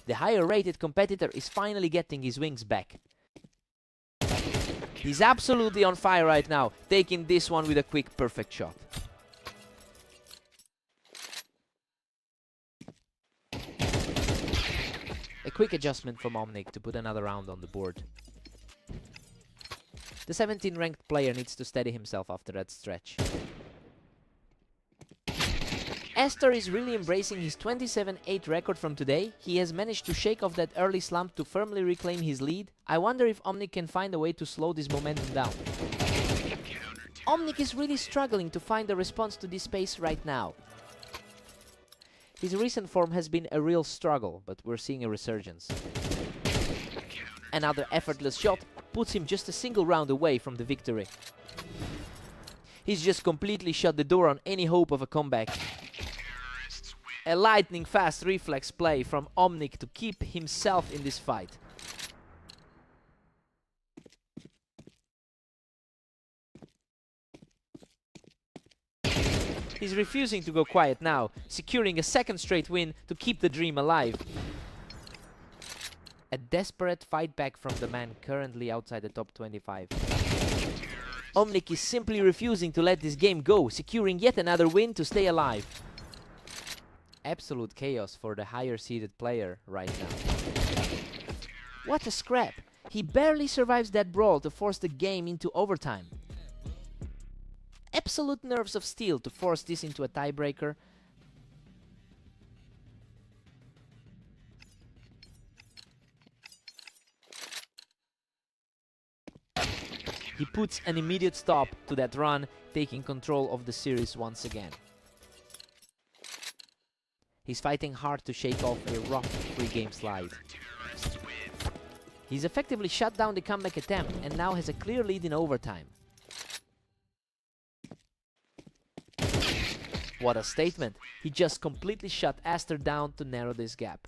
The higher rated competitor is finally getting his wings back. He's absolutely on fire right now, taking this one with a quick perfect shot. A quick adjustment from Omnic to put another round on the board. The 17 ranked player needs to steady himself after that stretch. Aster is really embracing his 27-8 record from today. He has managed to shake off that early slump to firmly reclaim his lead. I wonder if Omnic can find a way to slow this momentum down. Omnic is really struggling to find a response to this pace right now. His recent form has been a real struggle, but we're seeing a resurgence. Another effortless shot puts him just a single round away from the victory. He's just completely shut the door on any hope of a comeback. A lightning fast reflex play from Omnic to keep himself in this fight. He's refusing to go quiet now, securing a second straight win to keep the dream alive. A desperate fight back from the man currently outside the top 25. Omnic is simply refusing to let this game go, securing yet another win to stay alive. Absolute chaos for the higher seeded player right now. What a scrap! He barely survives that brawl to force the game into overtime. Absolute nerves of steel to force this into a tiebreaker. He puts an immediate stop to that run, taking control of the series once again. He's fighting hard to shake off a rough 3-game slide. He's effectively shut down the comeback attempt and now has a clear lead in overtime. What a statement! He just completely shut Aster down to narrow this gap.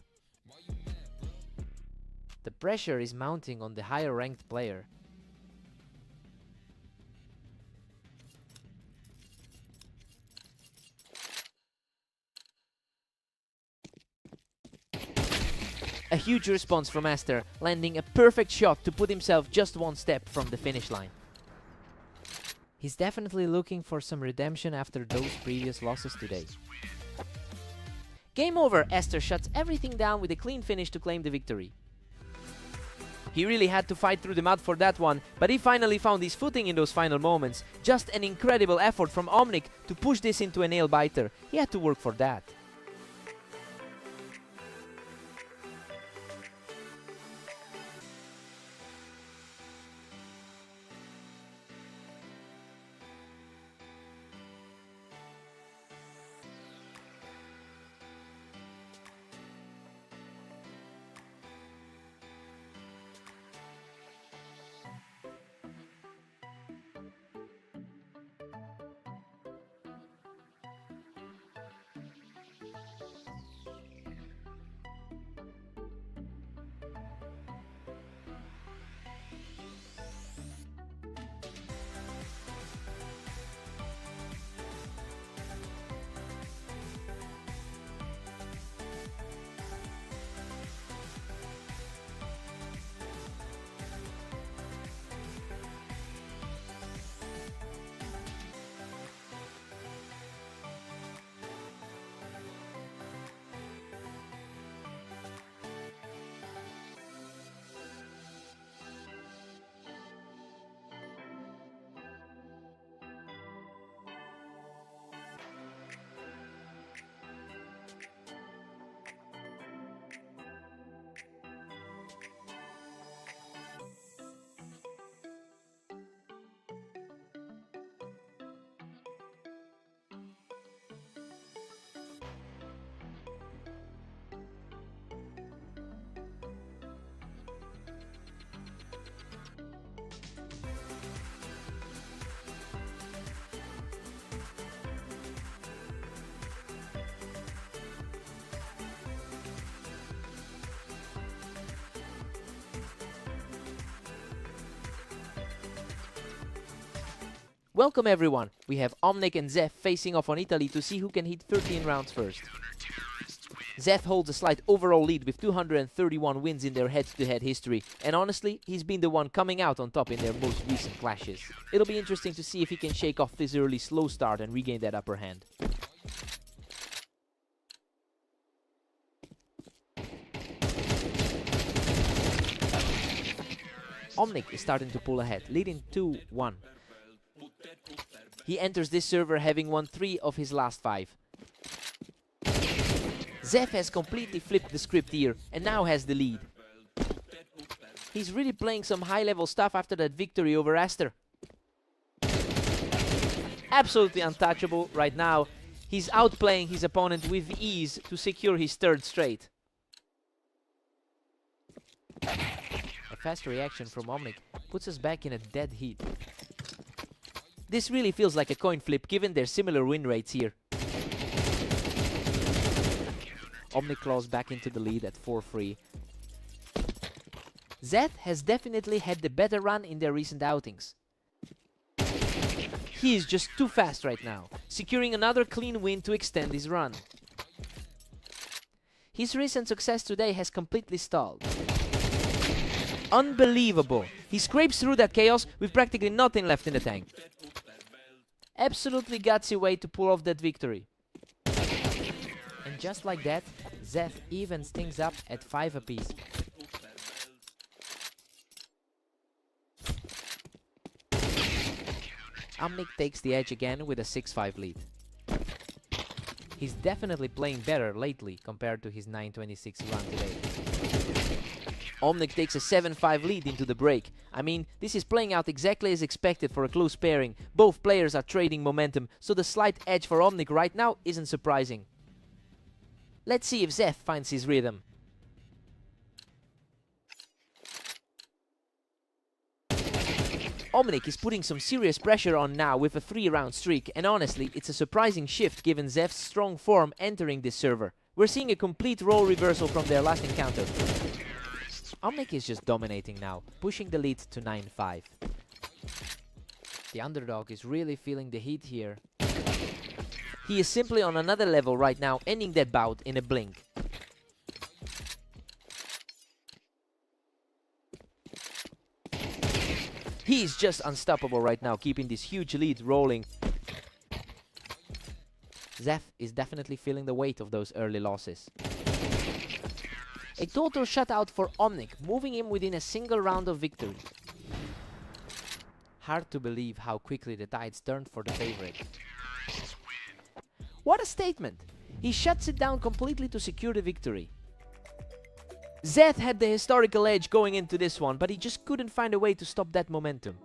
The pressure is mounting on the higher ranked player. A huge response from Aster, landing a perfect shot to put himself just one step from the finish line. He's definitely looking for some redemption after those previous losses today. Game over, Aster shuts everything down with a clean finish to claim the victory. He really had to fight through the mud for that one, but he finally found his footing in those final moments. Just an incredible effort from Omnic to push this into a nail-biter. He had to work for that. Welcome everyone! We have Omnic and Zeph facing off on Italy to see who can hit 13 rounds first. Zeph holds a slight overall lead with 231 wins in their head-to-head history, and honestly, he's been the one coming out on top in their most recent clashes. It'll be interesting to see if he can shake off this early slow start and regain that upper hand. Omnic is starting to pull ahead, leading 2-1. He enters this server having won 3 of his last 5. Zeph has completely flipped the script here and now has the lead. He's really playing some high-level stuff after that victory over Aster. Absolutely untouchable right now. He's outplaying his opponent with ease to secure his 3rd straight. A fast reaction from Omnic puts us back in a dead heat. This really feels like a coin flip given their similar win rates here. Omnic claws back into the lead at 4-3. Zeth has definitely had the better run in their recent outings. He is just too fast right now, securing another clean win to extend his run. His recent success today has completely stalled. Unbelievable! He scrapes through that chaos with practically nothing left in the tank. Absolutely gutsy way to pull off that victory. And just like that, Zeth evens things up at 5 apiece. Omnic takes the edge again with a 6-5 lead. He's definitely playing better lately compared to his 9.26 run today. Omnic takes a 7-5 lead into the break. I mean, this is playing out exactly as expected for a close pairing. Both players are trading momentum, so the slight edge for Omnic right now isn't surprising. Let's see if Zeth finds his rhythm. Omnic is putting some serious pressure on now with a 3-round streak, and honestly, it's a surprising shift given Zeth's strong form entering this server. We're seeing a complete role reversal from their last encounter. Omnic is just dominating now, pushing the lead to 9-5. The underdog is really feeling the heat here. He is simply on another level right now, ending that bout in a blink. He is just unstoppable right now, keeping this huge lead rolling. Zeth is definitely feeling the weight of those early losses. A total shutout for Omnic, moving him within a single round of victory. Hard to believe how quickly the tides turned for the favorite. What a statement! He shuts it down completely to secure the victory. Zeth had the historical edge going into this one, but he just couldn't find a way to stop that momentum.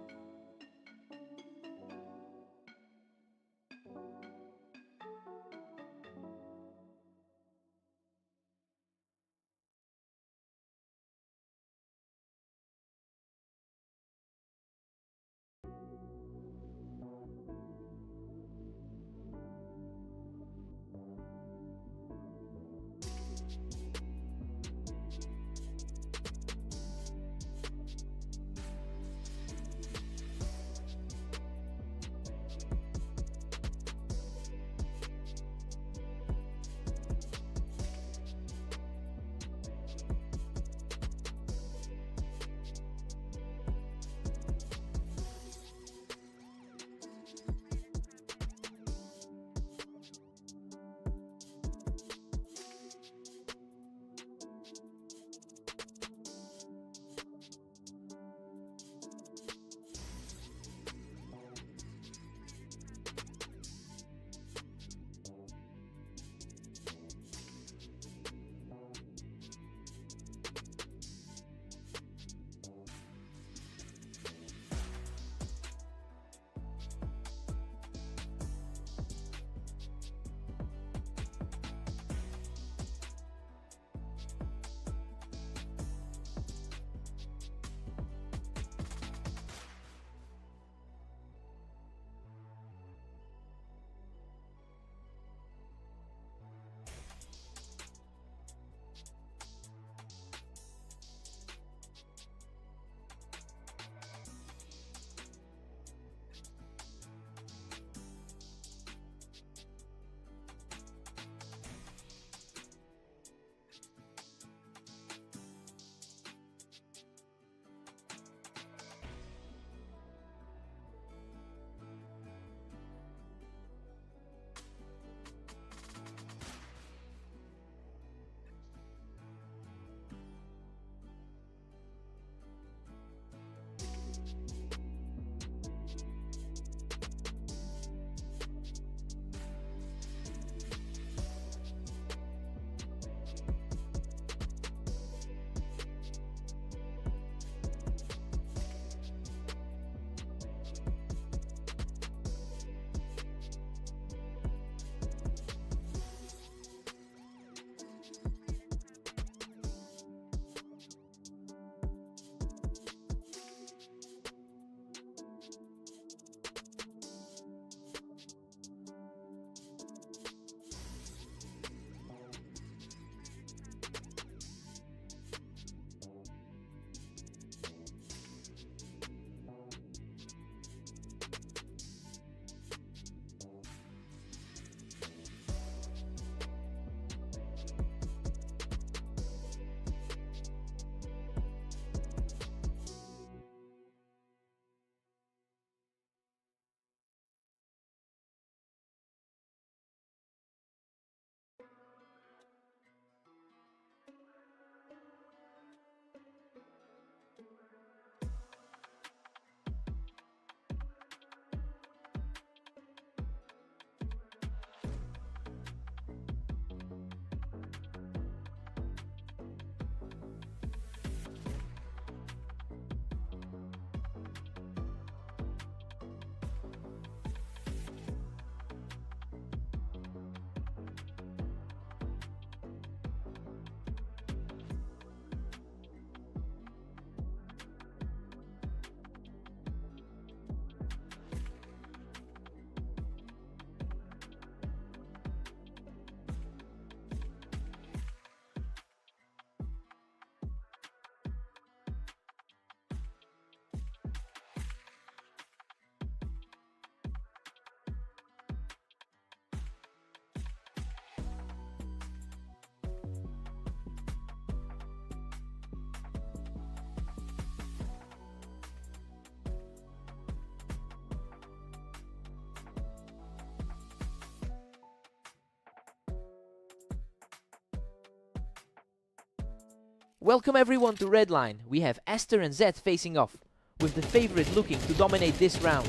Welcome everyone to Redline. We have Aster and Zed facing off, with the favorite looking to dominate this round.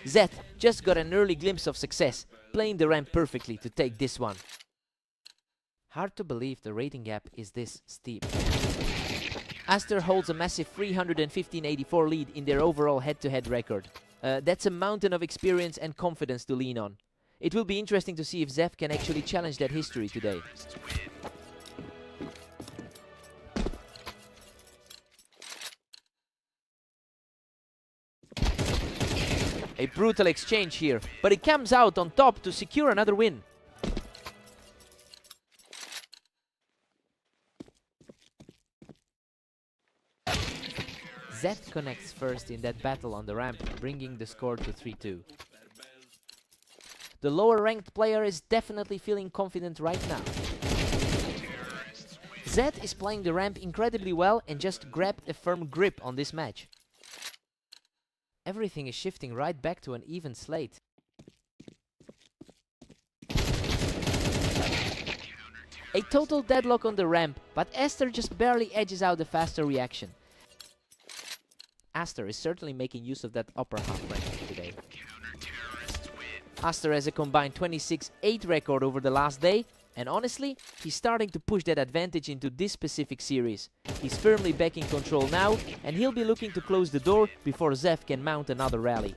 Zed just got an early glimpse of success, playing the ramp perfectly to take this one. Hard to believe the rating gap is this steep. Aster holds a massive 315-84 lead in their overall head-to-head record. That's a mountain of experience and confidence to lean on. It will be interesting to see if Zef can actually challenge that history today. A brutal exchange here, but he comes out on top to secure another win. Zed connects first in that battle on the ramp, bringing the score to 3-2. The lower ranked player is definitely feeling confident right now. Zed is playing the ramp incredibly well and just grabbed a firm grip on this match. Everything is shifting right back to an even slate. A total deadlock on the ramp, but Aster just barely edges out a faster reaction. Aster is certainly making use of that upper half ranking today. Aster has a combined 26-8 record over the last day, and honestly, he's starting to push that advantage into this specific series. He's firmly back in control now, and he'll be looking to close the door before Zef can mount another rally.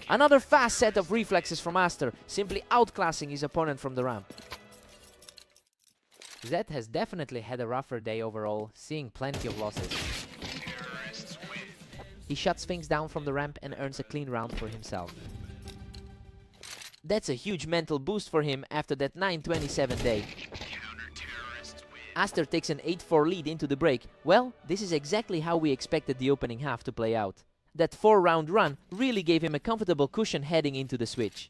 Another fast set of reflexes from Aster, simply outclassing his opponent from the ramp. Zed has definitely had a rougher day overall, seeing plenty of losses. He shuts things down from the ramp and earns a clean round for himself. That's a huge mental boost for him after that 9-27 day. Aster takes an 8-4 lead into the break. Well, this is exactly how we expected the opening half to play out. That 4-round run really gave him a comfortable cushion heading into the switch.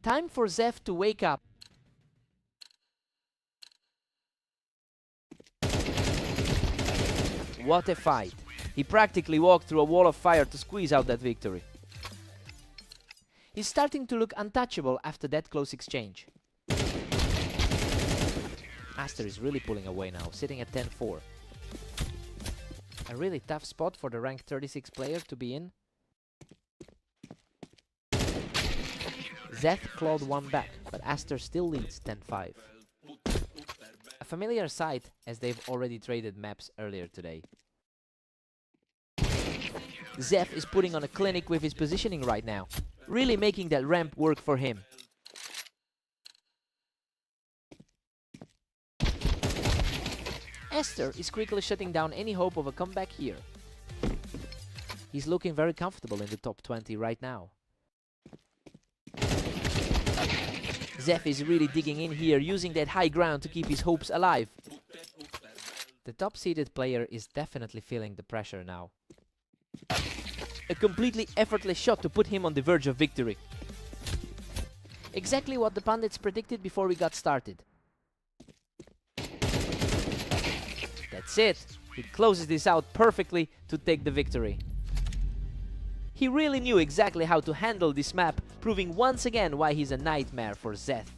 Time for Zef to wake up. What a fight. He practically walked through a wall of fire to squeeze out that victory. He's starting to look untouchable after that close exchange. Aster is really pulling away now, sitting at 10-4. A really tough spot for the rank 36 player to be in. Zeth clawed one back, but Aster still leads 10-5. A familiar sight, as they've already traded maps earlier today. Zef is putting on a clinic with his positioning right now, really making that ramp work for him. Aster is quickly shutting down any hope of a comeback here. He's looking very comfortable in the top 20 right now. Zef is really digging in here, using that high ground to keep his hopes alive. The top-seeded player is definitely feeling the pressure now. A completely effortless shot to put him on the verge of victory. Exactly what the pundits predicted before we got started. That's it. He closes this out perfectly to take the victory. He really knew exactly how to handle this map, proving once again why he's a nightmare for Zeth.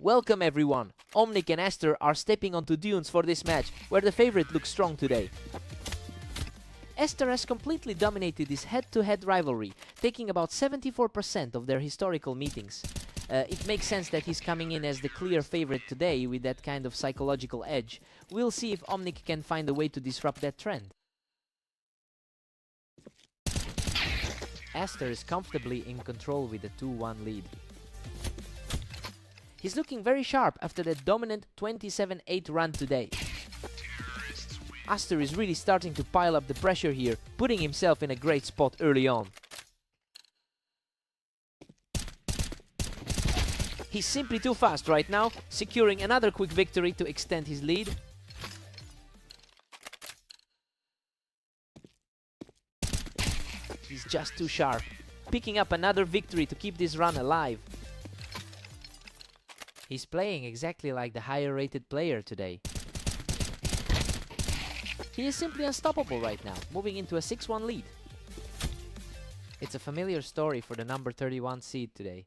Welcome everyone! Omnic and Aster are stepping onto dunes for this match, where the favorite looks strong today. Aster has completely dominated this head-to-head rivalry, taking about 74% of their historical meetings. It makes sense that he's coming in as the clear favorite today with that kind of psychological edge. We'll see if Omnic can find a way to disrupt that trend. Aster is comfortably in control with a 2-1 lead. He's looking very sharp after that dominant 27-8 run today. Aster is really starting to pile up the pressure here, putting himself in a great spot early on. He's simply too fast right now, securing another quick victory to extend his lead. He's just too sharp, picking up another victory to keep this run alive. He's playing exactly like the higher rated player today. He is simply unstoppable right now, moving into a 6-1 lead. It's a familiar story for the number 31 seed today.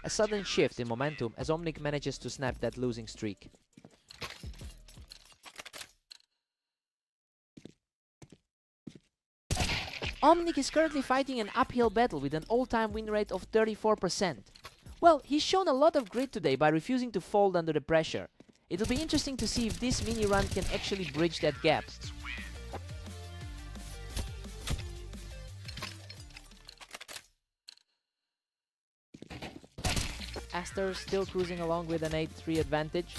A sudden shift in momentum as Omnic manages to snap that losing streak. Omnic is currently fighting an uphill battle with an all-time win rate of 34%. Well, he's shown a lot of grit today by refusing to fold under the pressure. It'll be interesting to see if this mini run can actually bridge that gap. Aster still cruising along with an 8-3 advantage.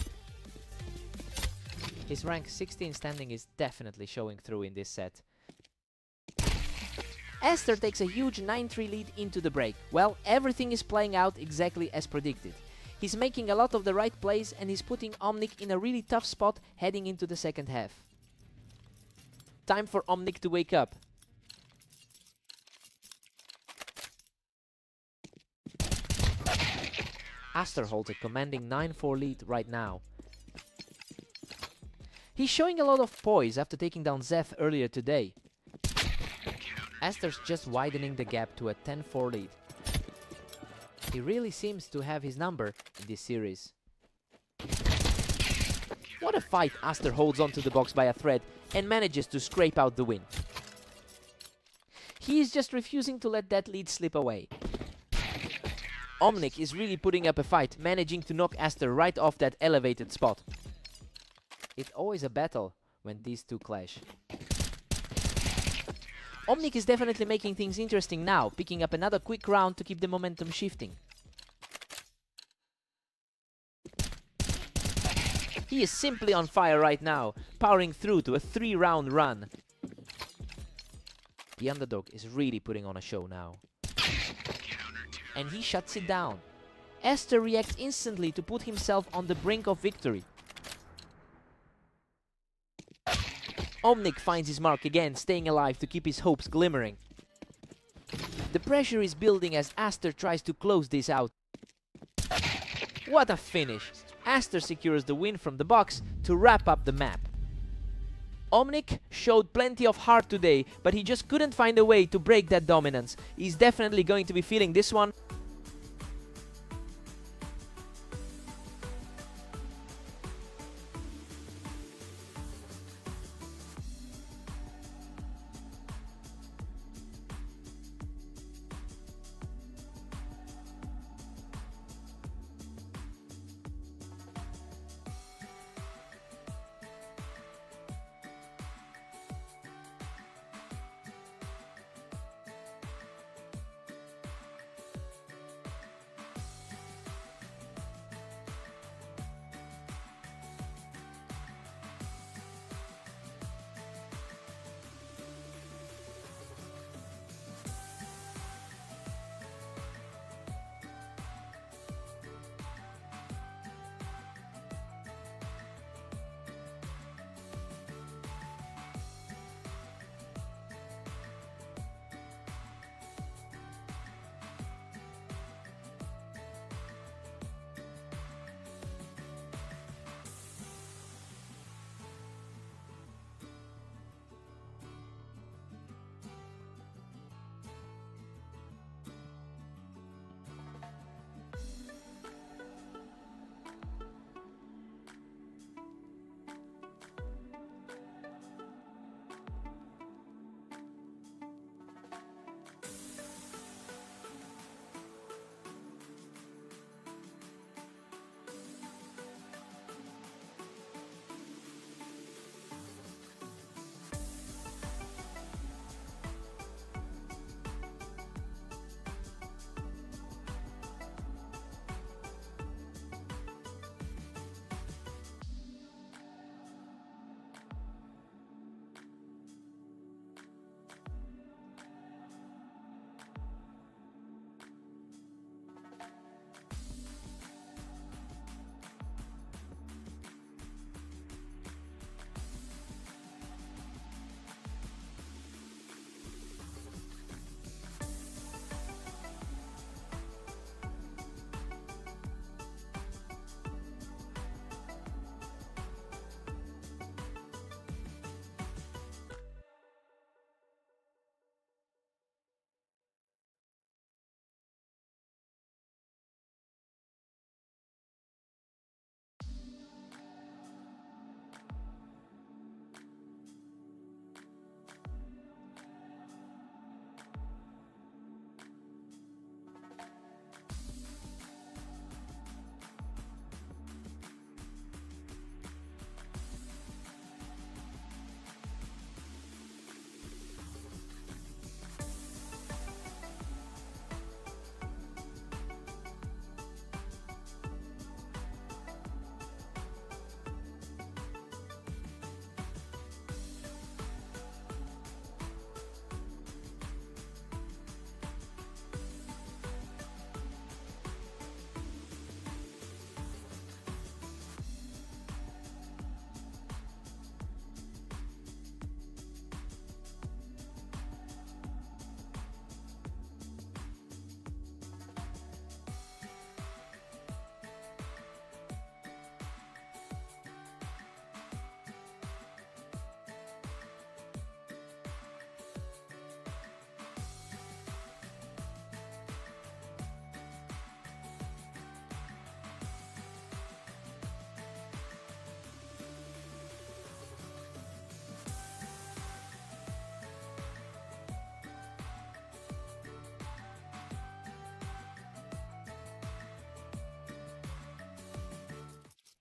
His rank 16 standing is definitely showing through in this set. Aster takes a huge 9-3 lead into the break. Well, everything is playing out exactly as predicted. He's making a lot of the right plays and he's putting Omnic in a really tough spot heading into the second half. Time for Omnic to wake up. Aster holds a commanding 9-4 lead right now. He's showing a lot of poise after taking down Zeph earlier today. Aster's just widening the gap to a 10-4 lead. He really seems to have his number in this series. What a fight! Aster holds onto the box by a thread and manages to scrape out the win. He is just refusing to let that lead slip away. Omnic is really putting up a fight, managing to knock Aster right off that elevated spot. It's always a battle when these two clash. Omnic is definitely making things interesting now, picking up another quick round to keep the momentum shifting. He is simply on fire right now, powering through to a 3-round run. The underdog is really putting on a show now. And he shuts it down. Aster reacts instantly to put himself on the brink of victory. Omnic finds his mark again, staying alive to keep his hopes glimmering. The pressure is building as Aster tries to close this out. What a finish! Aster secures the win from the box to wrap up the map. Omnic showed plenty of heart today, but he just couldn't find a way to break that dominance. He's definitely going to be feeling this one.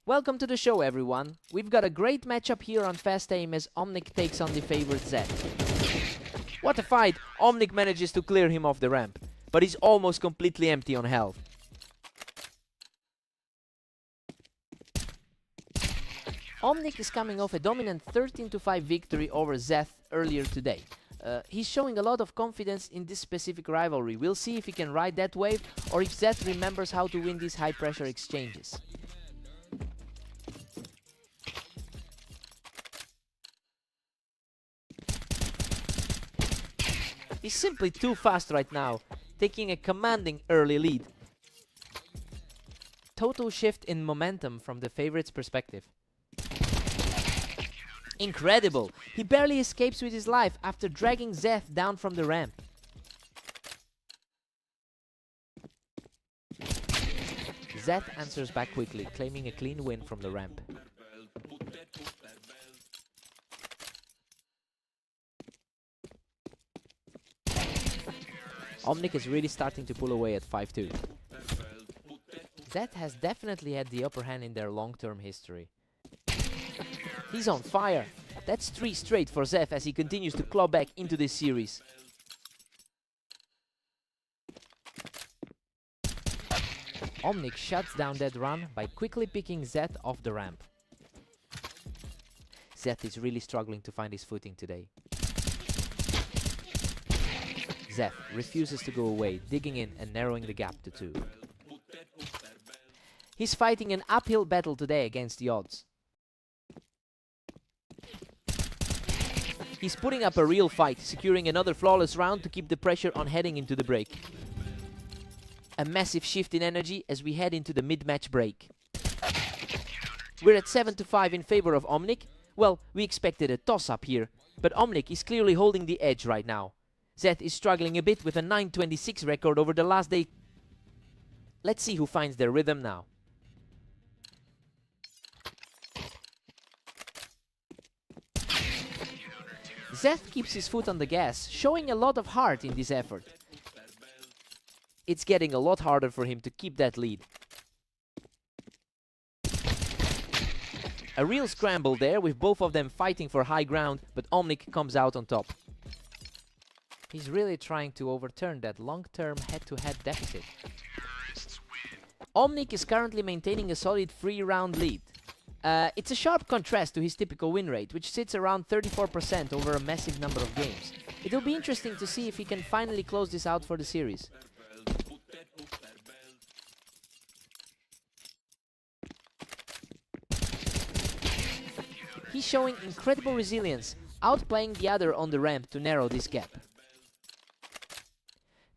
Welcome to the show, everyone. We've got a great matchup here on Fast Aim as Omnic takes on the favorite Zed. What a fight! Omnic manages to clear him off the ramp, but he's almost completely empty on health. Omnic is coming off a dominant 13-5 victory over Zeth earlier today. He's showing a lot of confidence in this specific rivalry. We'll see if he can ride that wave or if Zeth remembers how to win these high-pressure exchanges. He's simply too fast right now, taking a commanding early lead. Total shift in momentum from the favorite's perspective. Incredible! He barely escapes with his life after dragging Zeth down from the ramp. Zeth answers back quickly, claiming a clean win from the ramp. Omnic is really starting to pull away at 5-2. Zeth has definitely had the upper hand in their long-term history. He's on fire. That's 3 straight for Zeth as he continues to claw back into this series. Omnic shuts down that run by quickly picking Zeth off the ramp. Zeth is really struggling to find his footing today. Zeth refuses to go away, digging in and narrowing the gap to 2. He's fighting an uphill battle today against the odds. He's putting up a real fight, securing another flawless round to keep the pressure on heading into the break. A massive shift in energy as we head into the mid-match break. We're at 7-5 in favor of Omnic. Well, we expected a toss-up here, but Omnic is clearly holding the edge right now. Zeth is struggling a bit with a 9:26 record over the last day. Let's see who finds their rhythm now. Zeth keeps his foot on the gas, showing a lot of heart in this effort. It's getting a lot harder for him to keep that lead. A real scramble there with both of them fighting for high ground, but Omnic comes out on top. He's really trying to overturn that long-term head-to-head deficit. Omnic is currently maintaining a solid 3-round lead. It's a sharp contrast to his typical win rate, which sits around 34% over a massive number of games. It'll be interesting to see if he can finally close this out for the series. He's showing incredible resilience, outplaying the other on the ramp to narrow this gap.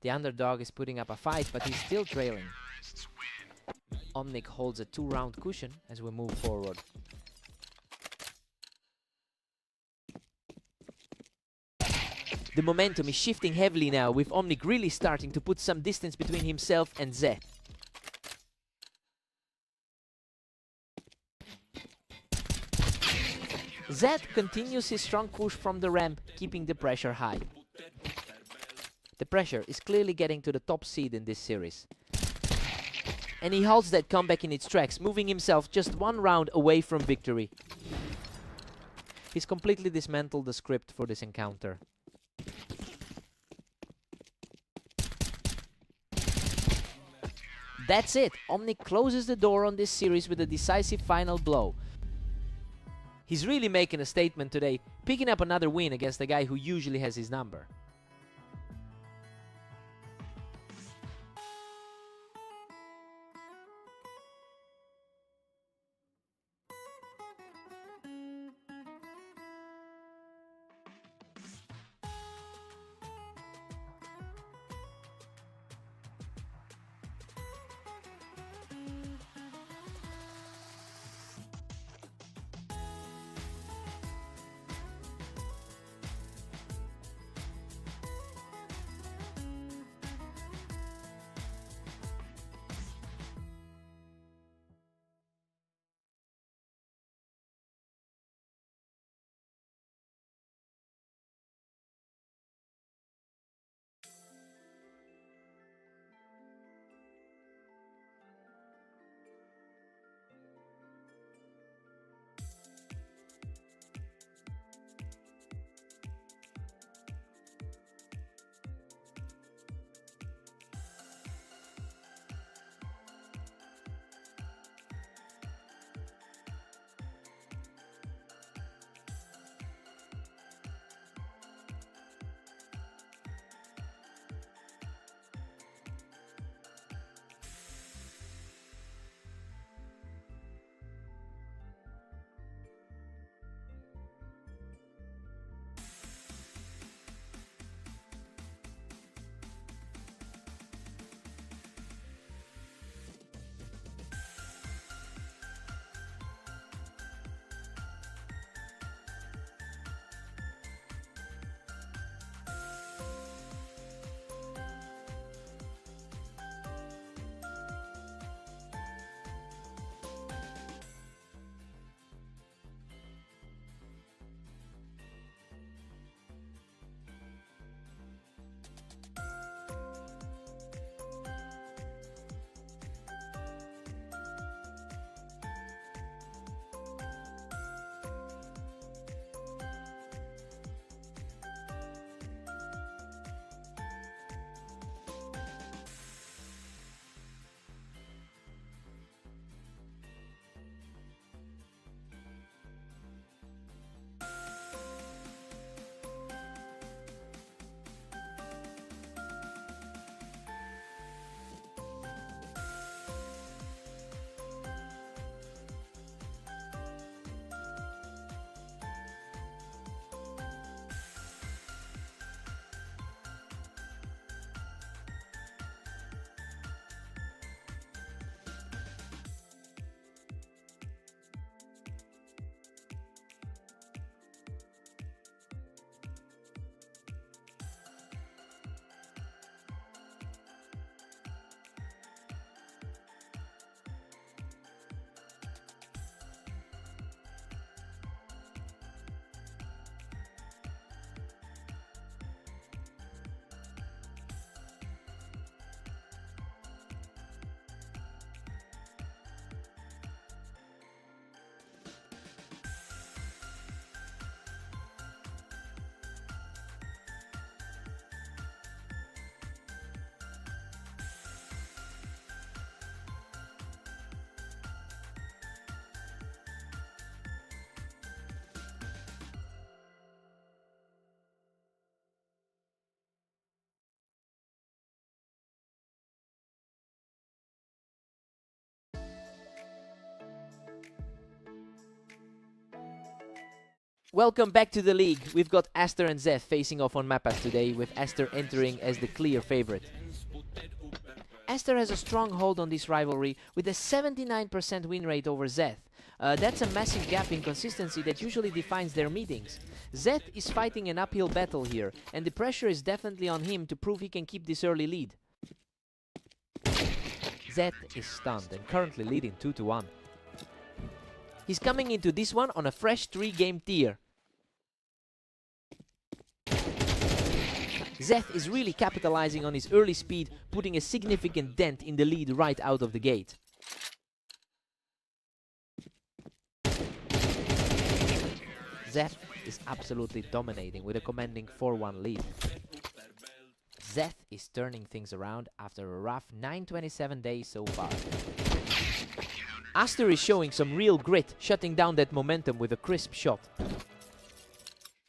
The underdog is putting up a fight, but he's still trailing. Omnic holds a 2-round cushion as we move forward. The momentum is shifting heavily now, with Omnic really starting to put some distance between himself and Zeth. Zeth continues his strong push from the ramp, keeping the pressure high. The pressure is clearly getting to the top seed in this series. And he halts that comeback in its tracks, moving himself just 1 round away from victory. He's completely dismantled the script for this encounter. That's it! Omnic closes the door on this series with a decisive final blow. He's really making a statement today, picking up another win against the guy who usually has his number. Welcome back to the league. We've got Aster and Zeth facing off on Mappas today, with Aster entering as the clear favorite. Aster has a strong hold on this rivalry with a 79% win rate over Zeth. That's a massive gap in consistency that usually defines their meetings. Zeth is fighting an uphill battle here, and the pressure is definitely on him to prove he can keep this early lead. Zeth is stunned and currently leading 2-1. He's coming into this one on a fresh 3-game tier. Zeth is really capitalizing on his early speed, putting a significant dent in the lead right out of the gate. Zeth is absolutely dominating with a commanding 4-1 lead. Zeth is turning things around after a rough 927 days so far. Aster is showing some real grit, shutting down that momentum with a crisp shot.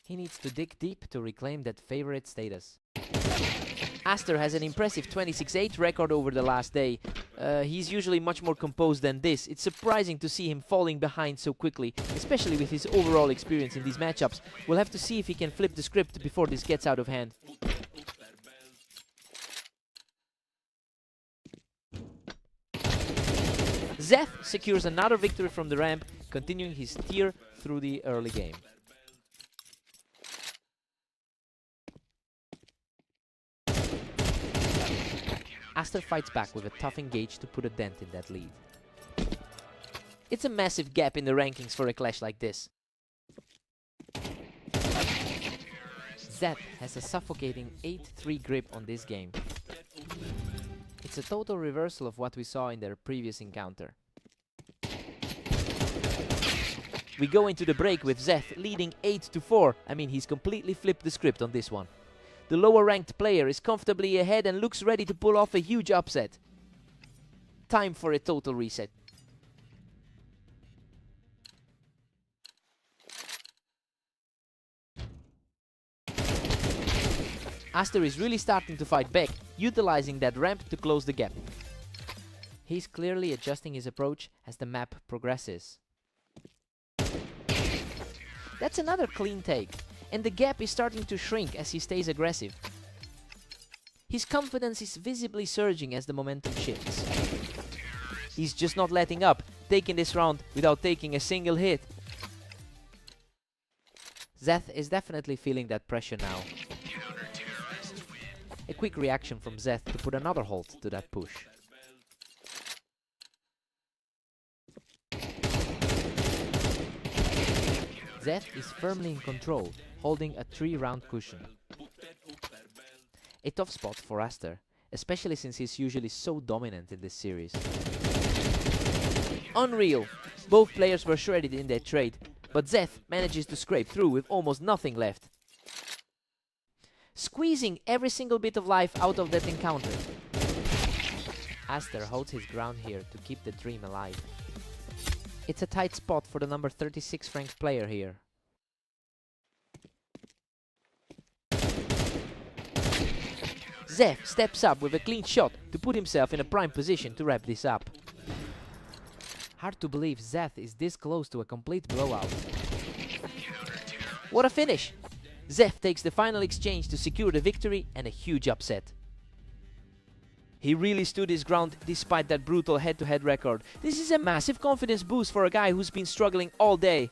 He needs to dig deep to reclaim that favorite status. Aster has an impressive 26-8 record over the last day. He's usually much more composed than this. It's surprising to see him falling behind so quickly, especially with his overall experience in these matchups. We'll have to see if he can flip the script before this gets out of hand. Zeth secures another victory from the ramp, continuing his tier through the early game. Aster fights back with a tough engage to put a dent in that lead. It's a massive gap in the rankings for a clash like this. Zeth has a suffocating 8-3 grip on this game. It's a total reversal of what we saw in their previous encounter. We go into the break with Zeth leading 8-4. I mean, he's completely flipped the script on this one. The lower ranked player is comfortably ahead and looks ready to pull off a huge upset. Time for a total reset. Aster is really starting to fight back, utilizing that ramp to close the gap. He's clearly adjusting his approach as the map progresses. That's another clean take, and the gap is starting to shrink as he stays aggressive. His confidence is visibly surging as the momentum shifts. He's just not letting up, taking this round without taking a single hit. Zeth is definitely feeling that pressure now. A quick reaction from Zeth to put another halt to that push. Zeth is firmly in control, holding a 3-round cushion. A tough spot for Aster, especially since he's usually so dominant in this series. Unreal! Both players were shredded in their trade, but Zeth manages to scrape through with almost nothing left, squeezing every single bit of life out of that encounter. Aster holds his ground here to keep the dream alive. It's a tight spot for the number 36 ranked player here. Zeth steps up with a clean shot to put himself in a prime position to wrap this up. Hard to believe Zeth is this close to a complete blowout. What a finish! Zeth takes the final exchange to secure the victory and a huge upset. He really stood his ground despite that brutal head-to-head record. This is a massive confidence boost for a guy who's been struggling all day.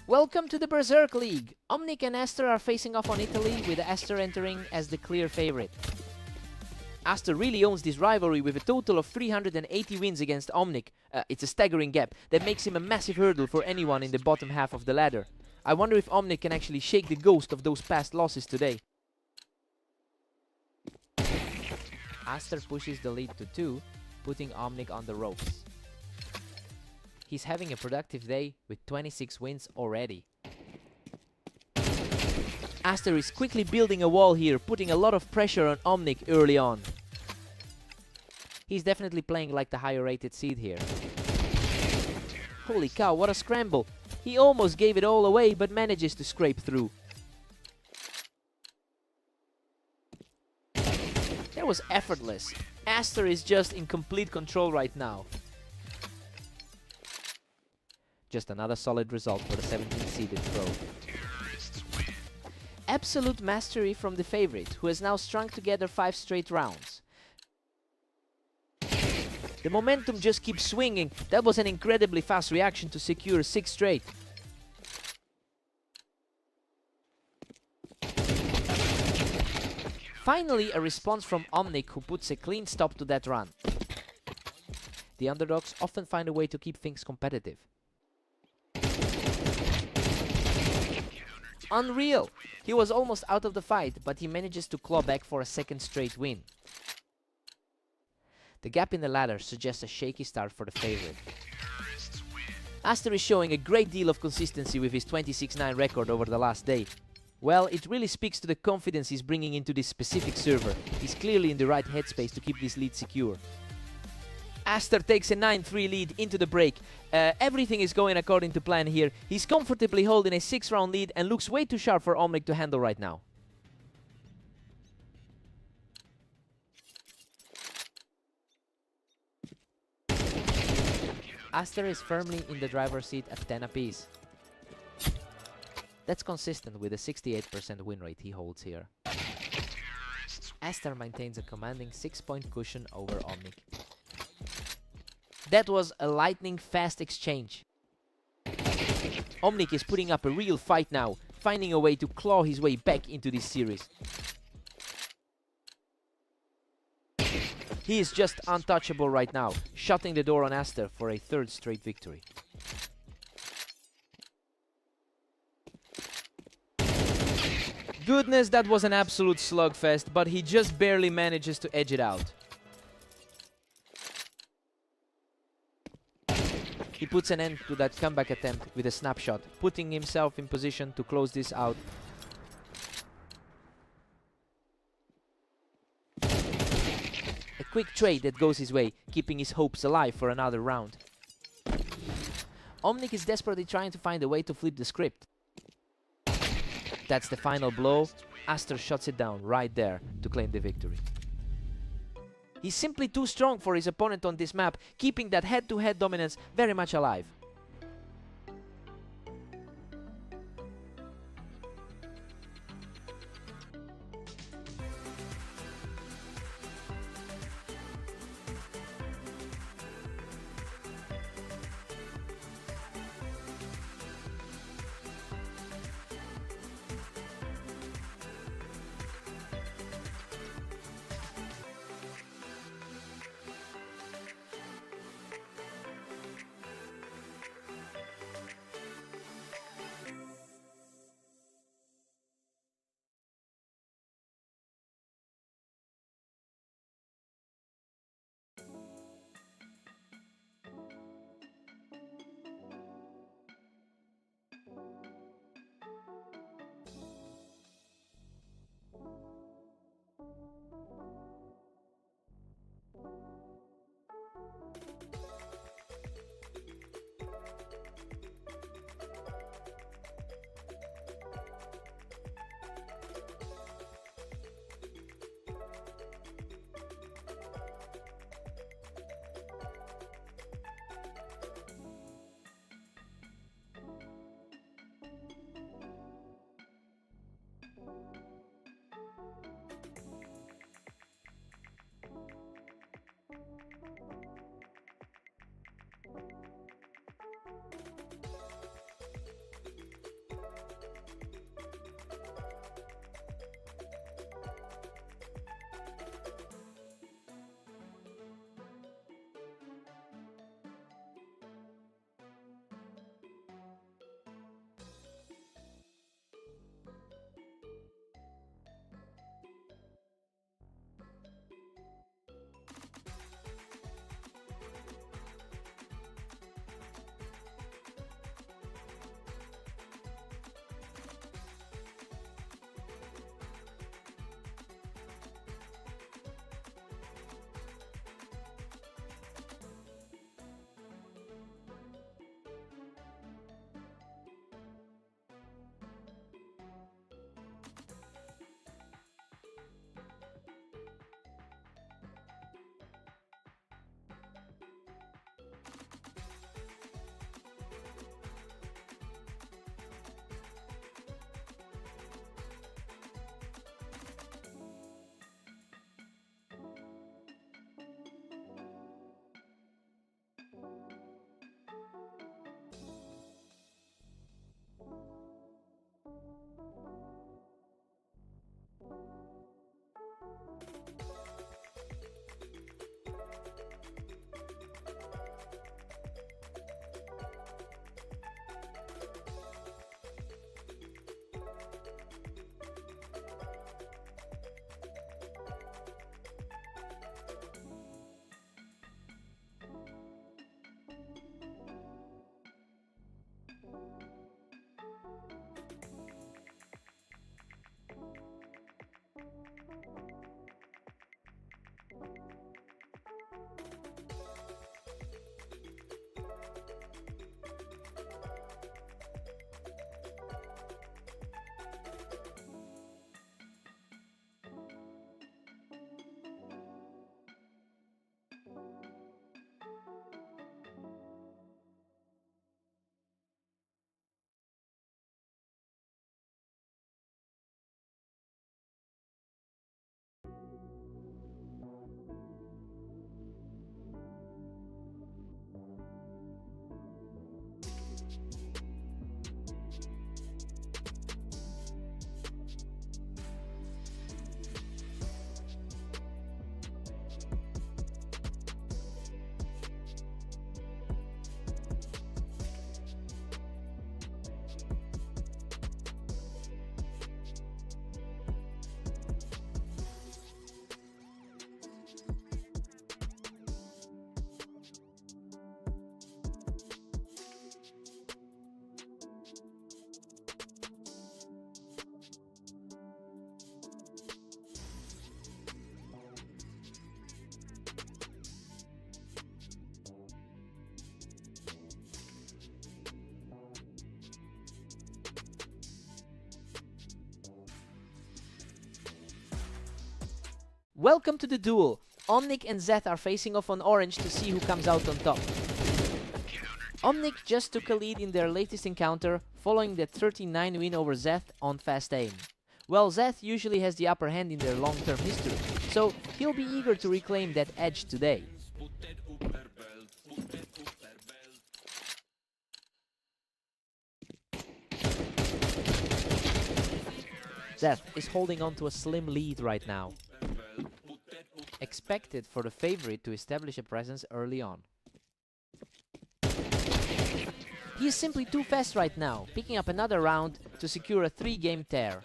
Welcome to the Berserk League. Omnic and Aster are facing off on Italy, with Aster entering as the clear favorite. Aster really owns this rivalry with a total of 380 wins against Omnic. It's a staggering gap that makes him a massive hurdle for anyone in the bottom half of the ladder. I wonder if Omnic can actually shake the ghost of those past losses today. Aster pushes the lead to 2, putting Omnic on the ropes. He's having a productive day with 26 wins already. Aster is quickly building a wall here, putting a lot of pressure on Omnic early on. He's definitely playing like the higher rated seed here. Holy cow, what a scramble! He almost gave it all away, but manages to scrape through. That was effortless. Aster is just in complete control right now. Just another solid result for the 17th seeded pro. Absolute mastery from the favorite, who has now strung together 5 straight rounds. The momentum just keeps swinging. That was an incredibly fast reaction to secure 6 straight. Finally, a response from Omnic, who puts a clean stop to that run. The underdogs often find a way to keep things competitive. Unreal! He was almost out of the fight, but he manages to claw back for a 2nd straight win. The gap in the ladder suggests a shaky start for the favorite. Aster is showing a great deal of consistency with his 26-9 record over the last day. Well, it really speaks to the confidence he's bringing into this specific server. He's clearly in the right headspace to keep this lead secure. Aster takes a 9-3 lead into the break. Everything is going according to plan here. He's comfortably holding a 6-round lead and looks way too sharp for Omnic to handle right now. Aster is firmly in the driver's seat at 10 apiece. That's consistent with the 68% win rate he holds here. Aster maintains a commanding 6-point cushion over Omnic. That was a lightning fast exchange. Omnic is putting up a real fight now, finding a way to claw his way back into this series. He is just untouchable right now, shutting the door on Aster for a 3rd straight victory. Goodness, that was an absolute slugfest, but he just barely manages to edge it out. He puts an end to that comeback attempt with a snapshot, putting himself in position to close this out. A quick trade that goes his way, keeping his hopes alive for another round. Omnic is desperately trying to find a way to flip the script. That's the final blow. Aster shuts it down right there to claim the victory. He's simply too strong for his opponent on this map, keeping that head-to-head dominance very much alive. Welcome to the duel. Omnic and Zeth are facing off on orange to see who comes out on top. Omnic just took a lead in their latest encounter, following the 39 win over Zeth on fast aim. Well, Zeth usually has the upper hand in their long-term history, so he'll be eager to reclaim that edge today. Zeth is holding on to a slim lead right now. Expected for the favorite to establish a presence early on. He is simply too fast right now, picking up another round to secure a 3-game tear.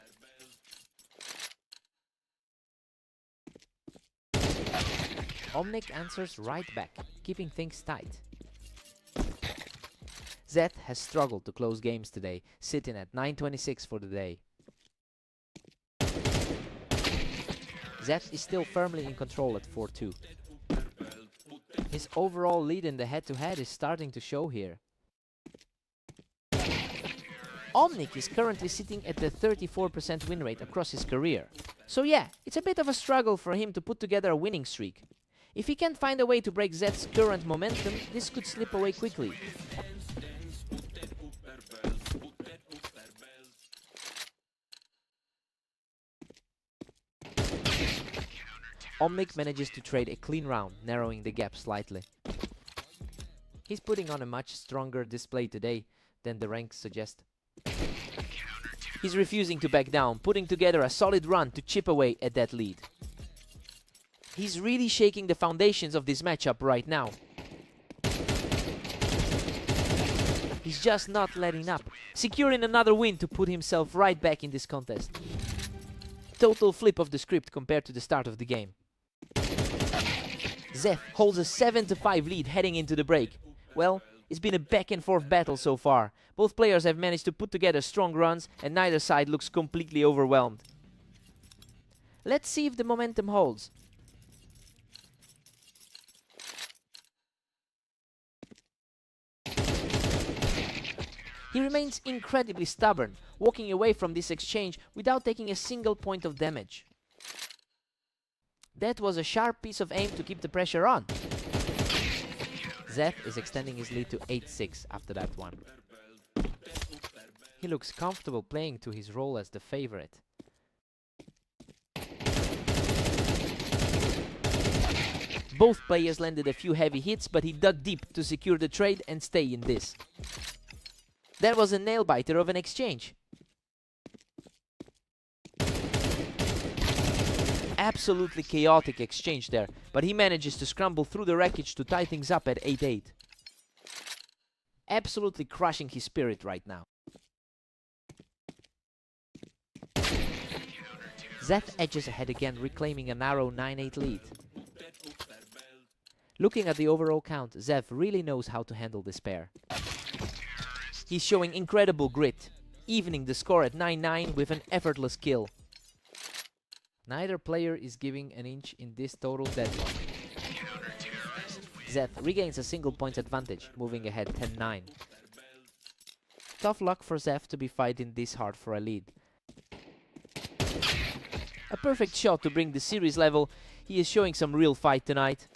Omnic answers right back, keeping things tight. Zeth has struggled to close games today, sitting at 926 for the day. Zeth is still firmly in control at 4-2. His overall lead in the head-to-head is starting to show here. Omnic is currently sitting at the 34% win rate across his career. So yeah, it's a bit of a struggle for him to put together a winning streak. If he can't find a way to break Zeth's current momentum, this could slip away quickly. Omnic manages to trade a clean round, narrowing the gap slightly. He's putting on a much stronger display today than the ranks suggest. He's refusing to back down, putting together a solid run to chip away at that lead. He's really shaking the foundations of this matchup right now. He's just not letting up, securing another win to put himself right back in this contest. Total flip of the script compared to the start of the game. Zeth holds a 7-5 lead heading into the break. Well, it's been a back and forth battle so far. Both players have managed to put together strong runs and neither side looks completely overwhelmed. Let's see if the momentum holds. He remains incredibly stubborn, walking away from this exchange without taking a single point of damage. That was a sharp piece of aim to keep the pressure on. Zeth is extending his lead to 8-6 after that one. He looks comfortable playing to his role as the favorite. Both players landed a few heavy hits, but he dug deep to secure the trade and stay in this. That was a nail-biter of an exchange. Absolutely chaotic exchange there, but he manages to scramble through the wreckage to tie things up at 8-8. Absolutely crushing his spirit right now. Zeth edges ahead again, reclaiming a narrow 9-8 lead. Looking at the overall count, Zeth really knows how to handle this pair. He's showing incredible grit, evening the score at 9-9 with an effortless kill. Neither player is giving an inch in this total deadlock. Zeth regains a single point advantage, moving ahead 10-9. Tough luck for Zeth to be fighting this hard for a lead. A perfect shot to bring the series level. He is showing some real fight tonight.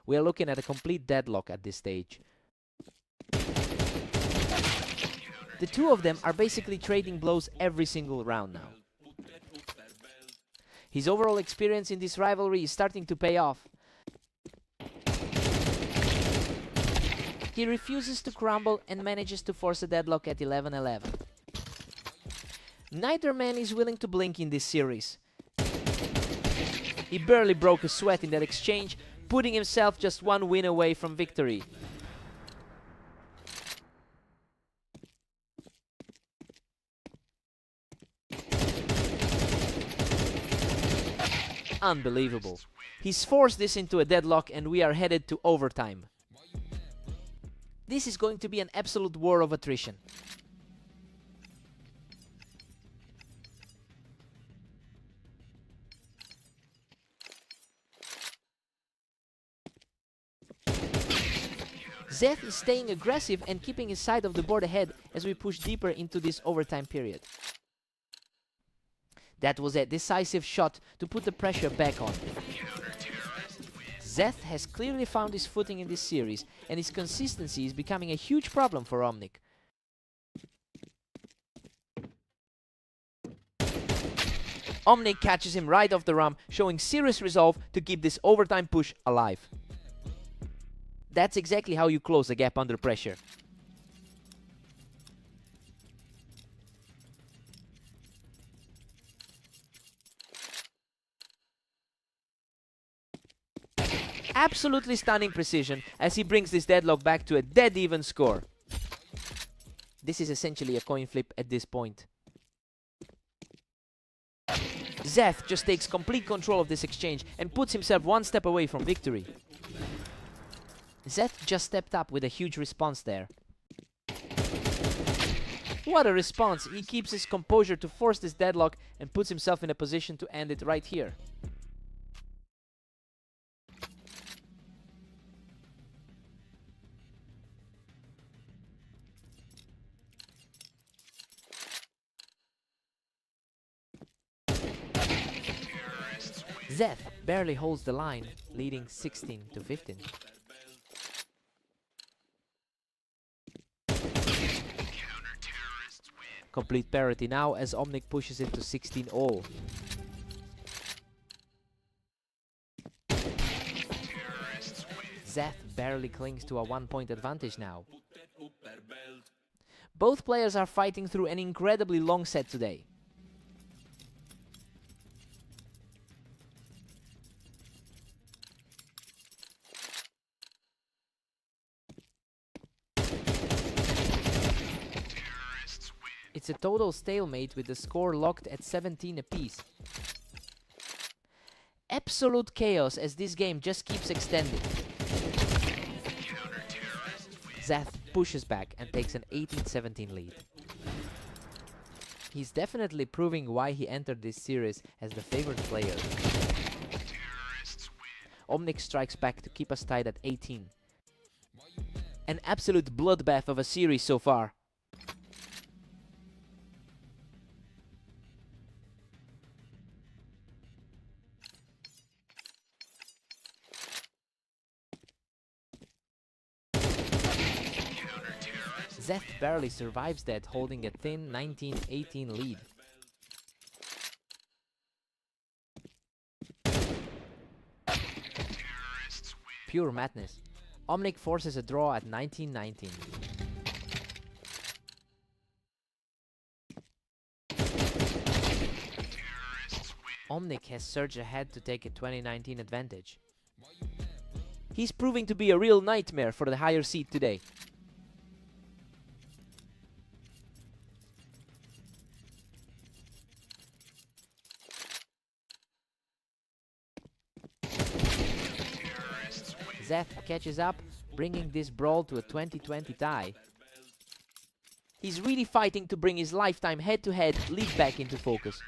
We are looking at a complete deadlock at this stage. The two of them are basically trading blows every single round now. His overall experience in this rivalry is starting to pay off. He refuses to crumble and manages to force a deadlock at 11-11. Neither man is willing to blink in this series. He barely broke a sweat in that exchange, putting himself just one win away from victory. Unbelievable. He's forced this into a deadlock and we are headed to overtime. This is going to be an absolute war of attrition. Zeth is staying aggressive and keeping his side of the board ahead as we push deeper into this overtime period. That was a decisive shot to put the pressure back on. Zeth has clearly found his footing in this series, and his consistency is becoming a huge problem for Omnic. Omnic catches him right off the rump, showing serious resolve to keep this overtime push alive. That's exactly how you close a gap under pressure. Absolutely stunning precision as he brings this deadlock back to a dead-even score. This is essentially a coin flip at this point. Zeth just takes complete control of this exchange and puts himself one step away from victory. Zeth just stepped up with a huge response there. What a response! He keeps his composure to force this deadlock and puts himself in a position to end it right here. Zeth barely holds the line, leading 16-15. Complete parity now as Omnic pushes it to 16-all. Zeth barely clings to a 1-point advantage now. Both players are fighting through an incredibly long set today. It's a total stalemate with the score locked at 17 apiece. Absolute chaos as this game just keeps extending. Zeth pushes back and takes an 18-17 lead. He's definitely proving why he entered this series as the favorite player. Omnic strikes back to keep us tied at 18. An absolute bloodbath of a series so far. Zeth barely survives that, holding a thin 19-18 lead. Pure madness. Omnic forces a draw at 19-19. Omnic has surged ahead to take a 2019 advantage. He's proving to be a real nightmare for the higher seed today. Zeth catches up, bringing this brawl to a 20-20 tie. He's really fighting to bring his lifetime head-to-head lead back into focus.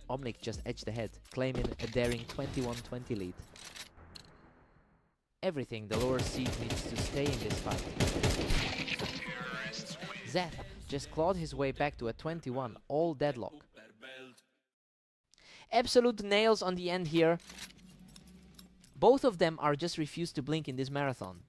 Omnic just edged ahead, claiming a daring 21-20 lead. Everything the lower seed needs to stay in this fight. Zeth just clawed his way back to a 21, all deadlock. Absolute nails on the end here. Both of them are just refused to blink in this marathon.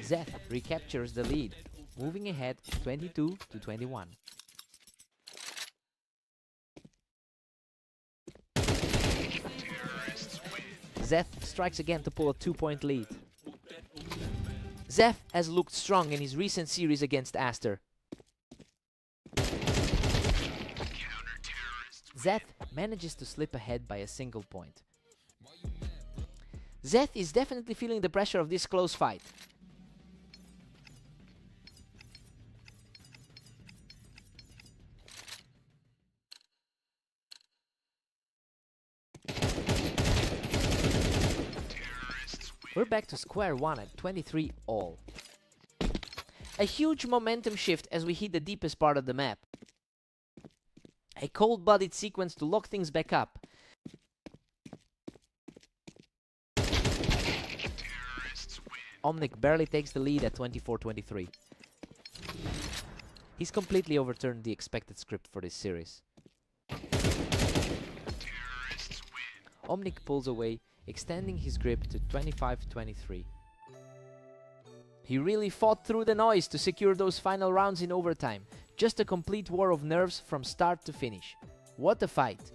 Zeth recaptures the lead, moving ahead 22-21. Zeth strikes again to pull a 2-point lead. Zeth has looked strong in his recent series against Aster. Zeth manages to slip ahead by a single point. Zeth is definitely feeling the pressure of this close fight. We're back to square one at 23 all. A huge momentum shift as we hit the deepest part of the map. A cold-blooded sequence to lock things back up. Omnic barely takes the lead at 24-23. He's completely overturned the expected script for this series. Omnic pulls away, extending his grip to 25-23. He really fought through the noise to secure those final rounds in overtime. Just a complete war of nerves from start to finish. What a fight!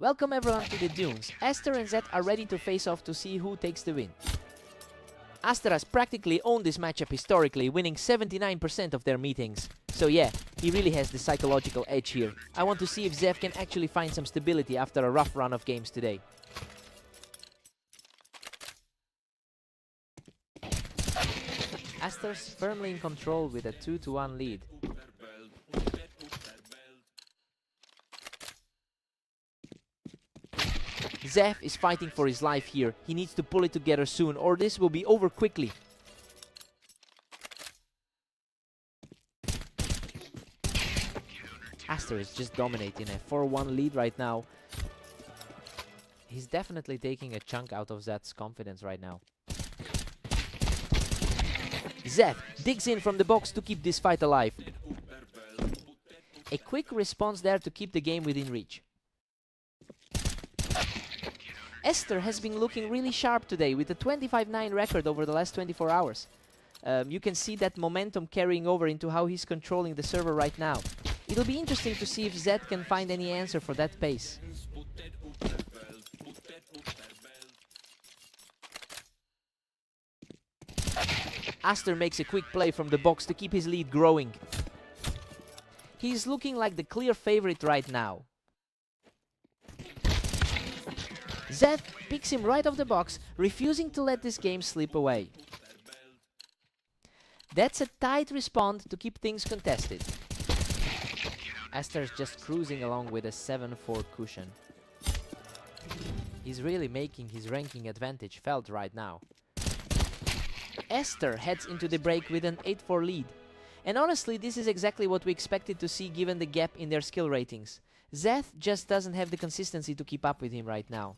Welcome everyone to the Dunes. Aster and Zed are ready to face off to see who takes the win. Aster has practically owned this matchup historically, winning 79% of their meetings. So yeah, he really has the psychological edge here. I want to see if Zev can actually find some stability after a rough run of games today. Aster's firmly in control with a 2-1 lead. Zev is fighting for his life here. He needs to pull it together soon, or this will be over quickly. Aster is just dominating a 4-1 lead right now. He's definitely taking a chunk out of Zed's confidence right now. Zed digs in from the box to keep this fight alive. A quick response there to keep the game within reach. Aster has been looking really sharp today with a 25-9 record over the last 24 hours. You can see that momentum carrying over into how he's controlling the server right now. It'll be interesting to see if Zed can find any answer for that pace. Aster makes a quick play from the box to keep his lead growing. He's looking like the clear favorite right now. Zed picks him right off the box, refusing to let this game slip away. That's a tight response to keep things contested. Aster's just cruising along with a 7-4 cushion. He's really making his ranking advantage felt right now. Aster heads into the break with an 8-4 lead. And honestly, this is exactly what we expected to see given the gap in their skill ratings. Zed just doesn't have the consistency to keep up with him right now.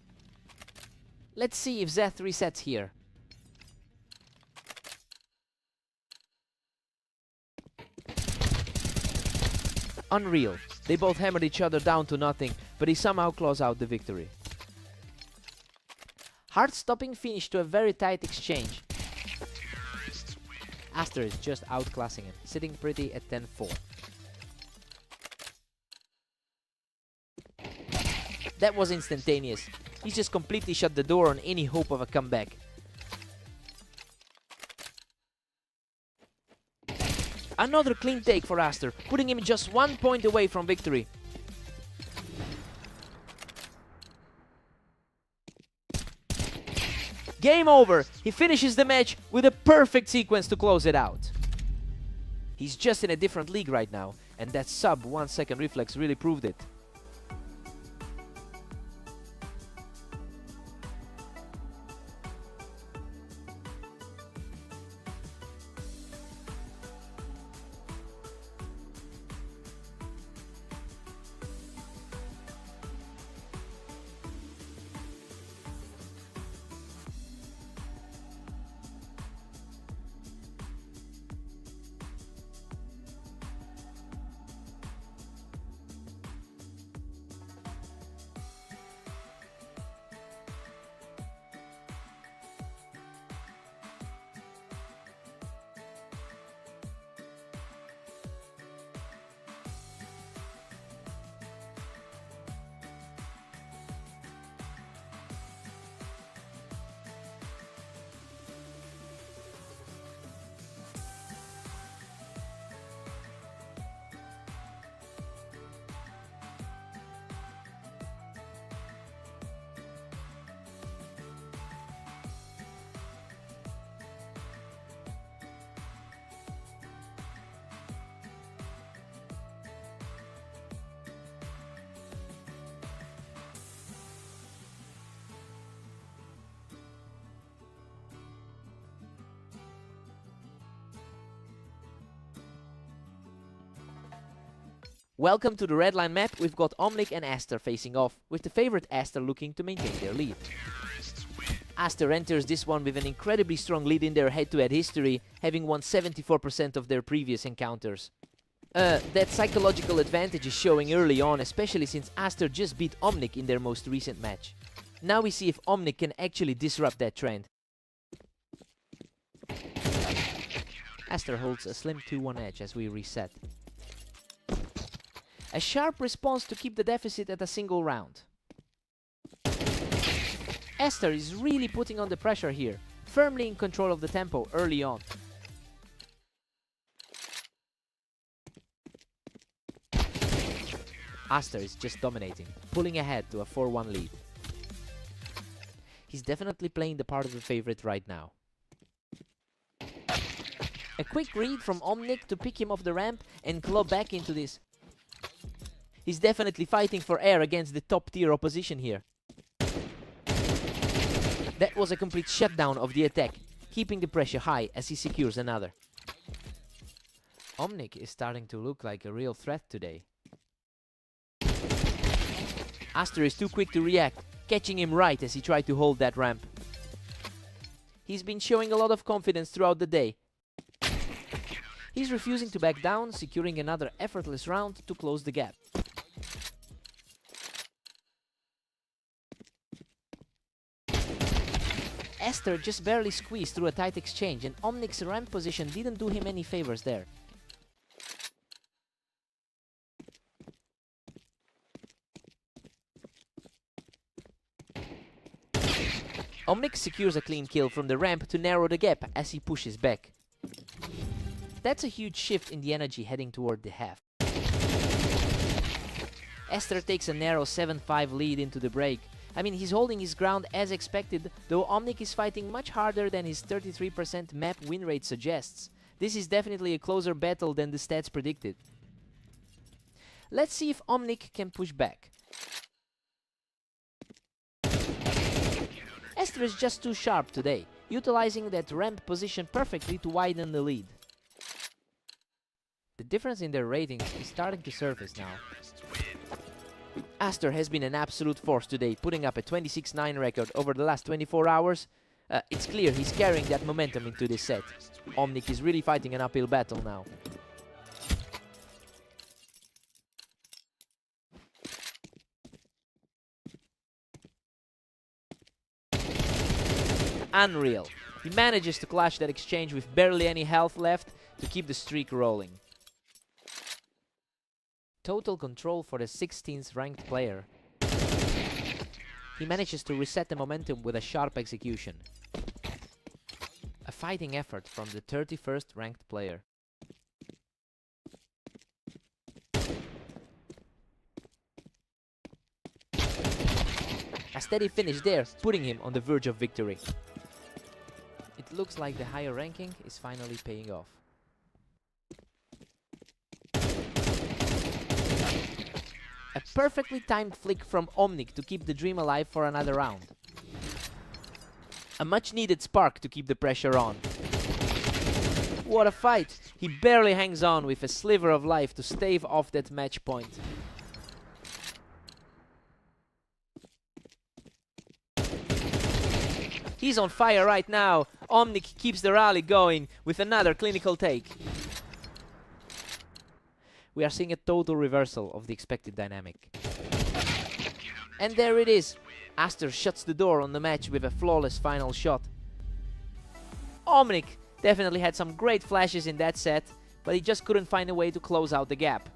Let's see if Zed resets here. Unreal. They both hammered each other down to nothing, but he somehow claws out the victory. Heart-stopping finish to a very tight exchange. Aster is just outclassing him, sitting pretty at 10-4. That was instantaneous. He's just completely shut the door on any hope of a comeback. Another clean take for Aster, putting him just 1 point away from victory. Game over! He finishes the match with a perfect sequence to close it out. He's just in a different league right now, and that sub 1 second reflex really proved it. Welcome to the red line map. We've got Omnic and Aster facing off, with the favorite Aster looking to maintain their lead. Aster enters this one with an incredibly strong lead in their head-to-head history, having won 74% of their previous encounters. That psychological advantage is showing early on, especially since Aster just beat Omnic in their most recent match. Now we see if Omnic can actually disrupt that trend. Aster holds a slim 2-1 edge as we reset. A sharp response to keep the deficit at a single round. Aster is really putting on the pressure here, firmly in control of the tempo early on. Aster is just dominating, pulling ahead to a 4-1 lead. He's definitely playing the part of the favorite right now. A quick read from Omnic to pick him off the ramp and claw back into this. He's definitely fighting for air against the top tier opposition here. That was a complete shutdown of the attack, keeping the pressure high as he secures another. Omnic is starting to look like a real threat today. Aster is too quick to react, catching him right as he tried to hold that ramp. He's been showing a lot of confidence throughout the day. He's refusing to back down, securing another effortless round to close the gap. Aster just barely squeezed through a tight exchange, and Omnic's ramp position didn't do him any favors there. Omnic secures a clean kill from the ramp to narrow the gap as he pushes back. That's a huge shift in the energy heading toward the half. Aster takes a narrow 7-5 lead into the break. I mean, he's holding his ground as expected, though Omnic is fighting much harder than his 33% map win rate suggests. This is definitely a closer battle than the stats predicted. Let's see if Omnic can push back. Aster is just too sharp today, utilizing that ramp position perfectly to widen the lead. The difference in their ratings is starting to surface now. Aster has been an absolute force today, putting up a 26-9 record over the last 24 hours. It's clear he's carrying that momentum into this set. Omnic is really fighting an uphill battle now. Unreal. He manages to clash that exchange with barely any health left to keep the streak rolling. Total control for the 16th ranked player. He manages to reset the momentum with a sharp execution. A fighting effort from the 31st ranked player. A steady finish there, putting him on the verge of victory. It looks like the higher ranking is finally paying off. A perfectly timed flick from Omnic to keep the dream alive for another round. A much needed spark to keep the pressure on. What a fight! He barely hangs on with a sliver of life to stave off that match point. He's on fire right now. Omnic keeps the rally going with another clinical take. We are seeing a total reversal of the expected dynamic. And there it is. Aster shuts the door on the match with a flawless final shot. Omnic definitely had some great flashes in that set, but he just couldn't find a way to close out the gap.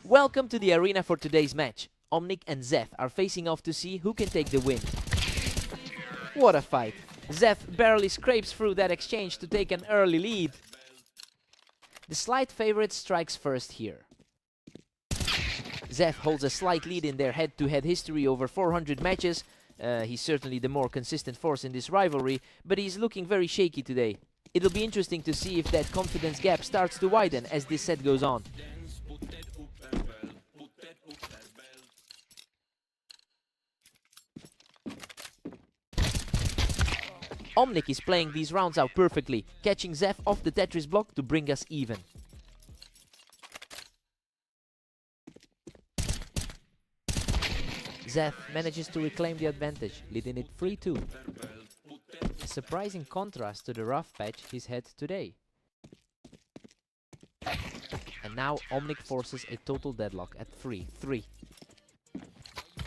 Welcome to the arena for today's match. Omnic and Zeth are facing off to see who can take the win. What a fight. Zeth barely scrapes through that exchange to take an early lead. The slight favorite strikes first here. Zeth holds a slight lead in their head-to-head history over 400 matches. He's certainly the more consistent force in this rivalry, but he's looking very shaky today. It'll be interesting to see if that confidence gap starts to widen as this set goes on. Omnic is playing these rounds out perfectly, catching Zeth off the Tetris block to bring us even. Zeth manages to reclaim the advantage, leading it 3-2. A surprising contrast to the rough patch he's had today. And now Omnic forces a total deadlock at 3-3.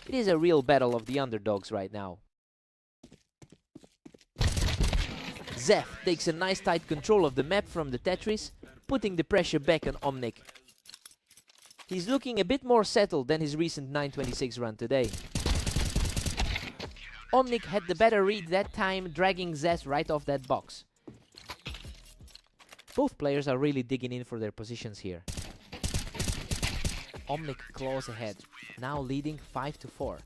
It is a real battle of the underdogs right now. Zeth takes a nice tight control of the map from the Tetris, putting the pressure back on Omnic. He's looking a bit more settled than his recent 926 run today. Omnic had the better read that time, dragging Zeth right off that box. Both players are really digging in for their positions here. Omnic claws ahead, now leading 5-4.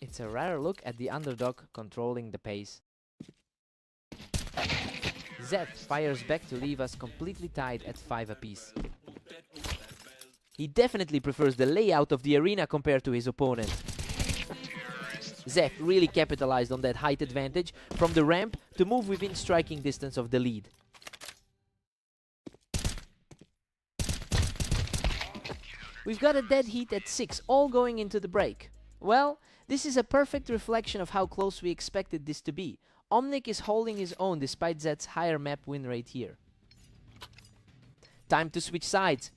It's a rare look at the underdog controlling the pace. Zeth fires back to leave us completely tied at 5 apiece. He definitely prefers the layout of the arena compared to his opponent. Zeth really capitalized on that height advantage from the ramp to move within striking distance of the lead. We've got a dead heat at 6, all going into the break. Well, this is a perfect reflection of how close we expected this to be. Omnic is holding his own despite Zeth's higher map win rate here. Time to switch sides.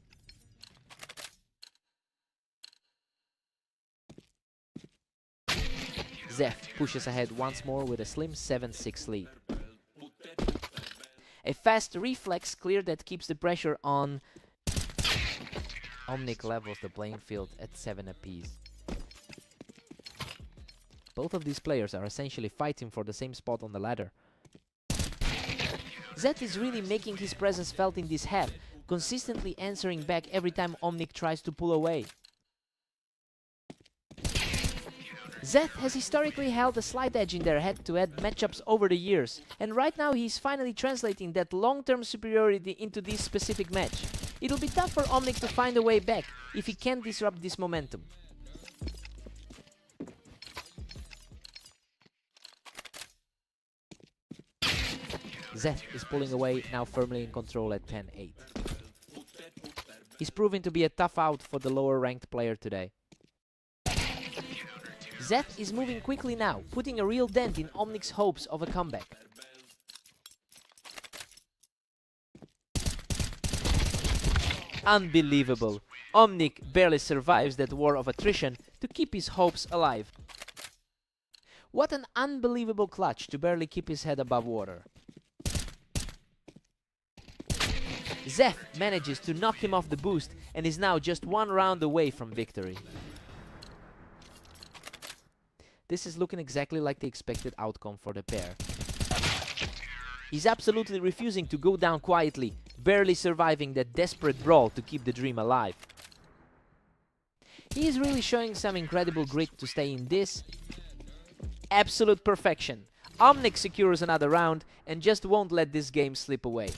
Zeth pushes ahead once more with a slim 7-6 lead. A fast reflex clear that keeps the pressure on. Omnic levels the playing field at 7 apiece. Both of these players are essentially fighting for the same spot on the ladder. Zeth is really making his presence felt in this half, consistently answering back every time Omnic tries to pull away. Zeth has historically held a slight edge in their head-to-head matchups over the years, and right now he's finally translating that long-term superiority into this specific match. It'll be tough for Omnic to find a way back if he can't disrupt this momentum. Zeth is pulling away, now firmly in control at 10-8. He's proven to be a tough out for the lower ranked player today. Zeth is moving quickly now, putting a real dent in Omnic's hopes of a comeback. Unbelievable. Omnic barely survives that war of attrition to keep his hopes alive. What an unbelievable clutch to barely keep his head above water. Zeth manages to knock him off the boost and is now just one round away from victory. This is looking exactly like the expected outcome for the pair. He's absolutely refusing to go down quietly, barely surviving that desperate brawl to keep the dream alive. He is really showing some incredible grit to stay in this. Absolute perfection. Omnic secures another round and just won't let this game slip away.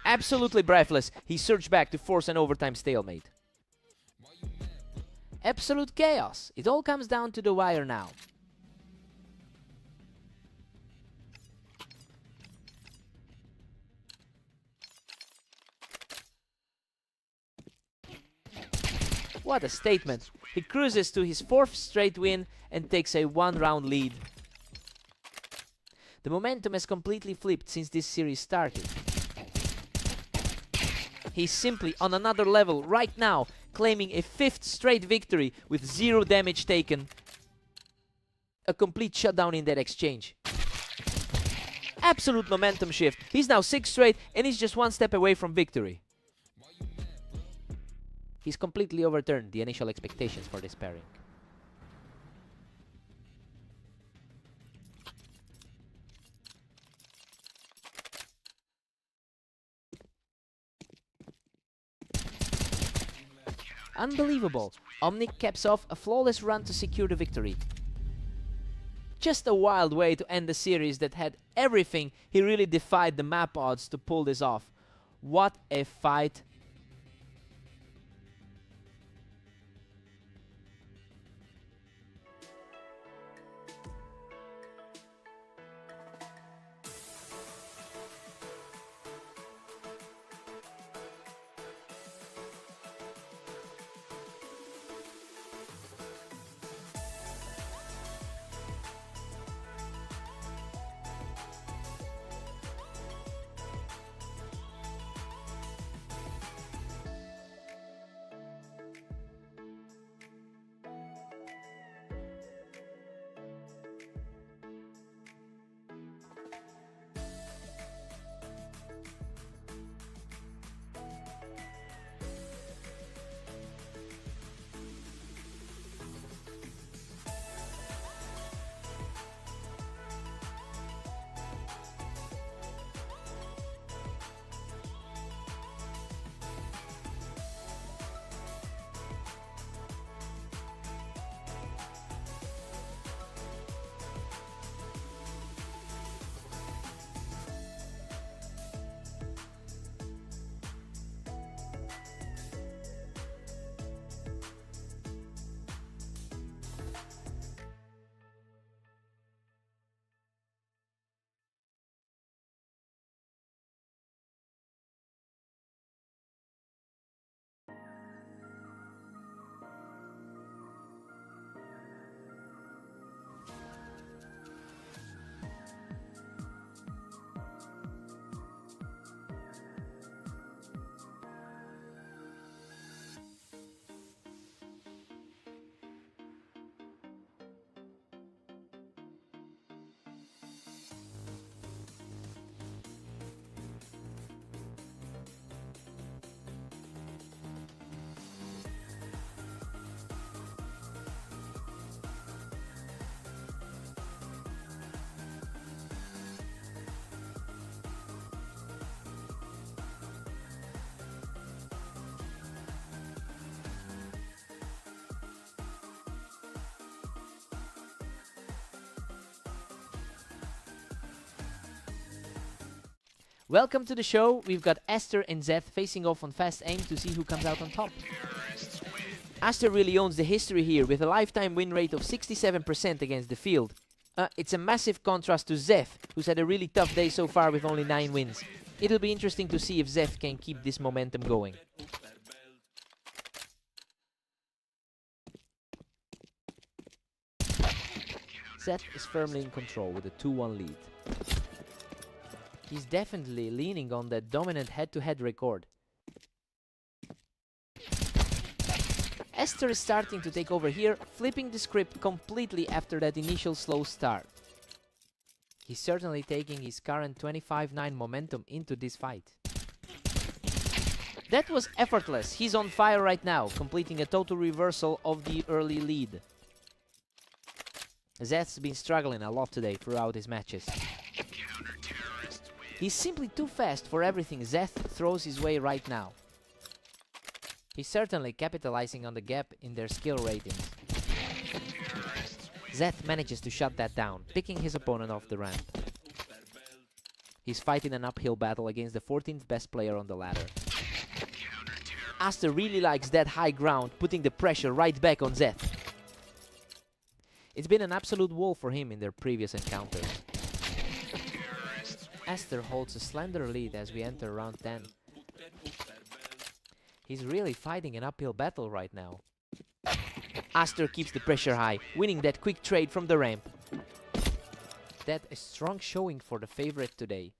Absolutely breathless, he surged back to force an overtime stalemate. Absolute chaos. It all comes down to the wire now. What a statement. He cruises to his 4th straight win and takes a 1-round lead. The momentum has completely flipped since this series started. He's simply on another level right now, claiming a 5th straight victory with 0 damage taken. A complete shutdown in that exchange. Absolute momentum shift. He's now 6 straight and he's just 1 step away from victory. He's completely overturned the initial expectations for this pairing. Unbelievable. Omnic caps off a flawless run to secure the victory. Just a wild way to end a series that had everything. He really defied the map odds to pull this off. What a fight. Welcome to the show. We've got Aster and Zeth facing off on fast aim to see who comes out on top. Aster really owns the history here with a lifetime win rate of 67% against the field. It's a massive contrast to Zeth, who's had a really tough day so far with only 9 wins. It'll be interesting to see if Zeth can keep this momentum going. Zeth is firmly in control with a 2-1 lead. He's definitely leaning on that dominant head-to-head record. Aster is starting to take over here, flipping the script completely after that initial slow start. He's certainly taking his current 25-9 momentum into this fight. That was effortless. He's on fire right now, completing a total reversal of the early lead. Zeth's been struggling a lot today throughout his matches. He's simply too fast for everything Zeth throws his way right now. He's certainly capitalizing on the gap in their skill ratings. Zeth manages to shut that down, picking his opponent off the ramp. He's fighting an uphill battle against the 14th best player on the ladder. Aster really likes that high ground, putting the pressure right back on Zeth. It's been an absolute wall for him in their previous encounters. Aster holds a slender lead as we enter round 10. He's really fighting an uphill battle right now. Aster keeps the pressure high, winning that quick trade from the ramp. That a strong showing for the favorite today.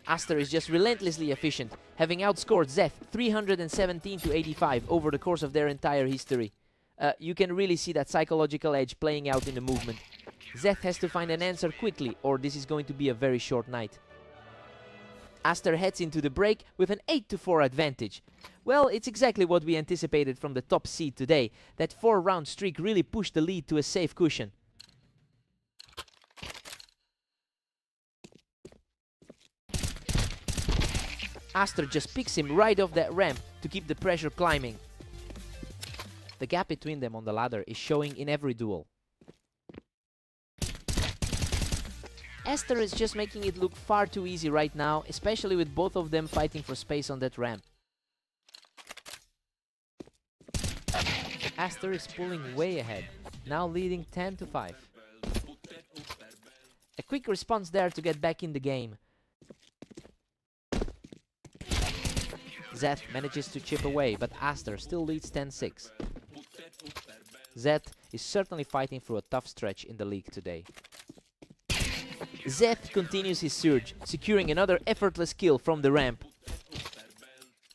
Aster is just relentlessly efficient, having outscored Zeth 317 to 85 over the course of their entire history. You can really see that psychological edge playing out in the movement. Zeth has to find an answer quickly, or this is going to be a very short night. Aster heads into the break with an 8-4 advantage. Well, it's exactly what we anticipated from the top seed today. That 4-round streak really pushed the lead to a safe cushion. Aster just picks him right off that ramp to keep the pressure climbing. The gap between them on the ladder is showing in every duel. Aster is just making it look far too easy right now, especially with both of them fighting for space on that ramp. Aster is pulling way ahead, now leading 10-5. A quick response there to get back in the game. Zeth manages to chip away, but Aster still leads 10-6. Zeth is certainly fighting through a tough stretch in the league today. Zeth continues his surge, securing another effortless kill from the ramp.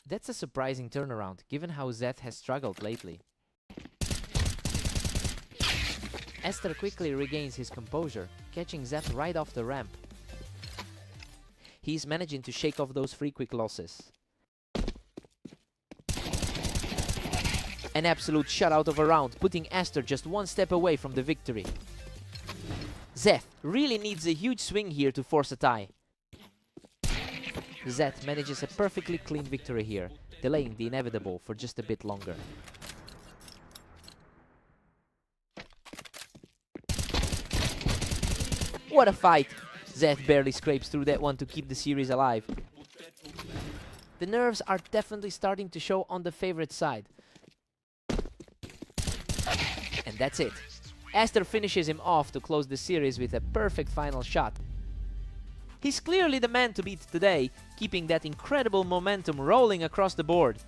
That's a surprising turnaround, given how Zeth has struggled lately. Aster quickly regains his composure, catching Zeth right off the ramp. He's managing to shake off those 3 quick losses. An absolute shutout of a round, putting Aster just 1 step away from the victory. Zeth really needs a huge swing here to force a tie. Zeth manages a perfectly clean victory here, delaying the inevitable for just a bit longer. What a fight! Zeth barely scrapes through that one to keep the series alive. The nerves are definitely starting to show on the favorite side. And that's it. Aster finishes him off to close the series with a perfect final shot. He's clearly the man to beat today, keeping that incredible momentum rolling across the board.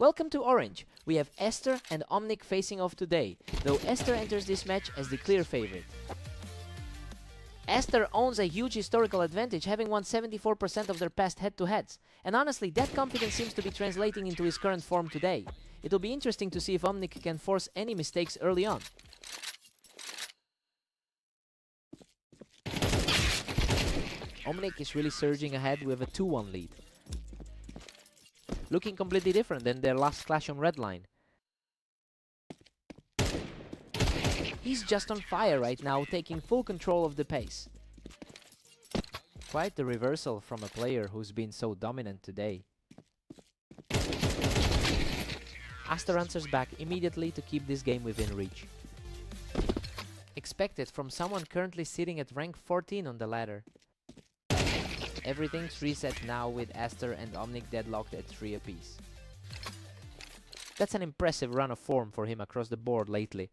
Welcome to Orange. We have Esther and Omnic facing off today, though Esther enters this match as the clear favorite. Esther owns a huge historical advantage, having won 74% of their past head-to-heads, and honestly that confidence seems to be translating into his current form today. It'll be interesting to see if Omnic can force any mistakes early on. Omnic is really surging ahead with a 2-1 lead. Looking completely different than their last clash on Redline. He's just on fire right now, taking full control of the pace. Quite the reversal from a player who's been so dominant today. Aster answers back immediately to keep this game within reach. Expected from someone currently sitting at rank 14 on the ladder. Everything's reset now with Aster and Omnic deadlocked at 3 apiece. That's an impressive run of form for him across the board lately.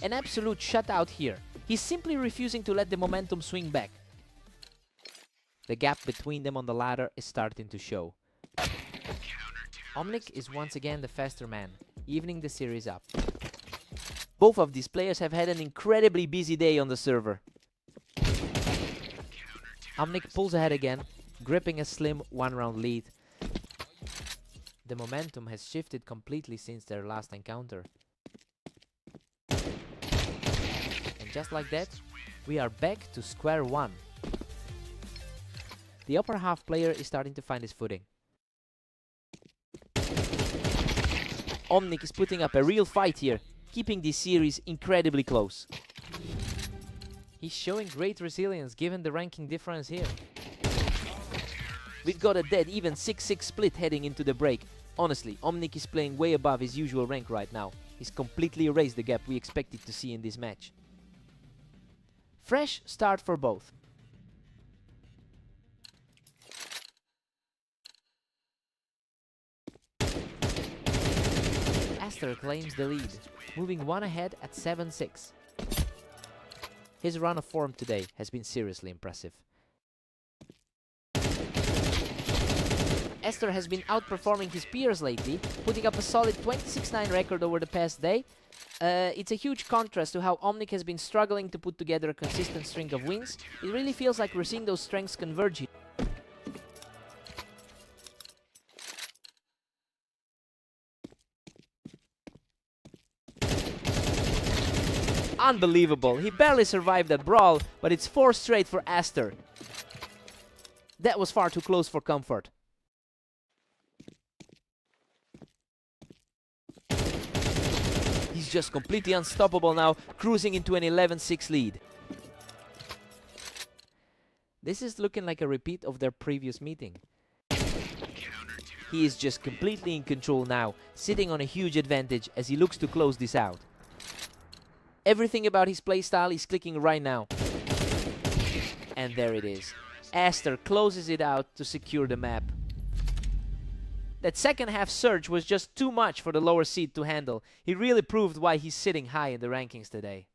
An absolute shutout here. He's simply refusing to let the momentum swing back. The gap between them on the ladder is starting to show. Omnic is once again the faster man, evening the series up. Both of these players have had an incredibly busy day on the server. Omnic pulls ahead again, gripping a slim 1-round lead. The momentum has shifted completely since their last encounter. And just like that, we are back to square one. The upper half player is starting to find his footing. Omnic is putting up a real fight here, keeping this series incredibly close. He's showing great resilience given the ranking difference here. We've got a dead even 6-6 split heading into the break. Honestly, Omnic is playing way above his usual rank right now. He's completely erased the gap we expected to see in this match. Fresh start for both. Aster claims the lead, moving one ahead at 7-6. His run of form today has been seriously impressive. Aster has been outperforming his peers lately, putting up a solid 26-9 record over the past day. It's a huge contrast to how Omnic has been struggling to put together a consistent string of wins. It really feels like we're seeing those strengths converging. Unbelievable, he barely survived that brawl, but it's 4 straight for Aster. That was far too close for comfort. He's just completely unstoppable now, cruising into an 11-6 lead. This is looking like a repeat of their previous meeting. He is just completely in control now, sitting on a huge advantage as he looks to close this out. Everything about his playstyle is clicking right now. And there it is. Aster closes it out to secure the map. That second half surge was just too much for the lower seed to handle. He really proved why he's sitting high in the rankings today.